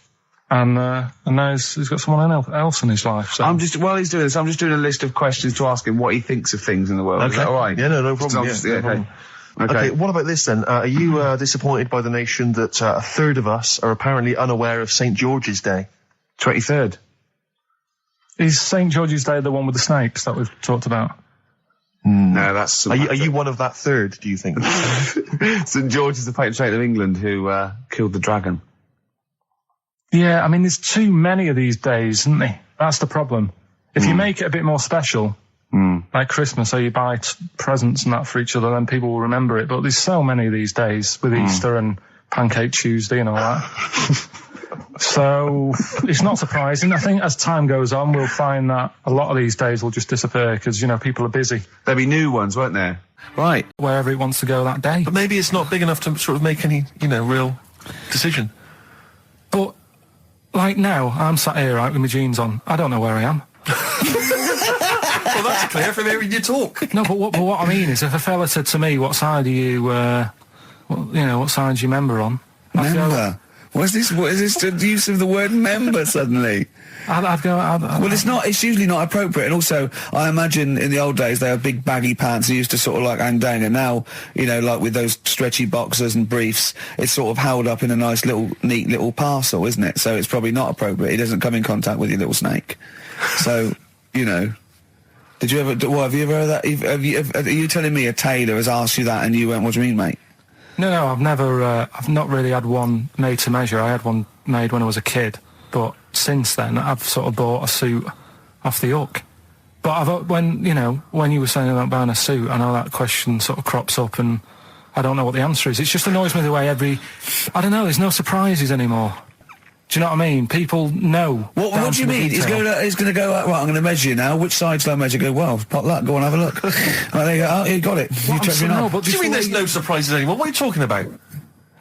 and now he's got someone else in his life. So. While he's doing this, I'm just doing a list of questions to ask him what he thinks of things in the world. Okay. Is that all right? Yeah, no problem. No problem. Okay, what about this then? Are you disappointed by the nation that a third of us are apparently unaware of St. George's Day? 23rd. Is St. George's Day the one with the snakes that we've talked about? No, that's... Are you one of that third, do you think? St. George is the patron saint of England who killed the dragon. Yeah, I mean, there's too many of these days, isn't there? That's the problem. If you make it a bit more special, like Christmas, so you buy presents and that for each other, then people will remember it. But there's so many of these days with Easter and Pancake Tuesday and all that. So it's not surprising. I think as time goes on, we'll find that a lot of these days will just disappear because, you know, people are busy. There'll be new ones, won't there? Right. Wherever it wants to go that day. But maybe it's not big enough to sort of make any, you know, real decision. But, like now, I'm sat here, right, with my jeans on. I don't know where I am. Well, that's clear from hearing you talk. No, but what I mean is, if a fella said to me, what side are you, what side do you member on? Member? What is this the use of the word member suddenly? I'd go... Well, it's usually not appropriate, and also, I imagine in the old days they had big baggy pants that used to sort of like hang down, and now, you know, like with those stretchy boxers and briefs, it's sort of held up in a nice little, neat little parcel, isn't it? So it's probably not appropriate. It doesn't come in contact with your little snake. So, you know... Did you ever... What, have you ever heard that? Are you telling me a tailor has asked you that and you went, what do you mean, mate? No, I've never... I've not really had one made to measure. I had one made when I was a kid, but since then I've sort of bought a suit off the hook. But when you were saying about buying a suit, I know that question sort of crops up and I don't know what the answer is. It just annoys me the way I don't know, there's no surprises anymore. Do you know what I mean? People know. What do you mean? He's going to go, right, I'm going to measure you now. Which side shall I measure? Go, well, pot luck, go and have a look. Right, there you go. Oh, you got it. You checked me out. What do you mean there's no surprises anymore? What are you talking about?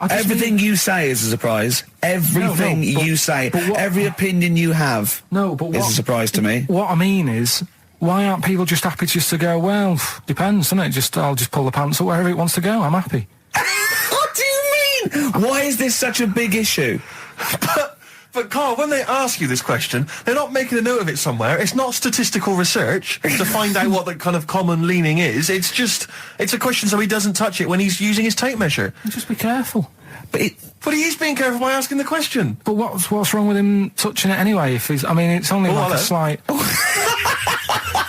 Everything you say is a surprise. Everything you say. Every opinion you have is a surprise to me. What I mean is, why aren't people just happy just to go, well, depends, doesn't it? I'll just pull the pants up wherever it wants to go. I'm happy. What do you mean? Why is this such a big issue? But Carl, when they ask you this question, they're not making a note of it somewhere. It's not statistical research to find out what the kind of common leaning is. It's a question so he doesn't touch it when he's using his tape measure. Just be careful. But he is being careful by asking the question. But what's wrong with him touching it anyway? It's only like a slight...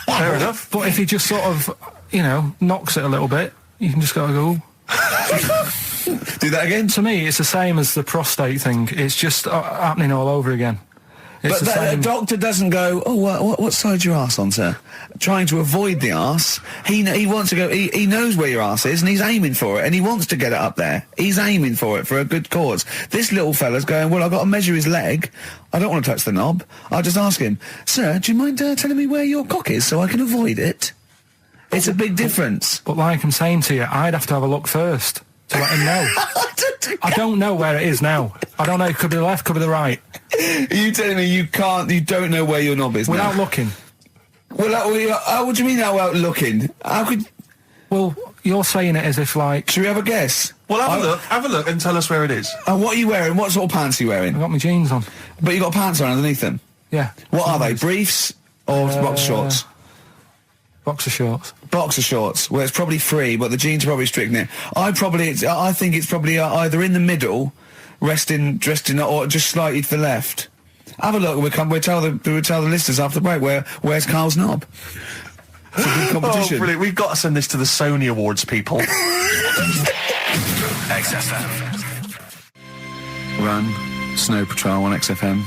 Fair enough. But if he just sort of, knocks it a little bit, you can just go... Do that again? To me, it's the same as the prostate thing. It's just happening all over again. But the doctor doesn't go, oh, what side's your arse on, sir? Trying to avoid the arse. He wants to go, he knows where your arse is and he's aiming for it and he wants to get it up there. He's aiming for it for a good cause. This little fella's going, well, I've got to measure his leg. I don't want to touch the knob. I'll just ask him, sir, do you mind telling me where your cock is so I can avoid it? It's a big difference. But like I'm saying to you, I'd have to have a look first to let him know. I don't know where it is now. I don't know. It could be the left, could be the right. Are you telling me you don't know where your knob is without now? looking? Well, what do you mean without looking? How could... Well, you're saying it as if like... Should we have a guess? Well, have a look and tell us where it is. And what are you wearing? What sort of pants are you wearing? I've got my jeans on. But you got pants on underneath them? Yeah. What are they? Briefs or boxer shorts? Boxer shorts. Boxer shorts. Well, it's probably free, but the jeans are probably strict knit. I think it's probably either in the middle, dressed in, or just slightly to the left. Have a look. We'll tell the listeners after the break where's Carl's knob. It's a good competition. Oh, brilliant! We've got to send this to the Sony Awards people. XFM. Run, Snow Patrol on XFM.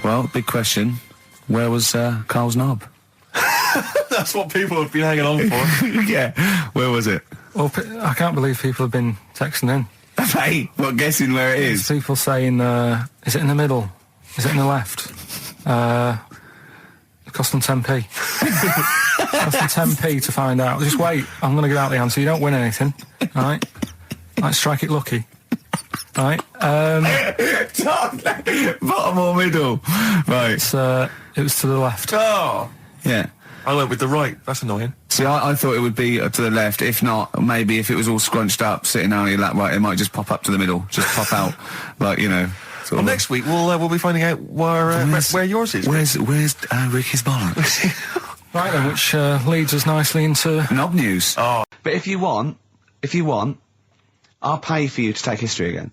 Well, big question. Where was Carl's knob? That's what people have been hanging on for. Yeah. Where was it? Well, I can't believe people have been texting in. Hey, what, guessing where it is? There's people saying, is it in the middle? Is it in the left? It cost them 10p. It cost them 10p to find out. Just wait, I'm going to get out the answer. You don't win anything, right? Like, strike it lucky. Right? Bottom or middle? Right. It was to the left. Oh! Yeah. I went with the right. That's annoying. See, I thought it would be to the left. If not, maybe if it was all scrunched up, sitting down on your lap, right, it might just pop up to the middle. Just pop out, like, Well, next week we'll be finding out where yours is. Where's Ricky's bollocks? Right then, which leads us nicely into knob news. Oh. But if you want, I'll pay for you to take history again.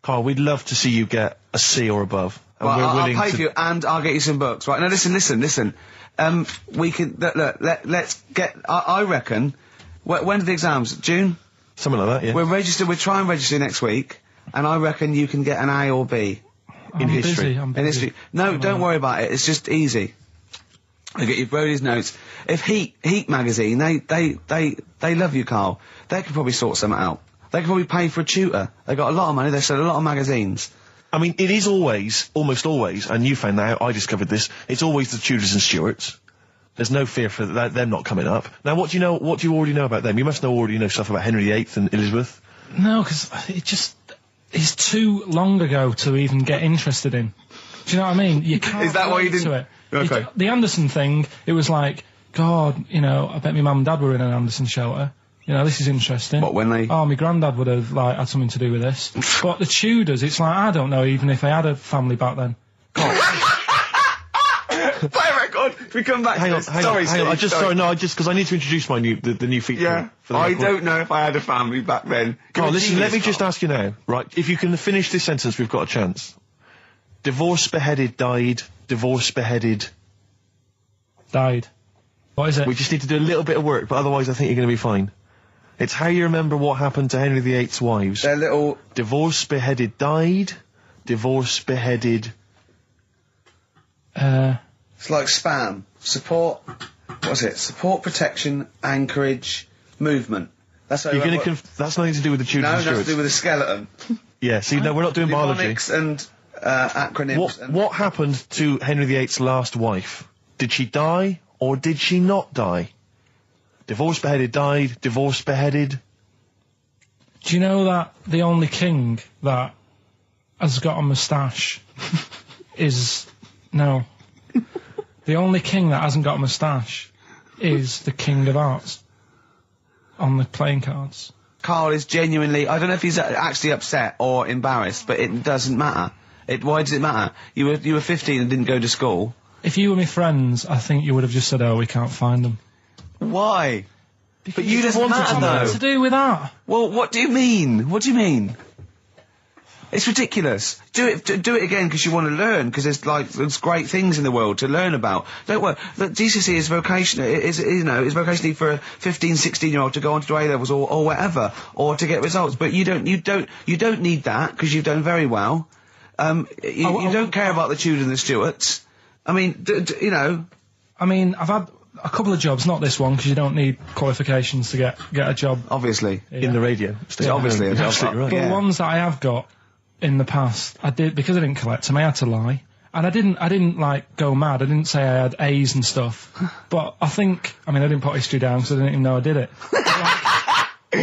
Carl, we'd love to see you get a C or above. And well, we're willing I'll pay for you, and I'll get you some books. Right, now listen. We can, let's get, I reckon, when are the exams? June? Something like that, yeah. We'll try and register next week, and I reckon you can get an A or B. in history. I'm In busy. history. No, don't worry about it. It's just easy. I get you Brody's notes. If Heat magazine, they love you, Carl. They could probably sort something out. They could probably pay for a tutor. They got a lot of money. They sell a lot of magazines. I mean, it is always, almost always, and you found that out, I discovered this, it's always the Tudors and Stuarts. There's no fear for them not coming up. Now, what do you already know about them? You must already know stuff about Henry VIII and Elizabeth. No, because it's too long ago to even get interested in. Do you know what I mean? You can't. Is that why you didn't? To it. Okay. The Anderson thing, it was like, God, you know, I bet my mum and dad were in an Anderson shelter. You know, this is interesting. What, when they... Oh, my granddad would have, like, had something to do with this. But the Tudors, it's like, I don't know even if they had a family back then. Play a record. We come back. Hang on. Sorry. Just because I need to introduce the new feature. Yeah. For the I record. don't know if I had a family back then. Oh, listen, let me just ask you now, right? If you can finish this sentence, we've got a chance. Divorced, beheaded, died. Divorced, beheaded. Died. What is it? We just need to do a little bit of work, but otherwise I think you're going to be fine. It's how you remember what happened to Henry VIII's wives. They're little... Divorced, beheaded, died. Divorced, beheaded... It's like spam. Support... What's it? Support, protection, anchorage, movement. That's how You're going to... That's nothing to do with the Tudors and No, Stuarts. that's to do with the skeleton. Yeah, see, no, we're not doing biology. Mnemonics and acronyms. What happened to Henry VIII's last wife? Did she die, or did she not die? Divorced, beheaded, died. Divorced, beheaded. Do you know that the only king that has got a moustache is... No. The only king that hasn't got a moustache is the King of Hearts on the playing cards. Carl is genuinely... I don't know if he's actually upset or embarrassed, but it doesn't matter. Why does it matter? You were 15 and didn't go to school. If you were my friends, I think you would have just said, oh, we can't find them. Why? Because but you just wanted to know. What's to do with that? Well, what do you mean? What do you mean? It's ridiculous. Do it again because you want to learn, because there's great things in the world to learn about. Don't worry. The GCSE is vocational. Is vocationally for a 15, 16-year-old to go on to do A-levels or whatever, or to get results. But you don't need that because you've done very well. You don't care about the Tudors and the Stuarts. I mean, you know. I mean, I've had a couple of jobs, not this one, because you don't need qualifications to get a job. Obviously. Yeah. In the radio. Yeah, obviously. You're absolutely right. But the ones that I have got in the past, I did, because I didn't collect them, I had to lie. And I didn't like go mad. I didn't say I had A's and stuff. But I didn't put history down because I didn't even know I did it.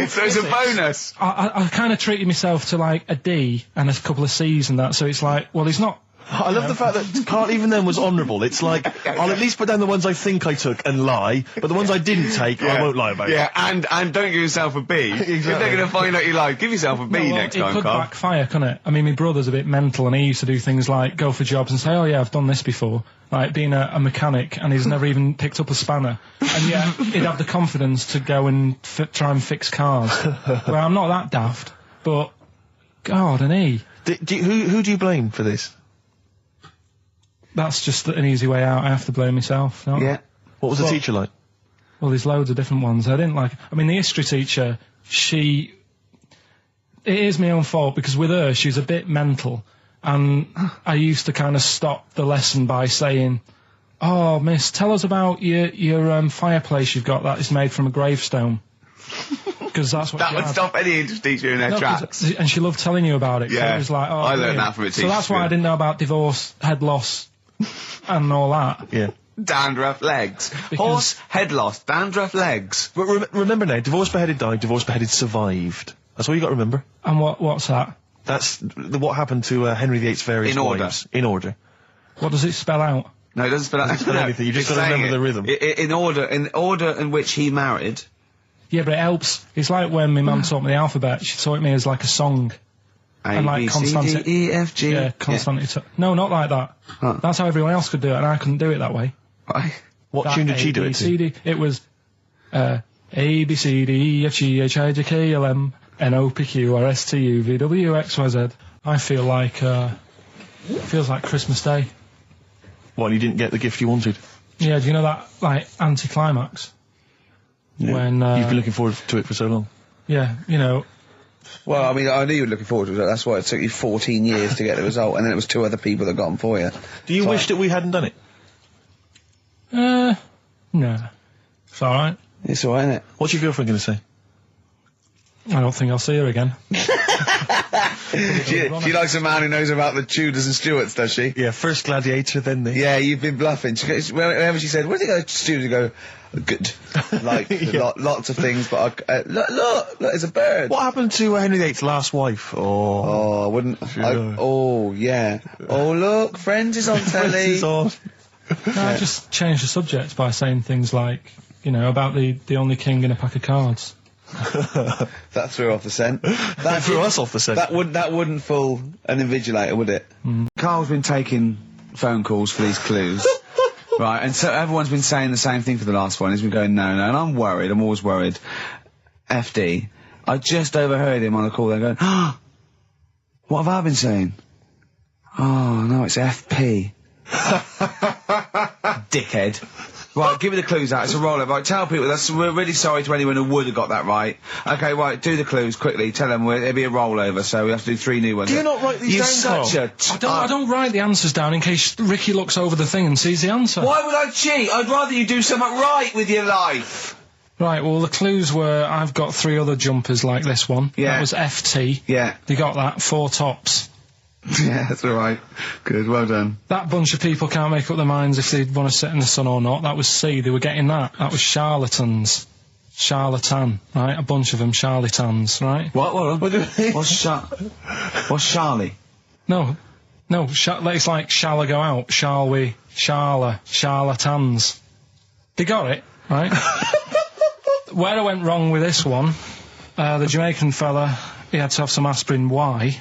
So it's a bonus. I kind of treated myself to like a D and a couple of C's and that, so it's like, well, he's not... I love the fact that Carl even then was honourable. It's like, I'll at least put down the ones I think I took and lie, but the ones I didn't take, I won't lie about. Yeah, and don't give yourself a B. Exactly. If they're going to find out you lied, give yourself a B next time, Carl. It could backfire, couldn't it? I mean, my brother's a bit mental, and he used to do things like go for jobs and say, oh yeah, I've done this before. Like being a mechanic, and he's never even picked up a spanner. And yet, he'd have the confidence to go and try and fix cars. Well, I'm not that daft, but... God, and he... Who do you blame for this? That's just an easy way out. I have to blame myself. Yeah. What was the teacher like? Well, there's loads of different ones. I didn't like... I mean, the history teacher, it is my own fault, because with her, she's a bit mental. And I used to kind of stop the lesson by saying, oh, miss, tell us about your fireplace you've got that is made from a gravestone. Because that's what that would stop any English teacher in their tracks. And she loved telling you about it. Yeah. It was like, oh, I learned that from a teacher. So that's why I didn't know about divorce, head loss, and all that. Yeah. Dandruff legs. Horse, head loss, dandruff legs. But remember now, divorced, beheaded, died, divorced, beheaded, survived. That's all you got to remember. And what's that? That's what happened to Henry VIII's various wives. In order. What does it spell out? No, it doesn't spell out. It doesn't spell anything. You just got to remember the rhythm. In order in which he married. Yeah, but it helps. It's like when my mum taught me the alphabet. She taught me as like a song. A, B, C, D, E, F, G. Yeah, constantly. No, not like that. Huh. That's how everyone else could do it, and I couldn't do it that way. Right. What tune did she do it to? It was A, B, C, D, E, F, G, H, I, J, K, L, M, N, O, P, Q, R, S, T, U, V, W, X, Y, Z. I feel like, it feels like Christmas Day. What, you didn't get the gift you wanted? Yeah, do you know that, like, anticlimax? Yeah. When, you've been looking forward to it for so long. Yeah, you know, Well, I mean, I knew you were looking forward to it. That's why it took you 14 years to get the result, and then it was 2 other people that got them for you. Do you wish that we hadn't done it? No. It's alright. It's alright, isn't it? What's your girlfriend going to say? I don't think I'll see her again. She likes a man who knows about the Tudors and Stuarts, does she? Yeah, first Gladiator, then the... Yeah, you've been bluffing. She goes, whenever she said, where did you go to Stuarts? You go, good. Like, lots of things, but look, there's a bird. What happened to Henry VIII's last wife? Oh, I wouldn't... oh, yeah. Oh, look, Friends is on telly. Friends is on. No, I just changed the subject by saying things like, about the only king in a pack of cards. That threw off the scent. That threw us off the scent. That wouldn't fool an invigilator, would it? Carl's been taking phone calls for these clues. Right, and so everyone's been saying the same thing for the last one. He's been going, no, and I'm worried. I'm always worried. FD. I just overheard him on a call. They're going, what have I been saying? Oh, no, it's FP. Dickhead. Right, give me the clues out. It's a roll-up. Right, tell people, we're really sorry to anyone who would have got that right. Okay, right, do the clues quickly. Tell them it'll be a rollover, so we have to do 3 new ones. Do you not write these down, I don't write the answers down in case Ricky looks over the thing and sees the answer. Why would I cheat? I'd rather you do something right with your life. Right, well, the clues were, I've got 3 other jumpers like this one. Yeah. That was FT. Yeah. You got that, 4 tops. Yeah, that's all right. Good, well done. That bunch of people can't make up their minds if they want to sit in the sun or not. That was C, they were getting that. That was charlatans. Charlatan, right? A bunch of them, charlatans, right? What do you mean? What's Charlie? No, it's like, shall I go out? Shall we? Charlatans. They got it, right? Where I went wrong with this one, the Jamaican fella, he had to have some aspirin. Why?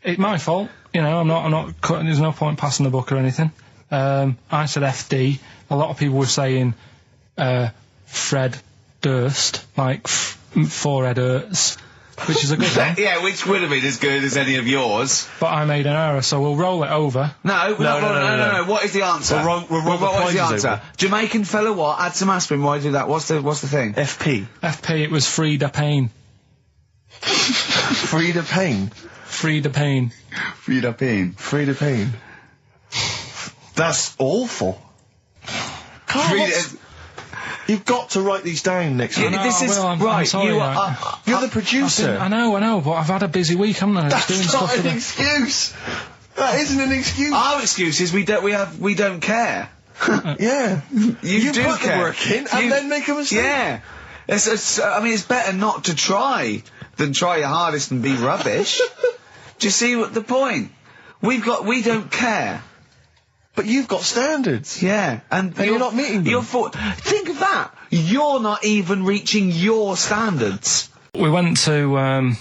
It's my fault, I'm not cutting, there's no point passing the buck or anything. I said FD, a lot of people were saying, Fred Durst, like, forehead hurts, which is a good one. Yeah, which would have been as good as any of yours. But I made an error, so we'll roll it over. No. What is the answer? What is the answer? Over. Jamaican fella what? Add some aspirin, why do that? What's the thing? FP, it was Frida Payne. Frida Payne? Frida Payne. That's awful. You've got to write these down next week. I'm sorry, you're the producer. I know, but I've had a busy week, haven't I? That's not an excuse. That isn't an excuse. Our excuse is we don't care. Yeah. You do put care. the work in and then make a mistake. Yeah. It's better not to try than try your hardest and be rubbish. Do you see what the point? We don't care. But you've got standards. Yeah, and you're not meeting them. Think of that. You're not even reaching your standards. We went to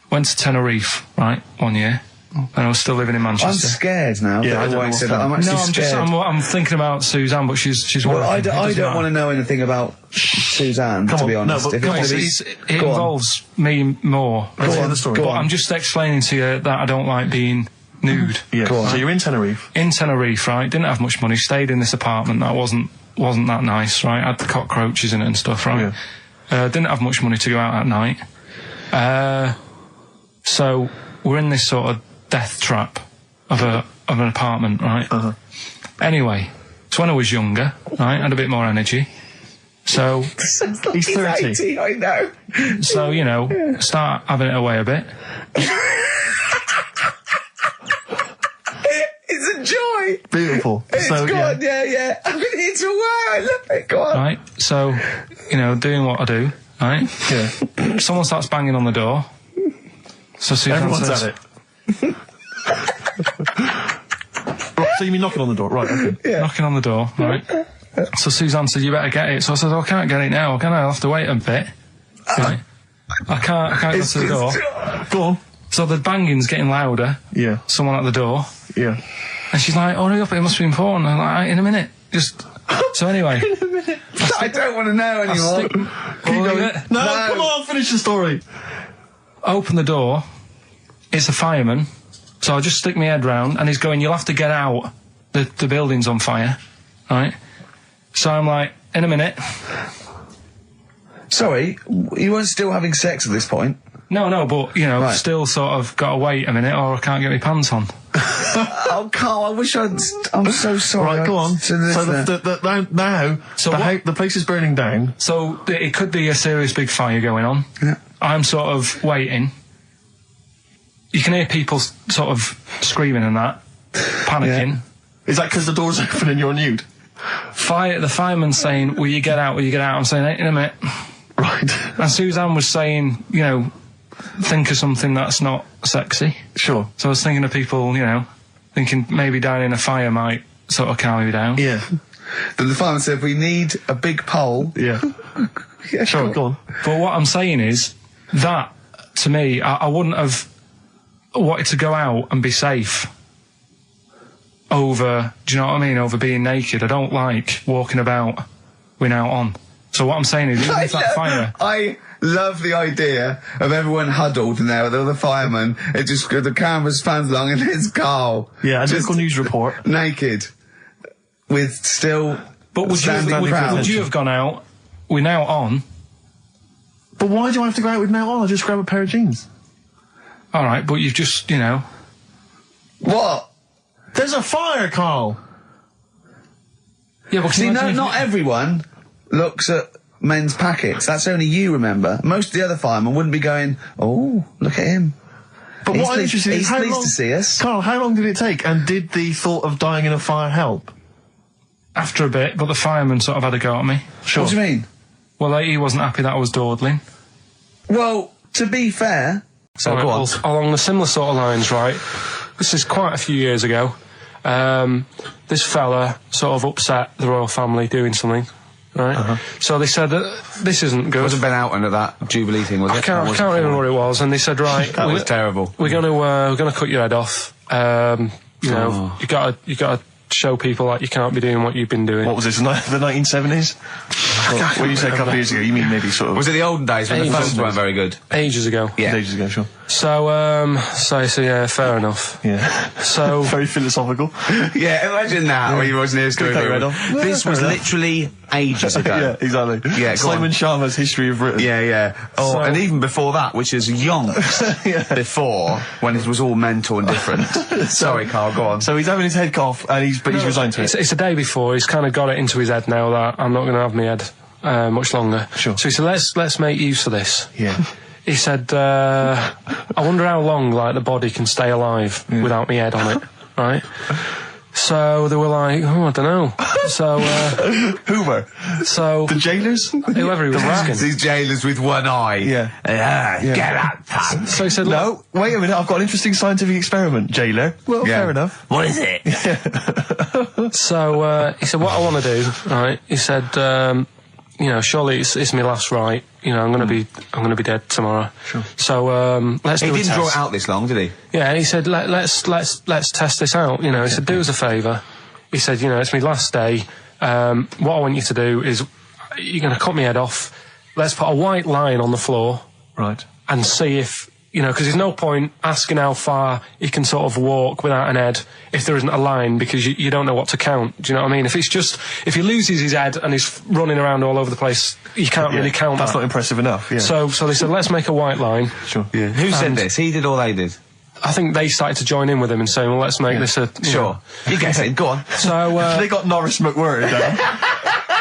Tenerife, right, one year. And I was still living in Manchester. I'm scared now. Yeah, I'm thinking about Suzanne, but she's well, I don't want to know anything about Suzanne, to be honest. No, but it involves me more. Let's hear the story. But I'm just explaining to you that I don't like being nude. Yeah. So you're in Tenerife. In Tenerife, right? Didn't have much money. Stayed in this apartment that wasn't that nice, right? Had the cockroaches in it and stuff, right? Yeah. Didn't have much money to go out at night. So we're in this sort of death trap of an apartment, right? Anyway, so when I was younger, right, had a bit more energy. So he's 30. 80, I know. So start having it away a bit. It's a joy. Beautiful. It's good. Yeah. I've been here to a while. I love it. Go on. Right. So doing what I do. Right. Yeah. Someone starts banging on the door. So Suzanne everyone's says, at it. So you mean knocking on the door, right? Okay. Yeah. Knocking on the door, right? So Suzanne said, "You better get it." So I said, "I can't get it now. Can I? I'll have to wait a bit." Right? I can't go to the door. Go on. So the banging's getting louder. Yeah. Someone at the door. Yeah. And she's like, "Hurry up! It must be important." I'm like, "In a minute." So anyway. In a minute. I don't want to know anymore. No, come on, finish the story. Open the door. It's a fireman. So I just stick my head round, and he's going, "You'll have to get out. The building's on fire." Right? So I'm like, "In a minute." Sorry, you weren't still having sex at this point? No, but, you know, Right. still sort of got to wait a minute or I can't get my pants on. Oh, Carl, I wish I'm so sorry. Right, go on. So the place is burning down. So it could be a serious big fire going on. Yeah. I'm sort of waiting. You can hear people sort of screaming and that, panicking. Is that because the door's open and you're nude? The fireman's saying, will you get out, will you get out? I'm saying, in a minute. Right. And Suzanne was saying, you know, think of something that's not sexy. Sure. So I was thinking of people, you know, thinking maybe dying in a fire might sort of calm you down. Yeah. Then the fireman said, we need a big pole. Yeah. Yeah, Sure, go on. But what I'm saying is that, to me, I wouldn't have wanted to go out and be safe over, do you know what I mean, over being naked. I don't like walking about without on. So what I'm saying is, even if that fire... I love the idea of everyone huddled in there with all the firemen. It just, the camera's fans along and there's Carl. Yeah, a just local news report. naked. With still But would you have gone out without on? But why do I have to go out with now on? I'll just grab a pair of jeans. All right, but you've just, you know... What? There's a fire, Carl! Yeah, but See, not everyone looks at men's packets. That's only you, remember. Most of the other firemen wouldn't be going, oh, look at him. But what I'm interested in is he's pleased to see us. Carl, how long did it take? And did the thought of dying in a fire help? After a bit, but the fireman sort of had a go at me. Sure. What do you mean? Well, he wasn't happy that I was dawdling. Well, to be fair... So Right, go on. well, along the similar sort of lines, right? This is quite a few years ago. This fella sort of upset the royal family doing something, right? So they said that this isn't good. Wasn't Ben Out under that Jubilee thing, was it? I can't remember what it was, and they said, right, That was terrible. We're gonna cut your head off. You know, you gotta show people like you can't be doing what you've been doing. What was this, the 1970s? When you say a couple of years ago, you mean maybe sort of... Was it the olden days when the phones weren't very good? Ages ago. Yeah. Ages ago, sure. So yeah, fair enough. Yeah. So very philosophical. Yeah, imagine that when you was near school. This was literally ages ago. Yeah, exactly. Yeah, Simon Sharma's History of Britain. Yeah. Oh, and even before that, which is yonks before, when it was all mental and different. Sorry, Carl, go on. So he's having his head cough, and he's resigned to it. It's the day before. He's kind of got it into his head now that I'm not going to have my head much longer. Sure. So he said, let's make use of this. Yeah. He said, I wonder how long like the body can stay alive without my head on it, right? So they were like, oh, I don't know. So Hoover. So the jailers, whoever he was asking. These jailers with one eye. Yeah. Get out, pal. So he said, no, wait a minute. I've got an interesting scientific experiment, jailer. Well, fair enough. What is it? So he said, what I want to do, right? He said, you know, surely it's my last right. You know, I'm gonna be dead tomorrow. Sure. So let's. He didn't draw it out this long, did he? Yeah, and he said, let's test this out. You know, he said, do us a favour. He said, you know, it's my last day. What I want you to do is, you're gonna cut my head off. Let's put a white line on the floor. Right. And see if, you know, because there's no point asking how far he can sort of walk without an head if there isn't a line, because you don't know what to count. Do you know what I mean? If he loses his head and he's running around all over the place, you can't really count That's that. not impressive enough, yeah. So they said, let's make a white line. Sure. Yeah. Who said this? He did or they did? I think they started to join in with him and saying, well, let's make this a... Sure. You get it, go on. So, they got Norris McWhirter down.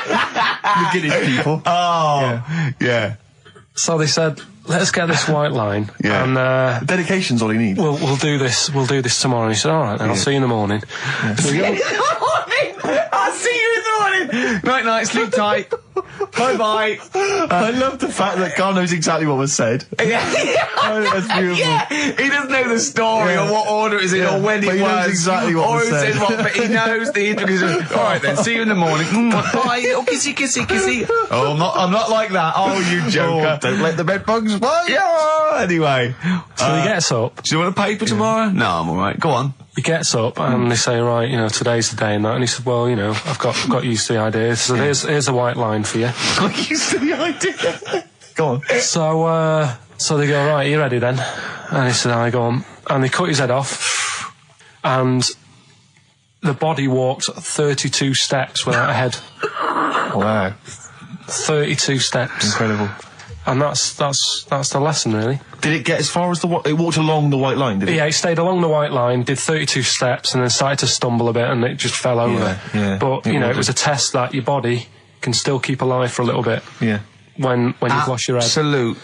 The Guinness people. Oh, yeah. So they said, let's get this white line. Yeah. And dedication's all he needs. We'll do this tomorrow. And he said, all right, then I'll see you in the morning. I'll see you in the morning. Night, sleep tight. Bye. I love the fact that Carl knows exactly what was said. Oh, that's beautiful. Yeah, he doesn't know the story or what order it is in or when but it he was. knows exactly what was said. But he knows the intricacies. All right then, see you in the morning. Bye. Oh, kissy. Oh, I'm not like that. Oh, you joker. Don't let the bed bugs fly. Yeah. Anyway, so he gets up. Do you want a paper tomorrow? No, I'm all right. Go on. He gets up and they say, right, you know, today's the day and that. And he said, well, you know, I've got used to the idea. So here's a white line for you. Got used to the idea. Go on. So they go, right, you ready then? And he said, I go on. And they cut his head off. And the body walked 32 steps without a head. Wow. 32 steps. Incredible. And that's the lesson, really. Did it get as far as it walked along the white line, did it? Yeah, it stayed along the white line, did 32 steps, and then started to stumble a bit, and it just fell over. Yeah. But, it was a test that your body can still keep alive for a little bit. Yeah. When you've lost your head. Absolute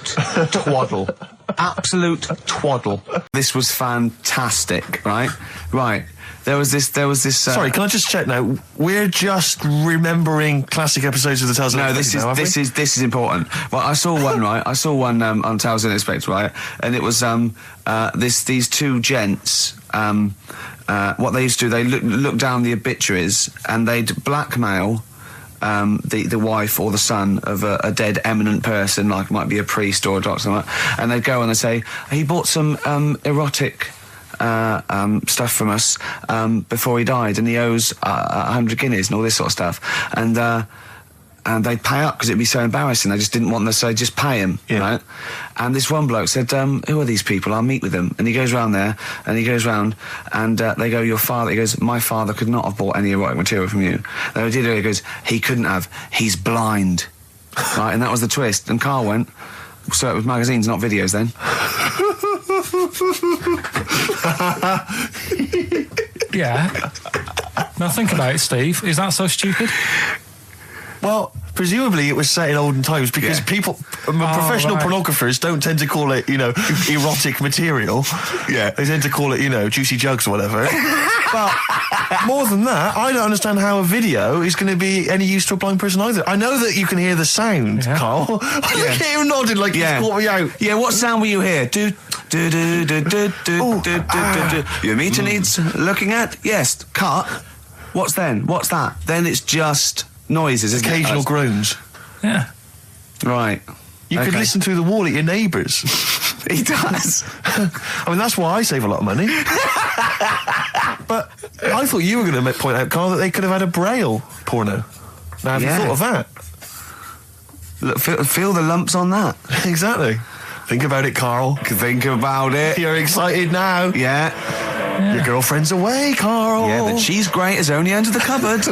twaddle. Absolute twaddle. This was fantastic, right? Right. There was this. Sorry, can I just check now? We're just remembering classic episodes of the Tales This is important. Well, I saw one, right? I saw one on Tales Unexpected, right? And it was these two gents. What they used to do, they look down the obituaries and they'd blackmail the wife or the son of a dead eminent person, like might be a priest or a doctor, like that, and they'd go and they'd say, he bought some erotic stuff from us before he died, and he owes 100 guineas and all this sort of stuff, and they'd pay up because it'd be so embarrassing. They just didn't want them, so they'd just pay him, right? And this one bloke said, who are these people? I'll meet with them. And he goes round there, and he goes round, and they go, your father, he goes, my father could not have bought any erotic material from you. They did it, he goes, he couldn't have, he's blind. Right, and that was the twist. And Karl went, so it was magazines, not videos then. Yeah. Now think about it, Steve. Is that so stupid? Well, presumably it was set in olden times because professional pornographers don't tend to call it, erotic material. Yeah. They tend to call it, juicy jugs or whatever. But more than that, I don't understand how a video is going to be any use to a blind person either. I know that you can hear the sound, Karl. Look at him nodding like he's caught me out. Yeah, what sound will you hear? Your meter needs looking at? Yes. Cut. What's then? What's that? Then it's just noises, occasional groans. Yeah. Right. You could listen through the wall at your neighbours. He does. I mean, that's why I save a lot of money. But I thought you were going to point out, Karl, that they could have had a Braille porno. Now, have you thought of that? Look, feel the lumps on that. Exactly. Think about it, Karl. Think about it. You're excited now. Yeah. Your girlfriend's away, Karl. Yeah, the cheese grate is only under the cupboard.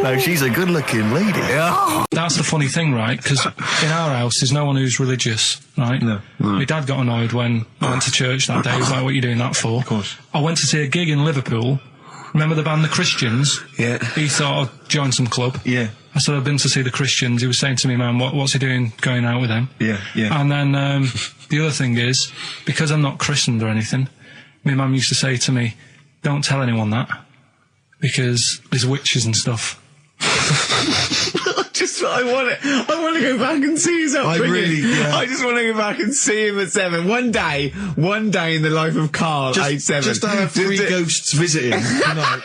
No, she's a good-looking lady. Yeah. That's the funny thing, right? Because in our house, there's no one who's religious, right? No. My dad got annoyed when I went to church that day. He was like, what are you doing that for? Of course. I went to see a gig in Liverpool. Remember the band The Christians? Yeah. He thought I'd join some club. Yeah. I said, I've been to see The Christians. He was saying to me, man, what's he doing going out with them? Yeah, yeah. And then the other thing is, because I'm not christened or anything, my mum used to say to me, don't tell anyone that, because there's witches and stuff. I want to go back and see his upbringing. I just want to go back and see him at 7. One day in the life of Karl, age 7. Just to have 3 ghosts visiting tonight.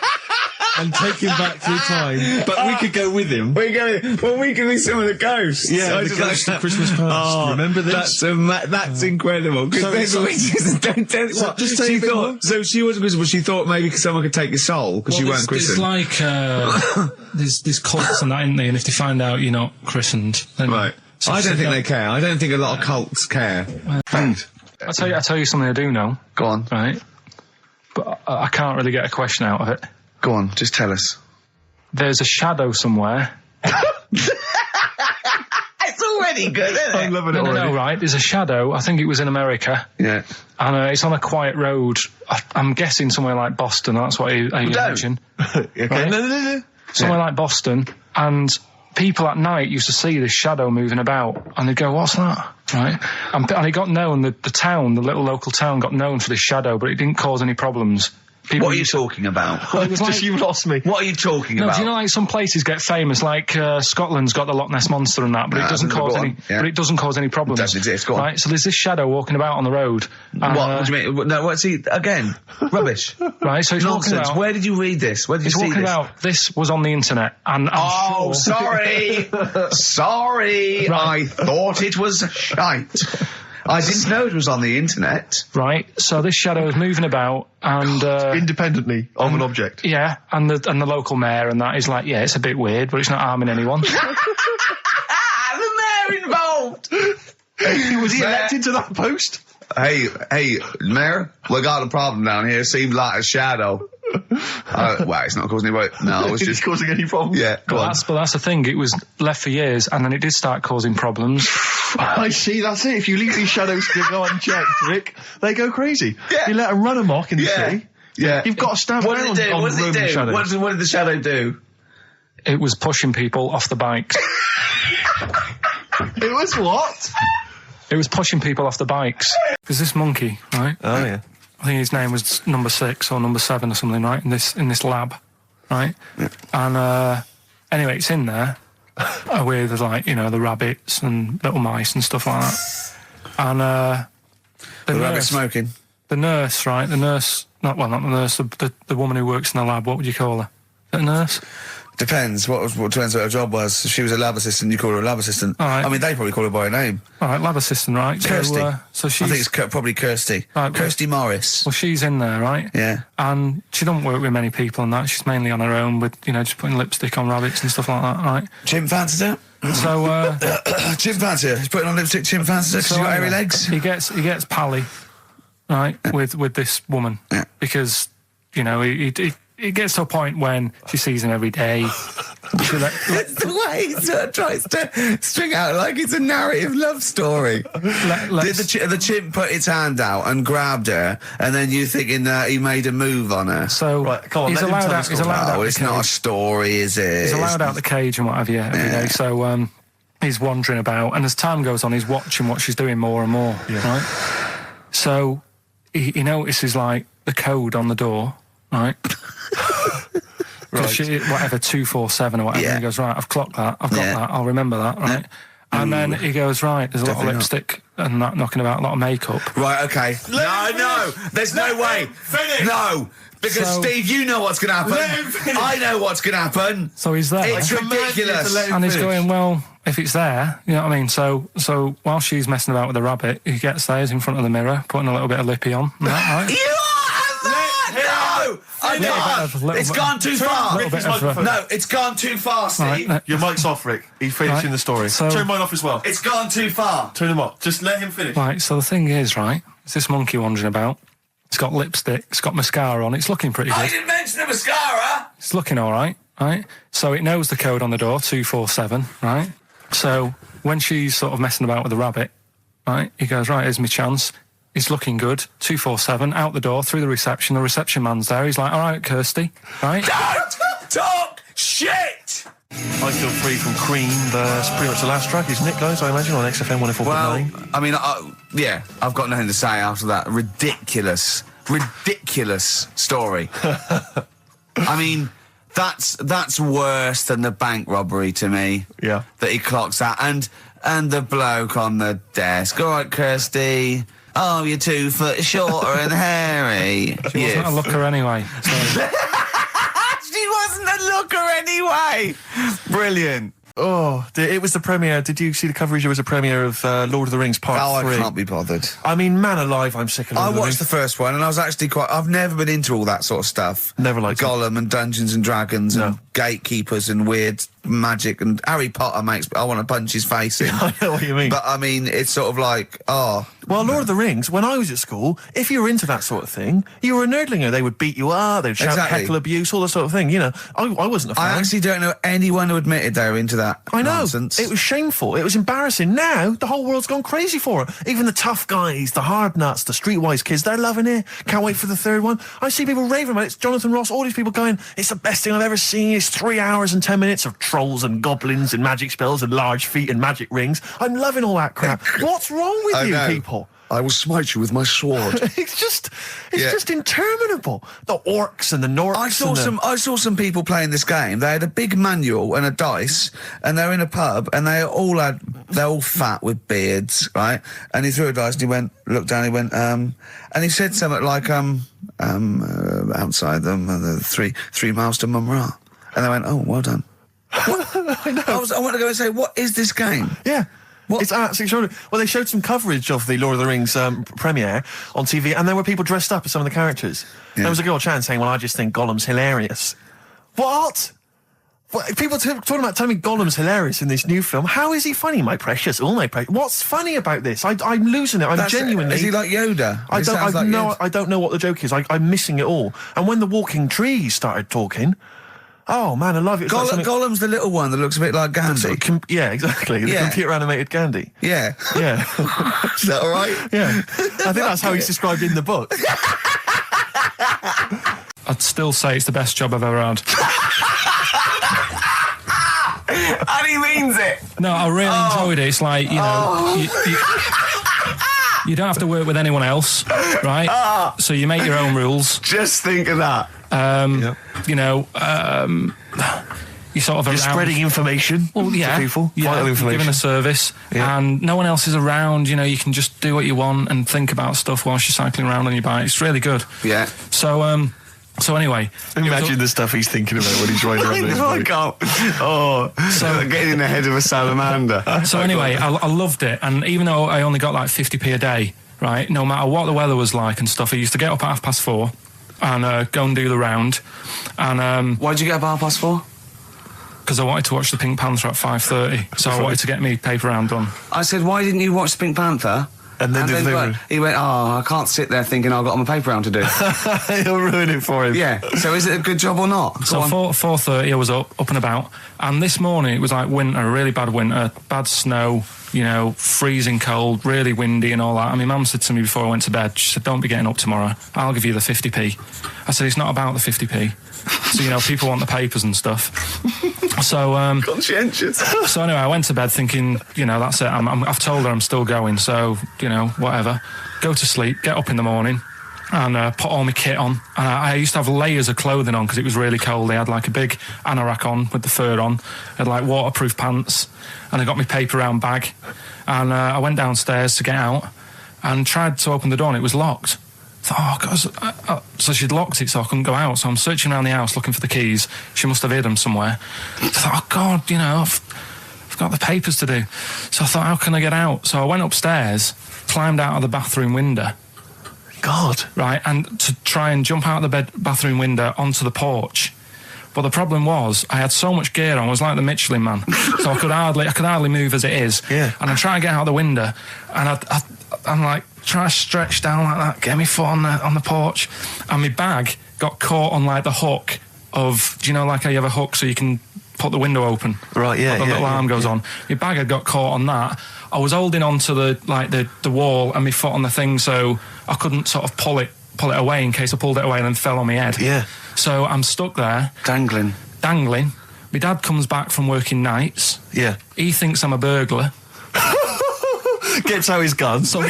And take him back through time. But we could go with him. We could be some of the ghosts. Yeah, the ghosts of Christmas past. Remember this? That's incredible. Because so she wasn't Christian, but she thought maybe someone could take your soul because you weren't christened. It's like there's cults and that, isn't there? And if they find out you're not christened, then right. I don't think they care. I don't think a lot of cults care. I'll tell you something I do know. Go on. Right, but I can't really get a question out of it. Go on, just tell us. There's a shadow somewhere. It's already good, isn't it? I'm loving it already. No, right. There's a shadow. I think it was in America. Yeah. And it's on a quiet road. I'm guessing somewhere like Boston. That's what you mentioned. Okay. Right? No. Somewhere like Boston. And people at night used to see this shadow moving about. And they'd go, what's that? Right? And it got known, the town, the little local town got known for this shadow, but it didn't cause any problems. What are you talking about? Well, just you lost me. What are you talking about? Do you know, like some places get famous, like Scotland's got the Loch Ness monster and that, but it doesn't cause any. Yeah. But it doesn't cause any problems. It doesn't exist. Go on. Right. So there's this shadow walking about on the road. What do you mean? No, what's he again? Rubbish. Right. So he's nonsense. Walking about, where did you read this? Where did you see this? He's walking about. This was on the internet, and I'm sure. Sorry, sorry. Right. I thought it was shite. I didn't know it was on the internet. Right, so this shadow is moving about and... independently of an object. Yeah, and the local mayor and that is like, yeah, it's a bit weird, but it's not harming anyone. The mayor involved! Was he elected to that post? Hey, Mayor, we got a problem down here. Seems like a shadow. Well, it's not causing any no, it's just causing any problems. Yeah, but that's the thing. It was left for years, and then it did start causing problems. I see. That's it. If you leave these shadows to go unchecked, Rick, they go crazy. Yeah. You let them run amok in the city. Yeah, you've got to stand What down did it do? on What did it roaming do? shadows. What did the shadow do? It was pushing people off the bikes. It was what? It was pushing people off the bikes. There's this monkey, right? Oh yeah. I think his name was number 6 or number 7 or something, right? In this lab, right? Yeah. And anyway, it's in there with like the rabbits and little mice and stuff like that. And the rabbit smoking. The nurse, right? The nurse, not the nurse. The woman who works in the lab. What would you call her? Is it a nurse? Depends. What depends what her job was. If she was a lab assistant, you call her a lab assistant. All right. I mean, they probably call her by her name. All right, lab assistant, right? Kirsty. So she's. I think it's probably Kirsty. Right, Kirsty Morris. Well, she's in there, right? Yeah. And she don't work with many people and that. She's mainly on her own with, just putting lipstick on rabbits and stuff like that, right? Jim fancies her. So, Jim fancies her. He's putting on lipstick. Jim fancies her because she's got hairy legs. He gets pally, right, with this woman because, it gets to a point when she sees him every day. It's the way he sort of tries to string out like it's a narrative love story. Did the chimp put its hand out and grabbed her, and then you thinking that he made a move on her? So right, come on, he's allowed out. He's allowed out. It's not a story, is it? He's allowed out the cage and what have you every day. So he's wandering about, and as time goes on, he's watching what she's doing more and more. Yeah. Right. So he notices like the code on the door. Right. Right. Whatever 247 or whatever. Yeah. He goes, right, I've clocked that. I've got that. I'll remember that. Right. Yeah. And then he goes, right, there's a lot of lipstick and that knocking about, a lot of makeup. Right. Okay. No. There's no way. Finish. No. Because Steve, you know what's going to happen. I know what's going to happen. So he's there. It's ridiculous. And he's going, well, if it's there, you know what I mean? So while she's messing about with the rabbit, he gets there, he's in front of the mirror, putting a little bit of lippy on. Right? No! I know! It's gone too far! No, it's gone too far, Steve. Right, your mic's off, Rick. He's finishing the story. So, turn mine off as well. It's gone too far. Turn him off. Just let him finish. Right, so the thing is, right, it's this monkey wandering about. It's got lipstick, it's got mascara on, it's looking pretty good. I didn't mention the mascara! It's looking all right? So it knows the code on the door, 247, right? So when she's sort of messing about with the rabbit, right, he goes, right, here's my chance. He's looking good. 247, out the door, through the reception. The reception man's there. He's like, all right, Kirsty, right? Don't talk shit! I Feel Free from Cream. That's pretty much the last track, isn't it, guys? I imagine on XFM 104.9. Well, I mean, I've got nothing to say after that ridiculous story. I mean, that's worse than the bank robbery to me. Yeah. That he clocks that. And the bloke on the desk. All right, Kirsty. Oh, you're 2 foot shorter and hairy. She wasn't a looker anyway. So. She wasn't a looker anyway. Brilliant. Oh, it was the premiere. Did you see the coverage? It was a premiere of Lord of the Rings Part 3. I can't be bothered. I mean, man alive, I'm sick of Lord of the Rings. I watched the first one, and I was actually I've never been into all that sort of stuff. Never liked Gollum and Dungeons and Dragons and gatekeepers and weird magic and Harry Potter I want to punch his face in. I know what you mean. But I mean, it's sort of like, Well, Lord of the Rings, when I was at school, if you were into that sort of thing, you were a nerdlinger. They would beat you up, they'd shout heckle abuse, all that sort of thing. I wasn't a fan. I actually don't know anyone who admitted they were into that nonsense. It was shameful. It was embarrassing. Now, the whole world's gone crazy for it. Even the tough guys, the hard nuts, the streetwise kids, they're loving it. Can't wait for the third one. I see people raving about it. It's Jonathan Ross, all these people going, it's the best thing I've ever seen. It's 3 hours and 10 minutes of trolls and goblins and magic spells and large feet and magic rings. I'm loving all that crap. What's wrong with you people? I will smite you with my sword. It's just interminable. The orcs and the Norks. I saw some people playing this game. They had a big manual and a dice, and they're in a pub, and they're all fat with beards, right? And he threw a dice, and he looked down, he went, and he said something like, outside them, 3 miles to Mumra. And they went, oh, well done. I know. I want to go and say, what is this game? Yeah. It's absolutely extraordinary. Well, they showed some coverage of the Lord of the Rings premiere on TV, and there were people dressed up as some of the characters. Yeah. There was a girl chatting saying, well, I just think Gollum's hilarious. What? Well, people talking about telling me Gollum's hilarious in this new film. How is he funny, my precious? Oh, my precious. What's funny about this? I'm losing it. I'm genuinely. Is he like Yoda? I don't know what the joke is. I'm missing it all. And when the walking trees started talking, oh man, I love it. Gollum's the little one that looks a bit like Gandhi. Yeah, exactly. The computer animated Gandhi. Yeah. Yeah. Is that all right? Yeah. I think that's how he's described in the book. I'd still say it's the best job I've ever had. And he means it. No, I really enjoyed it. It's like, you know, you don't have to work with anyone else, right? So you make your own rules. Just think of that. You know, you sort of You're spreading information to people, vital information. Giving a service, and no one else is around. You know, you can just do what you want and think about stuff whilst you're cycling around on your bike. It's really good. Yeah. So anyway, imagine the stuff he's thinking about when he's riding around his bike. So getting in the head of a salamander. So anyway, I loved it, and even though I only got like 50p a day, right? No matter what the weather was like and stuff, I used to get up at 4:30 and go and do the round. And why'd you get up at 4:30? Because I wanted to watch the Pink Panther at 5:30, so I wanted to get me paper round done. I said, why didn't you watch the Pink Panther? And then he went, I can't sit there thinking I've got my paper round to do. He'll ruin it for him. Yeah. So is it a good job or not? So 4:30 I was up and about, and this morning it was like winter, really bad winter, bad snow, you know, freezing cold, really windy and all that. And my mum said to me before I went to bed, she said, don't be getting up tomorrow, I'll give you the 50p. I said, it's not about the 50p. So, you know, people want the papers and stuff. So, conscientious. So anyway, I went to bed thinking, you know, that's it. I've told her I'm still going, so, you know, whatever. Go to sleep, get up in the morning, and put all my kit on. And I used to have layers of clothing on because it was really cold. I had like a big anorak on with the fur on. I had like waterproof pants, and I got my paper round bag. And I went downstairs to get out and tried to open the door, and it was locked. So she'd locked it so I couldn't go out. So I'm searching around the house looking for the keys. She must have hid them somewhere. I thought, oh God, you know, I've got the papers to do. So I thought, how can I get out? So I went upstairs, climbed out of the bathroom window. God. Right, and to try and jump out of the bathroom window onto the porch. But the problem was, I had so much gear on, I was like the Michelin Man. So I could hardly move as it is. Yeah. And I try and get out the window, and I'm like, try to stretch down like that, get my foot on the porch, and my bag got caught on like the hook of, do you know, like how you have a hook so you can put the window open? Right, yeah, the little arm goes on. My bag had got caught on that. I was holding onto the wall and my foot on the thing, so I couldn't sort of pull it away in case I pulled it away and then fell on my head. Yeah. So I'm stuck there. Dangling. My dad comes back from working nights. Yeah. He thinks I'm a burglar. Gets out his gun. So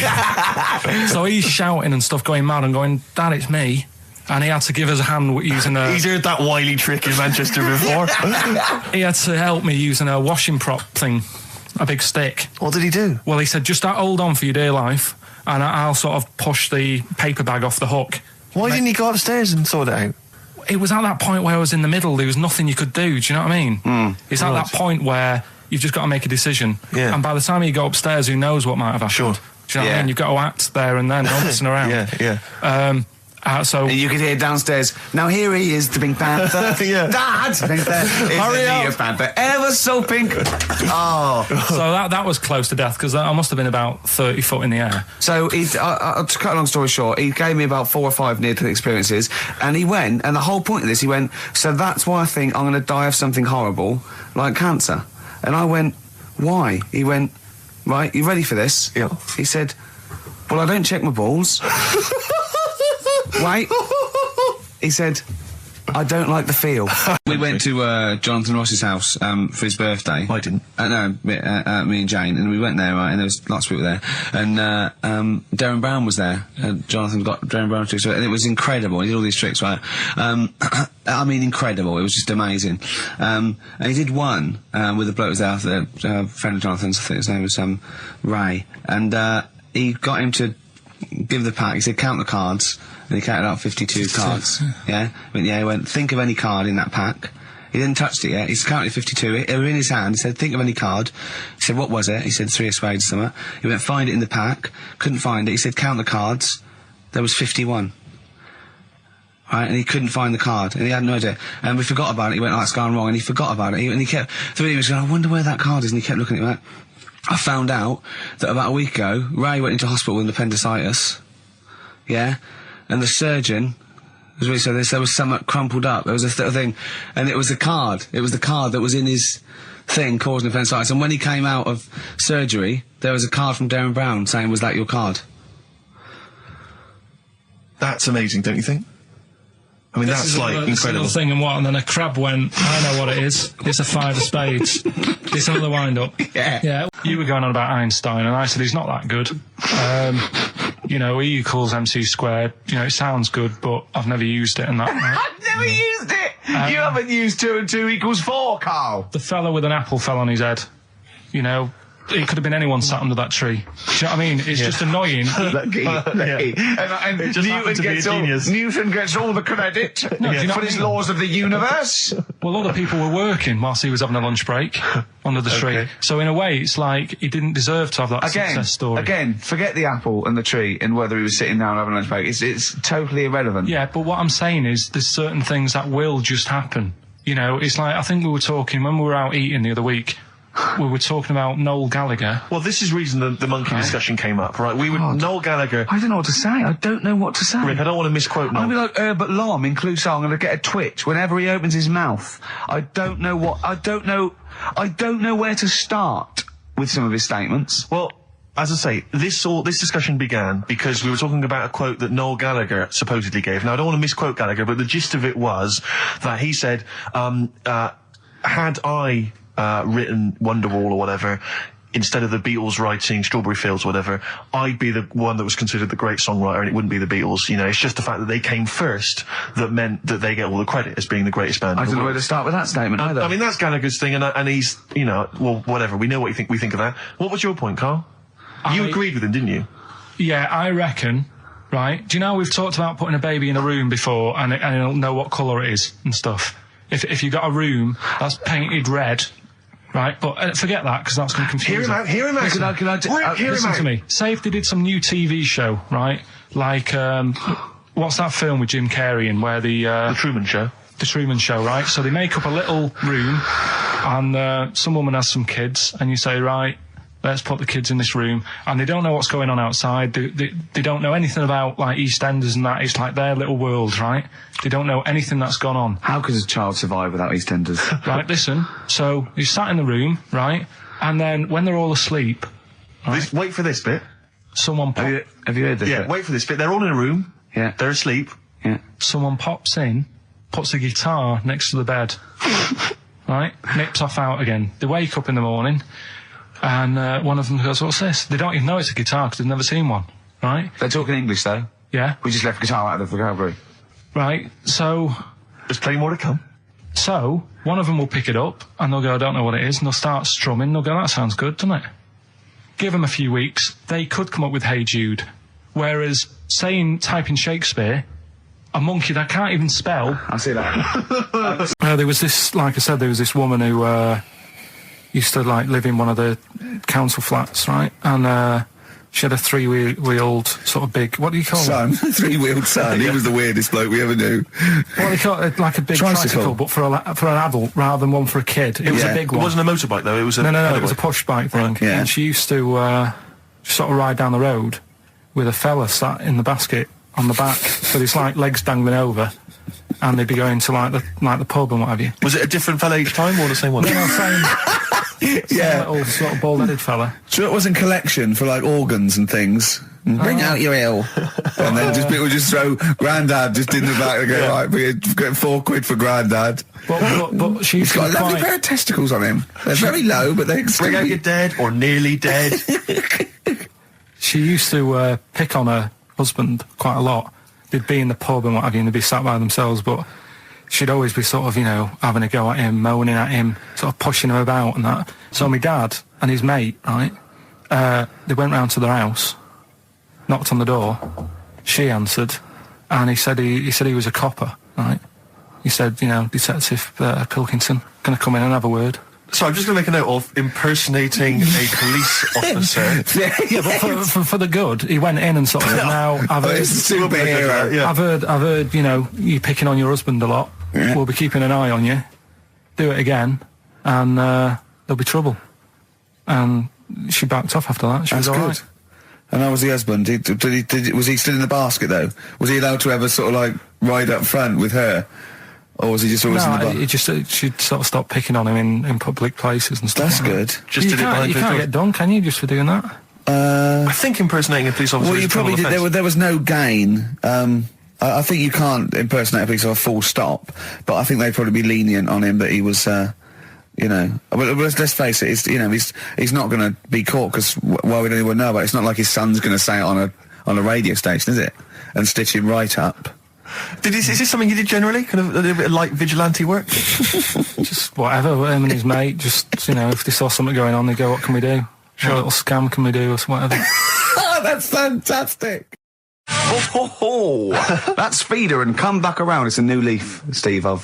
he's shouting and stuff, going mad and going, Dad, it's me. And he had to give us a hand using a... He's heard that wily trick in Manchester before. He had to help me using a washing prop thing, a big stick. What did he do? Well, he said, just hold on for your dear life, and I'll sort of push the paper bag off the hook. Why didn't he go upstairs and sort it out? It was at that point where I was in the middle. There was nothing you could do. Do you know what I mean? It's at that point where you've just got to make a decision. Yeah. And by the time you go upstairs, who knows what might have happened? Sure. Do you know what I mean? You've got to act there and then, don't listen around. Yeah. So and you could hear downstairs, now here he is, the Pink Panther. Yeah. Dad! Hurry up! Panther, ever so pink. Oh. So that was close to death, because I must have been about 30 foot in the air. So, to cut a long story short, he gave me about 4 or 5 near-death experiences, and he went, and the whole point of this, he went, so that's why I think I'm going to die of something horrible, like cancer. And I went, why? He went, right, you ready for this? Yeah. He said, well, I don't check my balls. Wait. He said, I don't like the feel. We went to Jonathan Ross's house for his birthday. I didn't. No, me and Jane, and we went there, right, and there was lots of people there. And Darren Brown was there. Jonathan got Darren Brown tricks, and it was incredible. He did all these tricks, right? I mean, incredible. It was just amazing. And he did one with a bloke who was there, a friend of Jonathan's, I think his name was Ray. And he got him to give the pack. He said, count the cards. And he counted out 52 cards. Yeah? He went, think of any card in that pack. He didn't touch it yet. He's counted 52. They were in his hand. He said, think of any card. He said, what was it? He said, 3 of spades or something. He went, find it in the pack. Couldn't find it. He said, count the cards. There was 51. right? And he couldn't find the card, and he had no idea. And we forgot about it. He went, "Oh, it's gone wrong," and he forgot about it. And he kept, the video was going, "I wonder where that card is," and he kept looking at it. Like, I found out that about a week ago, Ray went into hospital with appendicitis. Yeah, and the surgeon, as we said, there was something crumpled up. There was a thing, and it was the card. It was the card that was in his thing causing appendicitis. And when he came out of surgery, there was a card from Darren Brown saying, "Was that your card?" That's amazing, don't you think? I mean, that's incredible. Thing and then a crab went, "I know what it is. It's a 5 of spades. It's another wind-up." Yeah. You were going on about Einstein, and I said he's not that good. E equals MC squared. It sounds good, but I've never used it and that. Right? I've never used it! You haven't used 2 and 2 equals 4, Carl! The fella with an apple fell on his head. It could have been anyone sat under that tree. Do you know what I mean? It's just annoying. Lucky. And it just happened to be a genius. Newton gets all the credit for his laws of the universe. Well, other people were working whilst he was having a lunch break under the tree. So in a way, it's like he didn't deserve to have that success story. Again, forget the apple and the tree and whether he was sitting down having a lunch break. It's totally irrelevant. Yeah, but what I'm saying is there's certain things that will just happen. It's like, I think we were talking when we were out eating the other week. We were talking about Noel Gallagher. Well, this is the reason the monkey discussion came up, right? Noel Gallagher. I don't know what to say. I don't know what to say. Rick, I don't want to misquote Noel. I'll be like Herbert Lom in Clouseau. I'm going to get a twitch whenever he opens his mouth. I don't know where to start with some of his statements. Well, as I say, this discussion began because we were talking about a quote that Noel Gallagher supposedly gave. Now, I don't want to misquote Gallagher, but the gist of it was that he said, had I written Wonderwall or whatever, instead of the Beatles writing Strawberry Fields or whatever, I'd be the one that was considered the great songwriter and it wouldn't be the Beatles. It's just the fact that they came first that meant that they get all the credit as being the greatest band. I don't know where to start with that statement either. I mean, that's Gallagher's thing, and he's, well, whatever. We know what we think of that. What was your point, Carl? You agreed with him, didn't you? Yeah, I reckon, right? Do you know we've talked about putting a baby in a room before and it'll know what colour it is and stuff? If you got a room that's painted red, right, but forget that because that's going to confuse him. Hear him out. Listen to me. Say if they did some new TV show, right? Like, what's that film with Jim Carrey in where the Truman Show? The Truman Show, right? So they make up a little room and some woman has some kids and you say, right, let's put the kids in this room, and they don't know what's going on outside. They don't know anything about like EastEnders and that. It's like their little world, right? They don't know anything that's gone on. How could a child survive without EastEnders? Right, listen. So he's sat in the room, right, and then when they're all asleep, right, wait for this bit. Someone have you heard this? Yeah, bit? Wait for this bit. They're all in a room. Yeah, they're asleep. Yeah. Someone pops in, puts a guitar next to the bed, right, nips off out again. They wake up in the morning. And one of them goes, "What's this?" They don't even know it's a guitar because they've never seen one, right? They're talking English, though. Yeah. We just left guitar out of the vocabulary. Right, so... There's plenty more to come. So, one of them will pick it up, and they'll go, "I don't know what it is," and they'll start strumming, they'll go, "That sounds good, doesn't it?" Give them a few weeks, they could come up with Hey Jude. Whereas, typing Shakespeare, a monkey that can't even spell... I see that. There was this, like I said, there was this woman who... used to live in one of the council flats, right? And she had a three-wheeled sort of big, what do you call it? Three-wheeled son. He was the weirdest bloke we ever knew. What do you call it? Like a big tricycle, but for an adult rather than one for a kid. It was a big one. It wasn't a motorbike though. It was a no. It was a push bike thing. Right. Yeah. And she used to sort of ride down the road with a fella sat in the basket on the back, with his legs dangling over. And they'd be going to the pub and what have you. Was it a different fella each time or the same one? No, same. Yeah, little sort of bald-headed fella. So it wasn't collection for organs and things. Bring out your ill, and then people just throw Grandad just in the back and go, right, we get £4 for Grandad. But she's got a lovely pair of testicles on him. They're very low, but they bring out your dead or nearly dead. She used to pick on her husband quite a lot. They'd be in the pub and what have you, and they'd be sat by themselves, but she'd always be sort of, having a go at him, moaning at him, sort of pushing him about and that. So my dad and his mate, right, they went round to their house, knocked on the door, she answered, and he said he was a copper, right? He said, Detective Pilkington, gonna come in and have a word. So I'm just going to make a note of impersonating a police officer. Yeah, but for the good, he went in and sort of now I've heard, It's a superhero. I've heard, you know, you picking on your husband a lot. Yeah. We'll be keeping an eye on you. Do it again, and there'll be trouble. And she backed off after that. She was all right. And how was the husband? Was he still in the basket though? Was he allowed to ever sort of like ride up front with her? Or was he just always in the basket? She'd sort of stopped picking on him in public places and stuff. That's good. Just did it behind You closed can't doors. get done, can you, just for doing that? I think impersonating a police officer Well, is you a criminal probably did. offence. There was no gain. I think you can't impersonate a police officer full stop, but I think they'd probably be lenient on him that he was, you know. But let's face it, he's not going to be caught because why would anyone know about it? It's not like his son's going to say it on a radio station, is it? And stitch him right up. Is this something you did generally? Kind of a little bit of light vigilante work? Just whatever, him and his mate, just, you know, if they saw something going on, they go, what can we do? Sure. What little scam can we do, or whatever. Oh, that's fantastic. That's Feeder and Come Back Around. It's a new leaf, Steve. I'm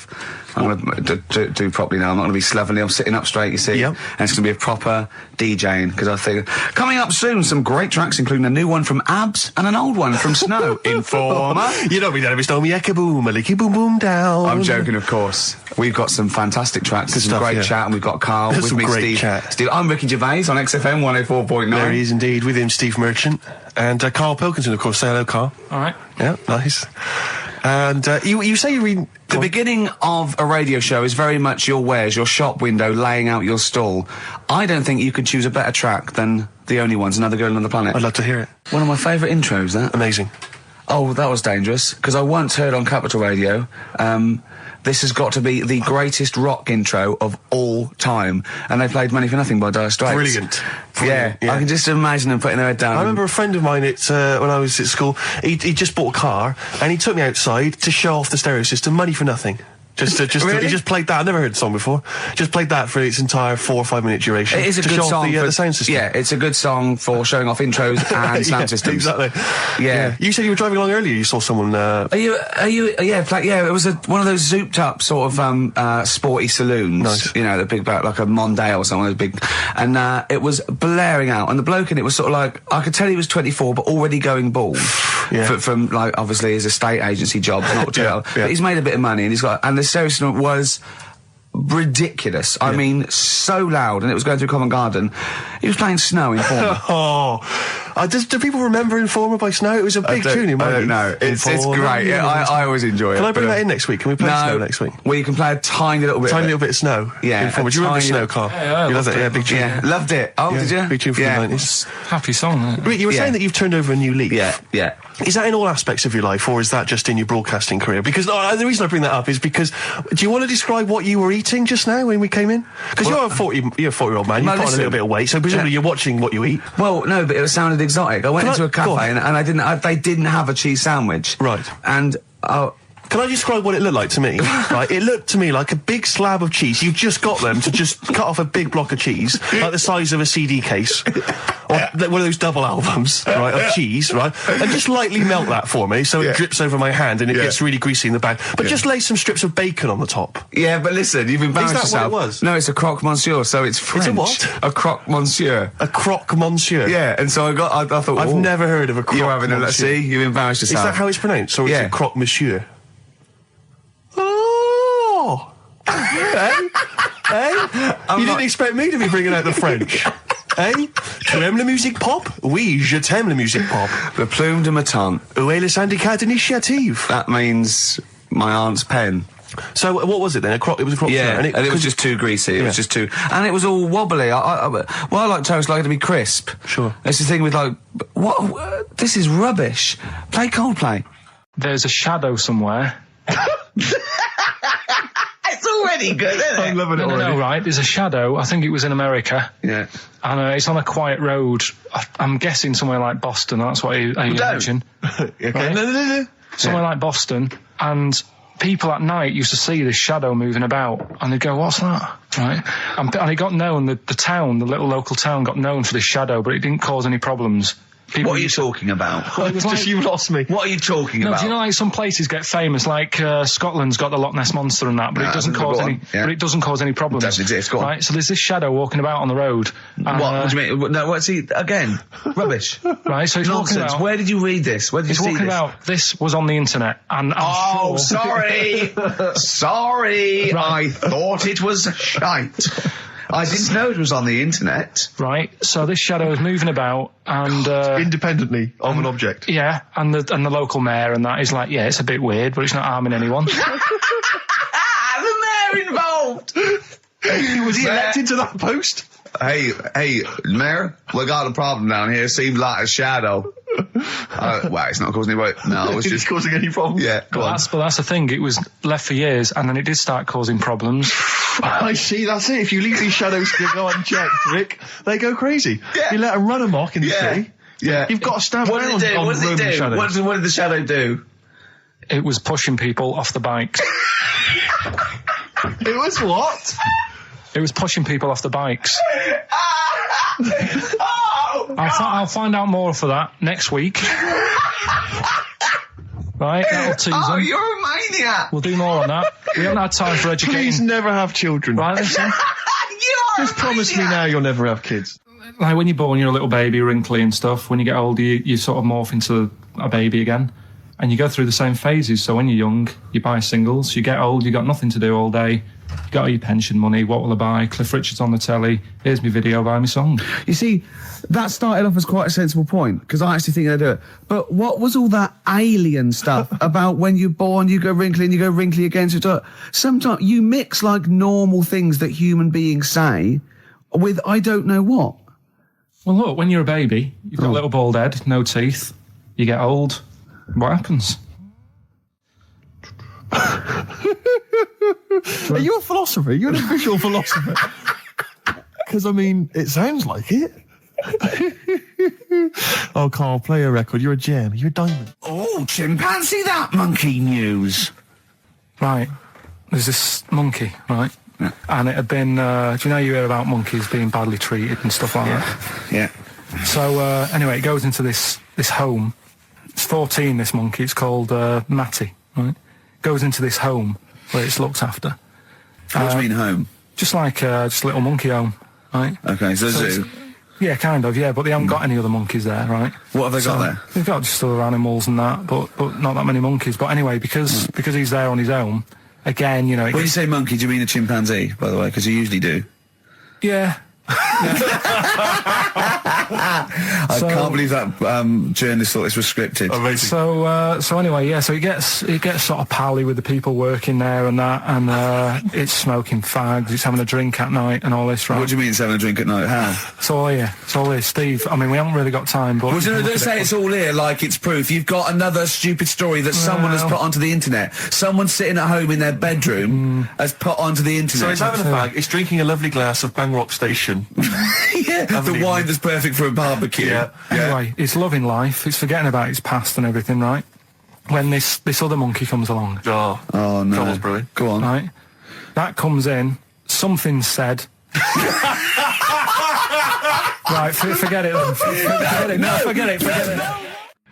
going to do properly now. I'm not going to be slovenly. I'm sitting up straight, you see. Yep. And it's going to be a proper DJing, because I think... Coming up soon, some great tracks, including a new one from Abs and an old one from Snow. Informer. You don't mean that if it's me boom, a licky boom boom down. I'm joking, of course. We've got some fantastic tracks. There's some stuff, great yeah. chat, and we've got Carl with Some me, great Steve. chat. Steve, I'm Ricky Gervais on XFM 104.9. There he is indeed, with him, Steve Merchant. And Karl Pilkington, of course. Say hello, Karl. All right. Yeah, nice. And you say you read... The beginning of a radio show is very much your wares, your shop window, laying out your stall. I don't think you could choose a better track than The Only Ones, Another Girl on the Planet. I'd love to hear it. One of my favourite intros, that. Amazing. Oh, that was dangerous, because I once heard on Capital Radio, this has got to be the greatest rock intro of all time. And they played Money for Nothing by Dire Straits. Brilliant. Yeah, I can just imagine them putting their head down. I remember a friend of mine when I was at school, he just bought a car and he took me outside to show off the stereo system, Money for Nothing. Really? He just played that. I've never heard the song before. Just played that for its entire 4 or 5 minute duration. It is a to good show off song the sound system. Yeah, it's a good song for showing off intros and sound Yeah, systems. Exactly. Yeah. You said you were driving along earlier. You saw someone. Yeah, it was one of those zooped up sort of sporty saloons. Nice. You know, the big back, like a Mondale or something, those big, and it was blaring out, and the bloke in it was sort of like, I could tell he was 24, but already going bald. Yeah. From like obviously his estate agency job, not Yeah. but he's made a bit of money, and the stereo system was ridiculous. I mean, so loud, and it was going through Covent Garden. He was playing Snow in Informer. Do people remember Informer by Snow? It was a big tune in my I don't youth. know. It's great. Yeah, I always enjoy it. Can I bring that in next week? Can we play Snow next week? Well, you can play a tiny little bit. Tiny little bit of Snow. Yeah. Informer. Do you remember Snow, Carl? Yeah, you loved it. Yeah, big tune. Yeah, loved it. Oh, Yeah, did you? big tune from the 90s. Happy song, isn't it? Rick, you were saying that you've turned over a new leaf. Yeah. Is that in all aspects of your life, or is that just in your broadcasting career? Because the reason I bring that up is because, do you want to describe what you were eating just now when we came in? Because you're a 40-year-old man. You've put on a little bit of weight, so presumably you're watching what you eat. Well, no, but it sounded exotic. I went into a cafe and they didn't have a cheese sandwich. Right. And can I describe what it looked like to me? Right, it looked to me like a big slab of cheese. You've just got them to just cut off a big block of cheese, like the size of a CD case, or one of those double albums, right, of cheese, right, and just lightly melt that for me so it drips over my hand and it gets really greasy in the bag. But just lay some strips of bacon on the top. Yeah, but listen, you've embarrassed yourself. Is that what it was? No, it's a croque monsieur, so it's French. It's a what? A croque monsieur. A croque monsieur. Yeah, and so I thought, I've never heard of a croque You're having a monsieur. see, you've embarrassed yourself. Is that how it's pronounced, or is it croque monsieur? You didn't expect me to be bringing out the French. Tu aimes la musique pop? Oui, je t'aime la musique pop. Le plume de ma tante. Où est le syndicat d'initiative? That means my aunt's pen. So what was it then? It was a croque yeah, monsieur, and it was just too greasy. It was just too, and it was all wobbly. I like toast, like it to be crisp. Sure. It's the thing with like, what? This is rubbish. Play Coldplay. There's a shadow somewhere. It's already good, isn't it? I'm loving it already. No, right. There's a shadow. I think it was in America. Yeah. And it's on a quiet road. I'm guessing somewhere like Boston. That's what I imagine. Okay. Right? No. Somewhere like Boston. And people at night used to see this shadow moving about, and they'd go, "What's that?" Right? And it got known, the town, the little local town, got known for this shadow, but it didn't cause any problems. What are you talking about? Well, it was like, you lost me. What are you talking about? Do you know like some places get famous, like Scotland's got the Loch Ness Monster and that, but it doesn't cause any. But it doesn't cause any problems. It doesn't exist. Go on. Right. So there's this shadow walking about on the road. What do you mean? No, what's he again? Rubbish. Right. So he's walking Nonsense. about. Where did you read this? Where did you see this? About this was on the internet, and I'm sure. Sorry, sorry. Right. I thought it was shite. I didn't know it was on the internet. Right. So this shadow is moving about and independently of an object. Yeah, and the local mayor and that is like, yeah, it's a bit weird, but it's not harming anyone. The mayor involved. Was he elected to that post? Hey, mayor, we got a problem down here. Seems like a shadow. Well, it's not causing any. No, it's just causing any problems. Yeah, but that's the thing. It was left for years, and then it did start causing problems. I see. That's it. If you leave these shadows to go unchecked, Rick, they go crazy. Yeah. You let them run amok in the city. Yeah, you've got to stand What did it do? What did it do? What did the shadow do? It was pushing people off the bikes. It was what? It was pushing people off the bikes. I'll find out more for that next week. Right, that'll tease them. You're a maniac. We'll do more on that. We haven't had time for educating. Please never have children. Right, listen. Just promise me now you'll never have kids. Like when you're born, you're a little baby, wrinkly and stuff. When you get older, you sort of morph into a baby again. And you go through the same phases. So when you're young, you buy singles. You get old, you got nothing to do all day. You got all your pension money. What will I buy? Cliff Richard's on the telly. Here's my video, buy me song. You see, that started off as quite a sensible point, because I actually think they do it. But what was all that alien stuff about when you're born, you go wrinkly and you go wrinkly again? So sometimes you mix like normal things that human beings say with I don't know what. Well, look, when you're a baby, you've got a little bald head, no teeth. You get old. What happens? Are you a philosopher? Are you an official philosopher? Because, I mean, it sounds like it. Oh, Carl, play a record. You're a gem. You're a diamond. Oh, chimpanzee that monkey news. Right. There's this monkey, right? Yeah. And it had been, do you know you hear about monkeys being badly treated and stuff like that? Yeah. So, anyway, it goes into this home. It's 14, this monkey. It's called Matty, right? Goes into this home where it's looked after. What do you mean home? Just like just a little monkey home, right? Okay, so zoo. Yeah, kind of, yeah, but they haven't got any other monkeys there, right? What have they got there? They've got just other animals and that, but not that many monkeys. But anyway, because he's there on his own, again, you know... When you say monkey, do you mean a chimpanzee, by the way? Because you usually do. Yeah. I can't believe that journalist thought this was scripted. Amazing. So anyway, yeah. So he gets sort of pally with the people working there and that, and it's smoking fags. It's having a drink at night and all this. Right? What do you mean it's having a drink at night? How? It's all here. It's all here, Steve. I mean, we haven't really got time, but well, don't say it's all here like it's proof. You've got another stupid story that someone has put onto the internet. Someone sitting at home in their bedroom has put onto the internet. So he's having a fag. He's drinking a lovely glass of Bang Rock Station. Yeah, the wine that's perfect for a barbecue. Yeah. Anyway, it's loving life. It's forgetting about its past and everything, right? When this other monkey comes along. Oh no. Trouble's brewing. Go on. Right? That comes in. Something's said. Right, forget it then. Forget it.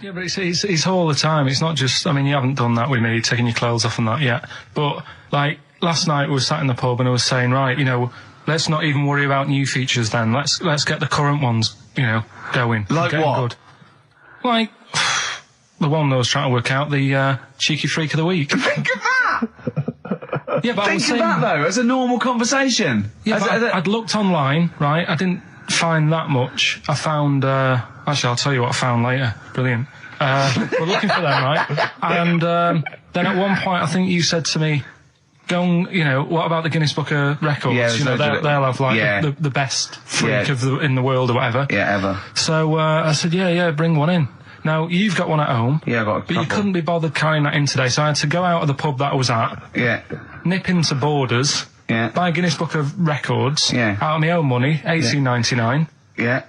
Yeah, but it's all the time. It's not just, I mean, you haven't done that with me, taking your clothes off and that yet. But, like, last night we were sat in the pub and I was saying, right, you know, let's not even worry about new features then. Let's get the current ones, you know, going. Like what? Good. Like, the one that I was trying to work out, the cheeky freak of the week. Think of that! Yeah, but Think of that, though, as a normal conversation. Yeah, I'd looked online, right? I didn't find that much. I found, actually, I'll tell you what I found later. Brilliant. We're looking for them, right? And then at one point, I think you said to me, go on, you know, what about the Guinness Book of Records? Yeah, you know, they'll have, like, the best freak in the world or whatever. Yeah, ever. So I said, yeah, bring one in. Now, you've got one at home. Yeah, I got a couple. But you couldn't be bothered carrying that in today, so I had to go out of the pub that I was at. Yeah. Nip into Borders. Yeah. Buy a Guinness Book of Records. Yeah. Out of my own money, $18.99. Yeah.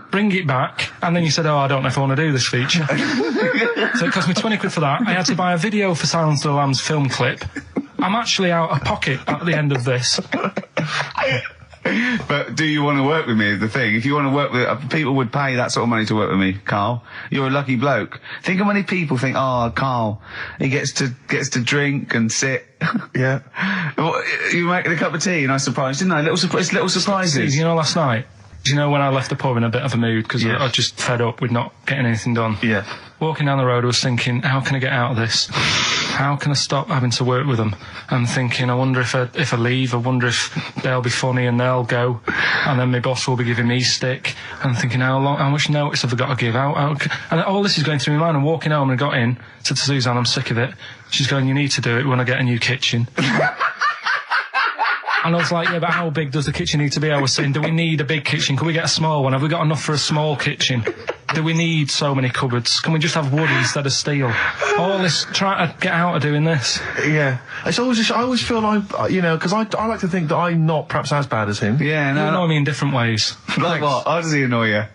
Bring it back, and then you said, I don't know if I want to do this feature. So it cost me 20 quid for that. I had to buy a video for Silence of the Lambs film clip. I'm actually out of pocket at the end of this. But do you want to work with me is the thing. If you want to work with... people would pay that sort of money to work with me, Carl. You're a lucky bloke. Think how many people think, oh, Carl, he gets to drink and sit. Yeah. Well, you making a cup of tea and I surprised, didn't I? Little surprises. Steve, you know, last night, do you know when I left the pub in a bit of a mood because I was just fed up with not getting anything done? Yeah. Walking down the road, I was thinking, how can I get out of this? How can I stop having to work with them? I'm thinking, I wonder if I leave, I wonder if they'll be funny and they'll go, and then my boss will be giving me stick. I'm thinking, how much notice have I got to give out? And all this is going through my mind. I'm walking home and I got in, said to Suzanne, I'm sick of it. She's going, you need to do it when I get a new kitchen. And I was like, yeah, but how big does the kitchen need to be? I was saying, do we need a big kitchen? Can we get a small one? Have we got enough for a small kitchen? Do we need so many cupboards? Can we just have wood instead of steel? All this, trying to get out of doing this. Yeah. It's always, I always feel like, you know, because I like to think that I'm not perhaps as bad as him. Yeah, no. You annoy me in different ways. Like what? How does he annoy you?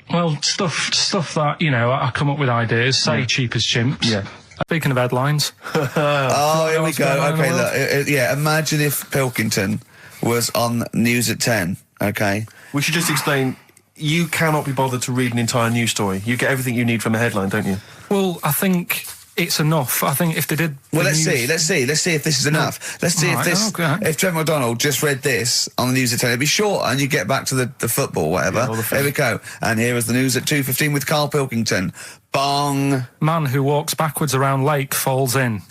Well, stuff that, you know, I come up with ideas, say cheap as chimps. Yeah. Speaking of headlines. Oh, here we go. Okay, look. Yeah, imagine if Pilkington was on News at 10, okay? We should just explain, you cannot be bothered to read an entire news story. You get everything you need from a headline, don't you? Well, I think it's enough. I think if they did... Well, let's see if this is enough. Let's see if Trevor McDonald just read this on the News at 10, it'd be short and you get back to the football, whatever. Yeah, here we go. And here is the News at 2:15 with Karl Pilkington. Bong. Man who walks backwards around lake falls in.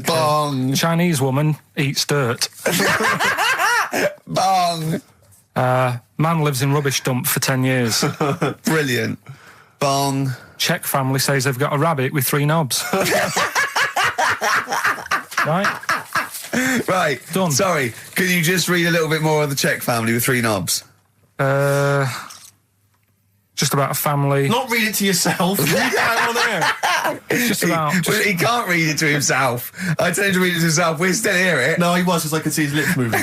Bong. Chinese woman eats dirt. Bong. Man lives in rubbish dump for 10 years. Brilliant. Bong. Czech family says they've got a rabbit with 3 knobs. Right? Right. Done. Sorry, can you just read a little bit more of the Czech family with 3 knobs? Just about a family. Not read it to yourself. Read it out on air. It's just about... He can't read it to himself. I told him to read it to himself. We still hear it. No, he was, because I could see his lips moving.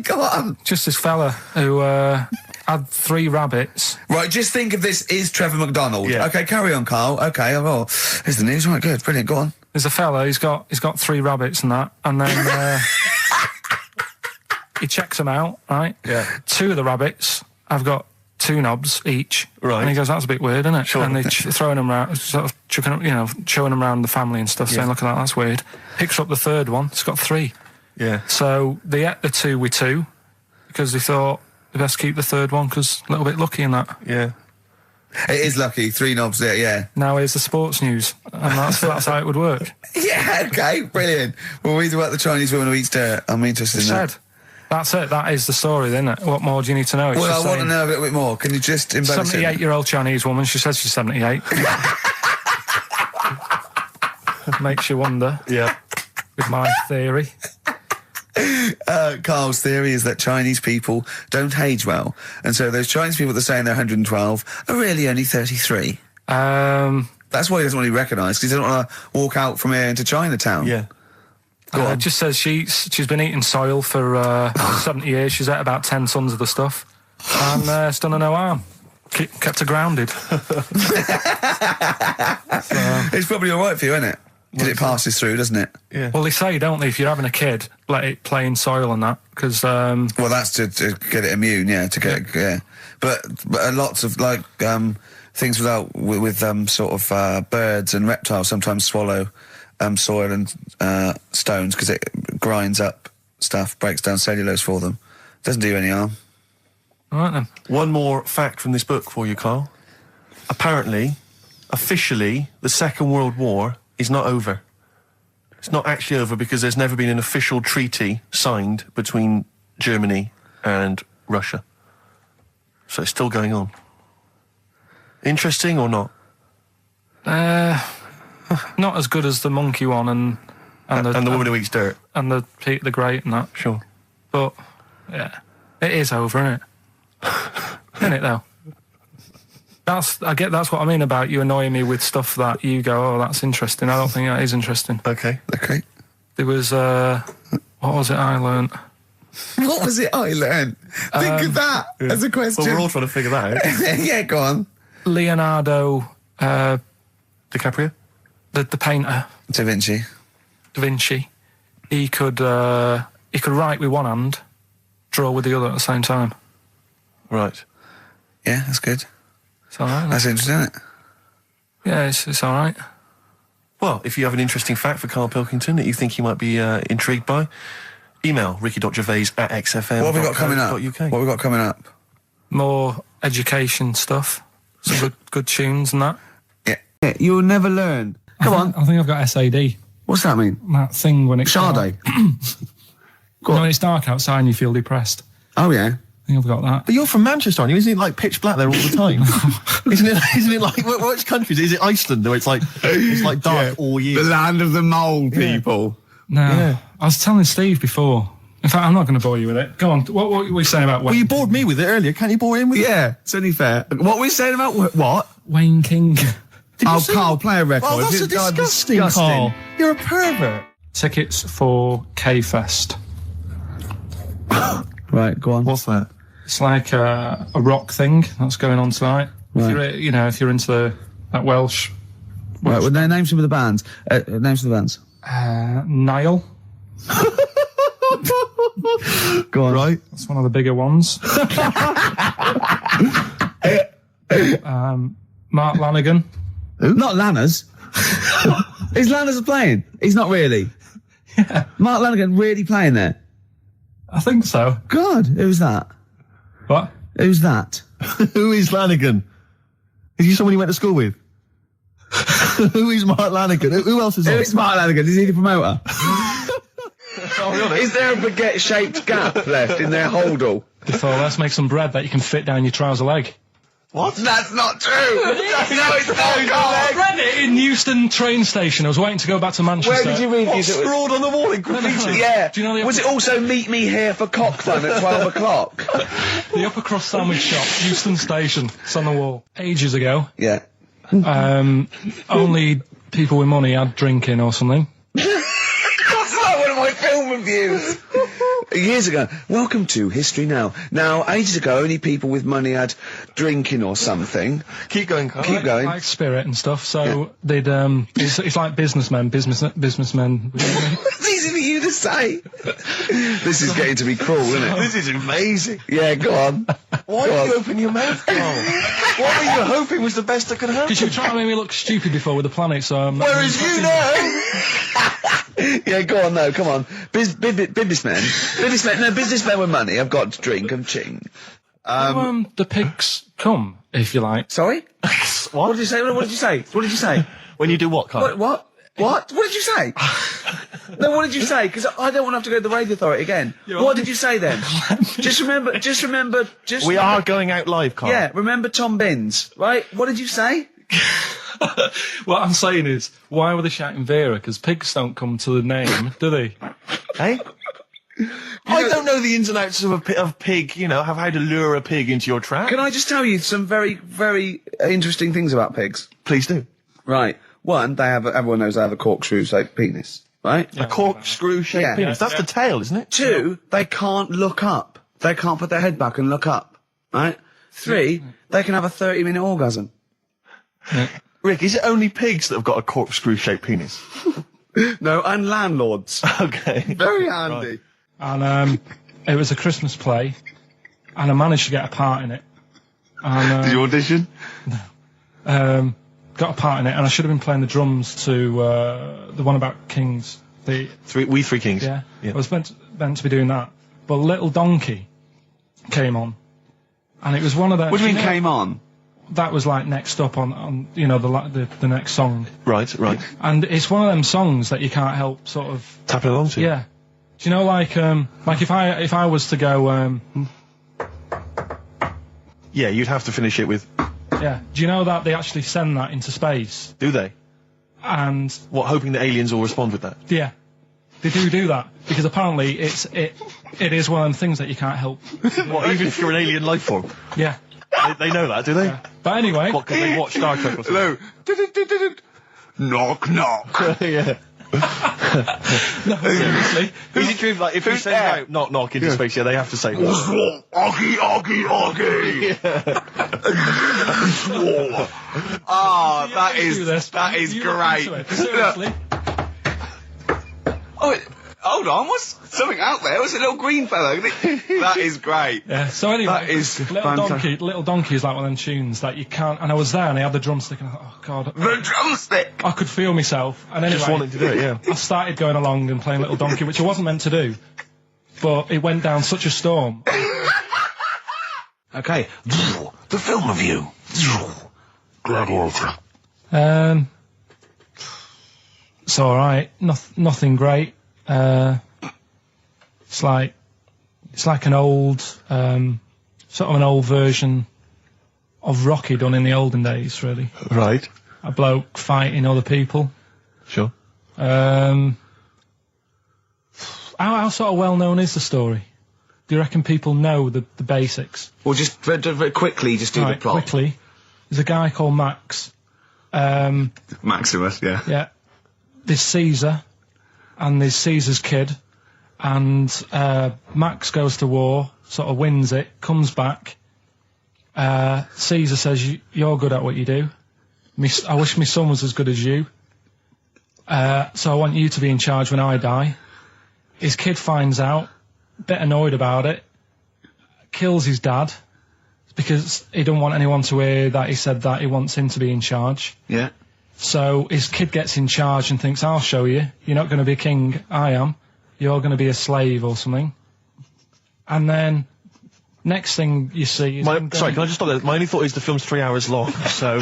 Go on. Just this fella who had 3 rabbits. Right, just think of this is Trevor McDonald. Yeah. Okay, carry on, Carl. Okay, oh, here's the news. Right, good, brilliant. Go on. There's a fella, he's got 3 rabbits and that, and then he checks them out, right? Yeah. 2 of the rabbits have got 2 knobs each. Right. And he goes, that's a bit weird, isn't it? Sure. And they're throwing them around, sort of chucking, you know, showing them around the family and stuff, saying, look at that, that's weird. Picks up the 3rd one, it's got 3. Yeah. So they ate the 2 with 2, because they thought they best keep the 3rd one, because a little bit lucky in that. Yeah. It is lucky, 3 knobs there, yeah. Now here's the sports news, and that's how it would work. Yeah, okay, brilliant. We'll read about the Chinese woman who eats dirt. I'm interested in that. That's it. That is the story, then. What more do you need to know? It's well, I want to know a little bit more. Can you just embellish it? 78-year-old Chinese woman. She says she's 78. Makes you wonder. Yeah. With my theory. Carl's theory is that Chinese people don't age well, and so those Chinese people that are saying they're 112 are really only 33. That's why he doesn't want to be recognised, because he doesn't want to walk out from here into Chinatown. Yeah. It just says she's been eating soil for 70 years. She's ate about 10 tons of the stuff, and it's done her no harm. Kept her grounded. It's probably all right for you, isn't it? Because it passes through, doesn't it? Yeah. Well, they say, don't they, if you're having a kid, let it play in soil and that, because... well, that's to get it immune, yeah, to get it, yeah. But lots of, like, things with sort of birds and reptiles sometimes swallow soil and stones because it grinds up stuff, breaks down cellulose for them. Doesn't do you any harm. All right, then. One more fact from this book for you, Carl. Apparently, officially, the Second World War is not over. It's not actually over because there's never been an official treaty signed between Germany and Russia. So it's still going on. Interesting or not? Not as good as the monkey one and the woman who eats dirt. And the Peter the Great and that. Sure. But, yeah, it is over, isn't it? Isn't it, though? That's what I mean about you annoying me with stuff that you go, oh, that's interesting. I don't think that is interesting. Okay. There was, what was it I learnt? What was it I learnt? Think of that as a question. Well, we're all trying to figure that out. Yeah, go on. Leonardo... DiCaprio? The painter. Da Vinci. He could write with one hand draw with the other at the same time. Right. Yeah, that's good. It's all right. That's interesting, isn't it? Yeah, it's all right. Well, if you have an interesting fact for Karl Pilkington that you think he might be intrigued by, email ricky.gervais@xfm.co.uk. What have we got coming up? What have we got coming up? More education stuff. Some good tunes and that. Yeah, you'll never learn. Come on. I think I've got SAD. What's that mean? That thing when it's Sade. when it's dark outside and you feel depressed. Oh, yeah. I think I've got that. But you're from Manchester, aren't you? Isn't it like pitch black there all the time? Isn't it like, which country is it? Iceland, where it's like dark all year? The land of the mole people. No. Yeah. I was telling Steve before. In fact, I'm not going to bore you with it. Go on. What were you saying about Wayne? Well, you bored me with it earlier. Can't you bore him with it? Yeah, it's only fair. What were we saying about what? Wayne King. Carl, play a record. Oh, that's disgusting, Carl. You're a pervert. Tickets for K-Fest. Right, go on. What's that? It's like a rock thing that's going on tonight. Right. If you're into that Welsh. Right, well, name some of the bands. Names of the bands. Niall. Go on. Right. That's one of the bigger ones. Mark Lanigan. Who? Not Lanners. Is Lanners playing? He's not really. Yeah. Mark Lanigan really playing there? I think so. God, who's that? What? Who's that? Who is Lanigan? Is he someone you went to school with? Who is Mark Lanigan? Who else is on? Who is Mark Lanigan? Is he the promoter? Oh, really? Is there a baguette-shaped gap left in their holdall? So let's make some bread that you can fit down your trouser leg. What? That's not true! No, it's not, I read it in Euston train station. I was waiting to go back to Manchester. Where did you read What, scrawled on the wall in graffiti? Yeah. Do you know Was it also meet me here for cock fun at 12 o'clock? The Upper Cross Sandwich Shop, Euston Station. It's on the wall. Ages ago. Yeah. Only people with money had drinking or something. That's like one of my film reviews. Years ago. Welcome to History Now. Now, ages ago, only people with money had drinking or something. Keep going, Carl. Keep going. Like spirit and stuff. So they'd it's like businessmen. It's easy for you to say. This is getting to be cruel, isn't it? This is amazing. Yeah, go on. Why did you open your mouth, Carl? What were you hoping was the best that could happen? Because you were trying to make me look stupid before with the planet, so I'm... Whereas you know... Yeah, go on, no, come on. Businessmen. Businessmen with money. I've got to drink and ching. The pigs come, if you like. Sorry? What did you say? What did you say? What did you say? When you do what, Carl? What? What did you say? No, what did you say? Because I don't want to have to go to the radio authority again. What did you say then? Just remember. We are going out live, Carl. Yeah, remember Tom Binns, right? What did you say? What I'm saying is, why were they shouting Vera? Because pigs don't come to the name, do they? Hey? I don't know the ins and outs of pig, of how to lure a pig into your trap. Can I just tell you some very, very interesting things about pigs? Please do. Right. One, everyone knows they have a corkscrew-shaped penis, right? A corkscrew-shaped penis. That's the tail, isn't it? Two, they can't look up. They can't put their head back and look up, right? Three, they can have a 30-minute orgasm. Yeah. Rick, is it only pigs that have got a corkscrew-shaped penis? No, and landlords. Okay. Very handy. Right. And it was a Christmas play, and I managed to get a part in it. And, did you audition? No. Got a part in it, and I should have been playing the drums to the one about Kings. We Three Kings. Yeah. I was meant to be doing that, but Little Donkey came on, and it was one of the... What do you mean came on? That was like next up on the next song. Right. And it's one of them songs that you can't help sort of tapping along to. Yeah. Do you know like if I was to go yeah, you'd have to finish it with. Yeah. Do you know that they actually send that into space? Do they? And what, hoping that aliens will respond with that? Yeah. They do that because apparently it is one of them things that you can't help. What, even if you're an alien life form? Yeah. They know that, do they? Yeah. But anyway... What, because they watch Star Trek or something? Hello. Knock, knock. Yeah. No, seriously. Is it true, like, if you send out knock, knock into space, they have to say... Oggy, oggy. That is great. Seriously. Hold on, what's something out there? What's a little green fellow? That is great. Yeah. So anyway, that is Little Donkey is like one of them tunes that you can't. And I was there, and I had the drumstick, and I thought, oh god, the drumstick. I could feel myself. And anyway, just wanted to do it. Yeah. I started going along and playing Little Donkey, which I wasn't meant to do, but it went down such a storm. Okay, the film review. Gladiator. It's all right. Nothing great. It's like an old, sort of an old version of Rocky done in the olden days, really. Right. A bloke fighting other people. Sure. How sort of well known is the story? Do you reckon people know the basics? Well, just very quickly, just do the plot. Quickly. There's a guy called Max. Maximus, yeah. Yeah. There's Caesar, and there's Caesar's kid, and Max goes to war, sort of wins it, comes back. Caesar says, you're good at what you do. I wish my son was as good as you. So I want you to be in charge when I die. His kid finds out, a bit annoyed about it, kills his dad, because he don't want anyone to hear that he said that, he wants him to be in charge. Yeah. So his kid gets in charge and thinks, I'll show you. You're not going to be a king, I am. You're going to be a slave or something. And then, next thing you see is... Sorry, can I just stop there? My only thought is the film's 3 hours long, so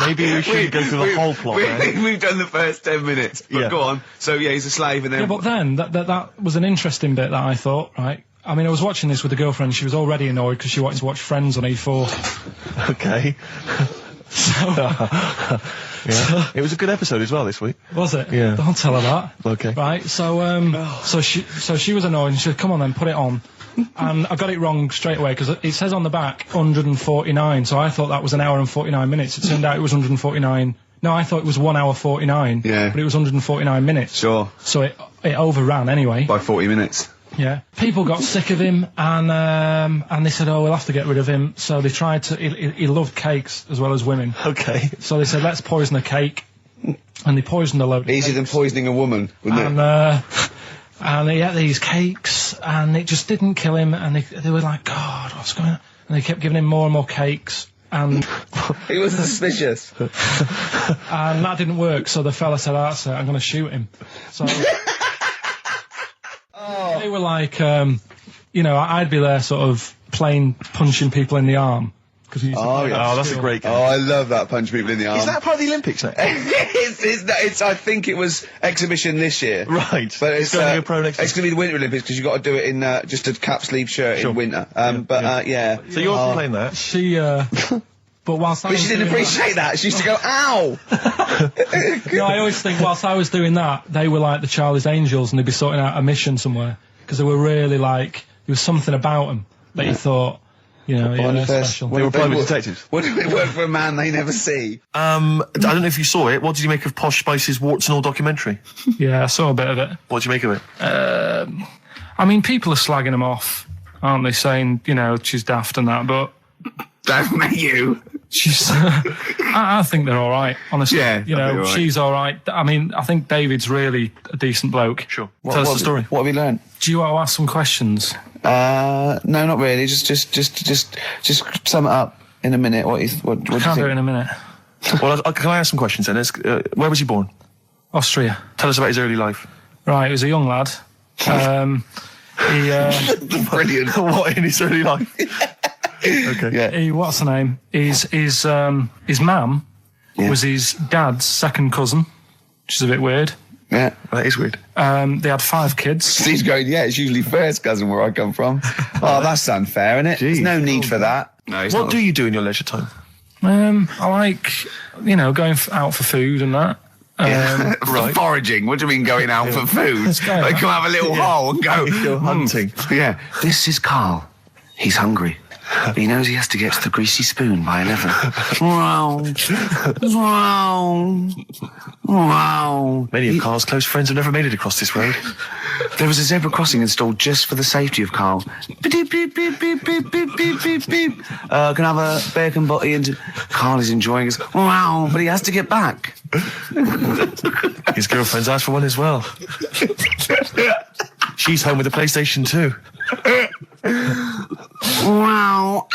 maybe we shouldn't go through the whole plot. We've done the first 10 minutes, but go on. So, yeah, he's a slave and then... Yeah, but then, that was an interesting bit that I thought, right? I mean, I was watching this with a girlfriend, she was already annoyed because she wanted to watch Friends on E4. Okay. Yeah. It was a good episode as well this week. Was it? Yeah. Don't tell her that. Okay. Right, so she was annoyed and she said, come on then, put it on. And I got it wrong straight away because it says on the back 149, so I thought that was an hour and 49 minutes. It turned out it was 149. No, I thought it was 1 hour 49. Yeah. But it was 149 minutes. Sure. So it overran anyway. By 40 minutes. Yeah. People got sick of him and they said, oh, we'll have to get rid of him. So they tried to, he loved cakes as well as women. Okay. So they said, let's poison a cake. And they poisoned a load of Easier cakes. than poisoning a woman, wouldn't it? And he ate these cakes and it just didn't kill him. And they were like, God, what's going on? And they kept giving him more and more cakes. And he was suspicious. And that didn't work. So the fella said, that's it, I'm going to shoot him. So... They were like, you know, I'd be there sort of punching people in the arm. That's a great game. Oh, I love that, punch people in the arm. Is that part of the Olympics now? it's I think it was exhibition this year. Right. But it's going to be a pro next year. It's going to be the Winter Olympics because you've got to do it in just a cap sleeve shirt in winter. Yeah. So you're playing that? She, but whilst I was she didn't appreciate that. She used to go, ow! No, I always think whilst I was doing that, they were like the Charlie's Angels and they'd be sorting out a mission somewhere. Because they were really like, there was something about them that you thought, you know, they're special. They were private detectives. What if it worked for a man they never see? I don't know if you saw it. What did you make of Posh Spice's Warts and All documentary? Yeah, I saw a bit of it. What did you make of it? I mean, people are slagging them off, aren't they? Saying, you know, she's daft and that, but... Don't make you. She's... I think they're all right, honestly. Yeah, you know, she's all right. I mean, I think David's really a decent bloke. Sure. Tell us the story. What have you learned? Do you want to ask some questions? No, not really. Just sum it up in a minute. What do you think? Can't do it in a minute. Well, can I ask some questions then? Where was he born? Austria. Tell us about his early life. Right, he was a young lad. Brilliant. What in his early life? Okay. Yeah. What's the name? His mum was his dad's second cousin, which is a bit weird. Yeah, that is weird. They had 5 kids. Steve's going, yeah, it's usually first cousin where I come from. Oh, that's unfair, isn't it? There's no need for that. No, what do you do in your leisure time? I like, you know, going out for food and that. Right. Foraging. What do you mean going out for food? They come have a little hole and go hunting. Yeah. This is Karl. He's hungry. He knows he has to get to the greasy spoon by 11. Wow. Many of Karl's close friends have never made it across this road. There was a zebra crossing installed just for the safety of Karl. Beep, beep, beep, beep, beep, beep, beep, beep, beep. Can I have a bacon butty? And Karl is enjoying his... Wow, but he has to get back. His girlfriend's asked for one as well. She's home with a PlayStation 2. Wow.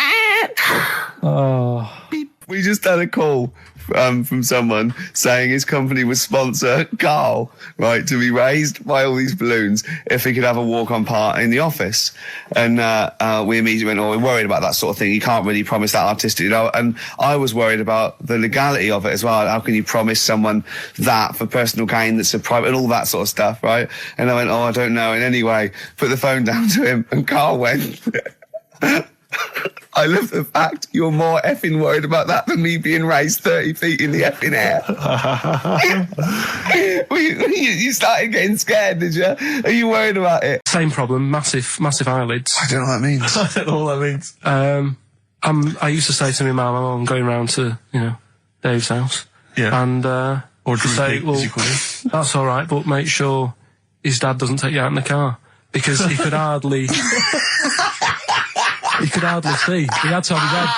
Oh. We just had a call from someone saying his company would sponsor Karl, right, to be raised by all these balloons if he could have a walk-on part in the office. And we immediately went, oh, we're worried about that sort of thing. You can't really promise that artistic, you know. And I was worried about the legality of it as well. How can you promise someone that for personal gain that's a private and all that sort of stuff, right? And I went, oh, I don't know. And anyway, put the phone down to him and Karl went... I love the fact you're more effing worried about that than me being raised 30 feet in the effing air. You started getting scared, did you? Are you worried about it? Same problem, massive eyelids. I don't know what that means. I don't know what that means. I used to say to my mum, I'm going round to, Dave's house. Yeah. And, or to say, well, that's alright, but make sure his dad doesn't take you out in the car. Because he could hardly... He could hardly see. He had to have his head.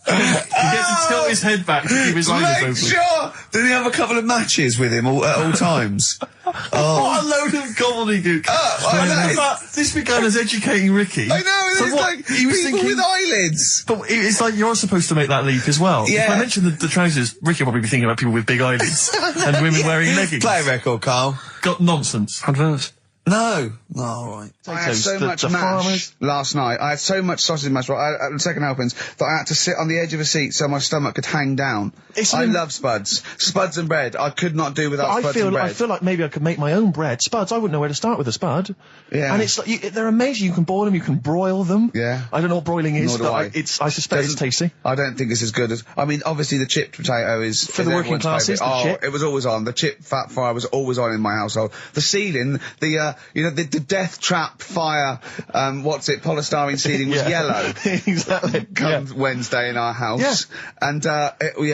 He gets to tilt his head back to keep his eyes open. Make sure! Did he have a couple of matches with him at all times? What a load of gobbledygook. This began as educating Ricky. I know, So it's what, like he was people thinking, with eyelids. But it's like you're supposed to make that leap as well. Yeah. If I mentioned the trousers, Ricky will probably be thinking about people with big eyelids and women wearing leggings. Play a record, Karl. Got nonsense. Adverts. No. Oh, all right. I had so much mash last night. I had so much sausage mash, second helpings, that I had to sit on the edge of a seat so my stomach could hang down. I love spuds. Spuds and bread. I could not do without spuds and bread. I feel like maybe I could make my own bread. Spuds, I wouldn't know where to start with a spud. Yeah. And it's like, they're amazing. You can boil them, you can broil them. Yeah. I don't know what broiling is, Nor do but I suspect it's tasty. I don't think it's as good as... I mean, obviously the chipped potato is... For the working classes, the chip. It was always on. The chip fat fire was always on in my household. The ceiling, the death trap fire, polystyrene ceiling was yellow. Exactly. Come Wednesday in our house. Yeah. And,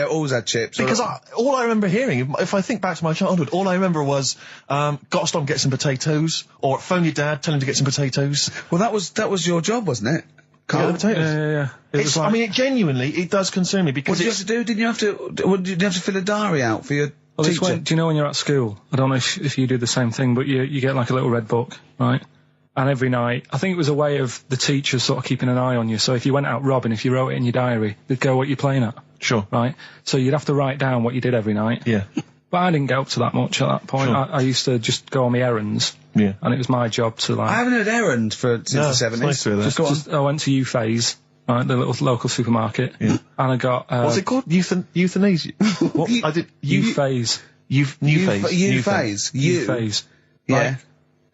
always had chips. Because all I remember hearing, if I think back to my childhood, all I remember was, gotta stop and get some potatoes, or phone your dad, tell him to get some potatoes. Well, that was your job, wasn't it? Carl? Yeah. I mean, it does concern me because what did you have to do? Didn't you have to fill a diary out for your teacher? Do you know when you're at school? I don't know if you do the same thing, but you get like a little red book, right? And every night, I think it was a way of the teachers sort of keeping an eye on you. So if you went out robbing, if you wrote it in your diary, they'd go what you're playing at. Sure. Right? So you'd have to write down what you did every night. Yeah. But I didn't get up to that much at that point. Sure. I used to just go on my errands. Yeah. And it was my job to like... I haven't heard errand since the 70s. Nice to hear that. I went to Gervais, right, the little local supermarket. Yeah. And I got... What's it called? Euthanasia? What? I did... Gervais. New phase. Gervais. Yeah.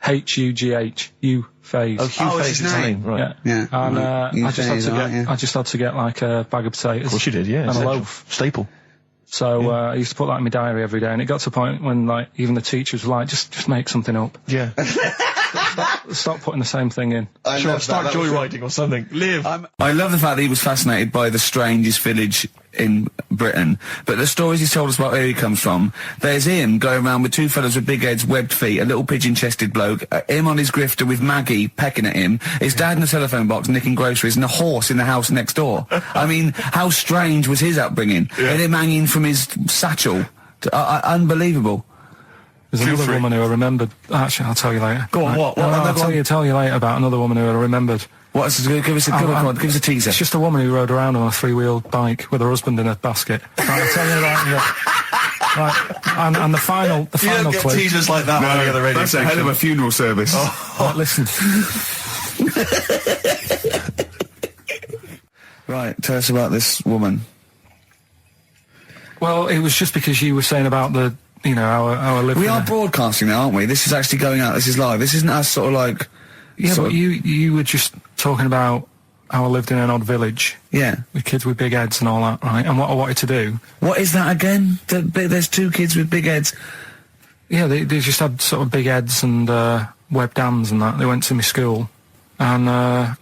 H-U-G-H. Gervais. Oh, Hugh Face is his name, right. Yeah. And I just had to get like a bag of potatoes. Of course you did, yeah. And a loaf. Staple. So I used to put that in my diary every day, and it got to a point when like even the teachers were like, just make something up. Yeah. Stop putting the same thing in. Start joyriding or something. Live. I love the fact that he was fascinated by the strangest village in Britain, but the stories he's told us about where he comes from, there's him going around with two fellas with big heads, webbed feet, a little pigeon-chested bloke, him on his grifter with Maggie pecking at him, his dad in the telephone box nicking groceries, and a horse in the house next door. I mean, how strange was his upbringing? Yeah. And him hanging from his satchel. Unbelievable. There's another woman who I remembered. Actually, I'll tell you later. Go on, what? I'll tell you later about another woman who I remembered. Give us a teaser. It's just a woman who rode around on a three-wheeled bike with her husband in a basket. Right, I'll tell you about right, and the final you don't get clue. Teasers like that on the other radio That's a hell of a funeral service. Right, listen. Right, tell us about this woman. Well, it was just because you were saying about the, our living. We are broadcasting now, aren't we? This is actually going out. This is live. This isn't us sort of like... Yeah, but you were just talking about how I lived in an odd village. Yeah. With kids with big heads and all that, right? And what I wanted to do... What is that again? There's two kids with big heads. Yeah, they just had sort of big heads and webbed hands and that. They went to my school. And when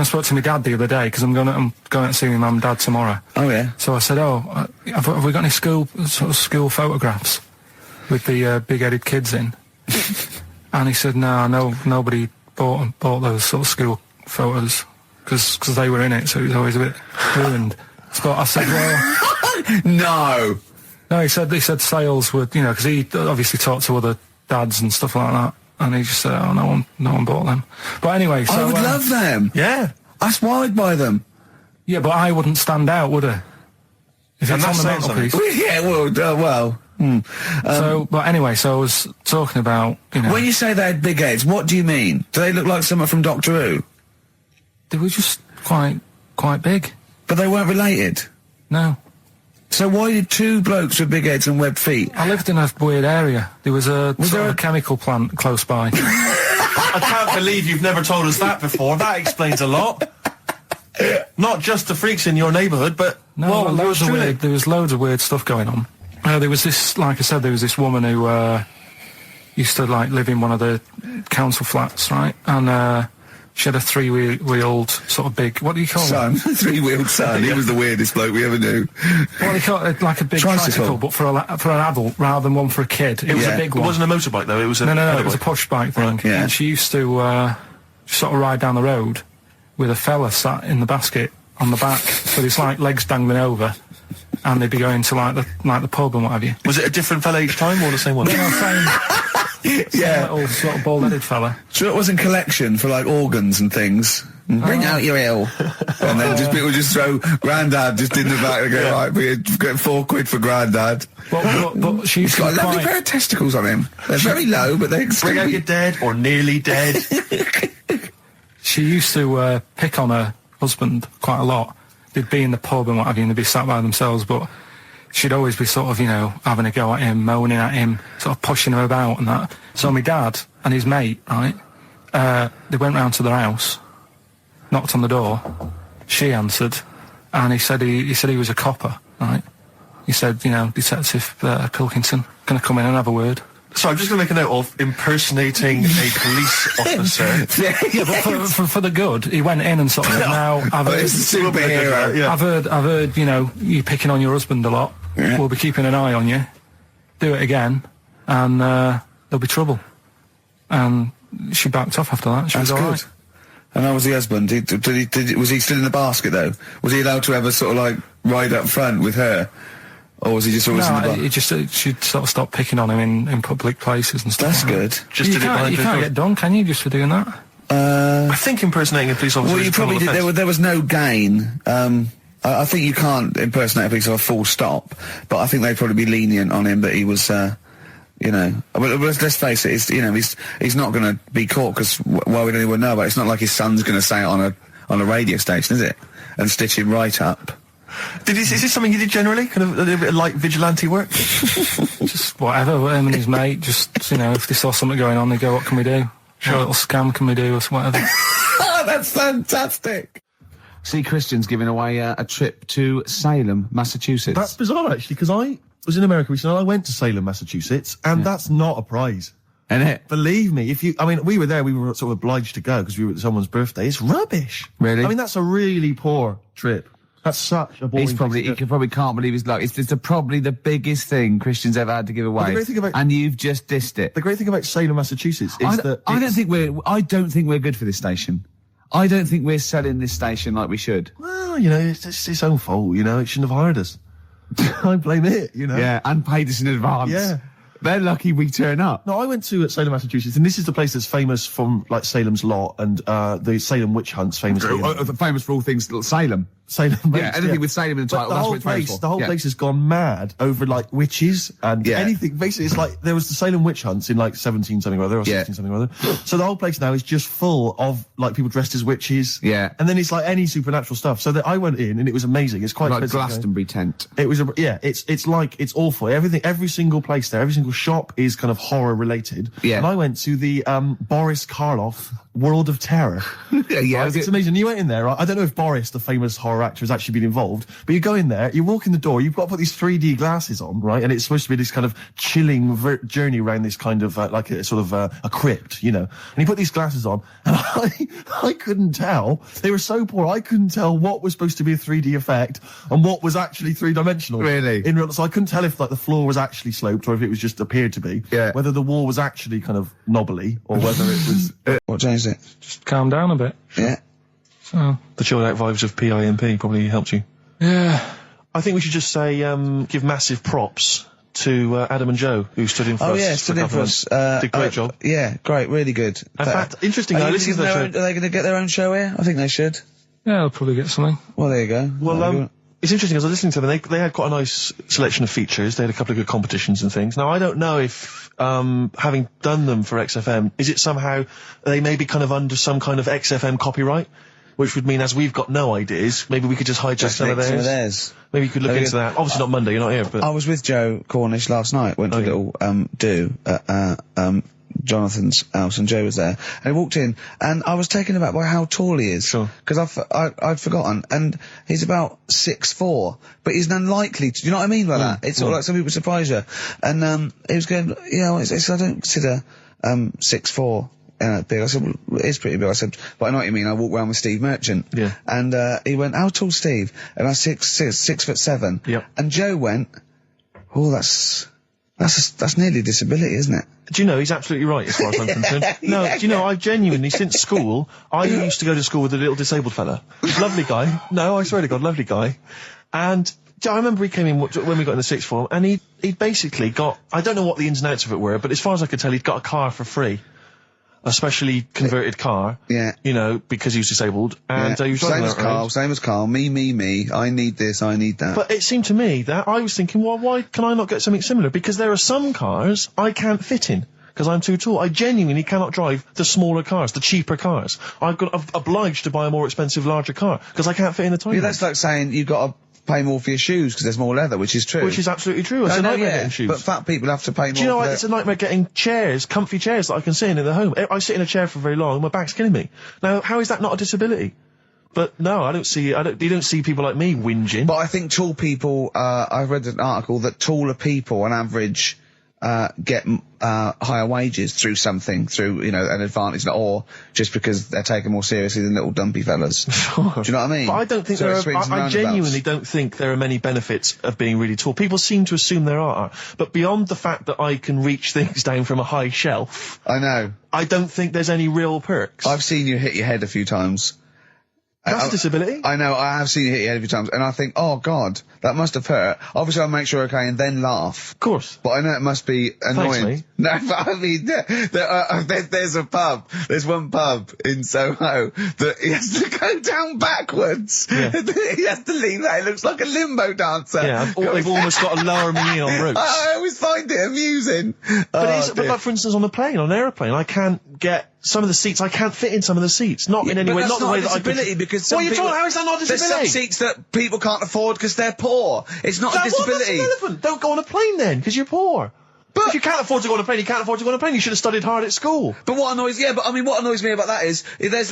I spoke to my dad the other day, because I'm going out to see my mum and dad tomorrow. Oh, yeah. So I said, have we got any school photographs with the big-headed kids in? And he said, no, nobody bought those sort of school photos because they were in it, so it was always a bit ruined. So I said, well, no, he said sales were, because he obviously talked to other dads and stuff like that, And he just said, oh, no one bought them. But anyway, so... I would love them. Yeah. That's why I'd buy them. Yeah, but I wouldn't stand out, would I? If it's on the mantelpiece. Yeah, well. So, but anyway, so I was talking about, you know... When you say they had big heads, what do you mean? Do they look like someone from Doctor Who? They were just quite big. But they weren't related? No. So why did two blokes with big heads and webbed feet? I lived in a weird area. There was a chemical plant close by. I can't believe you've never told us that before. That explains a lot. Not just the freaks in your neighbourhood, but... No, there was loads of weird stuff going on. There was this, like I said, there was this woman who used to, like, live in one of the council flats, right? And she had a three-wheeled, sort of big... What do you call it? Son. Three-wheeled son. He was the weirdest bloke we ever knew. What do you call it? Like a big tricycle, but for an adult rather than one for a kid. It was a big one. It wasn't a motorbike, though. It was a... No, it was a push bike thing. Yeah. And she used to sort of ride down the road with a fella sat in the basket on the back with his, like, legs dangling over. And they'd be going to, like the pub and what have you. Was it a different fella each time, or the same one? No, same little sort of bald-headed fella. So it was in collection for, like, organs and things. Bring out your ill. And then people just throw Grandad just in the back and go, right, we get £4 for Grandad. But she's got a lovely pair of testicles on him. They're very low, but they're Bring out your dead or nearly dead. She used to pick on her husband quite a lot. They'd be in the pub and what have you, and they'd be sat by themselves, but she'd always be sort of, you know, having a go at him, moaning at him, sort of pushing him about and that. So my dad and his mate, right, they went round to their house, knocked on the door, she answered, and he said he was a copper, right? He said, you know, Detective Pilkington, gonna come in and have a word. So I'm just going to make a note of impersonating a police officer. Yeah, but for the good, he went in and sort of said, now, I've heard, superhero. Yeah. I've heard, you know, you picking on your husband a lot. Yeah. We'll be keeping an eye on you. Do it again, and there'll be trouble. And she backed off after that. She was all right. And how was the husband? Was he still in the basket, though? Was he allowed to ever sort of, like, ride up front with her? Or was he just always in the bar? He just she'd sort of stop picking on him in public places and stuff. That's good. Just you can't get done, can you, just for doing that? I think impersonating a police officer. Well, you probably did. There was no gain. I think you can't impersonate a police officer full stop, but I think they'd probably be lenient on him that he was, you know. But let's face it, he's not going to be caught because why would anyone know about it? It's not like his son's going to say it on a radio station, is it? And stitch him right up. Is this something you did generally? Kind of a little bit of light vigilante work? Just whatever, him and his mate, just, you know, if they saw something going on, they go, what can we do? Sure. What little scam can we do, or whatever. Oh, that's fantastic! See, Christian's giving away a trip to Salem, Massachusetts. That's bizarre, actually, because I was in America recently, I went to Salem, Massachusetts, and that's not a prize. Isn't it? Believe me, we were there, we were sort of obliged to go because we were at someone's birthday. It's rubbish. Really? I mean, that's a really poor trip. That's such a boring he probably can't believe his luck. It's probably the biggest thing Christian's ever had to give away. And you've just dissed it. The great thing about Salem, Massachusetts is that I don't think we're good for this station. I don't think we're selling this station like we should. Well, you know, it's its own fault, you know, it shouldn't have hired us. I blame it, you know. Yeah, and paid us in advance. Yeah. They're lucky we turn up. No, I went to Salem, Massachusetts, and this is the place that's famous from, like, Salem's Lot and the Salem witch hunts, famously. Famous for all things Salem. Salem. Yeah, anything with Salem in the title, that's what it's famous for. The whole place has gone mad over, like, witches and anything. Basically, it's like, there was the Salem witch hunts in, like, 17-something or other, or 16-something or other. So the whole place now is just full of, like, people dressed as witches. Yeah. And then it's, like, any supernatural stuff. So I went in, and it was amazing. It's quite like Glastonbury tent. It was, it's awful. Every single place there, every single shop is kind of horror related. Yeah. And I went to the, Boris Karloff World of Terror. Yeah. Right? It's amazing. You went in there, right? I don't know if Boris, the famous horror actor, has actually been involved, but you go in there, you walk in the door, you've got to put these 3D glasses on, right? And it's supposed to be this kind of chilling journey around this kind of, like a sort of, a crypt, you know? And you put these glasses on, and I couldn't tell. They were so poor, I couldn't tell what was supposed to be a 3D effect and what was actually three-dimensional. Really? So I couldn't tell if, like, the floor was actually sloped or if it was just appeared to be. Yeah. Whether the wall was actually kind of knobbly or whether it was... What changed it? Just calm down a bit. Yeah. So the chilled out vibes of PIMP probably helped you. Yeah. I think we should just say, give massive props to Adam and Joe, who stood in for us. Oh yeah, stood in for us. Did a great job. Yeah, great, really good. In fact, interesting. Are they going to get their own show here? I think they should. Yeah, they'll probably get something. Well, there you go. Well, it's interesting, as I was listening to them, they had quite a nice selection of features. They had a couple of good competitions and things. Now, I don't know if, having done them for XFM, is it somehow, they may be kind of under some kind of XFM copyright? Which would mean, as we've got no ideas, maybe we could just hijack some of theirs. Maybe you could look into that. Obviously not Monday, you're not here, but... I was with Joe Cornish last night, went to a little, do at, Jonathan's house, and Joe was there, and he walked in, and I was taken aback by how tall he is. Sure. Because I'd forgotten, and he's about 6'4", but he's unlikely to, do you know what I mean by that? It's sort of like some people surprise you. And, he was going, you know, I don't consider, 6'4", big. I said, well, it is pretty big. I said, but I know what you mean. I walk around with Steve Merchant. Yeah. And, he went, how tall's Steve? And I was 6'7". Yep. And Joe went, oh, that's nearly a disability, isn't it? Do you know, he's absolutely right as far as I'm concerned. No, do you know, I genuinely, since school, I used to go to school with a little disabled fella. Lovely guy. No, I swear to God, lovely guy. And I remember he came in when we got in the sixth form, and he'd basically got, I don't know what the ins and outs of it were, but as far as I could tell, he'd got a car for free. A specially converted car. Yeah. You know, because he was disabled. And he was same as Carl. Me. I need this, I need that. But it seemed to me that I was thinking, well, why can I not get something similar? Because there are some cars I can't fit in. Because I'm too tall. I genuinely cannot drive the smaller cars, the cheaper cars. I'm obliged to buy a more expensive, larger car. Because I can't fit in the tiny one. That's like saying you've got to pay more for your shoes because there's more leather, which is true. Which is absolutely true. It's a nightmare getting shoes. But fat people have to pay more. Do you know what? It's a nightmare getting chairs, comfy chairs that I can sit in the home. I sit in a chair for very long and my back's killing me. Now, how is that not a disability? But no, you don't see people like me whinging. But I think tall people, I read an article that taller people on average, get higher wages through you know, an advantage, or just because they're taken more seriously than little dumpy fellas. Sure. Do you know what I mean? But I don't think I genuinely don't think there are many benefits of being really tall. People seem to assume there are, but beyond the fact that I can reach things down from a high shelf, I know. I don't think there's any real perks. I've seen you hit your head a few times. That's a disability. I know, I have seen you hit your head a few times, and I think, oh God, that must have hurt. Obviously I'll make sure okay and then laugh. Of course. But I know it must be annoying. Thanks, mate. No, but I mean, there's a pub, there's one pub in Soho that he has to go down backwards. Yeah. He has to lean back, it looks like a limbo dancer. Yeah, they've almost got to lower me in on ropes. I always find it amusing. But like, for instance, on a plane, on an aeroplane, I can't get some of the seats, I can't fit in some of the seats. Not in any way, not the way that I could. Because how is that not a disability? There's some seats that people can't afford because they're poor. It's not a disability. That's irrelevant. Don't go on a plane then, because you're poor. But if you can't afford to go on a plane, you can't afford to go on a plane. You should have studied hard at school. But what annoys me about that is there's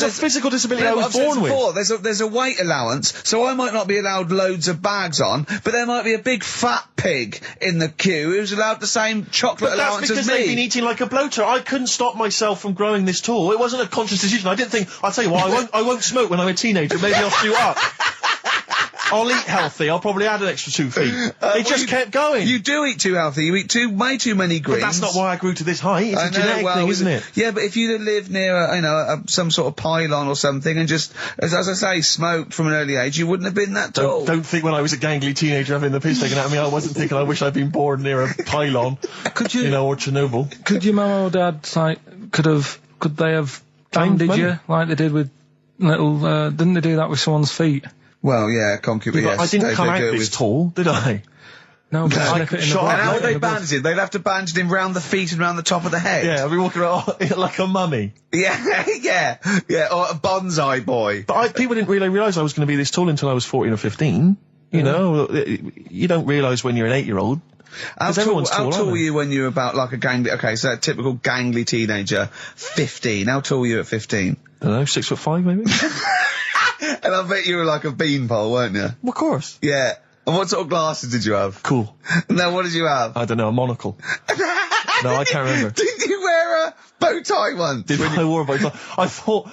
a physical disability I was born with. There's a weight allowance, so I might not be allowed loads of bags on, but there might be a big fat pig in the queue who's allowed the same chocolate allowance as me. That's because they've been eating like a bloater. I couldn't stop myself from growing this tall. It wasn't a conscious decision. I didn't think, I'll tell you what, I won't smoke when I'm a teenager. Maybe I'll shoot up. I'll eat healthy. I'll probably add an extra 2 feet. It just kept going. You do eat too healthy. You eat way too many greens. But that's not why I grew to this height. It's a genetic thing, isn't it? Yeah, but if you lived near some sort of pylon or something and just, as I say, smoked from an early age, you wouldn't have been that tall. Don't think when I was a gangly teenager having the piss taken out of me, I wasn't thinking I wish I'd been born near a pylon. Or Chernobyl. Could your mum or dad, could they have banded you like they did with little, didn't they do that with someone's feet? Well, yeah, concubine, yes. I didn't come out this tall, did I? No, but and how would they bandage him? They'd have to bandage him round the feet and round the top of the head. Yeah, I'd be walking around like a mummy. Yeah, or a bonsai boy. But people didn't really realise I was going to be this tall until I was 14 or 15. You know, you don't realise when you're an 8-year-old. How tall were you when you were about like a gangly, okay, so a typical gangly teenager, 15. How tall were you at 15? I don't know, 6'5" maybe? And I bet you were like a beanpole, weren't you? Well, of course. Yeah. And what sort of glasses did you have? Cool. Now, what did you have? I don't know, a monocle. No, I can't remember. Did you wear a bow tie once? I wore a bow tie? I thought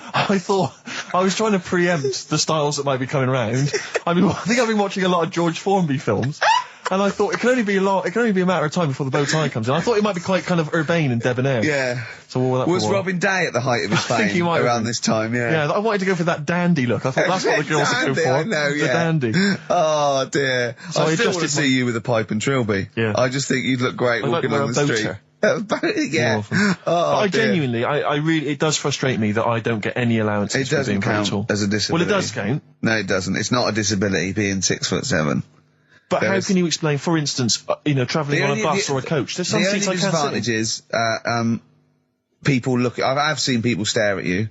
I was trying to preempt the styles that might be coming around. I think I've been watching a lot of George Formby films. And I thought it can only be a matter of time before the bow tie comes in. I thought it might be quite kind of urbane and debonair. Yeah. So all that was Robin Day at the height of his I think he fame might around this time? Yeah. Yeah, I wanted to go for that dandy look. I thought that's what the girls would go for. I know, the dandy. Oh dear. So I still want to see you with a pipe and trilby. Yeah. I just think you'd look great walking on the street. Yeah. I genuinely, I really, it does frustrate me that I don't get any allowances. It doesn't count as a disability. Well, it does count. No, it doesn't. It's not a disability being 6'7". But how can you explain, for instance, travelling on a bus or a coach? There's some seats I can't sit in. The only disadvantage is, people look. I've seen people stare at you,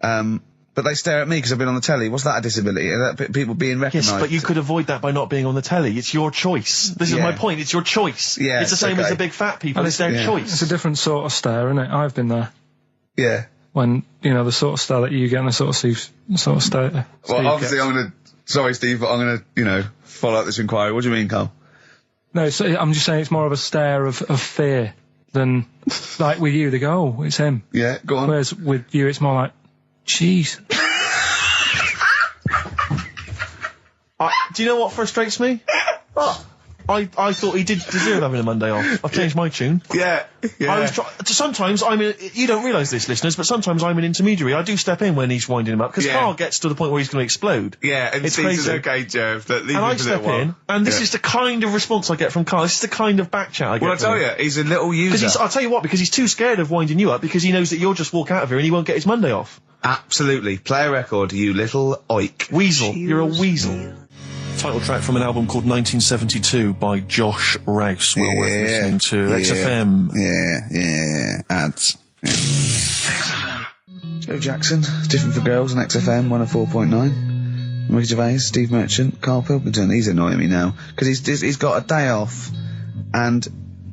but they stare at me because I've been on the telly. Was that a disability? People being recognised? Yes, but you could avoid that by not being on the telly. It's your choice. This is my point. It's your choice. Yeah, it's the same as the big fat people. It's their choice. It's a different sort of stare, isn't it? I've been there. Yeah. When the sort of stare that you get, and the sort of stare. Well, obviously, sorry, Steve, but I'm gonna, follow up this inquiry. What do you mean, Carl? No, I'm just saying it's more of a stare of fear than, like with you, they go, oh, it's him. Yeah, go on. Whereas with you, it's more like, jeez. Do you know what frustrates me? I thought he did deserve having a Monday off. I've changed my tune. Yeah. Sometimes you don't realise this, listeners, but sometimes I'm an intermediary. I do step in when he's winding him up, because Carl gets to the point where he's going to explode. Yeah, and it's crazy. crazy. Okay, Jeff, leave and I step in, and this is the kind of response I get from Carl. This is the kind of back chat I get. Well, I tell you, he's a little user. I'll tell you what, because he's too scared of winding you up, because he knows that you'll just walk out of here and he won't get his Monday off. Absolutely. Play a record, you little oik. Weasel. You're a weasel. Title track from an album called 1972 by Josh Rouse. Well worth listening to. XFM. Yeah. Ads. Yeah. Joe Jackson, Different for Girls on XFM 104.9. Ricky Gervais, Steve Merchant, Karl Pilkington. He's annoying me now because he's got a day off and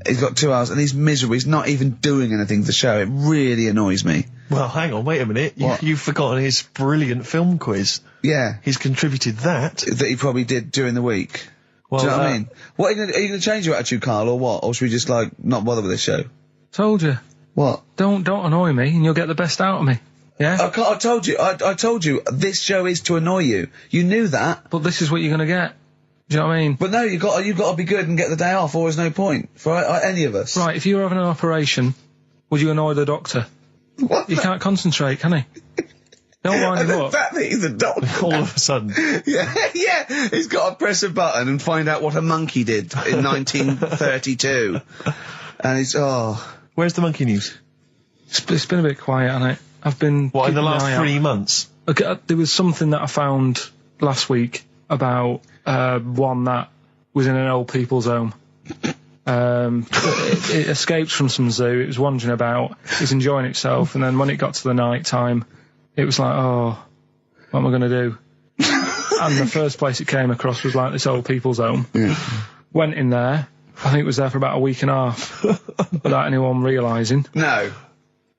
he's got 2 hours and he's miserable. He's not even doing anything for the show. It really annoys me. Well, hang on, wait a minute. You've forgotten his brilliant film quiz. Yeah. He's contributed that he probably did during the week. Well, do you know what I mean? What are you going to change your attitude, Carl, or what? Or should we just, not bother with this show? Told you. What? Don't annoy me and you'll get the best out of me. Yeah? I told you. I told you. This show is to annoy you. You knew that. But this is what you're going to get. Do you know what I mean? But no, you've got to be good and get the day off, or there's no point for any of us. Right, if you were having an operation, would you annoy the doctor? What? You can't concentrate, can he? Don't wind him up. That he's the doctor. All of a sudden. Yeah. He's got to press a button and find out what a monkey did in 1932. And he's, Where's the monkey news? It's been a bit quiet, hasn't it? I've been... What, in the last 3 months? Okay, there was something that I found last week about one that was in an old people's home. It escaped from some zoo. It was wandering about. It was enjoying itself. And then when it got to the night time, it was like, oh, what am I going to do? And the first place it came across was this old people's home. Yeah. Went in there. I think it was there for about a week and a half without anyone realising. No.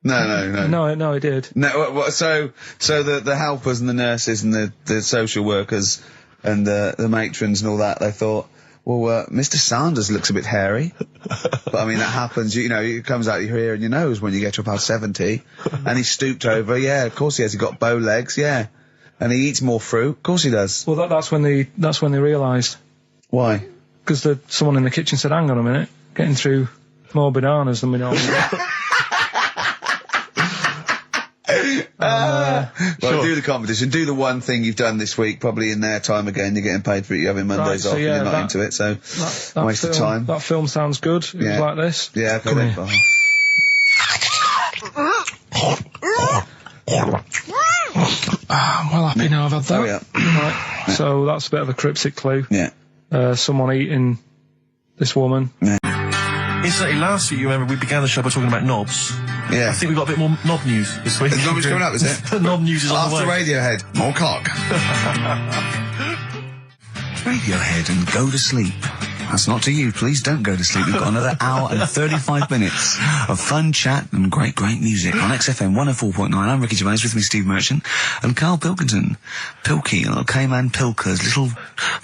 No, it did. No, so the helpers and the nurses and the social workers and the matrons and all that, they thought, well, Mr. Sanders looks a bit hairy. But I mean, that happens, it comes out your ear and your nose when you get to about 70. And he stooped over, yeah, of course he has. He got bow legs, yeah. And he eats more fruit, of course he does. Well, that's when they realised. Why? Because someone in the kitchen said, hang on a minute, getting through more bananas than we normally get. Well, do the competition. Do the one thing you've done this week, probably in their time again. You're getting paid for it. You're having Mondays off and you're not into it, so that waste of time. That film sounds good. It was like this. Yeah, okay then. I'm well happy now I've had that. Oh, yeah. Right. So that's a bit of a cryptic clue. Yeah. Someone eating this woman. Yeah. Incidentally, last week, you remember, we began the show by talking about knobs. Yeah. I think we've got a bit more knob news this week. The knob is coming up, is it? Knob news is on the way. After Radiohead, more cock. Radiohead and go to sleep. That's not to you. Please don't go to sleep. We've got another hour and 35 minutes of fun chat and great music on XFM 104.9. I'm Ricky Gervais, with me Steve Merchant and Karl Pilkington. Pilky, little K-man Pilkers, little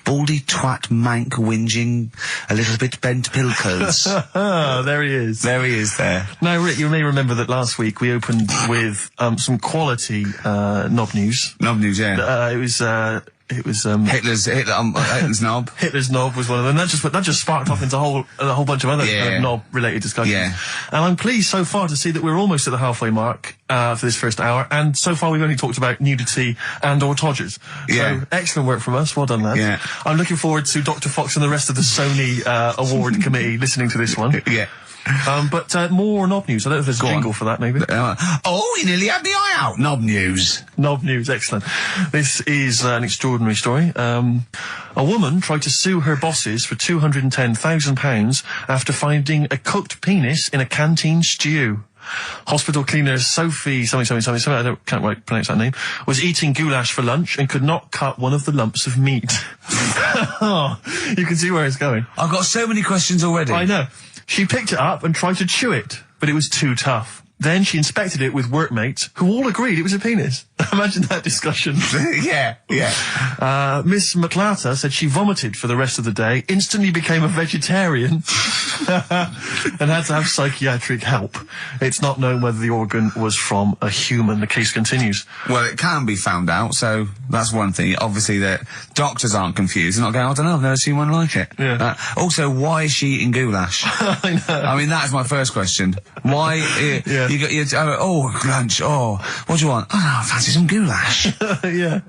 baldy twat mank whinging, a little bit bent Pilkers. There he is. There he is there. Now, Rick, you may remember that last week we opened with some quality knob news. Knob news, yeah. It was It was Hitler's knob. Hitler's knob was one of them. That just sparked off into a whole bunch of other kind of knob-related discussions. Yeah. And I'm pleased so far to see that we're almost at the halfway mark for this first hour. And so far we've only talked about nudity and/or todgers. Yeah. So excellent work from us. Well done, lads. Yeah. I'm looking forward to Dr. Fox and the rest of the Sony award committee listening to this one. Yeah. But more knob news. I don't know if there's a jingle for that, maybe. You nearly had the eye out. Knob news. Knob news, excellent. This is an extraordinary story. A woman tried to sue her bosses for £210,000 after finding a cooked penis in a canteen stew. Hospital cleaner Sophie something, I can't quite pronounce that name, was eating goulash for lunch and could not cut one of the lumps of meat. Oh, you can see where it's going. I've got so many questions already. I know. She picked it up and tried to chew it, but it was too tough. Then she inspected it with workmates, who all agreed it was a penis. Imagine that discussion. Yeah. Miss McClarta said she vomited for the rest of the day, instantly became a vegetarian, and had to have psychiatric help. It's not known whether the organ was from a human. The case continues. Well, it can be found out, so that's one thing. Obviously, the doctors aren't confused. They're not going, I don't know, I've never seen one like it. Yeah. Also, why is she eating goulash? I know. I mean, that is my first question. Why? You got lunch. Oh, what do you want? Oh, I fancy some goulash. Yeah.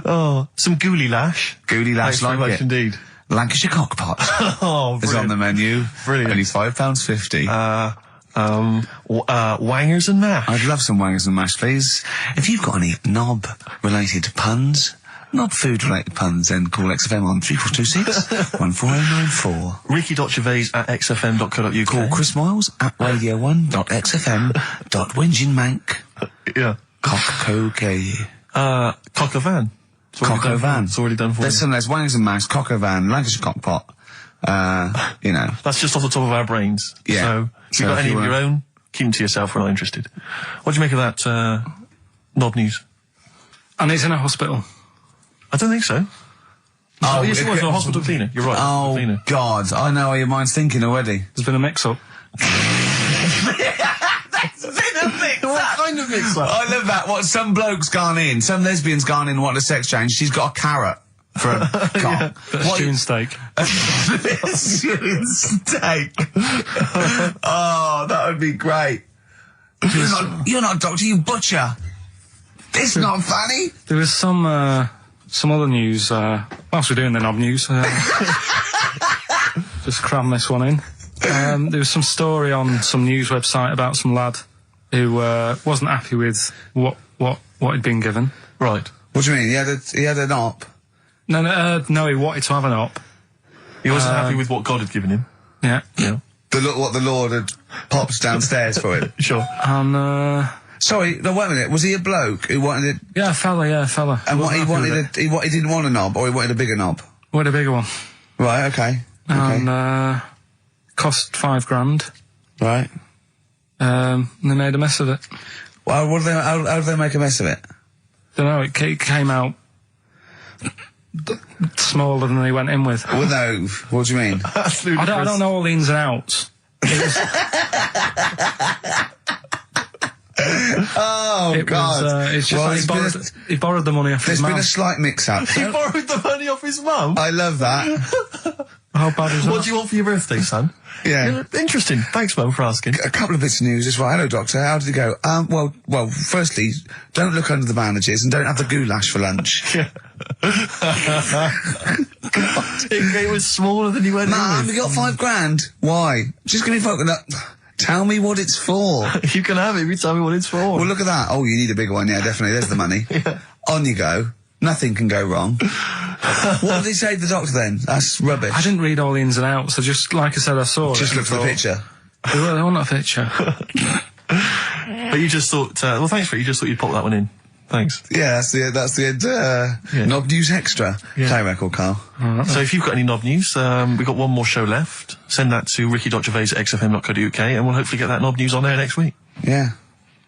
Oh, some gooly lash. Gooly lash, like like it. Indeed. Lancashire cockpot. Oh, is on the menu. Brilliant. Only £5.50. Wangers and mash. I'd love some wangers and mash, please. If you've got any knob-related puns, knob-food-related puns, then call XFM on 3426 14094. Ricky.Gervais@xfm.co.uk. Call Chris Miles at radio1.xfm.winginmank. Yeah. Cockovan. It's already done for There's wangers and mash, cockovan, Lancashire cockpot. That's just off the top of our brains. Yeah. So if you've got any of your own, keep them to yourself. We're not interested. What do you make of that knob news? And he's in a hospital. I don't think so. Oh, yes, it was a hospital cleaner. You're right. Oh, cleaner. God. I know how your mind's thinking already. There's been a mix-up. What kind of mix-up? I love that. What, some bloke's gone in, some lesbian's gone in, wanting a sex change. She's got a carrot for a cock. Stewing steak. Stewing steak. Oh, that would be great. You're not a doctor, you butcher. It's not funny. There was some other news, whilst we're doing the knob news, just cram this one in. There was some story on some news website about some lad who wasn't happy with what he'd been given. Right. What do you mean? He had an op? No, he wanted to have an op. He wasn't happy with what God had given him. Yeah. What the Lord had popped downstairs for him. Sure. And sorry, no, wait a minute. Was he a bloke who wanted it? Yeah, a fella. And what he wanted, he didn't want a knob, or he wanted a bigger knob? Wanted a bigger one. Right. Okay. And cost £5,000. Right. And they made a mess of it. Well, how did they make a mess of it? Don't know. It came out smaller than they went in with. Well, no. What do you mean? I don't know all the ins and outs. Oh, God. It's just he borrowed the money off his mum. There's been a slight mix-up. He borrowed the money off his mum? I love that. How bad is that? What do you want for your birthday, son? Yeah. Interesting. Thanks, Mum, for asking. A couple of bits of news as well. Hello, Doctor. How did it go? Well, firstly, don't look under the bandages and don't have the goulash for lunch. Yeah. It was smaller than you went in Mum, with. we got £5,000. Why? Just give me tell me what it's for. You can have it if you tell me what it's for. Well, look at that. Oh, you need a bigger one. Yeah, definitely. There's the money. Yeah. On you go. Nothing can go wrong. What did he say to the doctor then? That's rubbish. I didn't read all the ins and outs. I just, like I said, I saw it. Just look for the picture. They want a picture. But you just thought, well, thanks for it. You just thought you'd pop that one in. Thanks. Yeah, that's the end. Knob News Extra. Yeah. Play record, Carl. So if you've got any knob news, we've got one more show left. Send that to ricky.gervais@xfm.co.uk and we'll hopefully get that knob news on there next week. Yeah.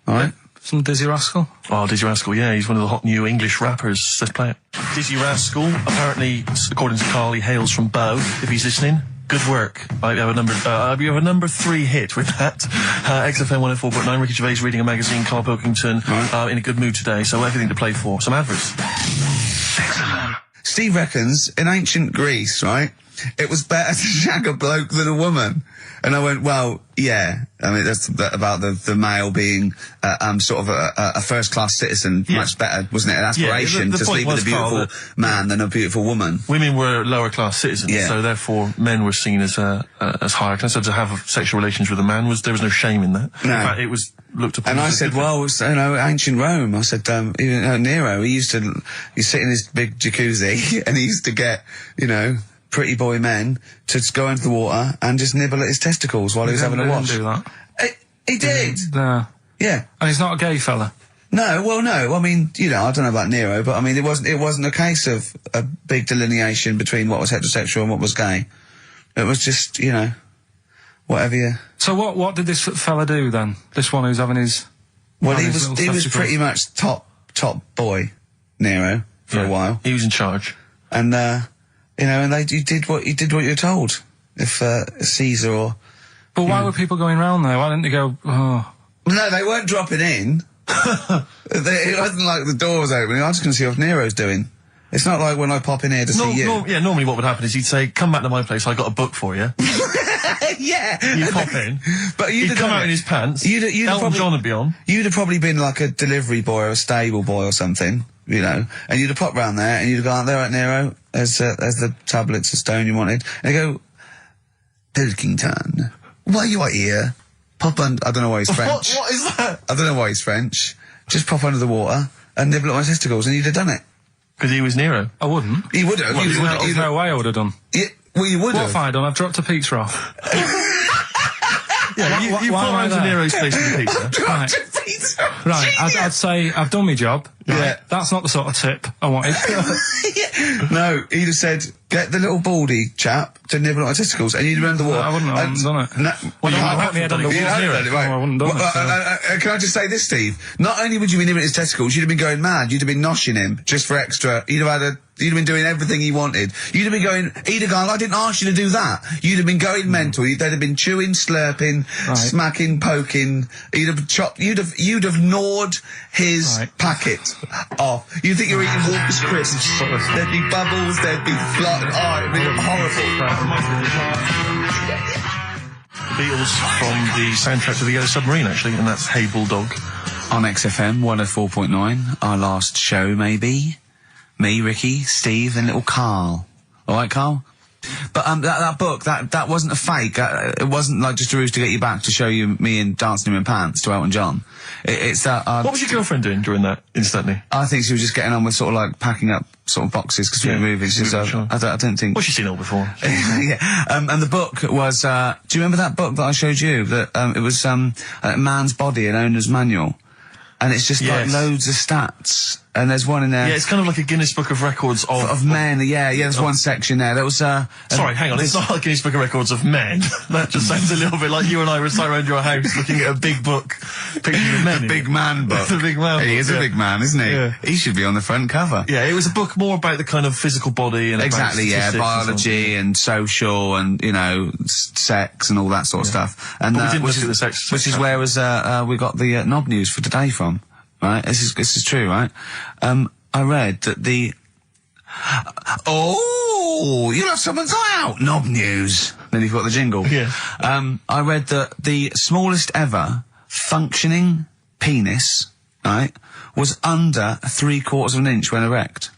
All right. Some Dizzy Rascal. Oh, Dizzy Rascal, yeah, he's one of the hot new English rappers. Let's play it. Dizzy Rascal, apparently, according to Carl, he hails from Bow, if he's listening. Good work. You have a number 3 hit with that. XFM 104.9, Ricky Gervais reading a magazine, Karl Pilkington, in a good mood today, so everything to play for. Some adverts. Steve reckons in ancient Greece, right, it was better to shag a bloke than a woman. And I went, well, yeah. I mean, that's about the male being sort of a first-class citizen. Much better, wasn't it? An aspiration to sleep with a beautiful man than a beautiful woman. Women were lower-class citizens, so therefore men were seen as higher class. So to have sexual relations with a man there was no shame in that. No. In fact, it was looked upon. And I said, well, ancient Rome. I said, Nero, he used to sit in his big jacuzzi and he used to get, pretty boy men to go into the water and just nibble at his testicles while he was having a wash. He didn't do that. He did. No. Yeah. And he's not a gay fella. No, well, no. I mean, I don't know about Nero, but I mean, it wasn't a case of a big delineation between what was heterosexual and what was gay. It was just, whatever you. So what did this fella do then? This one who's having his. Well, he was pretty much top boy, Nero, for a while. He was in charge. And, and you did what you're told. If Caesar or. But why were people going round there? Why didn't they go? Oh. No, they weren't dropping in. It wasn't like the door was opening. I was just going to see what Nero's doing. It's not like when I pop in here to see you. Normally what would happen is he'd say, "Come back to my place. I got a book for you." Yeah. You'd pop in. But he'd come out in his pants. Elton John would be on. You'd have probably been like a delivery boy or a stable boy or something. And you'd have popped round there, and you'd have gone, there right, Nero, there's the tablets of stone you wanted. And they go, Pilkington, why are you here? Pop under, I don't know why he's French. What is that? I don't know why he's French. Just pop under the water and nibble at my testicles, and you'd have done it. Because he was Nero. I wouldn't. He would have. There's no way I would have done. Yeah, well, you would have. What have I done? I've dropped a pizza off. Yeah, you put around to Nero's place with the pizza. Right, I'd say I've done my job. Right? Yeah. That's not the sort of tip I wanted. No, he'd have said, get the little baldy chap to nibble at my testicles, and you'd run the water. I wouldn't have done it. No, Well, I put my head on the wall. I wouldn't have done it. Can I just say this, Steve? Not only would you be nibbling his testicles, you'd have been going mad. You'd have been noshing him just for extra. You'd have been doing everything he wanted. You'd have been going, he'd have gone, I didn't ask you to do that. You'd have been going mental. They'd have been chewing, slurping, smacking, poking. You'd have chopped, you'd have gnawed his packet off. You'd think you're eating Walker's crisps. There'd be bubbles, there'd be flood. Oh, it'd be horrible. The Beatles from the soundtrack to The Yellow Submarine, actually, and that's Hey Bulldog. On XFM 104.9, our last show, maybe. Me, Ricky, Steve, and little Karl. All right, Karl? But that book, that wasn't a fake. It wasn't like just a ruse to get you back to show you me and dancing in my pants to Elton John. It's that. What was your girlfriend doing during that instantly? I think she was just getting on with sort of like packing up sort of boxes because we were moving. So I don't think. Well, she's seen it all before. Yeah. And the book was. Do you remember that book that I showed you? That it was a Man's Body, an owner's manual. And it's just like loads of stats. And there's one in there. Yeah, it's kind of like a Guinness Book of Records of men. Yeah, there's one section there. That was, sorry, hang on. It's not like Guinness Book of Records of men. That just sounds a little bit like you and I were sat around your house looking at a big book, picture of men. The big man book. The big man book. He is a big man, isn't he? Yeah. He should be on the front cover. Yeah, it was a book more about the kind of physical body and exactly, biology and social and, sex and all that sort of stuff. And but we didn't look at the sex. Which is where we got the knob news for today from. Right, this is true, right? I read that you'll have someone's eye out. Knob news. Then you've got the jingle. Yeah. I read that the smallest ever functioning penis, right, was under 3/4 of an inch when erect.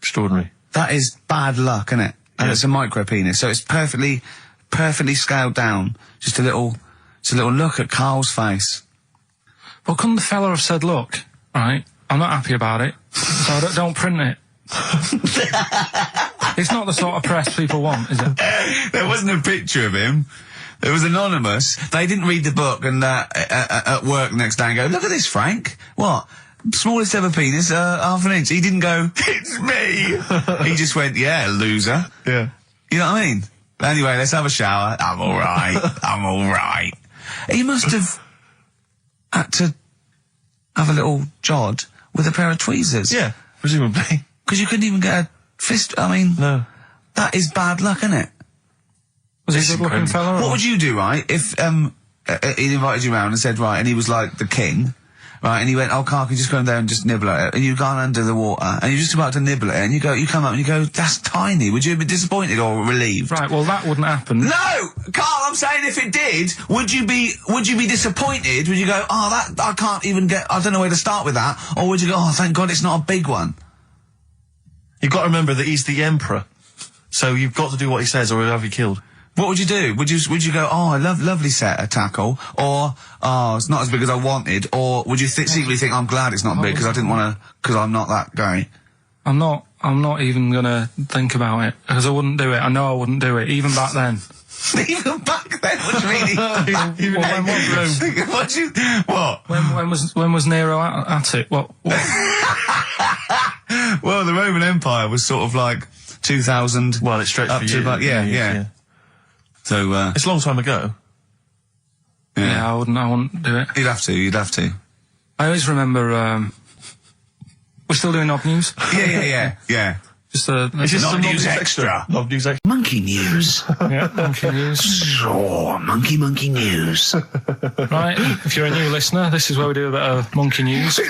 Extraordinary. That is bad luck, isn't it? And it's a micro penis, so it's perfectly scaled down. Just a little look at Karl's face. Well, couldn't the fella have said, look, right, I'm not happy about it, so don't print it. It's not the sort of press people want, is it? There wasn't a picture of him. It was anonymous. They didn't read the book and at work next day and go, look at this, Frank. What? Smallest ever penis, half an inch. He didn't go, it's me. He just went, yeah, loser. Yeah. You know what I mean? Anyway, let's have a shower. I'm alright. He must have had to have a little jod with a pair of tweezers. Yeah, presumably. Because you couldn't even get a fist. I mean, no. That is bad luck, isn't it? Was he a good-looking fella? What would you do, right, if he invited you round and said, right, and he was like the king, right? And he went, "Oh, Carl, can you just go in there and just nibble at it?" And you've gone under the water, and you're just about to nibble at it, and you come up and you go, "That's tiny." Would you be disappointed or relieved? Right, well, that wouldn't happen. No! Carl, I'm saying if it did, would you be disappointed? Would you go, "Oh, that, I can't even I don't know where to start with that," or would you go, "Oh, thank God it's not a big one"? You've got to remember that he's the emperor, so you've got to do what he says, or he'll have you killed. What would you do? Would you go, "Oh, I lovely set of tackle," or "Oh, it's not as big as I wanted," or would you secretly think, "I'm glad it's not big because I didn't want to, because I'm not that guy"? I'm not even gonna think about it because I wouldn't do it. I know I wouldn't do it even back then. Even back then? What do you mean? When was Nero at it? What? Well, the Roman Empire was sort of like 2000. Well, it stretched up for to years. about, yeah. So it's a long time ago. Yeah, I wouldn't do it. You'd have to. I always remember. We're still doing Knob News. Yeah. Just it's just Knob News Extra. Knob News Extra. Monkey News. Yeah, Monkey News. So, Monkey News. Right, if you're a new listener, this is where we do a bit of Monkey News.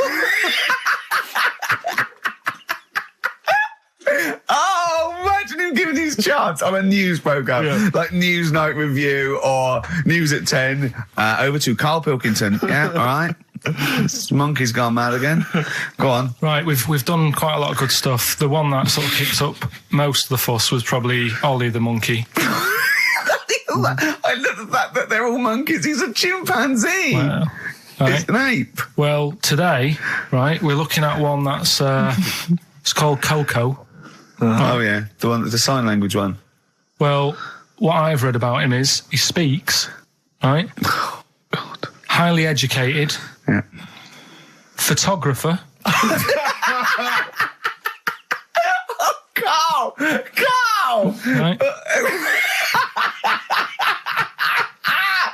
Oh, imagine him giving his chance on a news programme, like News Night Review or News at 10. Over to Karl Pilkington. Yeah, all right. This monkey's gone mad again. Go on. Right, we've done quite a lot of good stuff. The one that sort of kicked up most of the fuss was probably Ollie the monkey. I love the fact that they're all monkeys. He's a chimpanzee. Well, right. It's an ape. Well, today, right, we're looking at one that's it's called Coco. Oh yeah, the sign language one. Well, what I've read about him is he speaks, right? Oh, God. Highly educated. Yeah. Photographer. Carl! Right.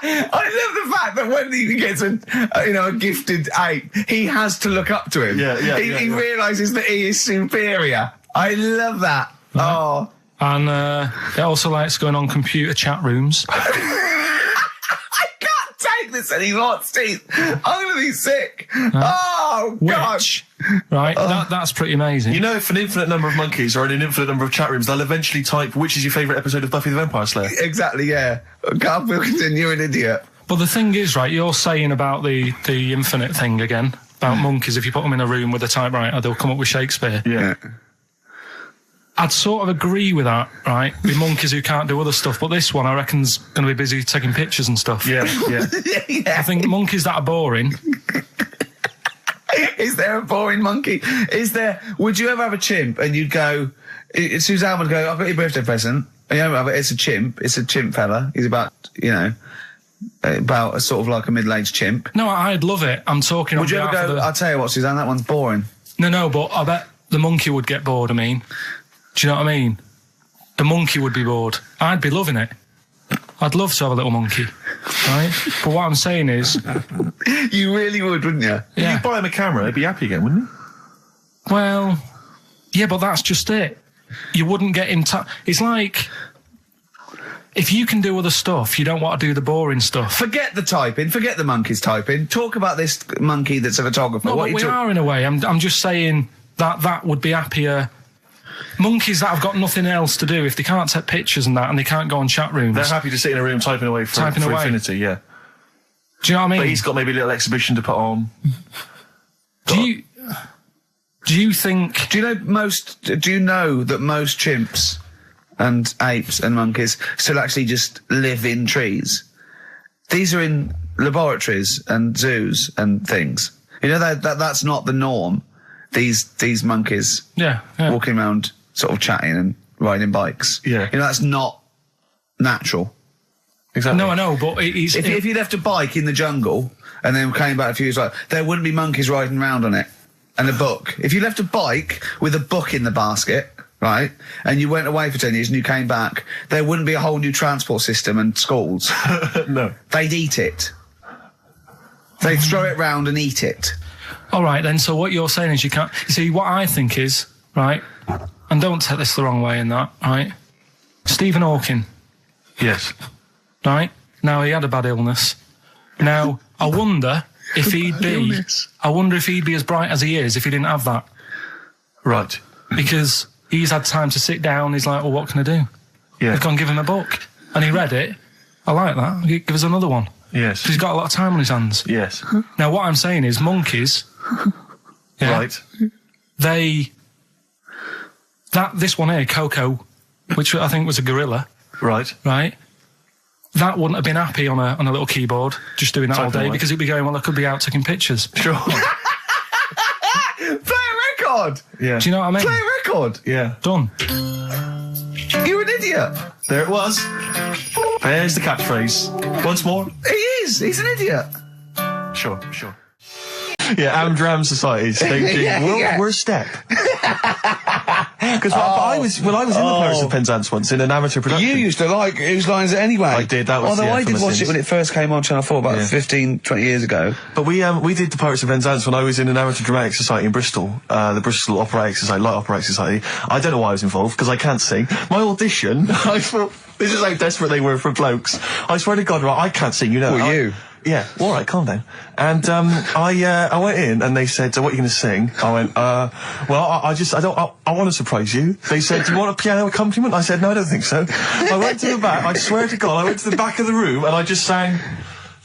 I love the fact that when he gets a gifted ape, he has to look up to him. He realises that he is superior. I love that. Right. Oh. And he also likes going on computer chat rooms. I can't take this anymore, Steve. I'm going to be sick. Oh, gosh. Right, that's pretty amazing. You know, if an infinite number of monkeys are in an infinite number of chat rooms, they'll eventually type, "Which is your favourite episode of Buffy the Vampire Slayer?" Exactly, yeah. Karl Pilkington, you're an idiot. But the thing is, right, you're saying about the infinite thing again, about monkeys, if you put them in a room with a typewriter, they'll come up with Shakespeare. Yeah. I'd sort of agree with that, right, with monkeys who can't do other stuff, but this one I reckon's going to be busy taking pictures and stuff. Yeah. I think monkeys that are boring... Is there a boring monkey? Would you ever have a chimp and you'd go, Suzanne would go, "I've got your birthday present." And it's a chimp fella. He's about a sort of like a middle-aged chimp. No, I'd love it. I'm talking Would you ever go, "I'll tell you what, Suzanne, that one's boring"? No, but I bet the monkey would get bored, I mean. Do you know what I mean? The monkey would be bored. I'd be loving it. I'd love to have a little monkey, right? But what I'm saying is... You really would, wouldn't you? Yeah. If you buy him a camera, he'd be happy again, wouldn't he? Well, yeah, but that's just it. You wouldn't get in touch. It's like... If you can do other stuff, you don't want to do the boring stuff. Forget the typing. Forget the monkey's typing. Talk about this monkey that's a photographer. No, but we are in a way. I'm just saying that would be happier... Monkeys that have got nothing else to do, if they can't take pictures and that, and they can't go on chat rooms... They're happy to sit in a room typing away for infinity, yeah. Do you know what I mean? But he's got maybe a little exhibition to put on. Do you think... Do you know that most chimps and apes and monkeys still actually just live in trees? These are in laboratories and zoos and things. You know that's not the norm. These monkeys walking around sort of chatting and riding bikes. Yeah. You know, that's not natural. Exactly. No, I know, but if you left a bike in the jungle and then came back a few years later, there wouldn't be monkeys riding around on it and a book. If you left a bike with a book in the basket, right, and you went away for 10 years and you came back, there wouldn't be a whole new transport system and schools. No. They'd eat it. They'd throw it round and eat it. All right, then, so what you're saying is you can't... You see, what I think is, right, and don't take this the wrong way in that, right, Stephen Hawking. Yes. Right? Now, he had a bad illness. Now, I wonder if he'd be... I wonder if he'd be as bright as he is if he didn't have that. Right. Because he's had time to sit down. He's like, well, what can I do? Yeah. They've gone give him a book. And he read it. I like that. Give us another one. Yes. 'Cause he's got a lot of time on his hands. Yes. Now, what I'm saying is monkeys... Right. This one here, Coco, which I think was a gorilla. Right. Right. That wouldn't have been happy on a little keyboard, just doing that all day, because it'd be going, well, I could be out taking pictures. Sure. Play a record! Yeah. Do you know what I mean? Play a record! Yeah. Done. You're an idiot! There it was. There's the catchphrase. Once more. He is! He's an idiot! Sure. Yeah, Amdram societies. We're step. Because I was in the Pirates of Penzance once in an amateur production. You used to like Whose Line Is It Anyway? I did, that was Although I did from watch it when it first came on Channel 4 about 15, 20 years ago. But we did the Pirates of Penzance when I was in an amateur dramatic society in Bristol, the Bristol Operatic Society, Light Operatic Society. I don't know why I was involved, because I can't sing. My audition, I thought, this is how desperate they were for blokes. I swear to God, right, I can't sing, you know. Well, you? Yeah, all right, calm down. And I went in and they said, "What are you going to sing?" I went, "Well, I want to surprise you." They said, "Do you want a piano accompaniment?" I said, "No, I don't think so." I went to the back. I swear to God, I went to the back of the room and I just sang.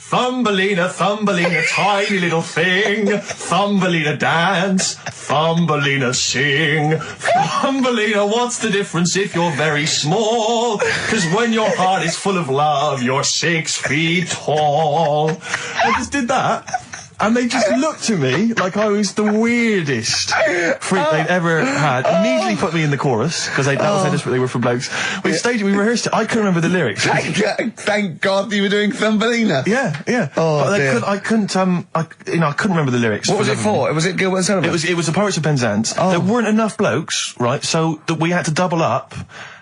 Thumbelina, Thumbelina, tiny little thing. Thumbelina dance, Thumbelina sing. Thumbelina, what's the difference if you're very small? 'Cause when your heart is full of love, you're 6 feet tall. I just did that. And they just looked at me like I was the weirdest freak they'd ever had. Immediately put me in the chorus, because that was how desperate they were for blokes. We staged it, we rehearsed it. I couldn't remember the lyrics. Thank God you were doing Thumbelina. Yeah. Oh, but dear. I couldn't remember the lyrics. What was it for? Was it Gilbert and Sullivan? It was the Pirates of Penzance. There weren't enough blokes, right? So that we had to double up.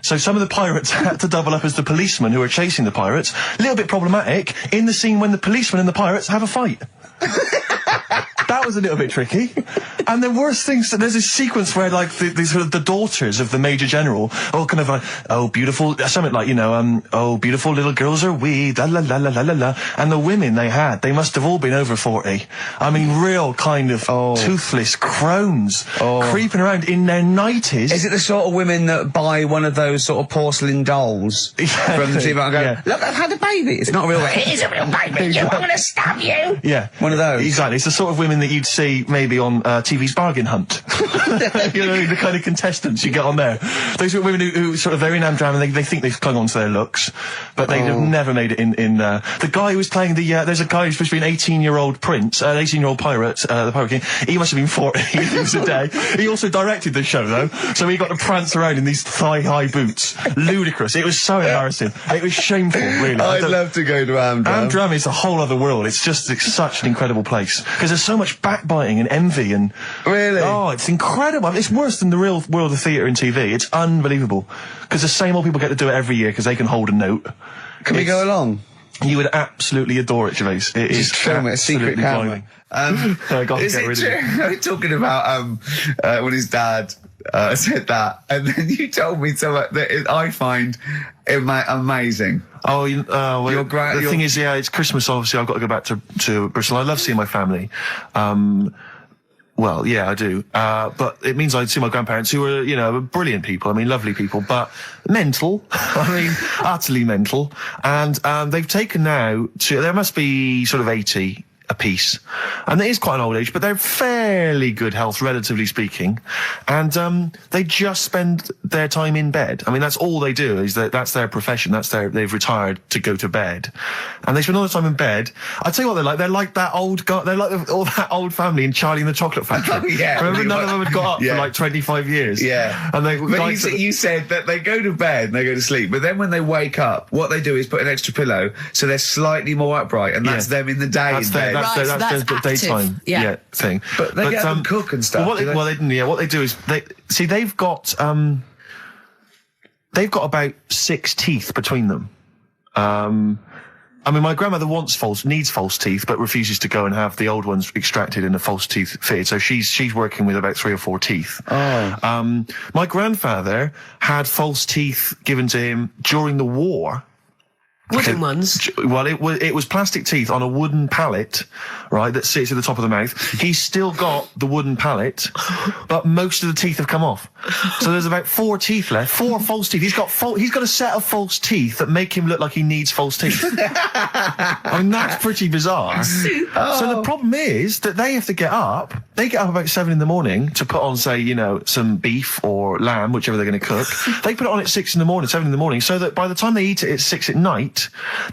So some of the pirates had to double up as the policemen who were chasing the pirates. A little bit problematic in the scene when the policemen and the pirates have a fight. That was a little bit tricky. And the worst things, there's this sequence where like the daughters of the Major General all kind of like, oh beautiful, something like, oh beautiful little girls are we, la la la la la la la. And the women they must have all been over 40. I mean, real kind of toothless crones creeping around in their 90s. Is it the sort of women that buy one of those sort of porcelain dolls from the TV and go, look, I've had a baby. It's not a real baby. It is a real baby. I'm going to stab you. Yeah. One of those. Exactly. It's the sort of women that you'd see maybe on TV's Bargain Hunt. The kind of contestants you get on there. Those are women who sort of, they're in Amdram and they think they've clung on to their looks, but they have never made it in the guy who was playing there's a guy who's supposed to be an 18-year-old prince, an 18-year-old pirate, the Pirate King. He must have been 40. He was a day. He also directed the show though, so he got to prance around in these thigh-high boots. Ludicrous. It was so embarrassing. It was shameful, really. I'd love to go to Amdram. Amdram is a whole other world. It's just such an incredible place because there's so much backbiting and envy and really, it's incredible. It's worse than the real world of theatre and TV. It's unbelievable because the same old people get to do it every year because they can hold a note. Can we go along? You would absolutely adore it, Gervais. It is film it, a secret camera. Is it true? Talking about when his dad said that, and then you told me something that I find amazing. Oh, the thing is, it's Christmas. Obviously, I've got to go back to Bristol. I love seeing my family. Well, yeah, I do. But it means I'd see my grandparents who are, brilliant people. I mean, lovely people, but mental. I mean, utterly mental. And, they've taken now there must be sort of 80 apiece. And it is quite an old age, but they're fairly good health, relatively speaking. And, they just spend their time in bed. I mean, that's all they do that's their profession. They've retired to go to bed. And they spend all the time in bed. I tell you what they're like. They're like that old guy, they're like all that old family in Charlie and the Chocolate Factory. Oh, yeah. Remember none of them had got up for like 25 years. Yeah. And you said that they go to bed and they go to sleep, but then when they wake up, what they do is put an extra pillow so they're slightly more upright, and that's them in the day in bed. That's the daytime thing. But they get them cook and stuff. What they do is they've got about 6 teeth between them. I mean, my grandmother needs false teeth, but refuses to go and have the old ones extracted and the false teeth fitted. So she's working with about 3 or 4 teeth. Oh. My grandfather had false teeth given to him during the war. Wooden ones? Well, it was plastic teeth on a wooden pallet, right, that sits at the top of the mouth. He's still got the wooden pallet, but most of the teeth have come off. So there's about 4 teeth left, 4 false teeth. He's got a set of false teeth that make him look like he needs false teeth. I mean, that's pretty bizarre. So the problem is that they have to get up. They get up about 7 in the morning to put on, say, some beef or lamb, whichever they're going to cook. They put it on at 6 in the morning, 7 in the morning, so that by the time they eat it at 6 at night,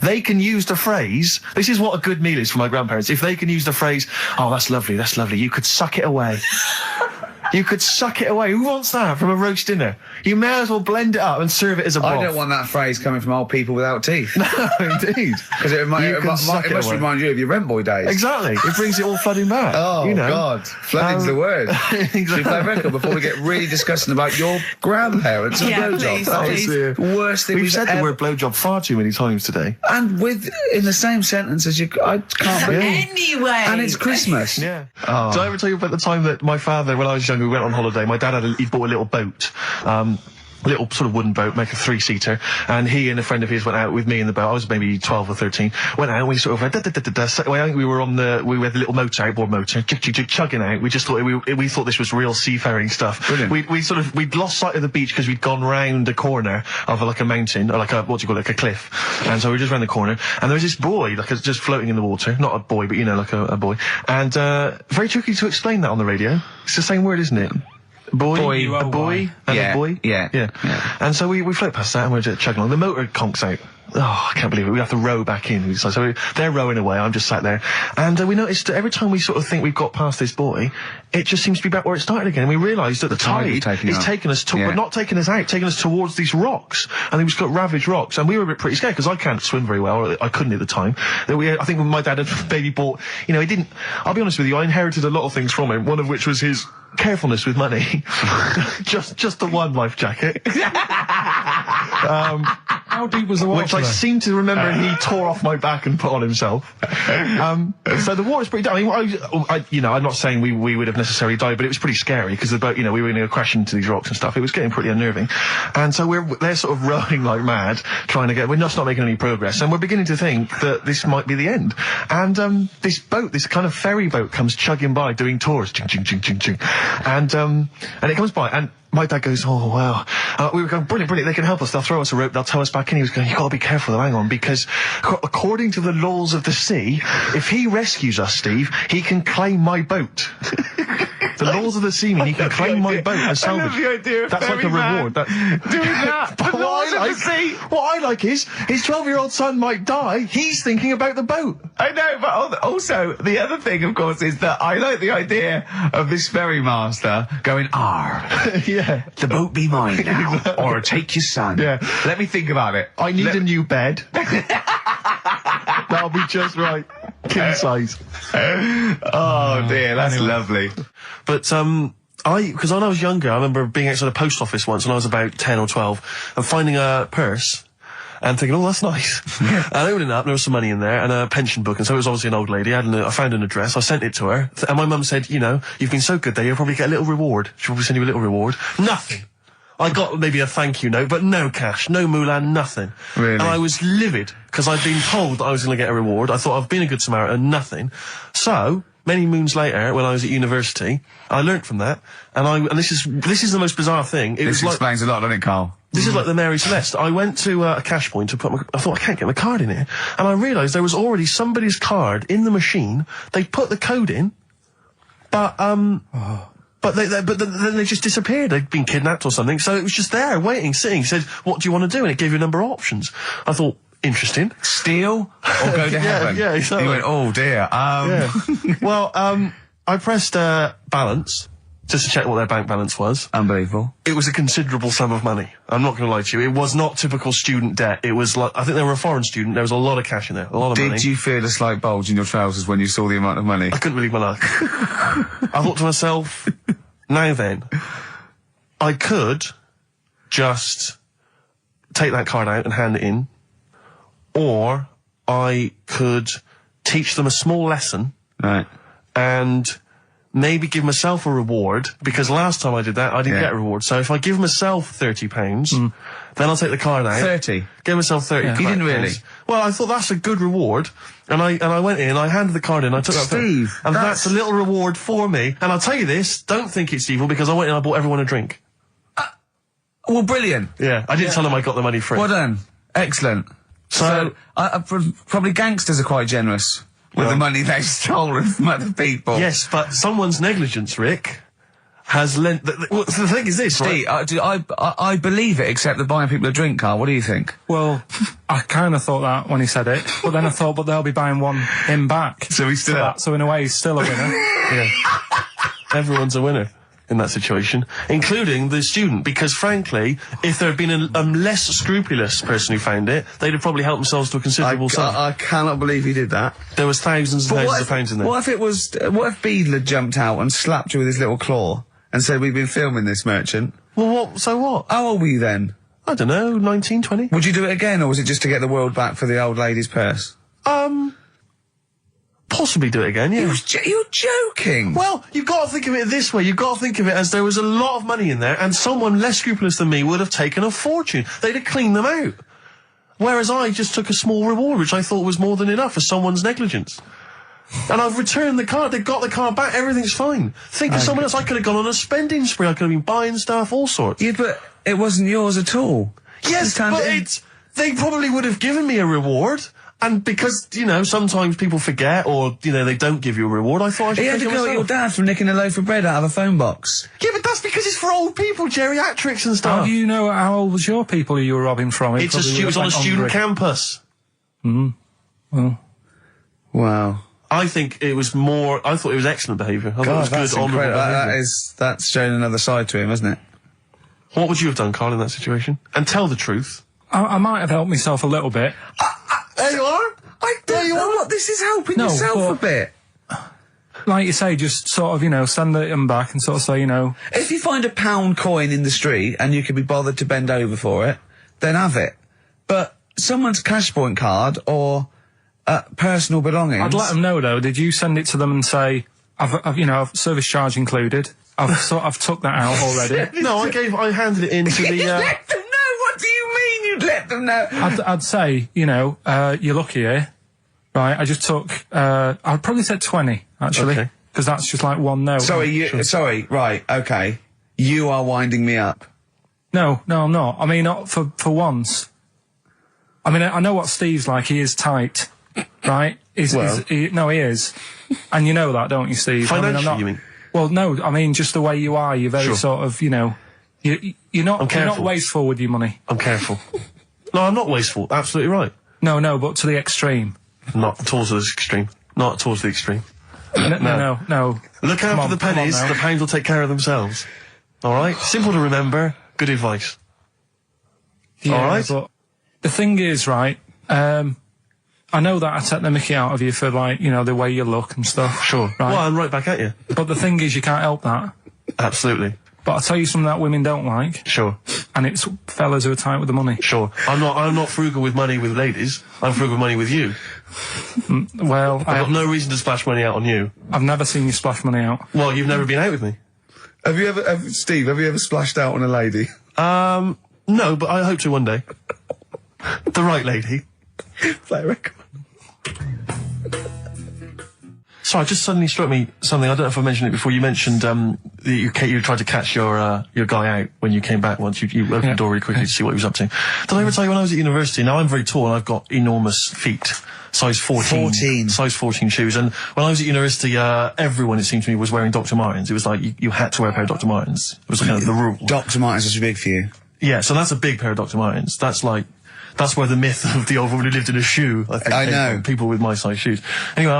they can use the phrase, this is what a good meal is for my grandparents, if they can use the phrase, oh, that's lovely, you could suck it away. You could suck it away. Who wants that from a roast dinner? You may as well blend it up and serve it as a broth. I don't want that phrase coming from old people without teeth. No, indeed. Because it must remind you of your rent boy days. Exactly. It brings it all flooding back. Oh, God. Flooding's the word. Exactly. Should we play a record before we get really disgusting about your grandparents and blowjobs? That is the worst thing we've said the word blowjob far too many times today. And in the same sentence as I can't believe. Anyway. And it's Christmas. Yeah. Oh. Did I ever tell you about the time that my father, when I was younger, we went on holiday, my dad he'd bought a little boat, little sort of wooden boat, make a 3-seater, and he and a friend of his went out with me in the boat. I was maybe 12 or 13. Went out and we sort of went, I think we were we had the little motor, outboard motor, chugging out. We just thought we thought this was real seafaring stuff. Brilliant. We'd lost sight of the beach because we'd gone round a corner of a mountain, or like a cliff. And so we just round the corner, and there was this boy, just floating in the water. Not a boy, but like a boy. And very tricky to explain that on the radio. It's the same word, isn't it? Boy, a boy, and a boy. Yeah. And so we float past that and we're just chugging along. The motor conks out. Oh, I can't believe it. We have to row back in. So they're rowing away. I'm just sat there. And we noticed that every time we sort of think we've got past this boy, it just seems to be back where it started again. And we realised that the tide is taking us but not taking us out, taking us towards these rocks. And we've got ravaged rocks. And we were a bit pretty scared because I can't swim very well. Or I couldn't at the time. I think when my dad had maybe bought, he didn't, I'll be honest with you, I inherited a lot of things from him. One of which was his carefulness with money. just the one life jacket. How deep was the water? Which I seem to remember he tore off my back and put on himself. So the water's pretty down. I'm not saying we would have necessarily died, but it was pretty scary because the boat, we were going to crash into these rocks and stuff. It was getting pretty unnerving. And so they're sort of rowing like mad, trying to we're just not making any progress. And we're beginning to think that this might be the end. And this boat, this kind of ferry boat, comes chugging by doing tours. Ching, ching, ching, ching, ching. And it comes by and my dad goes, oh, wow. We were going, brilliant, they can help us. They'll throw us a rope, they'll tow us back in. He was going, you've got to be careful though, hang on, because according to the laws of the sea, if he rescues us, Steve, he can claim my boat. The laws of the sea mean he can claim my boat as salvage. I love the idea of that's like a reward. Doing that. But what I like is, his 12-year-old son might die, he's thinking about the boat. I know, but also, the other thing, of course, is that I like the idea of this ferry master going, yeah. The boat be mine now, or take your son. Yeah. Let me think about it. I need a new bed. That'll be just right. King size. Oh dear, that's lovely. But because when I was younger, I remember being outside a post office once when I was about 10 or 12 and finding a purse and thinking, oh, that's nice. And opening it up, there was some money in there and a pension book, and so it was obviously an old lady. I found an address, I sent it to her, and my mum said, you've been so good there, you'll probably get a little reward. She'll probably send you a little reward. Nothing. I got maybe a thank you note, but no cash, no moolah, nothing. Really? And I was livid, because I'd been told that I was going to get a reward. I thought I've been a good Samaritan, nothing. So, many moons later, when I was at university, I learnt from that, and this is the most bizarre thing. This explains a lot, doesn't it, Carl? This is like the Mary Celeste. I went to a cash point to I thought, I can't get my card in here. And I realised there was already somebody's card in the machine. They put the code in, but then they just disappeared. They'd been kidnapped or something. So it was just there, waiting, sitting. He said, what do you want to do? And it gave you a number of options. I thought, interesting. Steal or go to heaven? Yeah, exactly. He went, oh dear. Yeah. Well, I pressed balance just to check what their bank balance was. Unbelievable. It was a considerable sum of money. I'm not going to lie to you. It was not typical student debt. It was like, I think they were a foreign student. There was a lot of cash in there. A lot of money. Did you feel a slight bulge in your trousers when you saw the amount of money? I couldn't believe my luck. I thought to myself, now then, I could just take that card out and hand it in, or I could teach them a small lesson. Right. And maybe give myself a reward, because last time I did that, I didn't get a reward. So if I give myself £30, then I'll take the card out. 30? Give myself 30. Yeah. You didn't really? Well, I thought that's a good reward. And I went in, I handed the card in, I took Steve, and that's a little reward for me. And I'll tell you this, don't think it's evil, because I went in and I bought everyone a drink. Well, brilliant. Yeah, I didn't tell them I got the money free. Well done. Excellent. So probably gangsters are quite generous with the money they've stolen from other people. Yes, but someone's negligence, Rick, has lent... the thing is this, Steve, right? I believe it, except that buying people a drink, Carl. What do you think? Well, I kind of thought that when he said it, but then I thought, but they'll be buying him back. So he's still... So in a way, he's still a winner. Yeah. Everyone's a winner in that situation, including the student, because frankly, if there had been a less scrupulous person who found it, they'd have probably helped themselves to a considerable sum. I cannot believe he did that. There was thousands and thousands of pounds in there. What if Beadle had jumped out and slapped you with his little claw and said, we've been filming this, merchant? Well, so what? How old were you then? I don't know, 19, 20. Would you do it again, or was it just to get the world back for the old lady's purse? Possibly do it again, yeah. You're joking! Well, you've got to think of it this way. You've got to think of it as there was a lot of money in there, and someone less scrupulous than me would have taken a fortune. They'd have cleaned them out. Whereas I just took a small reward, which I thought was more than enough for someone's negligence. And I've returned the card. They've got the card back. Everything's fine. Think of someone else. I could have gone on a spending spree. I could have been buying stuff, all sorts. Yeah, but it wasn't yours at all. Yes, but they probably would have given me a reward. And because, you know, sometimes people forget or, you know, they don't give you a reward, I thought I should take it myself. You had to go at your dad for nicking a loaf of bread out of a phone box. Yeah, but that's because it's for old people, geriatrics and stuff. How do you know how old was your people who you were robbing from? It was on a student campus. Well. Wow. I think it was I thought it was excellent behaviour. I thought it was good, honourable behaviour. That's showing another side to him, isn't it? What would you have done, Carl, in that situation? And tell the truth. I might have helped myself a little bit. There you are. I don't know what this is helping yourself a bit. Like you say, just sort of, you know, send them back and sort of say, you know... If you find a £1 coin in the street and you can be bothered to bend over for it, then have it. But someone's cash point card or personal belongings... I'd let them know, though. Did you send it to them and say, I've service charge included? I've took that out already. No, I handed it in to the... Let them know? What do you mean you'd let them know? I'd say, you know, you're lucky here. Right, I just took, I'd probably said 20, actually. Because that's just like one note. Sorry, right, okay. You are winding me up. No, I'm not. I mean, not for once. I mean, I know what Steve's like. He is tight, right? He is. And you know that, don't you, Steve? Financially, you mean? Well, no, I mean, just the way you are. You're very sort of, you know, you're not wasteful with your money. I'm careful. No, I'm not wasteful. Absolutely right. No, but to the extreme. Not towards the extreme. Not towards the extreme. No. Look out for the pennies. The pounds will take care of themselves. All right? Simple to remember. Good advice. Yeah, all right? But the thing is, right, I know that I take the mickey out of you for, like, you know, the way you look and stuff. Sure. Right? Well, I'm right back at you. But the thing is, you can't help that. Absolutely. But I'll tell you something that women don't like. Sure. And it's fellas who are tight with the money. Sure. I'm not frugal with money with ladies. I'm frugal with money with you. Well, I've got no reason to splash money out on you. I've never seen you splash money out. Well, you've never been out with me. Steve, have you ever splashed out on a lady? No, but I hope to one day. The right lady. Play a record. Sorry, just suddenly struck me something. I don't know if I mentioned it before. You mentioned that you tried to catch your guy out when you came back once. You opened the door really quickly to see what he was up to. Did I ever tell you when I was at university? Now, I'm very tall and I've got enormous feet. Size 14. Size 14 shoes. And when I was at university, everyone, it seemed to me, was wearing Dr. Martens. It was like you had to wear a pair of Dr. Martens. It was kind of the rule. Dr. Martens was big for you? Yeah, so that's a big pair of Dr. Martens. That's where the myth of the old woman who lived in a shoe, I think, I know. People with my size shoes. Anyway,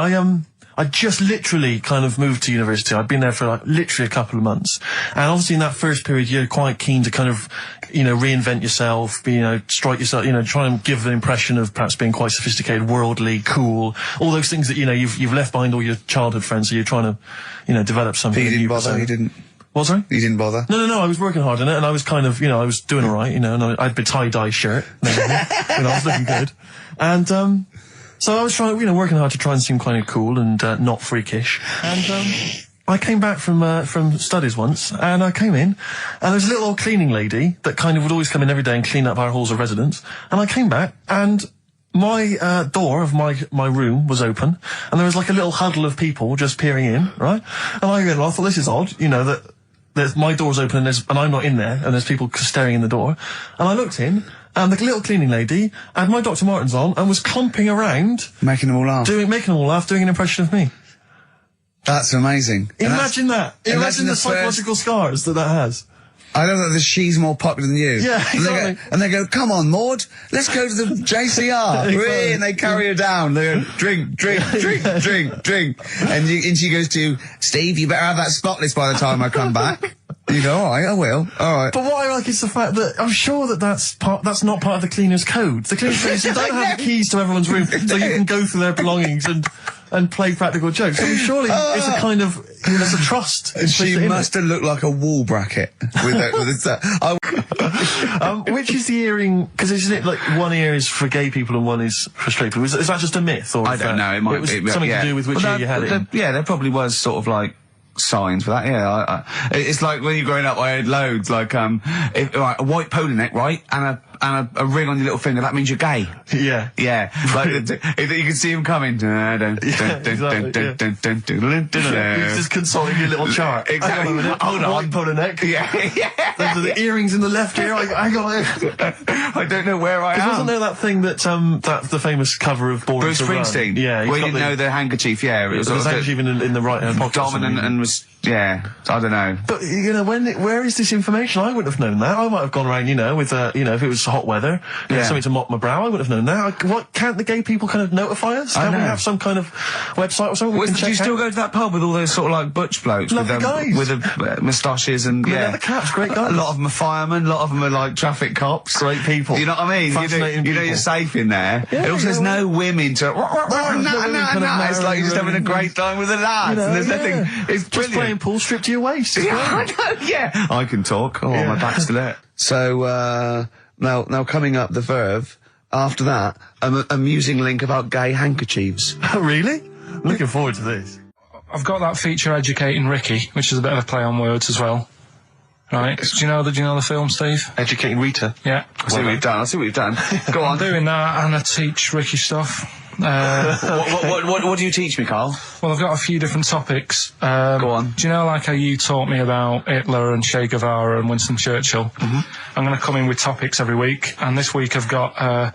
I just literally kind of moved to university. I'd been there for like literally a couple of months. And obviously in that first period, you're quite keen to kind of, you know, reinvent yourself, strike yourself, try and give an impression of perhaps being quite sophisticated, worldly, cool, all those things that, you've left behind all your childhood friends. So you're trying to, develop something. But you didn't bother, you didn't. What, sorry? You didn't bother? No, I was working hard on it, and I was kind of, I was doing alright, and I had a tie-dye shirt, I was looking good. And, so I was trying, working hard to try and seem kind of cool and, not freakish. And, I came back from studies once, and I came in, and there was a little old cleaning lady that kind of would always come in every day and clean up our halls of residence. And I came back, and my door of my room was open, and there was like a little huddle of people just peering in, right? And I thought, this is odd, you know, that my door's open and I'm not in there, and there's people staring in the door. And I looked in, and the little cleaning lady had my Dr. Martens on and was clumping around, making them all laugh, doing an impression of me. That's amazing. Imagine that. Imagine the psychological scars that has. I know that she's more popular than you. Yeah, exactly. And they go, come on, Maud, let's go to the JCR. Exactly. And they carry her down. They go, drink. And she goes to, Steve, you better have that spotless by the time I come back. You go, all right, I will. All right. But what I like is the fact that I'm sure that's not part of the cleaner's code. The cleaner's code is you don't have the keys to everyone's room so you can go through their belongings and play practical jokes. I mean, surely it's a kind of, there's a trust. She must have looked like a wall bracket with that. Which is the earring? Because isn't it like one ear is for gay people and one is for straight people? Is that just a myth? Or I don't know. It might be something to do with which ear you had it. Yeah, there probably was sort of like signs for that. Yeah, it's like when you're growing up, I had loads like a white polo neck, right, and a ring on your little finger. That means you're gay. Yeah. Like if you can see him coming. You're just consulting your little chart. Exactly. Hold on, white polo neck. Yeah. Those are the earrings in the left ear. I don't know where I am. Wasn't there that thing that the famous cover of Bruce Springsteen? Yeah. Well, you didn't know the handkerchief. Yeah, it was handkerchief in the right hand pocket. Dominant and was. Yeah, I don't know. But, where is this information? I wouldn't have known that. I might have gone around, with, if it was hot weather, something to mop my brow, I wouldn't have known that. Can't the gay people kind of notify us? Can't we have some kind of website or something we can check out? Do you still go to that pub with all those sort of like butch blokes? Lovely guys. With moustaches and, the caps, great guys. A lot of them are firemen, a lot of them are like traffic cops. Great people. You know what I mean? Fascinating you know you're safe in there. Yeah, also, there's no women to... No. It's like you're just having a great time with the lads. And there's nothing... It's just playing pool, stripped to your waist. Yeah, I can talk. My back's to that. So, now coming up the Verve, after that, an amusing link about gay handkerchiefs. Oh, really? Looking forward to this. I've got that feature Educating Ricky, which is a bit of a play on words as well. Right? Do you know the film, Steve? Educating Rita. Yeah. I see what you've done. Go on. I'm doing that, and I teach Ricky stuff. What do you teach me, Carl? Well, I've got a few different topics. Go on. Do you know, like how you taught me about Hitler and Che Guevara and Winston Churchill? Mm-hmm. I'm going to come in with topics every week, and this week I've got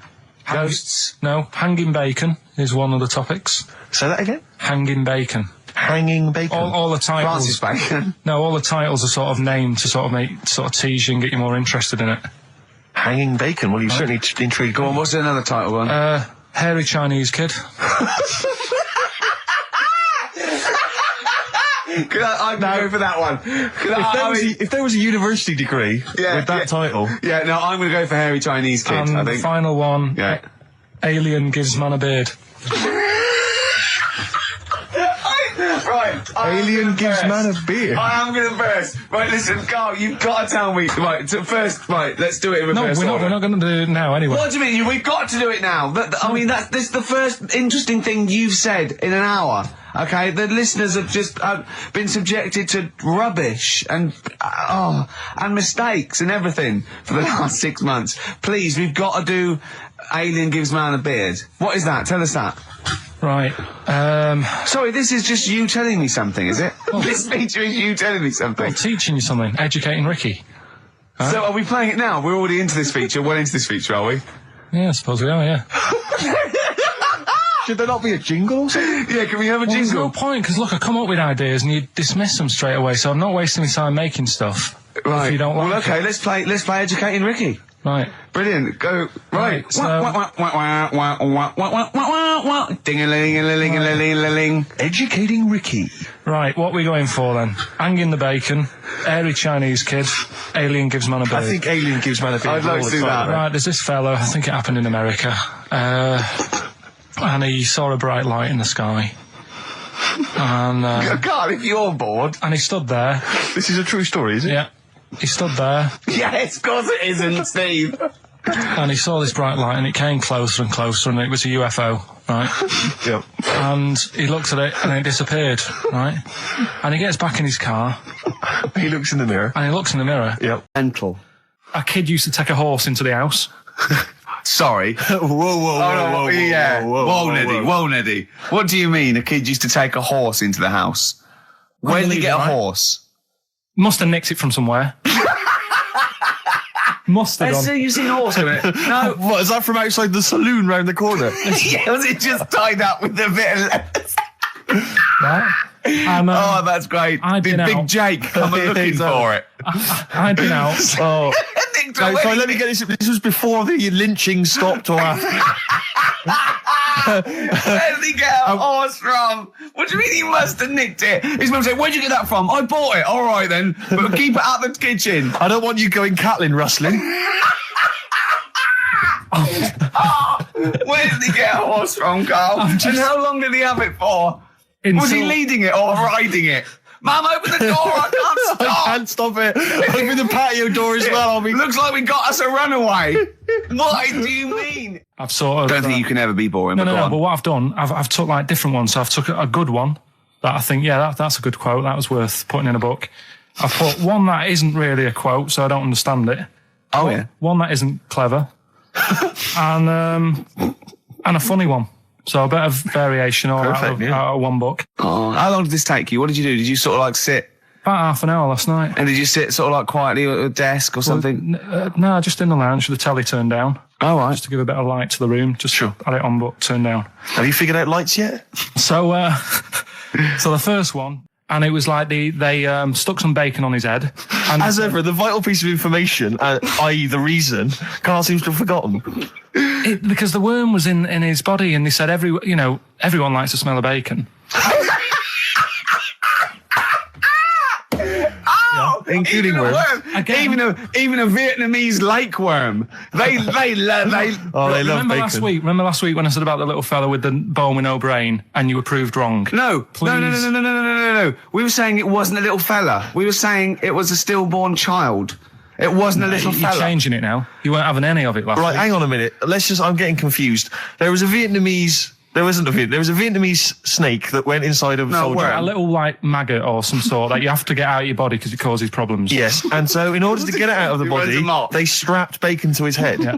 ghosts. Hanging bacon is one of the topics. Say that again. Hanging bacon. Hanging bacon. All the titles. Francis Bacon. No, all the titles are sort of named to sort of tease you and get you more interested in it. Hanging bacon. Well, you've certainly intrigued. Go on. What's another title one? Hairy Chinese kid. I'd go for that one. If there was a university degree with that title. Yeah, no, I'm going to go for Hairy Chinese kid, and I think. The final one, Alien gives man a beard. Right, Alien gives man a beard. I am going to burst. Right, listen, Carl, you've got to tell me. Right, so first, let's do it in reverse. No, we're not going to do it now anyway. What do you mean? We've got to do it now. This is the first interesting thing you've said in an hour. Okay, the listeners have just been subjected to rubbish and mistakes and everything for the last 6 months. Please, we've got to do Alien gives man a beard. What is that? Tell us that. Right. Sorry, this is just you telling me something, is it? This feature is you telling me something. I'm teaching you something. Educating Ricky. Huh? So are we playing it now? We're already into this feature. Well into this feature, are we? Yeah, I suppose we are, yeah. Should there not be a jingle or something? Yeah, can we have a jingle? There's no point, because look, I come up with ideas and you dismiss them straight away, so I'm not wasting my time making stuff. Right. If you don't like it. Let's play Educating Ricky. Right. Brilliant. Go. Right. Ding-a-ling-a-ling-a-ling-a-ling. Educating Ricky. Right, what are we going for then? Hanging the bacon, hairy Chinese kid, Alien gives man a beard. I think Alien gives man a beard. I'd like to do that. Right, there's this fella, I think it happened in America, and he saw a bright light in the sky. And God, if you're bored. And he stood there. This is a true story, is it? Yeah. He stood there. Yes, of course it isn't, Steve. And he saw this bright light, and it came closer and closer, and it was a UFO, right? Yep. And he looked at it, and it disappeared, right? And he gets back in his car. He looks in the mirror. And he looks in the mirror. Yep. Mental. A kid used to take a horse into the house. Sorry. Whoa, Yeah. Whoa, Neddy. Whoa, Neddy. What do you mean a kid used to take a horse into the house? Where did he get a horse? Must have nicked it from somewhere. Must have done. You've seen a horse in it? No. What, is that from outside the saloon round the corner? Yeah, was it just tied up with a bit of lettuce? Right. Oh, that's great. Did Big Jake come looking for it? I'd been out. Oh. No, sorry, let me get this. This was before the lynching stopped or after. Where did he get a horse from? What do you mean he must have nicked it? His mum said, where'd you get that from? I bought it. All right, then. But keep it out the kitchen. I don't want you going Catlin rustling. Where did he get a horse from, Carl? And how long did he have it for? Was he leading it or riding it? Mum, open the door, I can't stop. I can't stop it. Open the patio door as well. Looks like we got us a runaway. What do you mean? I've sort of... Don't think you can ever be boring. No, but what I've done, I've took like different ones. So I've took a good one that I think, that's a good quote. That was worth putting in a book. I've put one that isn't really a quote, so I don't understand it. Oh, yeah. One that isn't clever. and a funny one. So a bit of variation out of one book. Oh, how long did this take you? What did you do? Did you sort of like sit? About half an hour last night. And did you sit sort of like quietly at a desk or something? No, just in the lounge with the telly turned down. Oh, right. Just to give a bit of light to the room. Just had it on book, turned down. Have you figured out lights yet? So, so the first one, and it was like they stuck some bacon on his head. And as ever, the vital piece of information, i.e. the reason, Carl seems to have forgotten. Because the worm was in his body, and they said everyone likes the smell of bacon. Including worms. Even a Vietnamese lake worm. They love bacon. Remember last week when I said about the little fella with the bone with no brain, and you were proved wrong? No. We were saying it wasn't a little fella. We were saying it was a stillborn child. It wasn't a little fella. You're changing it now. You weren't having any of it last week. Right, hang on a minute. I'm getting confused. There was a Vietnamese snake that went inside of a soldier. A little like maggot or some sort that you have to get out of your body because it causes problems. Yes, and so in order to get it out of the body, they strapped bacon to his head. Yeah.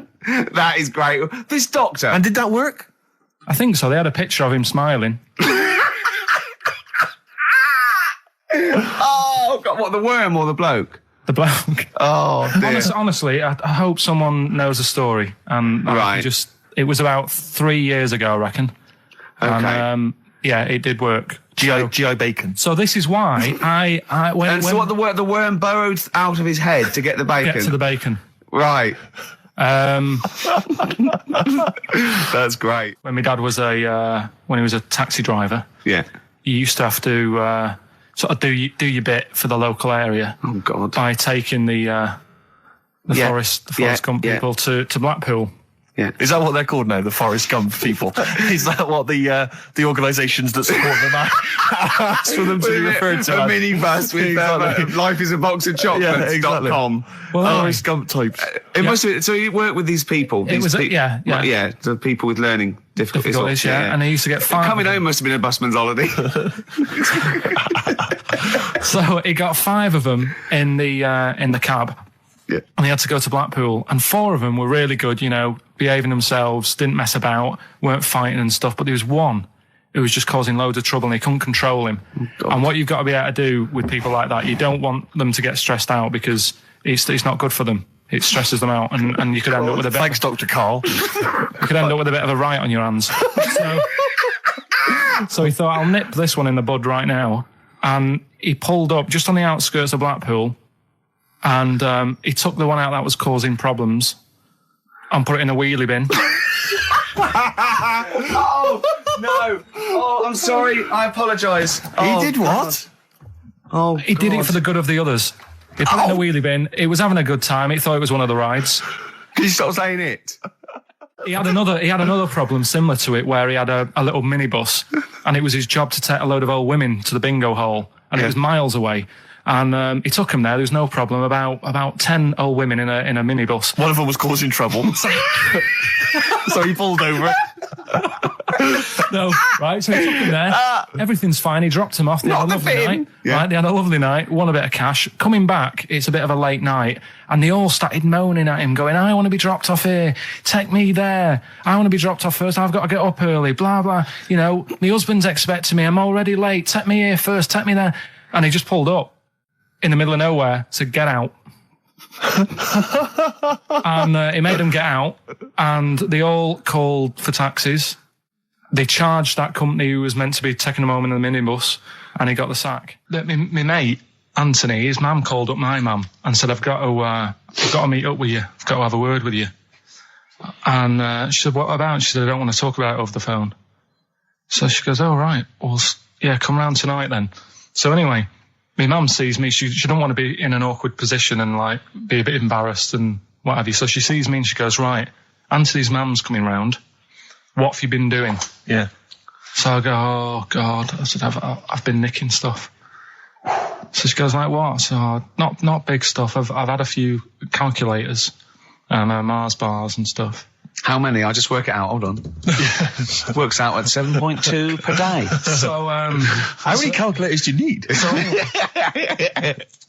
That is great. This doctor. And did that work? I think so. They had a picture of him smiling. Oh, God, what, the worm or the bloke? The bloke. Oh, dear. Honestly, I hope someone knows the story. Right. It was about 3 years ago, I reckon. Okay. And, it did work. GI bacon. So this is why the worm burrowed out of his head to get the bacon? Get to the bacon. Right. That's great. When my dad was when he was a taxi driver, you used to have to sort of do your bit for the local area. Oh God! By taking the Forest Gump people to Blackpool. Yeah. Is that what they're called now? The Forrest Gump people? Is that what the organisations that support them ask for them to be referred to? A minibus with Life is a Box of Chocolates.com. Forrest Gump types. It must be. So you work with these people. The people with learning difficulties. And they used to get 5. Coming home must have been a busman's holiday. So he got 5 of them in the cab. Yeah. And he had to go to Blackpool, and 4 of them were really good, behaving themselves, didn't mess about, weren't fighting and stuff, but there was one who was just causing loads of trouble and he couldn't control him. And what you've got to be able to do with people like that, you don't want them to get stressed out because it's not good for them. It stresses them out, and you could end up with a bit... Thanks, Dr. Carl. You could end up with a bit of a riot on your hands. So he thought, I'll nip this one in the bud right now. And he pulled up just on the outskirts of Blackpool, and he took the one out that was causing problems and put it in a wheelie bin. Oh, no. Oh, I'm sorry. I apologise. He did what? Oh, he did it for the good of the others. He put it in a wheelie bin. He was having a good time. He thought it was one of the rides. Can you stop saying it? He had another problem similar to it where he had a little minibus, and it was his job to take a load of old women to the bingo hall, and it was miles away. And he took him there. There was no problem. About 10 old women in a minibus. One of them was causing trouble, so he pulled over it. No, right, so he took him there. Everything's fine. He dropped him off. They had a lovely night. Yeah. Right, they had a lovely night, won a bit of cash. Coming back, it's a bit of a late night, and they all started moaning at him, going, I want to be dropped off here. Take me there. I want to be dropped off first. I've got to get up early, blah, blah. You know, my husband's expecting me. I'm already late. Take me here first. Take me there. And he just pulled up in the middle of nowhere, said, get out. And he made them get out, and they all called for taxis. They charged that company who was meant to be taking him home in the minibus, and he got the sack. My mate, Anthony, his mum called up my mum and said, I've got to meet up with you. I've got to have a word with you. And she said, what about? She said, I don't want to talk about it over the phone. So she goes, oh, right. Well, yeah, come round tonight then. So anyway, my mum sees me. She don't want to be in an awkward position and, like, be a bit embarrassed and what have you. So she sees me and she goes, right, Anthony's mum's coming round. What have you been doing? Yeah. So I go, oh, God. I said, I've been nicking stuff. So she goes, like, what? So, not big stuff. I've had a few calculators and Mars bars and stuff. How many? I'll just work it out. Hold on. Works out at 7.2 per day. So, how many calculators do you need?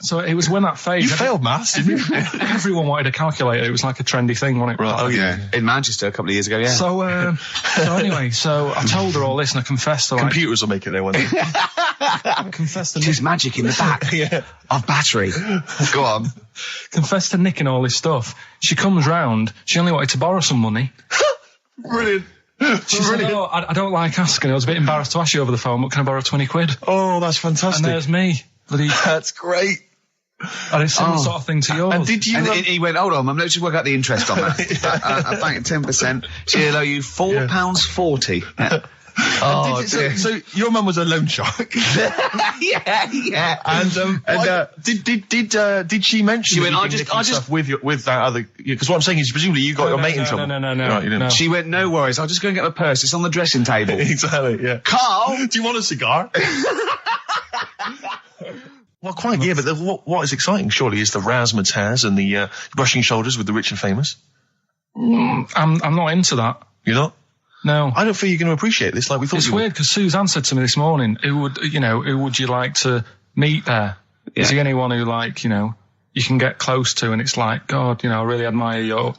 So it was when that phase. You failed maths, didn't you? Everyone wanted a calculator. It was like a trendy thing, wasn't it? Right. Oh, yeah. In Manchester a couple of years ago, yeah. So anyway, so I told her all this and I confessed to, like, computers will make it there one day. I confessed to There's magic in the back of battery. Go on. Confessed to nicking all this stuff. She comes round. She only wanted to borrow some money. Brilliant. She said, oh, I don't like asking. I was a bit embarrassed to ask you over the phone, but can I borrow 20 quid? Oh, that's fantastic. And there's me. That's great. And it's similar sort of thing to yours. And did you? And he went, hold on, let's just work out the interest on that. I think 10%. She'll owe you £4.40. Oh, so your mum was a loan shark. yeah. And did she mention? She went, I just with that other, because what I'm saying is presumably you got your mate in trouble. No. Right, you didn't. She went, no worries, I'll just go and get my purse. It's on the dressing table. Exactly. Yeah. Carl, do you want a cigar? Well, quite, yeah, but what is exciting, surely, is the razzmatazz and the brushing shoulders with the rich and famous. I'm not into that. You're not? No. I don't feel you're going to appreciate this like we thought you would. It's weird, because Suzanne said to me this morning, who would you like to meet there? Yeah. Is he anyone who, like, you can get close to, and it's like, God, I really admire your,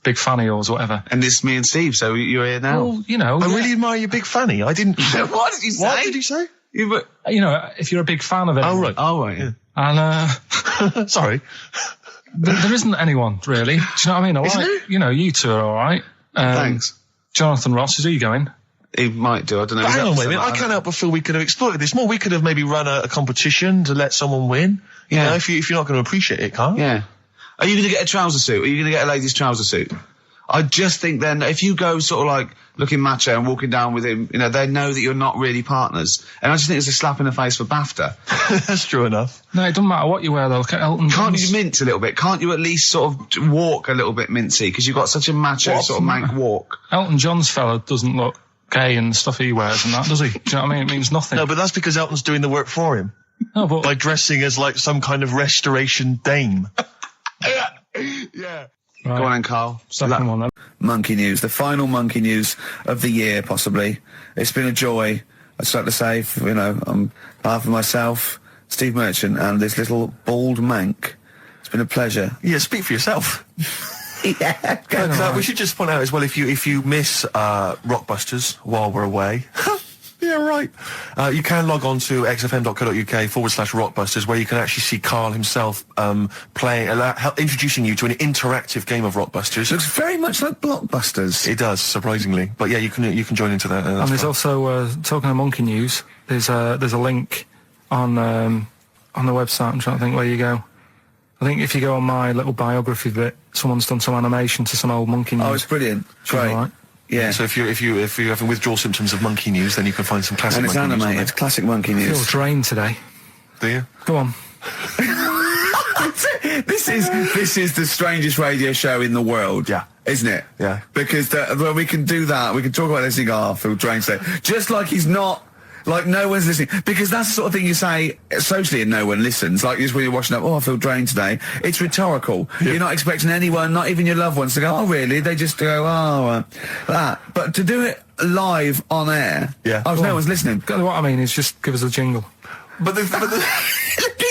big fan of yours, whatever. And this is me and Steve, so you're here now. Well, I really admire your big fanny. I didn't... What did you say? What did you say? If you're a big fan of it. Oh, right. Yeah. And, sorry. There isn't anyone, really. Do you know what I mean? You two are all right. Thanks. Jonathan Ross, is he going? He might do, I don't know. Hang on a minute, I can't help but feel we could have exploited this more. We could have maybe run a competition to let someone win. Yeah. If you're not going to appreciate it, Carl. Yeah. Are you going to get a trouser suit? Are you going to get a ladies' trouser suit? I just think then, if you go sort of like looking macho and walking down with him, they know that you're not really partners. And I just think it's a slap in the face for BAFTA. That's true enough. No, it doesn't matter what you wear, though. Look at Elton John. Can't you mince a little bit? Can't you at least sort of walk a little bit mincy? Because you've got such a macho sort of mank walk. Elton John's fella doesn't look gay and stuff he wears and that, does he? Do you know what I mean? It means nothing. No, but that's because Elton's doing the work for him. No, but... by dressing as, like, some kind of restoration dame. Yeah. Right. Go on then, Carl. Second one then. Monkey news. The final monkey news of the year, possibly. It's been a joy, I'd like to say, on behalf of myself, Steve Merchant, and this little bald mank. It's been a pleasure. Yeah, speak for yourself. Yeah. We should just point out as well, if you miss Rockbusters while we're away... Yeah, right. You can log on to xfm.co.uk/Rockbusters, where you can actually see Carl himself introducing you to an interactive game of Rockbusters. Looks very much like Blockbusters. It does, surprisingly. But yeah, you can join into that. And there's also, talking of monkey news, there's a link on the website. I'm trying to think where you go. I think if you go on my little biography bit, someone's done some animation to some old monkey news. Oh, it's brilliant. Great. Right. Yeah. So if you're having withdrawal symptoms of monkey news, then you can find some classic monkey news. And it's animated, classic monkey news. I feel drained today. Do you? Go on. This is the strangest radio show in the world. Yeah. Isn't it? Yeah. Because when we can do that, we can talk about this thing, I feel drained today. Just like he's not... Like, no one's listening. Because that's the sort of thing you say socially and no one listens. Like, just when you're washing up, I feel drained today. It's rhetorical. Yeah. You're not expecting anyone, not even your loved ones, to go, oh, really? They just go, that. But to do it live on air. Yeah. Oh, no one's listening. What I mean is just give us a jingle. But the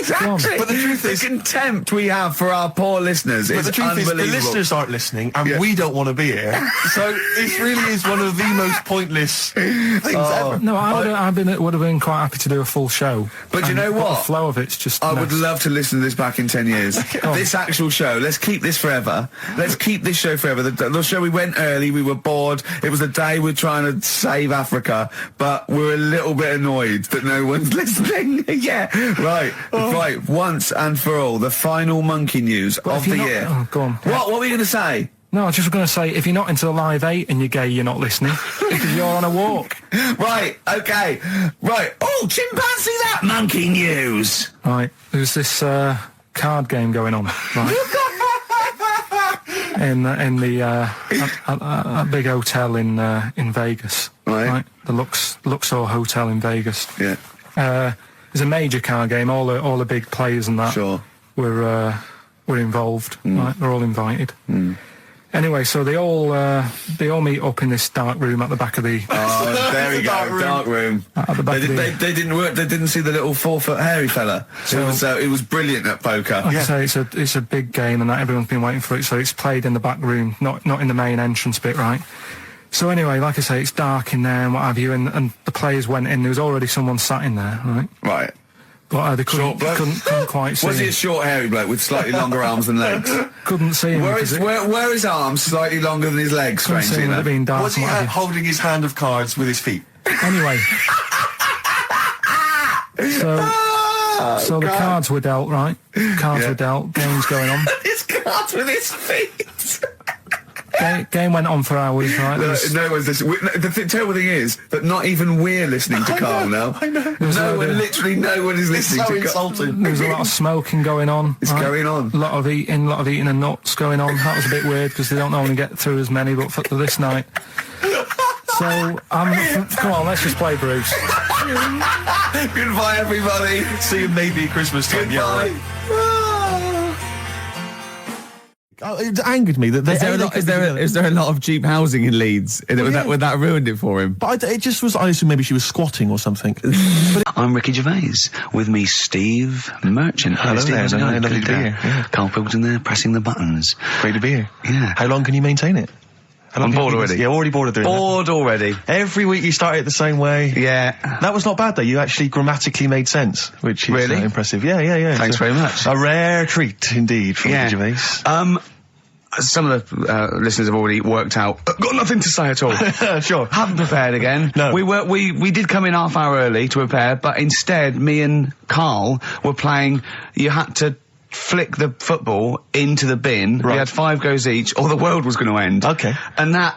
Exactly. But the truth is, the contempt we have for our poor listeners is unbelievable. The listeners aren't listening, and we don't want to be here. So this really is one of the most pointless things ever. No, would have been quite happy to do a full show. But you know what? The flow of it's just. I would love to listen to this back in 10 years. This actual show. Let's keep this forever. Let's keep this show forever. The show we went early. We were bored. It was a day we're trying to save Africa, but we're a little bit annoyed that no one's listening. Yeah. Right. Right. Once and for all, the final monkey news of the year. Oh, go on. What were you going to say? No, I was just going to say, if you're not into the Live 8 and you're gay, you're not listening because you're on a walk. Right. Okay. Right. Oh, chimpanzee, that monkey news. Right. There's this card game going on. Right. in the big hotel in Vegas. Right. The Luxor Hotel in Vegas. Yeah. There's a major card game. All the big players and that were involved. Right, they're all invited. Anyway, so they all meet up in this dark room at the back of the. Oh, there we go, dark room. At the back they didn't work. They didn't see the little 4-foot hairy fella. So it was brilliant at poker. Like I say, it's a big game, and that everyone's been waiting for it. So it's played in the back room, not in the main entrance bit, right? So anyway, like I say, it's dark in there and what have you, and the players went in. There was already someone sat in there, right? Right. But they couldn't quite see Was he him. a short, hairy bloke with slightly longer arms than legs? Couldn't see him. Were his arms slightly longer than his legs, strangely enough? Was he holding his hand of cards with his feet? Anyway. So the cards were dealt, right? Cards were dealt, games going on. His cards with his feet! Game went on for hours, right? No one's listening. The terrible thing is that not even we're listening to Carl now. I know. Literally no one is listening to Carl. Insulting. There was a lot of smoking going on. It's going on. A lot of eating and nuts going on. That was a bit weird because they don't normally get through as many, but for this night. So, come on, let's just play Bruce. Goodbye, everybody. See you maybe at Christmas time. Goodbye. Yeah, it angered me that is there a lot of cheap housing in Leeds? Would that ruined it for him? But it just was. I assume maybe she was squatting or something. I'm Ricky Gervais with me, Steve Merchant. Hello Steve, there. Lovely to be here. Yeah. Karl Pilkington there, pressing the buttons. Great to be here. Yeah. How long can you maintain it? I'm bored already. Yeah, already bored of doing Bored already. Every week you start it the same way. Yeah. That was not bad though. You actually grammatically made sense, which is really impressive. Yeah. Thanks very much. A rare treat indeed from Gervais. Some of the listeners have already worked out. Got nothing to say at all. Sure. Haven't prepared again. No. We did come in half hour early to prepare, but instead me and Karl were playing. You had to flick the football into the bin. Right. We had 5 goes each, or the world was going to end. Okay. And that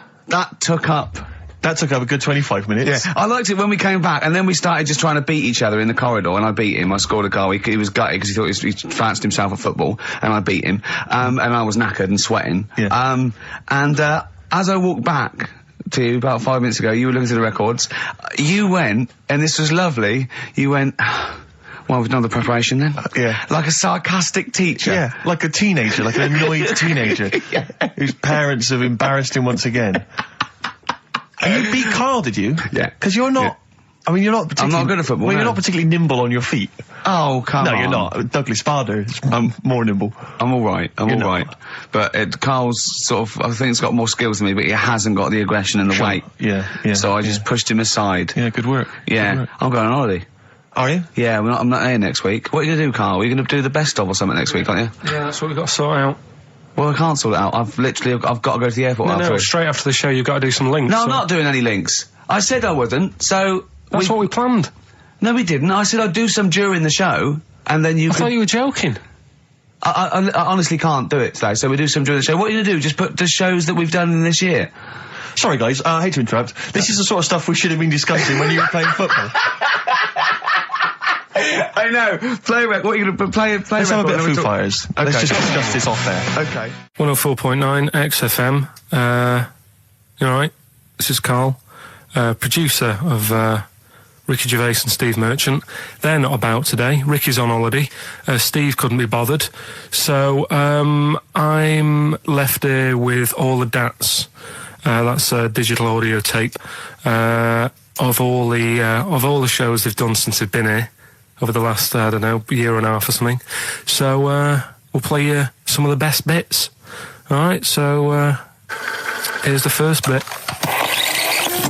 took up. That took up a good 25 minutes. Yeah, I liked it when we came back, and then we started just trying to beat each other in the corridor, and I beat him. I scored a goal. He was gutted because he thought he fancied himself a football, and I beat him. And I was knackered and sweating. Yeah. As I walked back to you about 5 minutes ago, you were looking through the records. You went, and this was lovely, you went... Well, we've done the preparation then. Yeah. Like a sarcastic teacher. Yeah, like a teenager, like an annoyed teenager whose parents have embarrassed him once again. And you beat Karl, did you? Yeah. Because you're not... Yeah. I mean, you're not particularly... I'm not good at football, Well, you're not particularly nimble on your feet. Oh, come on. No, you're not. Douglas Bader is more nimble. I'm all right. But Karl's sort of... I think he's got more skills than me, but he hasn't got the aggression and the weight. Yeah. So I just pushed him aside. Yeah, good work. Yeah. Good work. I'm going on holiday. Are you? Yeah, I'm not here next week. What are you going to do, Karl? Are you going to do the best of or something next week, aren't you? Yeah, that's what we've got to sort out. Well, I can't sort it out. I've got to go to the airport after it. Straight after the show you've got to do some links. No, I'm not doing any links. I said I wouldn't, so... That's what we planned. No, we didn't. I said I'd do some during the show, and then you I thought you were joking. I honestly can't do it today, so we do some during the show. What are you going to do? Just put the shows that we've done in this year? Sorry, guys. I hate to interrupt. This is the sort of stuff we should have been discussing when you were playing football. I know. Play rec. What are you going to play? Let's have a bit of Foo Fighters. Okay. Let's just discuss this off there. Okay. 104.9 XFM. You alright? This is Karl, producer of Ricky Gervais and Steve Merchant. They're not about today. Ricky's on holiday. Steve couldn't be bothered. So I'm left here with all the dats. That's a digital audio tape of all the shows they've done since they've been here over the last, I don't know, year and a half or something. So we'll play you some of the best bits. All right, so here's the first bit.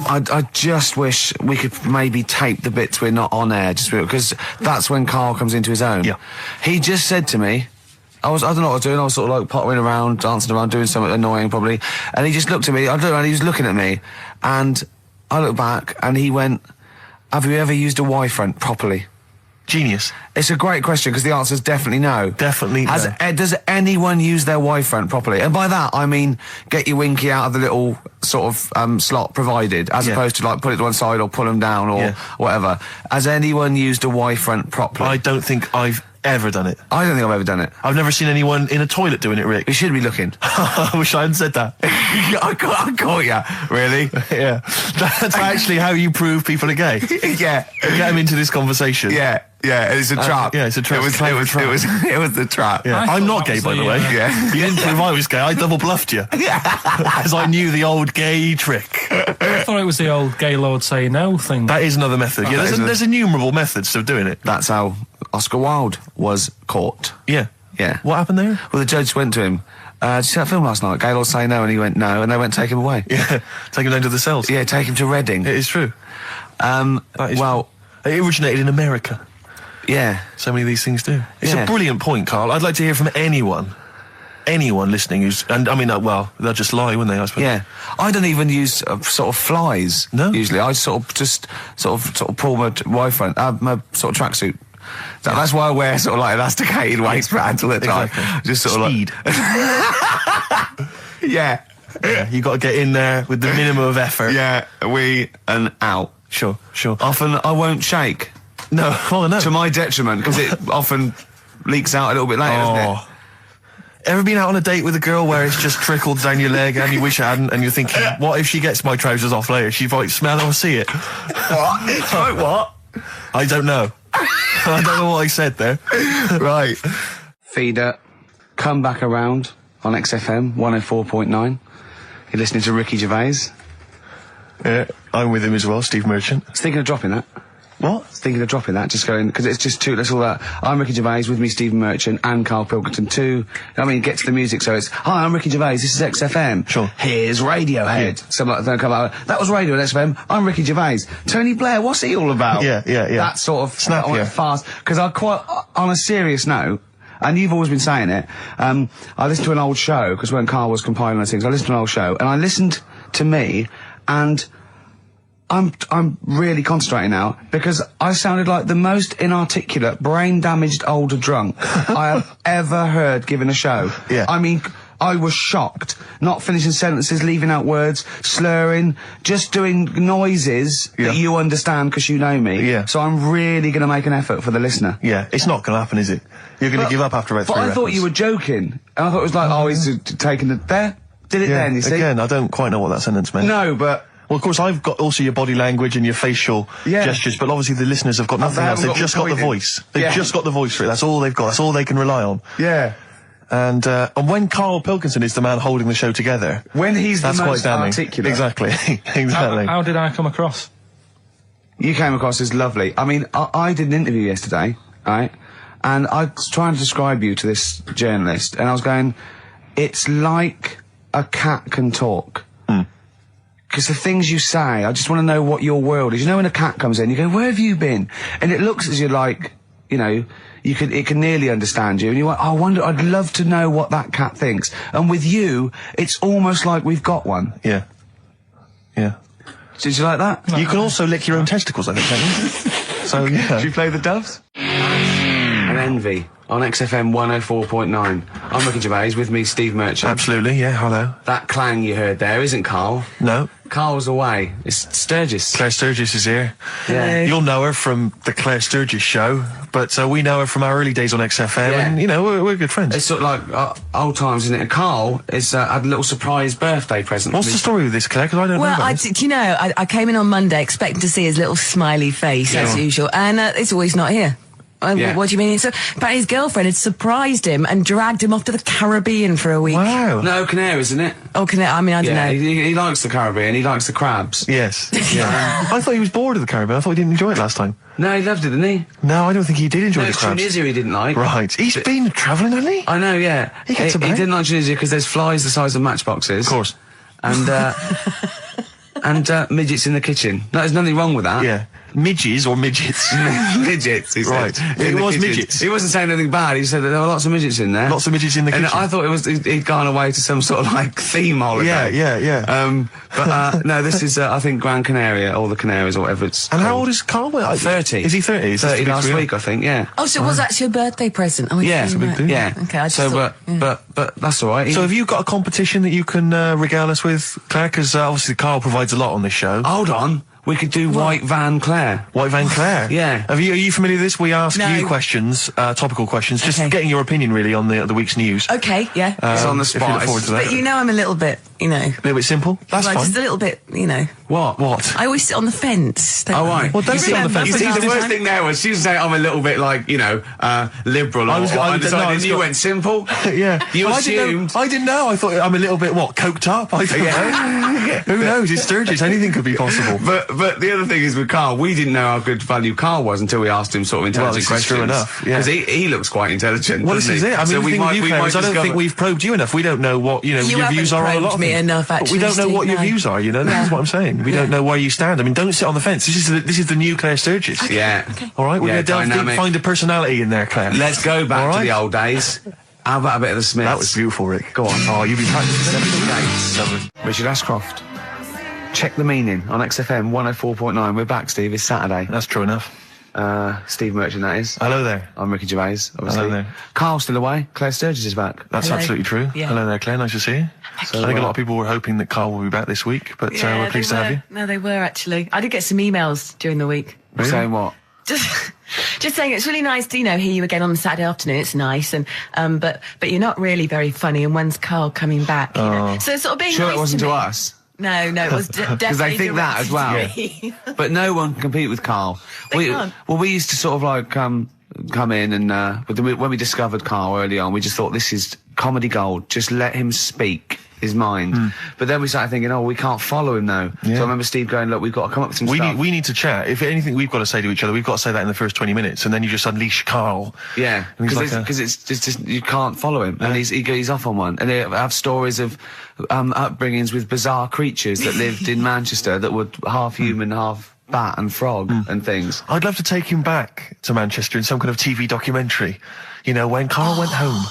I just wish we could maybe tape the bits we're not on air, just because that's when Karl comes into his own. Yeah. He just said to me, I don't know what I was doing, I was sort of like pottering around, dancing around, doing something annoying probably, and he just looked at me, I don't know, and he was looking at me, and I looked back, and he went, have you ever used a Y-front properly? Genius. It's a great question, because the answer is definitely no. Definitely no. Does anyone use their Y-front properly? And by that, I mean, get your winky out of the little sort of slot provided, as opposed to like put it to one side or pull them down or whatever. Has anyone used a Y-front properly? I don't think I've ever done it. I don't think I've ever done it. I've never seen anyone in a toilet doing it, Rick. You should be looking. I wish I hadn't said that. I caught you. Really? Yeah. That's actually how you prove people are gay. Yeah. Get them into this conversation. Yeah. Yeah, it's a trap. Yeah, it's a trap. It was the trap. Yeah. I'm not gay, by the way. Yeah. You didn't prove I was gay. I double bluffed you. As I knew the old gay trick. I thought it was the old gay lord say no thing. That is another method. Yeah, there's innumerable methods of doing it. That's how Oscar Wilde was caught. Yeah. Yeah. What happened there? Well, the judge went to him. Did you see that film last night? Gay lord say no, and he went no, and they went take him away. Yeah. Take him down to the cells. Yeah, take him to Reading. It is true. Well, it originated in America. Yeah. So many of these things do. It's a brilliant point, Karl. I'd like to hear from anyone listening who's, and I mean, well, they'll just lie, wouldn't they, I suppose? Yeah. I don't even use sort of flies. No. Usually. I sort of pull my Y-front, my sort of tracksuit. That's why I wear sort of like elasticated waistbands all the time. Exactly. Just sort of speed. Yeah. Yeah, you got to get in there with the minimum of effort. Yeah, and out. Sure. Often I won't shake. No, oh no. To my detriment, because it often leaks out a little bit later, doesn't it? Ever been out on a date with a girl where it's just trickled down your leg and you wish it hadn't, and you're thinking, what if she gets my trousers off later? She might smell or see it. What? What? I don't know. I don't know what I said there. Right. Feeder, come back around on XFM 104.9. You're listening to Ricky Gervais. Yeah, I'm with him as well, Steve Merchant. I was thinking of dropping that. What? Thinking of dropping that, just going, because it's just too, that's all that. I'm Ricky Gervais, with me Steve Merchant and Karl Pilkington too. I mean, get to the music, so it's, hi, I'm Ricky Gervais, this is XFM. Sure. Here's Radiohead. Yeah. Something like that, come out, that was Radio at XFM, I'm Ricky Gervais. Tony Blair, what's he all about? Yeah. That sort of, snap, fast, because I quite, on a serious note, and you've always been saying it, I listened to an old show, because when Karl was compiling those things, I listened to an old show, and I listened to me, and I'm really concentrating now, because I sounded like the most inarticulate, brain-damaged older drunk I have ever heard given a show. Yeah. I mean, I was shocked. Not finishing sentences, leaving out words, slurring, just doing noises that you understand because you know me. Yeah. So I'm really going to make an effort for the listener. Yeah, it's not going to happen, is it? You're going to give up after about 3 But I thought you were joking. And I thought it was like, oh, he's taking it there. Did it then, you see? Again, I don't quite know what that sentence meant. No, but... Well, of course, I've got also your body language and your facial gestures, but obviously the listeners have got nothing else. They've just got the voice. They've just got the voice for it. That's all they've got. That's all they can rely on. Yeah. And when Karl Pilkington is the man holding the show together, when he's the most damning. articulate, exactly. How did I come across? You came across as lovely. I mean, I did an interview yesterday, right? And I was trying to describe you to this journalist, and I was going, it's like a cat can talk. Because the things you say, I just want to know what your world is. You know, when a cat comes in, you go, where have you been? And it looks as you're like, you know, it can nearly understand you. And you're like, I wonder, I'd love to know what that cat thinks. And with you, it's almost like we've got one. Yeah. Yeah. Did you like that? You can also lick your own testicles, I think, can't you? So, yeah. Should we play the Doves? And Envy on XFM 104.9. I'm Ricky Gervais, with me Steve Merchant. Absolutely, yeah, hello. That clang you heard there isn't Karl. No. Karl's away. It's Sturgis. Claire Sturgis is here. Yeah. You'll know her from the Claire Sturgis show, but we know her from our early days on XFM, and, you know, we're good friends. It's sort of like old times, isn't it? And Karl has had a little surprise birthday present. What's the story with this, Claire? Because I don't know about this. Do you know, I came in on Monday expecting to see his little smiley face, as usual, and it's always not here. What do you mean? So, apparently his girlfriend had surprised him and dragged him off to the Caribbean for a week. Wow. No, Canaries, isn't it? Oh, I mean, I don't know. He likes the Caribbean. He likes the crabs. Yes. Yeah. I thought he was bored of the Caribbean. I thought he didn't enjoy it last time. No, he loved it, didn't he? No, I don't think he did enjoy the crabs. Tunisia he didn't like. Right. He's been travelling, hasn't he? I know, yeah. He didn't like Tunisia because there's flies the size of matchboxes. Of course. And, and midgets in the kitchen. No, there's nothing wrong with that. Yeah. Midges or midgets? Midgets, he said. Right. It was midgets. He wasn't saying anything bad. He said that there were lots of midgets in there. Lots of midgets in the kitchen. And I thought he'd gone away to some sort of like theme holiday. Yeah. But no, this is I think Gran Canaria or the Canaries or whatever it's. And how old is Karl? 30. Is he 30? 30 last week, I think. Yeah. Oh, so it was actually a birthday present. Oh, yeah. Right. Yeah. Okay. I just thought, but that's all right. So have you got a competition that you can regale us with, Claire? Because obviously Karl provides a lot on this show. Hold on. We could do White Van Claire. White Van Claire? Yeah. Are you familiar with this? We ask you questions, topical questions, just getting your opinion really on the week's news. Okay, yeah. It's on the spot. If you look forward to that. But you know I'm a little bit, A little bit simple? That's fine. Just a little bit, What? I always sit on the fence. Oh, right. Well, don't sit on the fence. You see, the worst thing there was she was saying I'm a little bit like, liberal or undecided, and you went simple. Yeah. You assumed. I didn't know. I thought I'm a little bit, coked up? I don't know. Who knows? It's Sturgis. Anything could be possible. But the other thing is with Karl, we didn't know how good value Karl was until we asked him sort of intelligent questions. True enough. Yeah. Because he looks quite intelligent. Well, this is it. I mean, the thing with you, Claire, is I don't think we've probed you enough. We don't know what, your views are on a lot of things. You haven't probed me enough, actually. We don't know what your views are, This is what I'm saying. We don't know where you stand. I mean, don't sit on the fence. This is the new Claire Sturgis. Okay. Yeah. Okay. All right, we're going to delve deep, find a personality in there, Claire. Let's go back to the old days. How about a bit of the Smiths? That was beautiful, Rick. Go on. Oh, you've been practicing. Richard Ashcroft. Check the meaning on XFM 104.9. We're back, Steve. It's Saturday. That's true enough. Steve Merchant, that is. Hello there. I'm Ricky Gervais, obviously. Hello there. Carl's still away. Claire Sturgis is back. That's absolutely true. Yeah. Hello there, Claire. Nice to see you. So, I think a lot of people were hoping that Karl will be back this week, but we're pleased to have you. No, they were actually. I did get some emails during the week. Really? Saying what? Just saying it's really nice to hear you again on the Saturday afternoon. It's nice, and but you're not really very funny. And when's Karl coming back? So it's sort of being sure nice it wasn't to to me. us. No, it was definitely because they think that as well. Yeah. But no one can compete with Karl. They can't. Well, we used to sort of like come in and when we discovered Karl early on, we just thought this is comedy gold. Just let him speak his mind. But then we started thinking, we can't follow him now. So I remember Steve going, look, we've got to come up with some stuff. We need to chat. If anything we've got to say to each other, we've got to say that in the first 20 minutes, and then you just unleash Karl. Yeah, because it's just you can't follow him, and he's off on one. And they have stories of upbringings with bizarre creatures that lived in Manchester that were half human, half bat and frog and things. I'd love to take him back to Manchester in some kind of TV documentary. When Karl went home.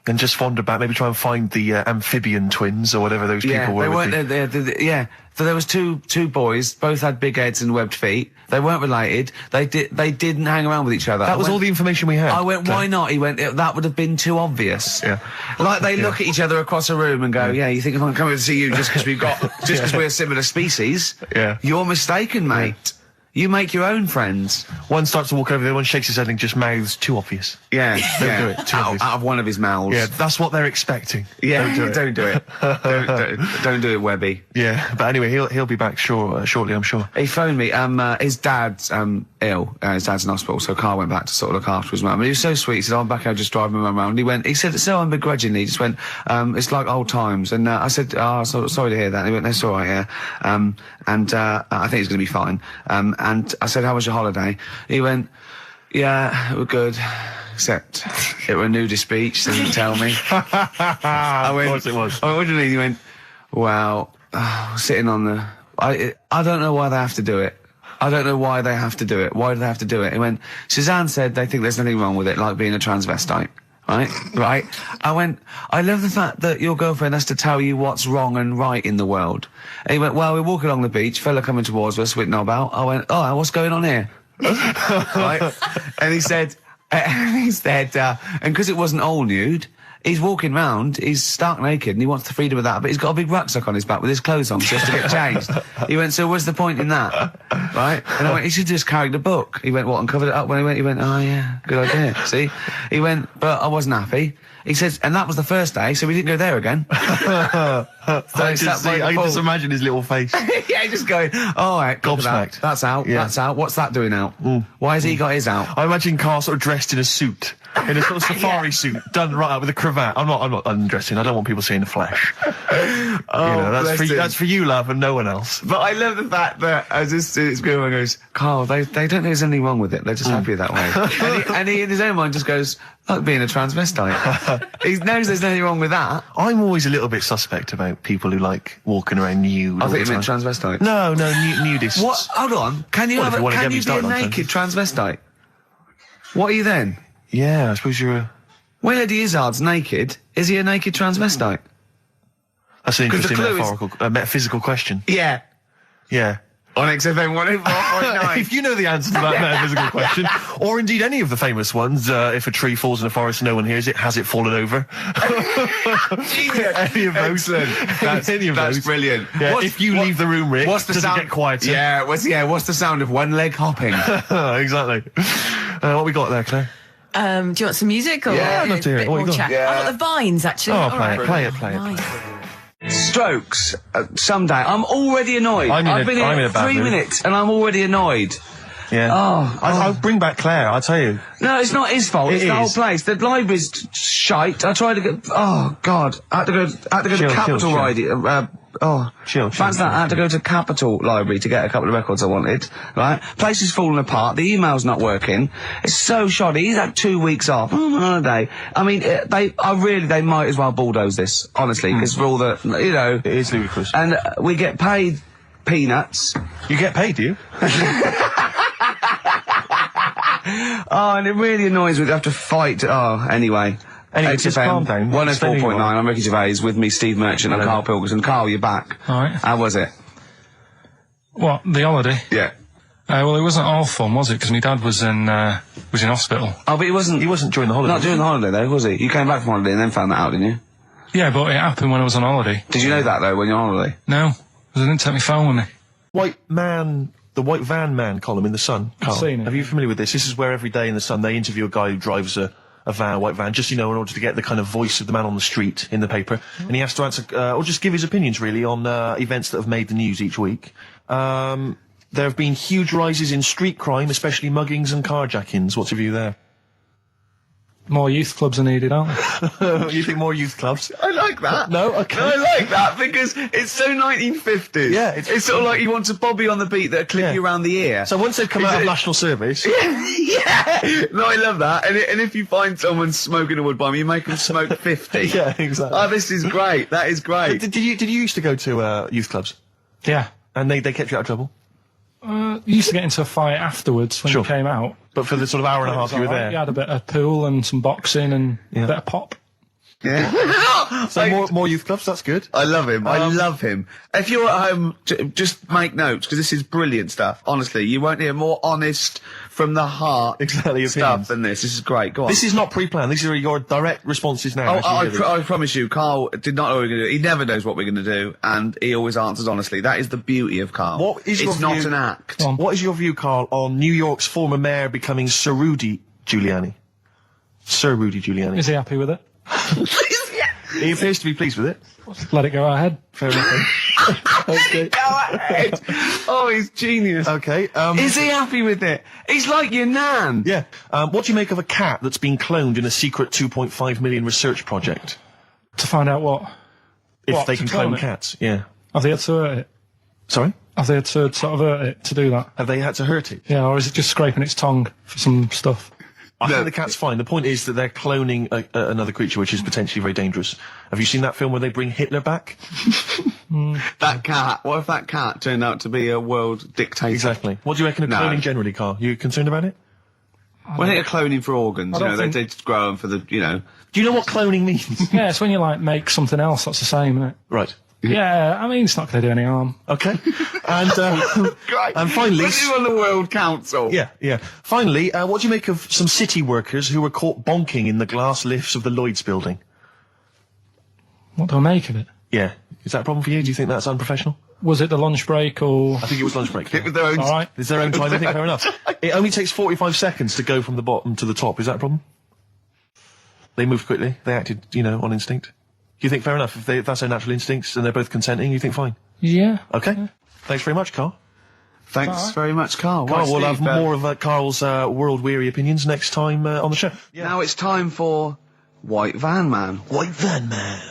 And just wander back, maybe try and find the amphibian twins or whatever those people were. They weren't there. So there was two boys, both had big heads and webbed feet. They weren't related. They didn't hang around with each other. That was all the information we had. I went, why not? He went, that would have been too obvious. Yeah. Like they look at each other across a room and go, you think if I'm coming to see you just because we're a similar species? Yeah. You're mistaken, mate. Yeah. You make your own friends. One starts to walk over, the other one shakes his head and just mouths too obvious. Yeah. Don't do it. Too obvious. Out of one of his mouths. Yeah, that's what they're expecting. Yeah, don't do it. Don't do it, Webby. Yeah, but anyway, he'll be back shortly, I'm sure. He phoned me. His dad's ill. His dad's in hospital, so Karl went back to sort of look after his mum. And he was so sweet. He said, I'm back out just driving my mum around. He said so unbegrudgingly. He just went, it's like old times. And I said, sorry to hear that. And he went, that's all right, yeah. I think it's going to be fine. And I said, how was your holiday? He went, yeah, it was good. Except it were a nudist beach, so didn't tell me. I went, of course it was. I went, what do you mean? He went, well, sitting on the... I don't know why they have to do it. I don't know why they have to do it. Why do they have to do it? He went, Suzanne said they think there's nothing wrong with it, like being a transvestite. Right? I went, I love the fact that your girlfriend has to tell you what's wrong and right in the world. And he went, well, we're walking along the beach, fella coming towards us with knob out. I went, what's going on here? Right? And he said, and because it wasn't all nude, he's walking round, he's stark naked, and he wants the freedom of that, but he's got a big rucksack on his back with his clothes on, just to get changed. He went, so what's the point in that? Right? And I went, he should just carry the book. He went, what, and covered it up? When he went, oh yeah, good idea. See? He went, but I wasn't happy. He says, and that was the first day, so we didn't go there again. I can just imagine his little face. Yeah, just going, all right, gobsmacked. That's out, that's out. What's that doing out? Why has he got his out? I imagine Karl sort of dressed in a suit, in a sort of safari suit, done right up with a cravat. I'm not undressing. I don't want people seeing the flesh. That's for you, love, and no one else. But I love the fact that it's going, goes, Karl, they don't think there's anything wrong with it. They're just happy that way. and he in his own mind just goes, like being a transvestite. He knows there's nothing wrong with that. I'm always a little bit suspect about people who like walking around nude. I think you meant transvestite. No, nudists. What? Hold on. Can you be a naked transvestite? What are you then? Yeah, I suppose you're a... When Eddie Izzard's naked, is he a naked transvestite? That's an interesting metaphysical question. Yeah. Yeah. On XFM 104.9. If you know the answer to that metaphysical question, or indeed any of the famous ones, if a tree falls in a forest and no one hears it, has it fallen over? Any of those. Excellent. That's brilliant. Yeah, if you leave the room, Rick, what's the sound? Get quieter? Yeah, what's the sound of one leg hopping? Exactly. What we got there, Claire? Do you want some music? Or I'd love to hear it. What you got? Yeah. I've got the Vines, actually. Oh, play it. Nice. Strokes. Someday. I'm already annoyed. I've been here 3 minutes and I'm already annoyed. Yeah. I'll bring back Claire, I'll tell you. No, it's not his fault. It's the whole place. The library's shite. I tried to get... Oh, God. I had to go to Capitol Library. Fancy that. I had to go to Capitol Library to get a couple of records I wanted. Right? Place is falling apart. The email's not working. It's so shoddy. He's had 2 weeks off. On holiday. I mean, they might as well bulldoze this, honestly, because for all the, you know... It is ludicrous. And we get paid peanuts. You get paid, do you? Oh, and it really annoys me to have to fight. Oh, anyway. Just calm down. 104.9, I'm Ricky Gervais, with me Steve Merchant and Karl Pilkington. Karl, you're back. All right. How was it? What, the holiday? Yeah. Well, it wasn't all fun, was it? Because my dad was in hospital. Oh, but he wasn't during the holiday. Not during the holiday, though, was he? You came back from holiday and then found that out, didn't you? Yeah, but it happened when I was on holiday. Did you know that, though, when you're on holiday? No, because I didn't take my phone with me. The White Van Man column in The Sun. I've seen it. Are you familiar with this? This is where every day in The Sun they interview a guy who drives a white van, just, in order to get the kind of voice of the man on the street in the paper. And he has to answer, or just give his opinions, really, on events that have made the news each week. There have been huge rises in street crime, especially muggings and carjackings. What's your view there? More youth clubs are needed, aren't there? You think more youth clubs? I like that. No? Okay. I like that because it's so 1950s. Yeah. It's sort of like you want a Bobby on the beat that'll clip you around the ear. So once they've come out of national service... Yeah. No, I love that. And if you find someone smoking a wood bomb, you make them smoke 50. Yeah, exactly. Oh, this is great. That is great. Did you used to go to youth clubs? Yeah. And they kept you out of trouble? You used to get into a fight afterwards when you came out. But for the sort of hour and a half you were there? You had a bit of pool and some boxing and a bit of pop. Yeah. So more youth clubs, that's good. I love him. I love him. If you're at home, just make notes, because this is brilliant stuff. Honestly, you won't hear more honest, from the heart stuff than this. This is great. Go on. This is not pre-planned. These are your direct responses now. I promise you, Karl did not know what we were going to do. He never knows what we're going to do, and he always answers honestly. That is the beauty of Karl. It's not an act. What is your view, Karl, on New York's former mayor becoming Sir Rudy Giuliani? Sir Rudy Giuliani. Is he happy with it? He appears to be pleased with it. Let it go ahead. Fair enough. Okay. Go ahead. Oh, he's genius. Okay. Is he happy with it? He's like your nan. Yeah. What do you make of a cat that's been cloned in a secret 2.5 million research project? To find out what? If they can clone cats, yeah. Have they had to hurt it? Sorry? Have they had to sort of hurt it to do that? Have they had to hurt it? Yeah, or is it just scraping its tongue for some stuff? I think the cat's fine. The point is that they're cloning another creature, which is potentially very dangerous. Have you seen that film where they bring Hitler back? That cat. What if that cat turned out to be a world dictator? Exactly. What do you reckon of cloning generally, Karl? You concerned about it? When they're cloning for organs, they just grow them for the, Do you know what cloning means? Yeah, it's when you, make something else that's the same, isn't it? Right. Yeah, I mean, it's not going to do any harm. Okay. And finally... Put you on the World Council. Yeah. Finally, what do you make of some city workers who were caught bonking in the glass lifts of the Lloyd's building? What do I make of it? Yeah. Is that a problem for you? Do you think that's unprofessional? Was it the lunch break or? I think it was lunch break. With their own. All right. It's their own time. I think fair enough. It only takes 45 seconds to go from the bottom to the top. Is that a problem? They moved quickly. They acted, on instinct. Do you think fair enough? If that's their natural instincts and they're both consenting, you think fine? Yeah. Okay. Yeah. Thanks very much, Carl. Thanks very much, Carl. Carl, Right, we'll Steve, have more of Carl's world-weary opinions next time on the show. Now it's time for White Van Man. White Van Man.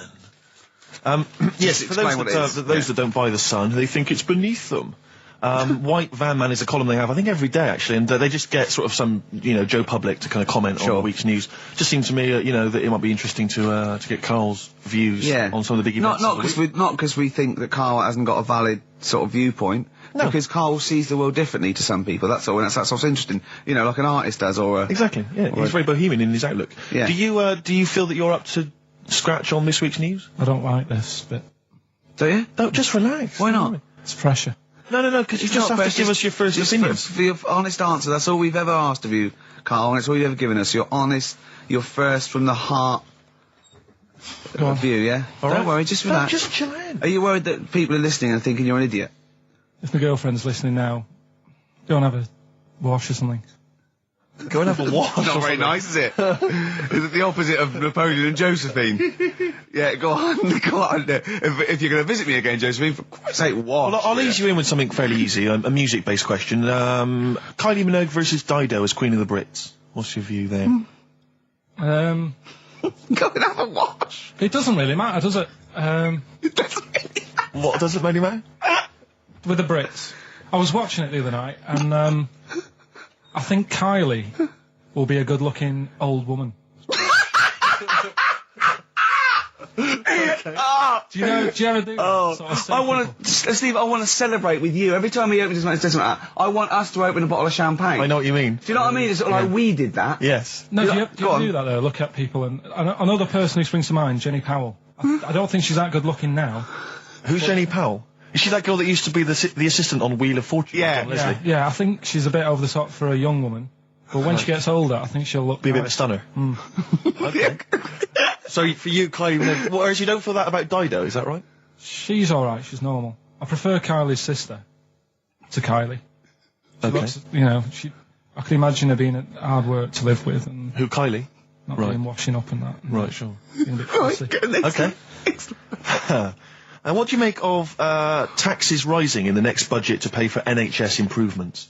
Yes, for explain what it is. those that don't buy The Sun, they think it's beneath them. White Van Man is a column they have, I think, every day, actually, and they just get sort of some, Joe Public to kind of comment on the week's news. Just seems to me, that it might be interesting to get Carl's views on some of the big events. Not because we think that Carl hasn't got a valid sort of viewpoint. No. Because Carl sees the world differently to some people, that's all, and that's what's interesting. Like an artist does, or a... Exactly, yeah. He's very bohemian in his outlook. Yeah. Do you feel that you're up to scratch on this week's news? I don't like this bit. Do you? No, just relax. Why not? It's pressure. No, because you just have to give us your first opinions. For your honest answer, that's all we've ever asked of you, Carl, and it's all you've ever given us. Your honest, your first from the heart view, yeah? Don't worry, just relax. Just chill in. Are you worried that people are listening and thinking you're an idiot? If my girlfriend's listening now, go and have a wash or something. Go and have a wash. Not very nice, is it? Is it the opposite of Napoleon and Josephine? Yeah, go on. If you're going to visit me again, Josephine, for Christ's sake, wash. Well, I'll ease you in with something fairly easy, a music-based question. Kylie Minogue versus Dido as Queen of the Brits. What's your view there? Go and have a wash. It doesn't really matter, does it? It doesn't really matter. What doesn't really matter? With the Brits. I was watching it the other night, and I think Kylie will be a good-looking old woman. Do you ever do that? Sort of Steve, I want to celebrate with you. Every time he opens his mouth, says something like that, I want us to open a bottle of champagne. I know what you mean. Do you know what I mean? It's sort of like we did that. Yes. No, do you ever do that, though? Look at people, and another person who springs to mind, Jenny Powell. I don't think she's that good-looking now. Who's Jenny Powell? Is she that girl that used to be the assistant on Wheel of Fortune? Yeah, I think she's a bit over the top for a young woman. But when she gets older, I think she'll be a bit of a stunner. Okay. So for you, Kylie, whereas you don't feel that about Dido, is that right? She's alright, she's normal. I prefer Kylie's sister to Kylie. She looks, I can imagine her being hard work to live with. And who, Kylie? Not being washing up and that. Right, sure. Being a bit fussy. Okay. And what do you make of taxes rising in the next budget to pay for NHS improvements?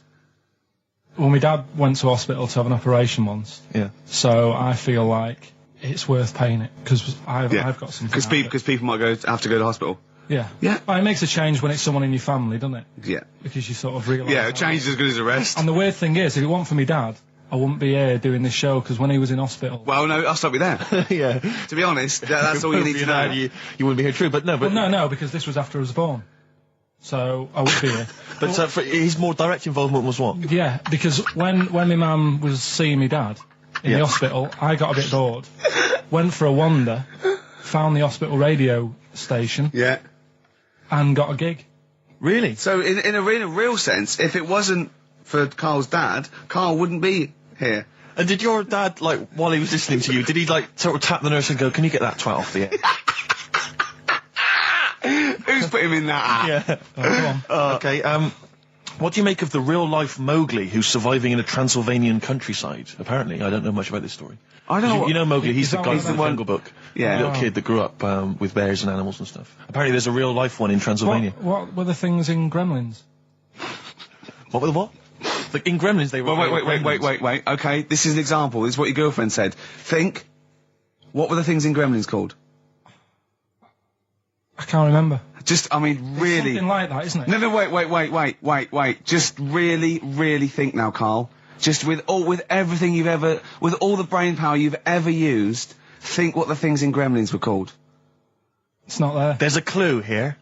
Well, my dad went to hospital to have an operation once. Yeah. So I feel like it's worth paying it, because I've got something. Because people might have to go to hospital. Yeah. Yeah. But it makes a change when it's someone in your family, doesn't it? Yeah. Because you sort of realise... Yeah, a change is as good as a rest. And the weird thing is, if it weren't for my dad, I wouldn't be here doing this show, because when he was in hospital... Well, no, I'll stop you there. Yeah. To be honest, that's all you need to know. You wouldn't be here, true, but no... Well, no, because this was after I was born. So, I would be here. But for his more direct involvement was what? Yeah, because when my mum was seeing my dad in the hospital, I got a bit bored, went for a wander, found the hospital radio station... Yeah. And got a gig. Really? So, in a real sense, if it wasn't for Carl's dad, Carl wouldn't be here. And did your dad, while he was listening to you, did he, sort of tap the nurse and go, can you get that twat off the air? Who's put him in that? Yeah. Oh, go on. Okay, what do you make of the real-life Mowgli who's surviving in a Transylvanian countryside? Apparently, I don't know much about this story. I don't know. You know Mowgli, he's the guy from the Jungle Book. Yeah. The little kid that grew up with bears and animals and stuff. Apparently there's a real-life one in Transylvania. What were the things in Gremlins? What were the what? In Gremlins they were... Wait. Okay, this is an example. This is what your girlfriend said. Think. What were the things in Gremlins called? I can't remember. Really... It's something like that, isn't it? No, wait. Just really think now, Carl. Just with everything you've ever... With all the brain power you've ever used, think what the things in Gremlins were called. It's not there. There's a clue here.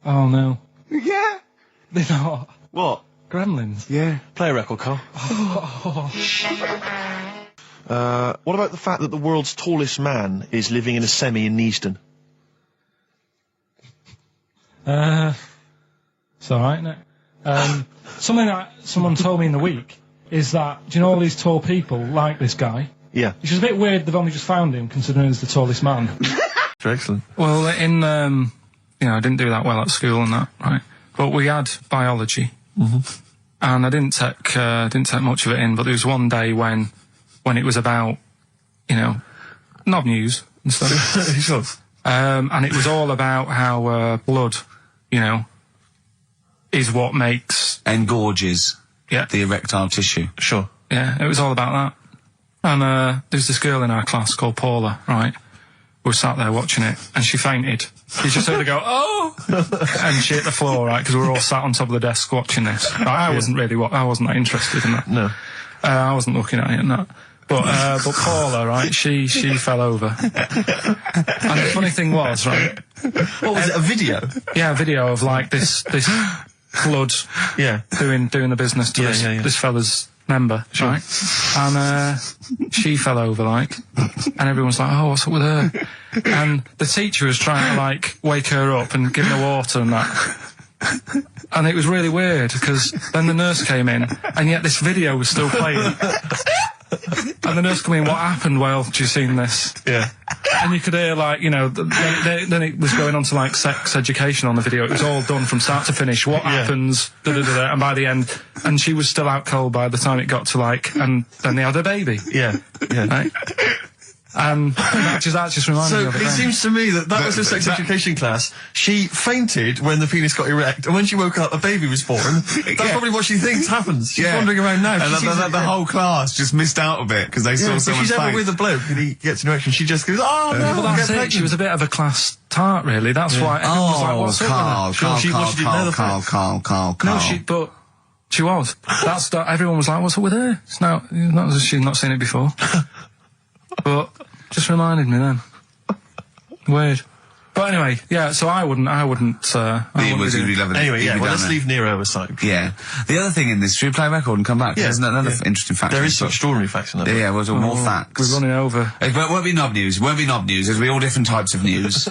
Oh, no. Yeah. They're not. What? Gremlins. Yeah. Play a record, Carl. What about the fact that the world's tallest man is living in a semi in Neasden? It's alright, isn't it? Something that someone told me in the week is that, do you know all these tall people like this guy? Yeah. It's just a bit weird they've only just found him, considering he's the tallest man. You're excellent. Well, in I didn't do that well at school and that, right? But we had biology, and I didn't take much of it in. But there was one day when it was about, knob news and stuff. And it was all about how blood, is what makes engorges the erectile tissue. Sure. Yeah, it was all about that. And there's this girl in our class called Paula, right? We were sat there watching it, and she fainted. You just heard her go, oh! And she hit the floor, right? Because we were all sat on top of the desk watching this. I wasn't that interested in that. No. I wasn't looking at it and that. But Paula, right, she fell over. And the funny thing was, right... What was it, a video? Yeah, a video of, like, this blood doing the business to this fella's member, right? And she fell over, like, and everyone's like, oh, what's up with her? And the teacher was trying to, like, wake her up and give her water and that. And it was really weird, because then the nurse came in, and yet this video was still playing. And the nurse came in, what happened while you seen this? Yeah. And you could hear, like, then it was going on to, like, sex education on the video. It was all done from start to finish. What happens, da-da-da-da, and by the end, and she was still out cold by the time it got to, like, and then they had a baby. Yeah. Right? And that just reminded me of it. So it seems to me that was her sex education class. She fainted when the penis got erect, and when she woke up, a baby was born. That's probably what she thinks happens. She's wandering around now. And the whole class just missed out a bit because they saw someone. If she's ever with a bloke and he gets an erection, she just goes, oh no, well, that's it. She was a bit of a class tart, really. That's why everyone was like, what's up with her? Carl. But she was. Everyone was like, what's up with her? She's not seen it before. But just reminded me then. Weird. But anyway, so I wouldn't. Anyway, let's leave Nero aside. Yeah. The other thing in this, should we play a record and come back? There's another interesting fact. There is some extraordinary facts in that. Yeah, well, more facts. We're running over. It won't be knob news. There'll be all different types of news.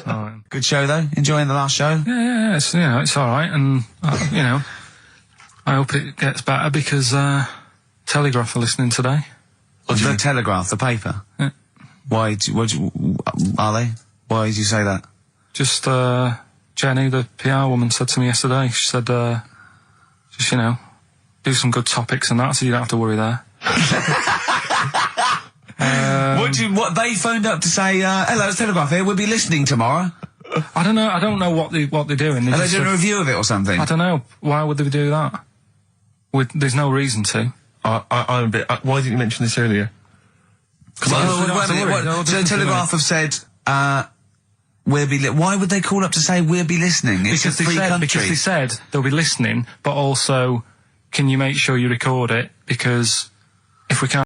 Good show, though? Enjoying the last show? Yeah, it's alright, and, I hope it gets better because, Telegraph are listening today. The Telegraph, the paper? Yeah. Why are they? Why did you say that? Just, Jenny, the PR woman, said to me yesterday, she said, do some good topics and that, so you don't have to worry there. What they phoned up to say, hello, it's Telegraph here, we'll be listening tomorrow. I don't know what they're doing. Are they doing a review of it or something? I don't know. Why would they do that? There's no reason to. I'm a bit... why didn't you mention this earlier? So Telegraph have said, why would they call up to say we'll be listening? It's a free country. Because they said they'll be listening, but also, can you make sure you record it? Because if we can't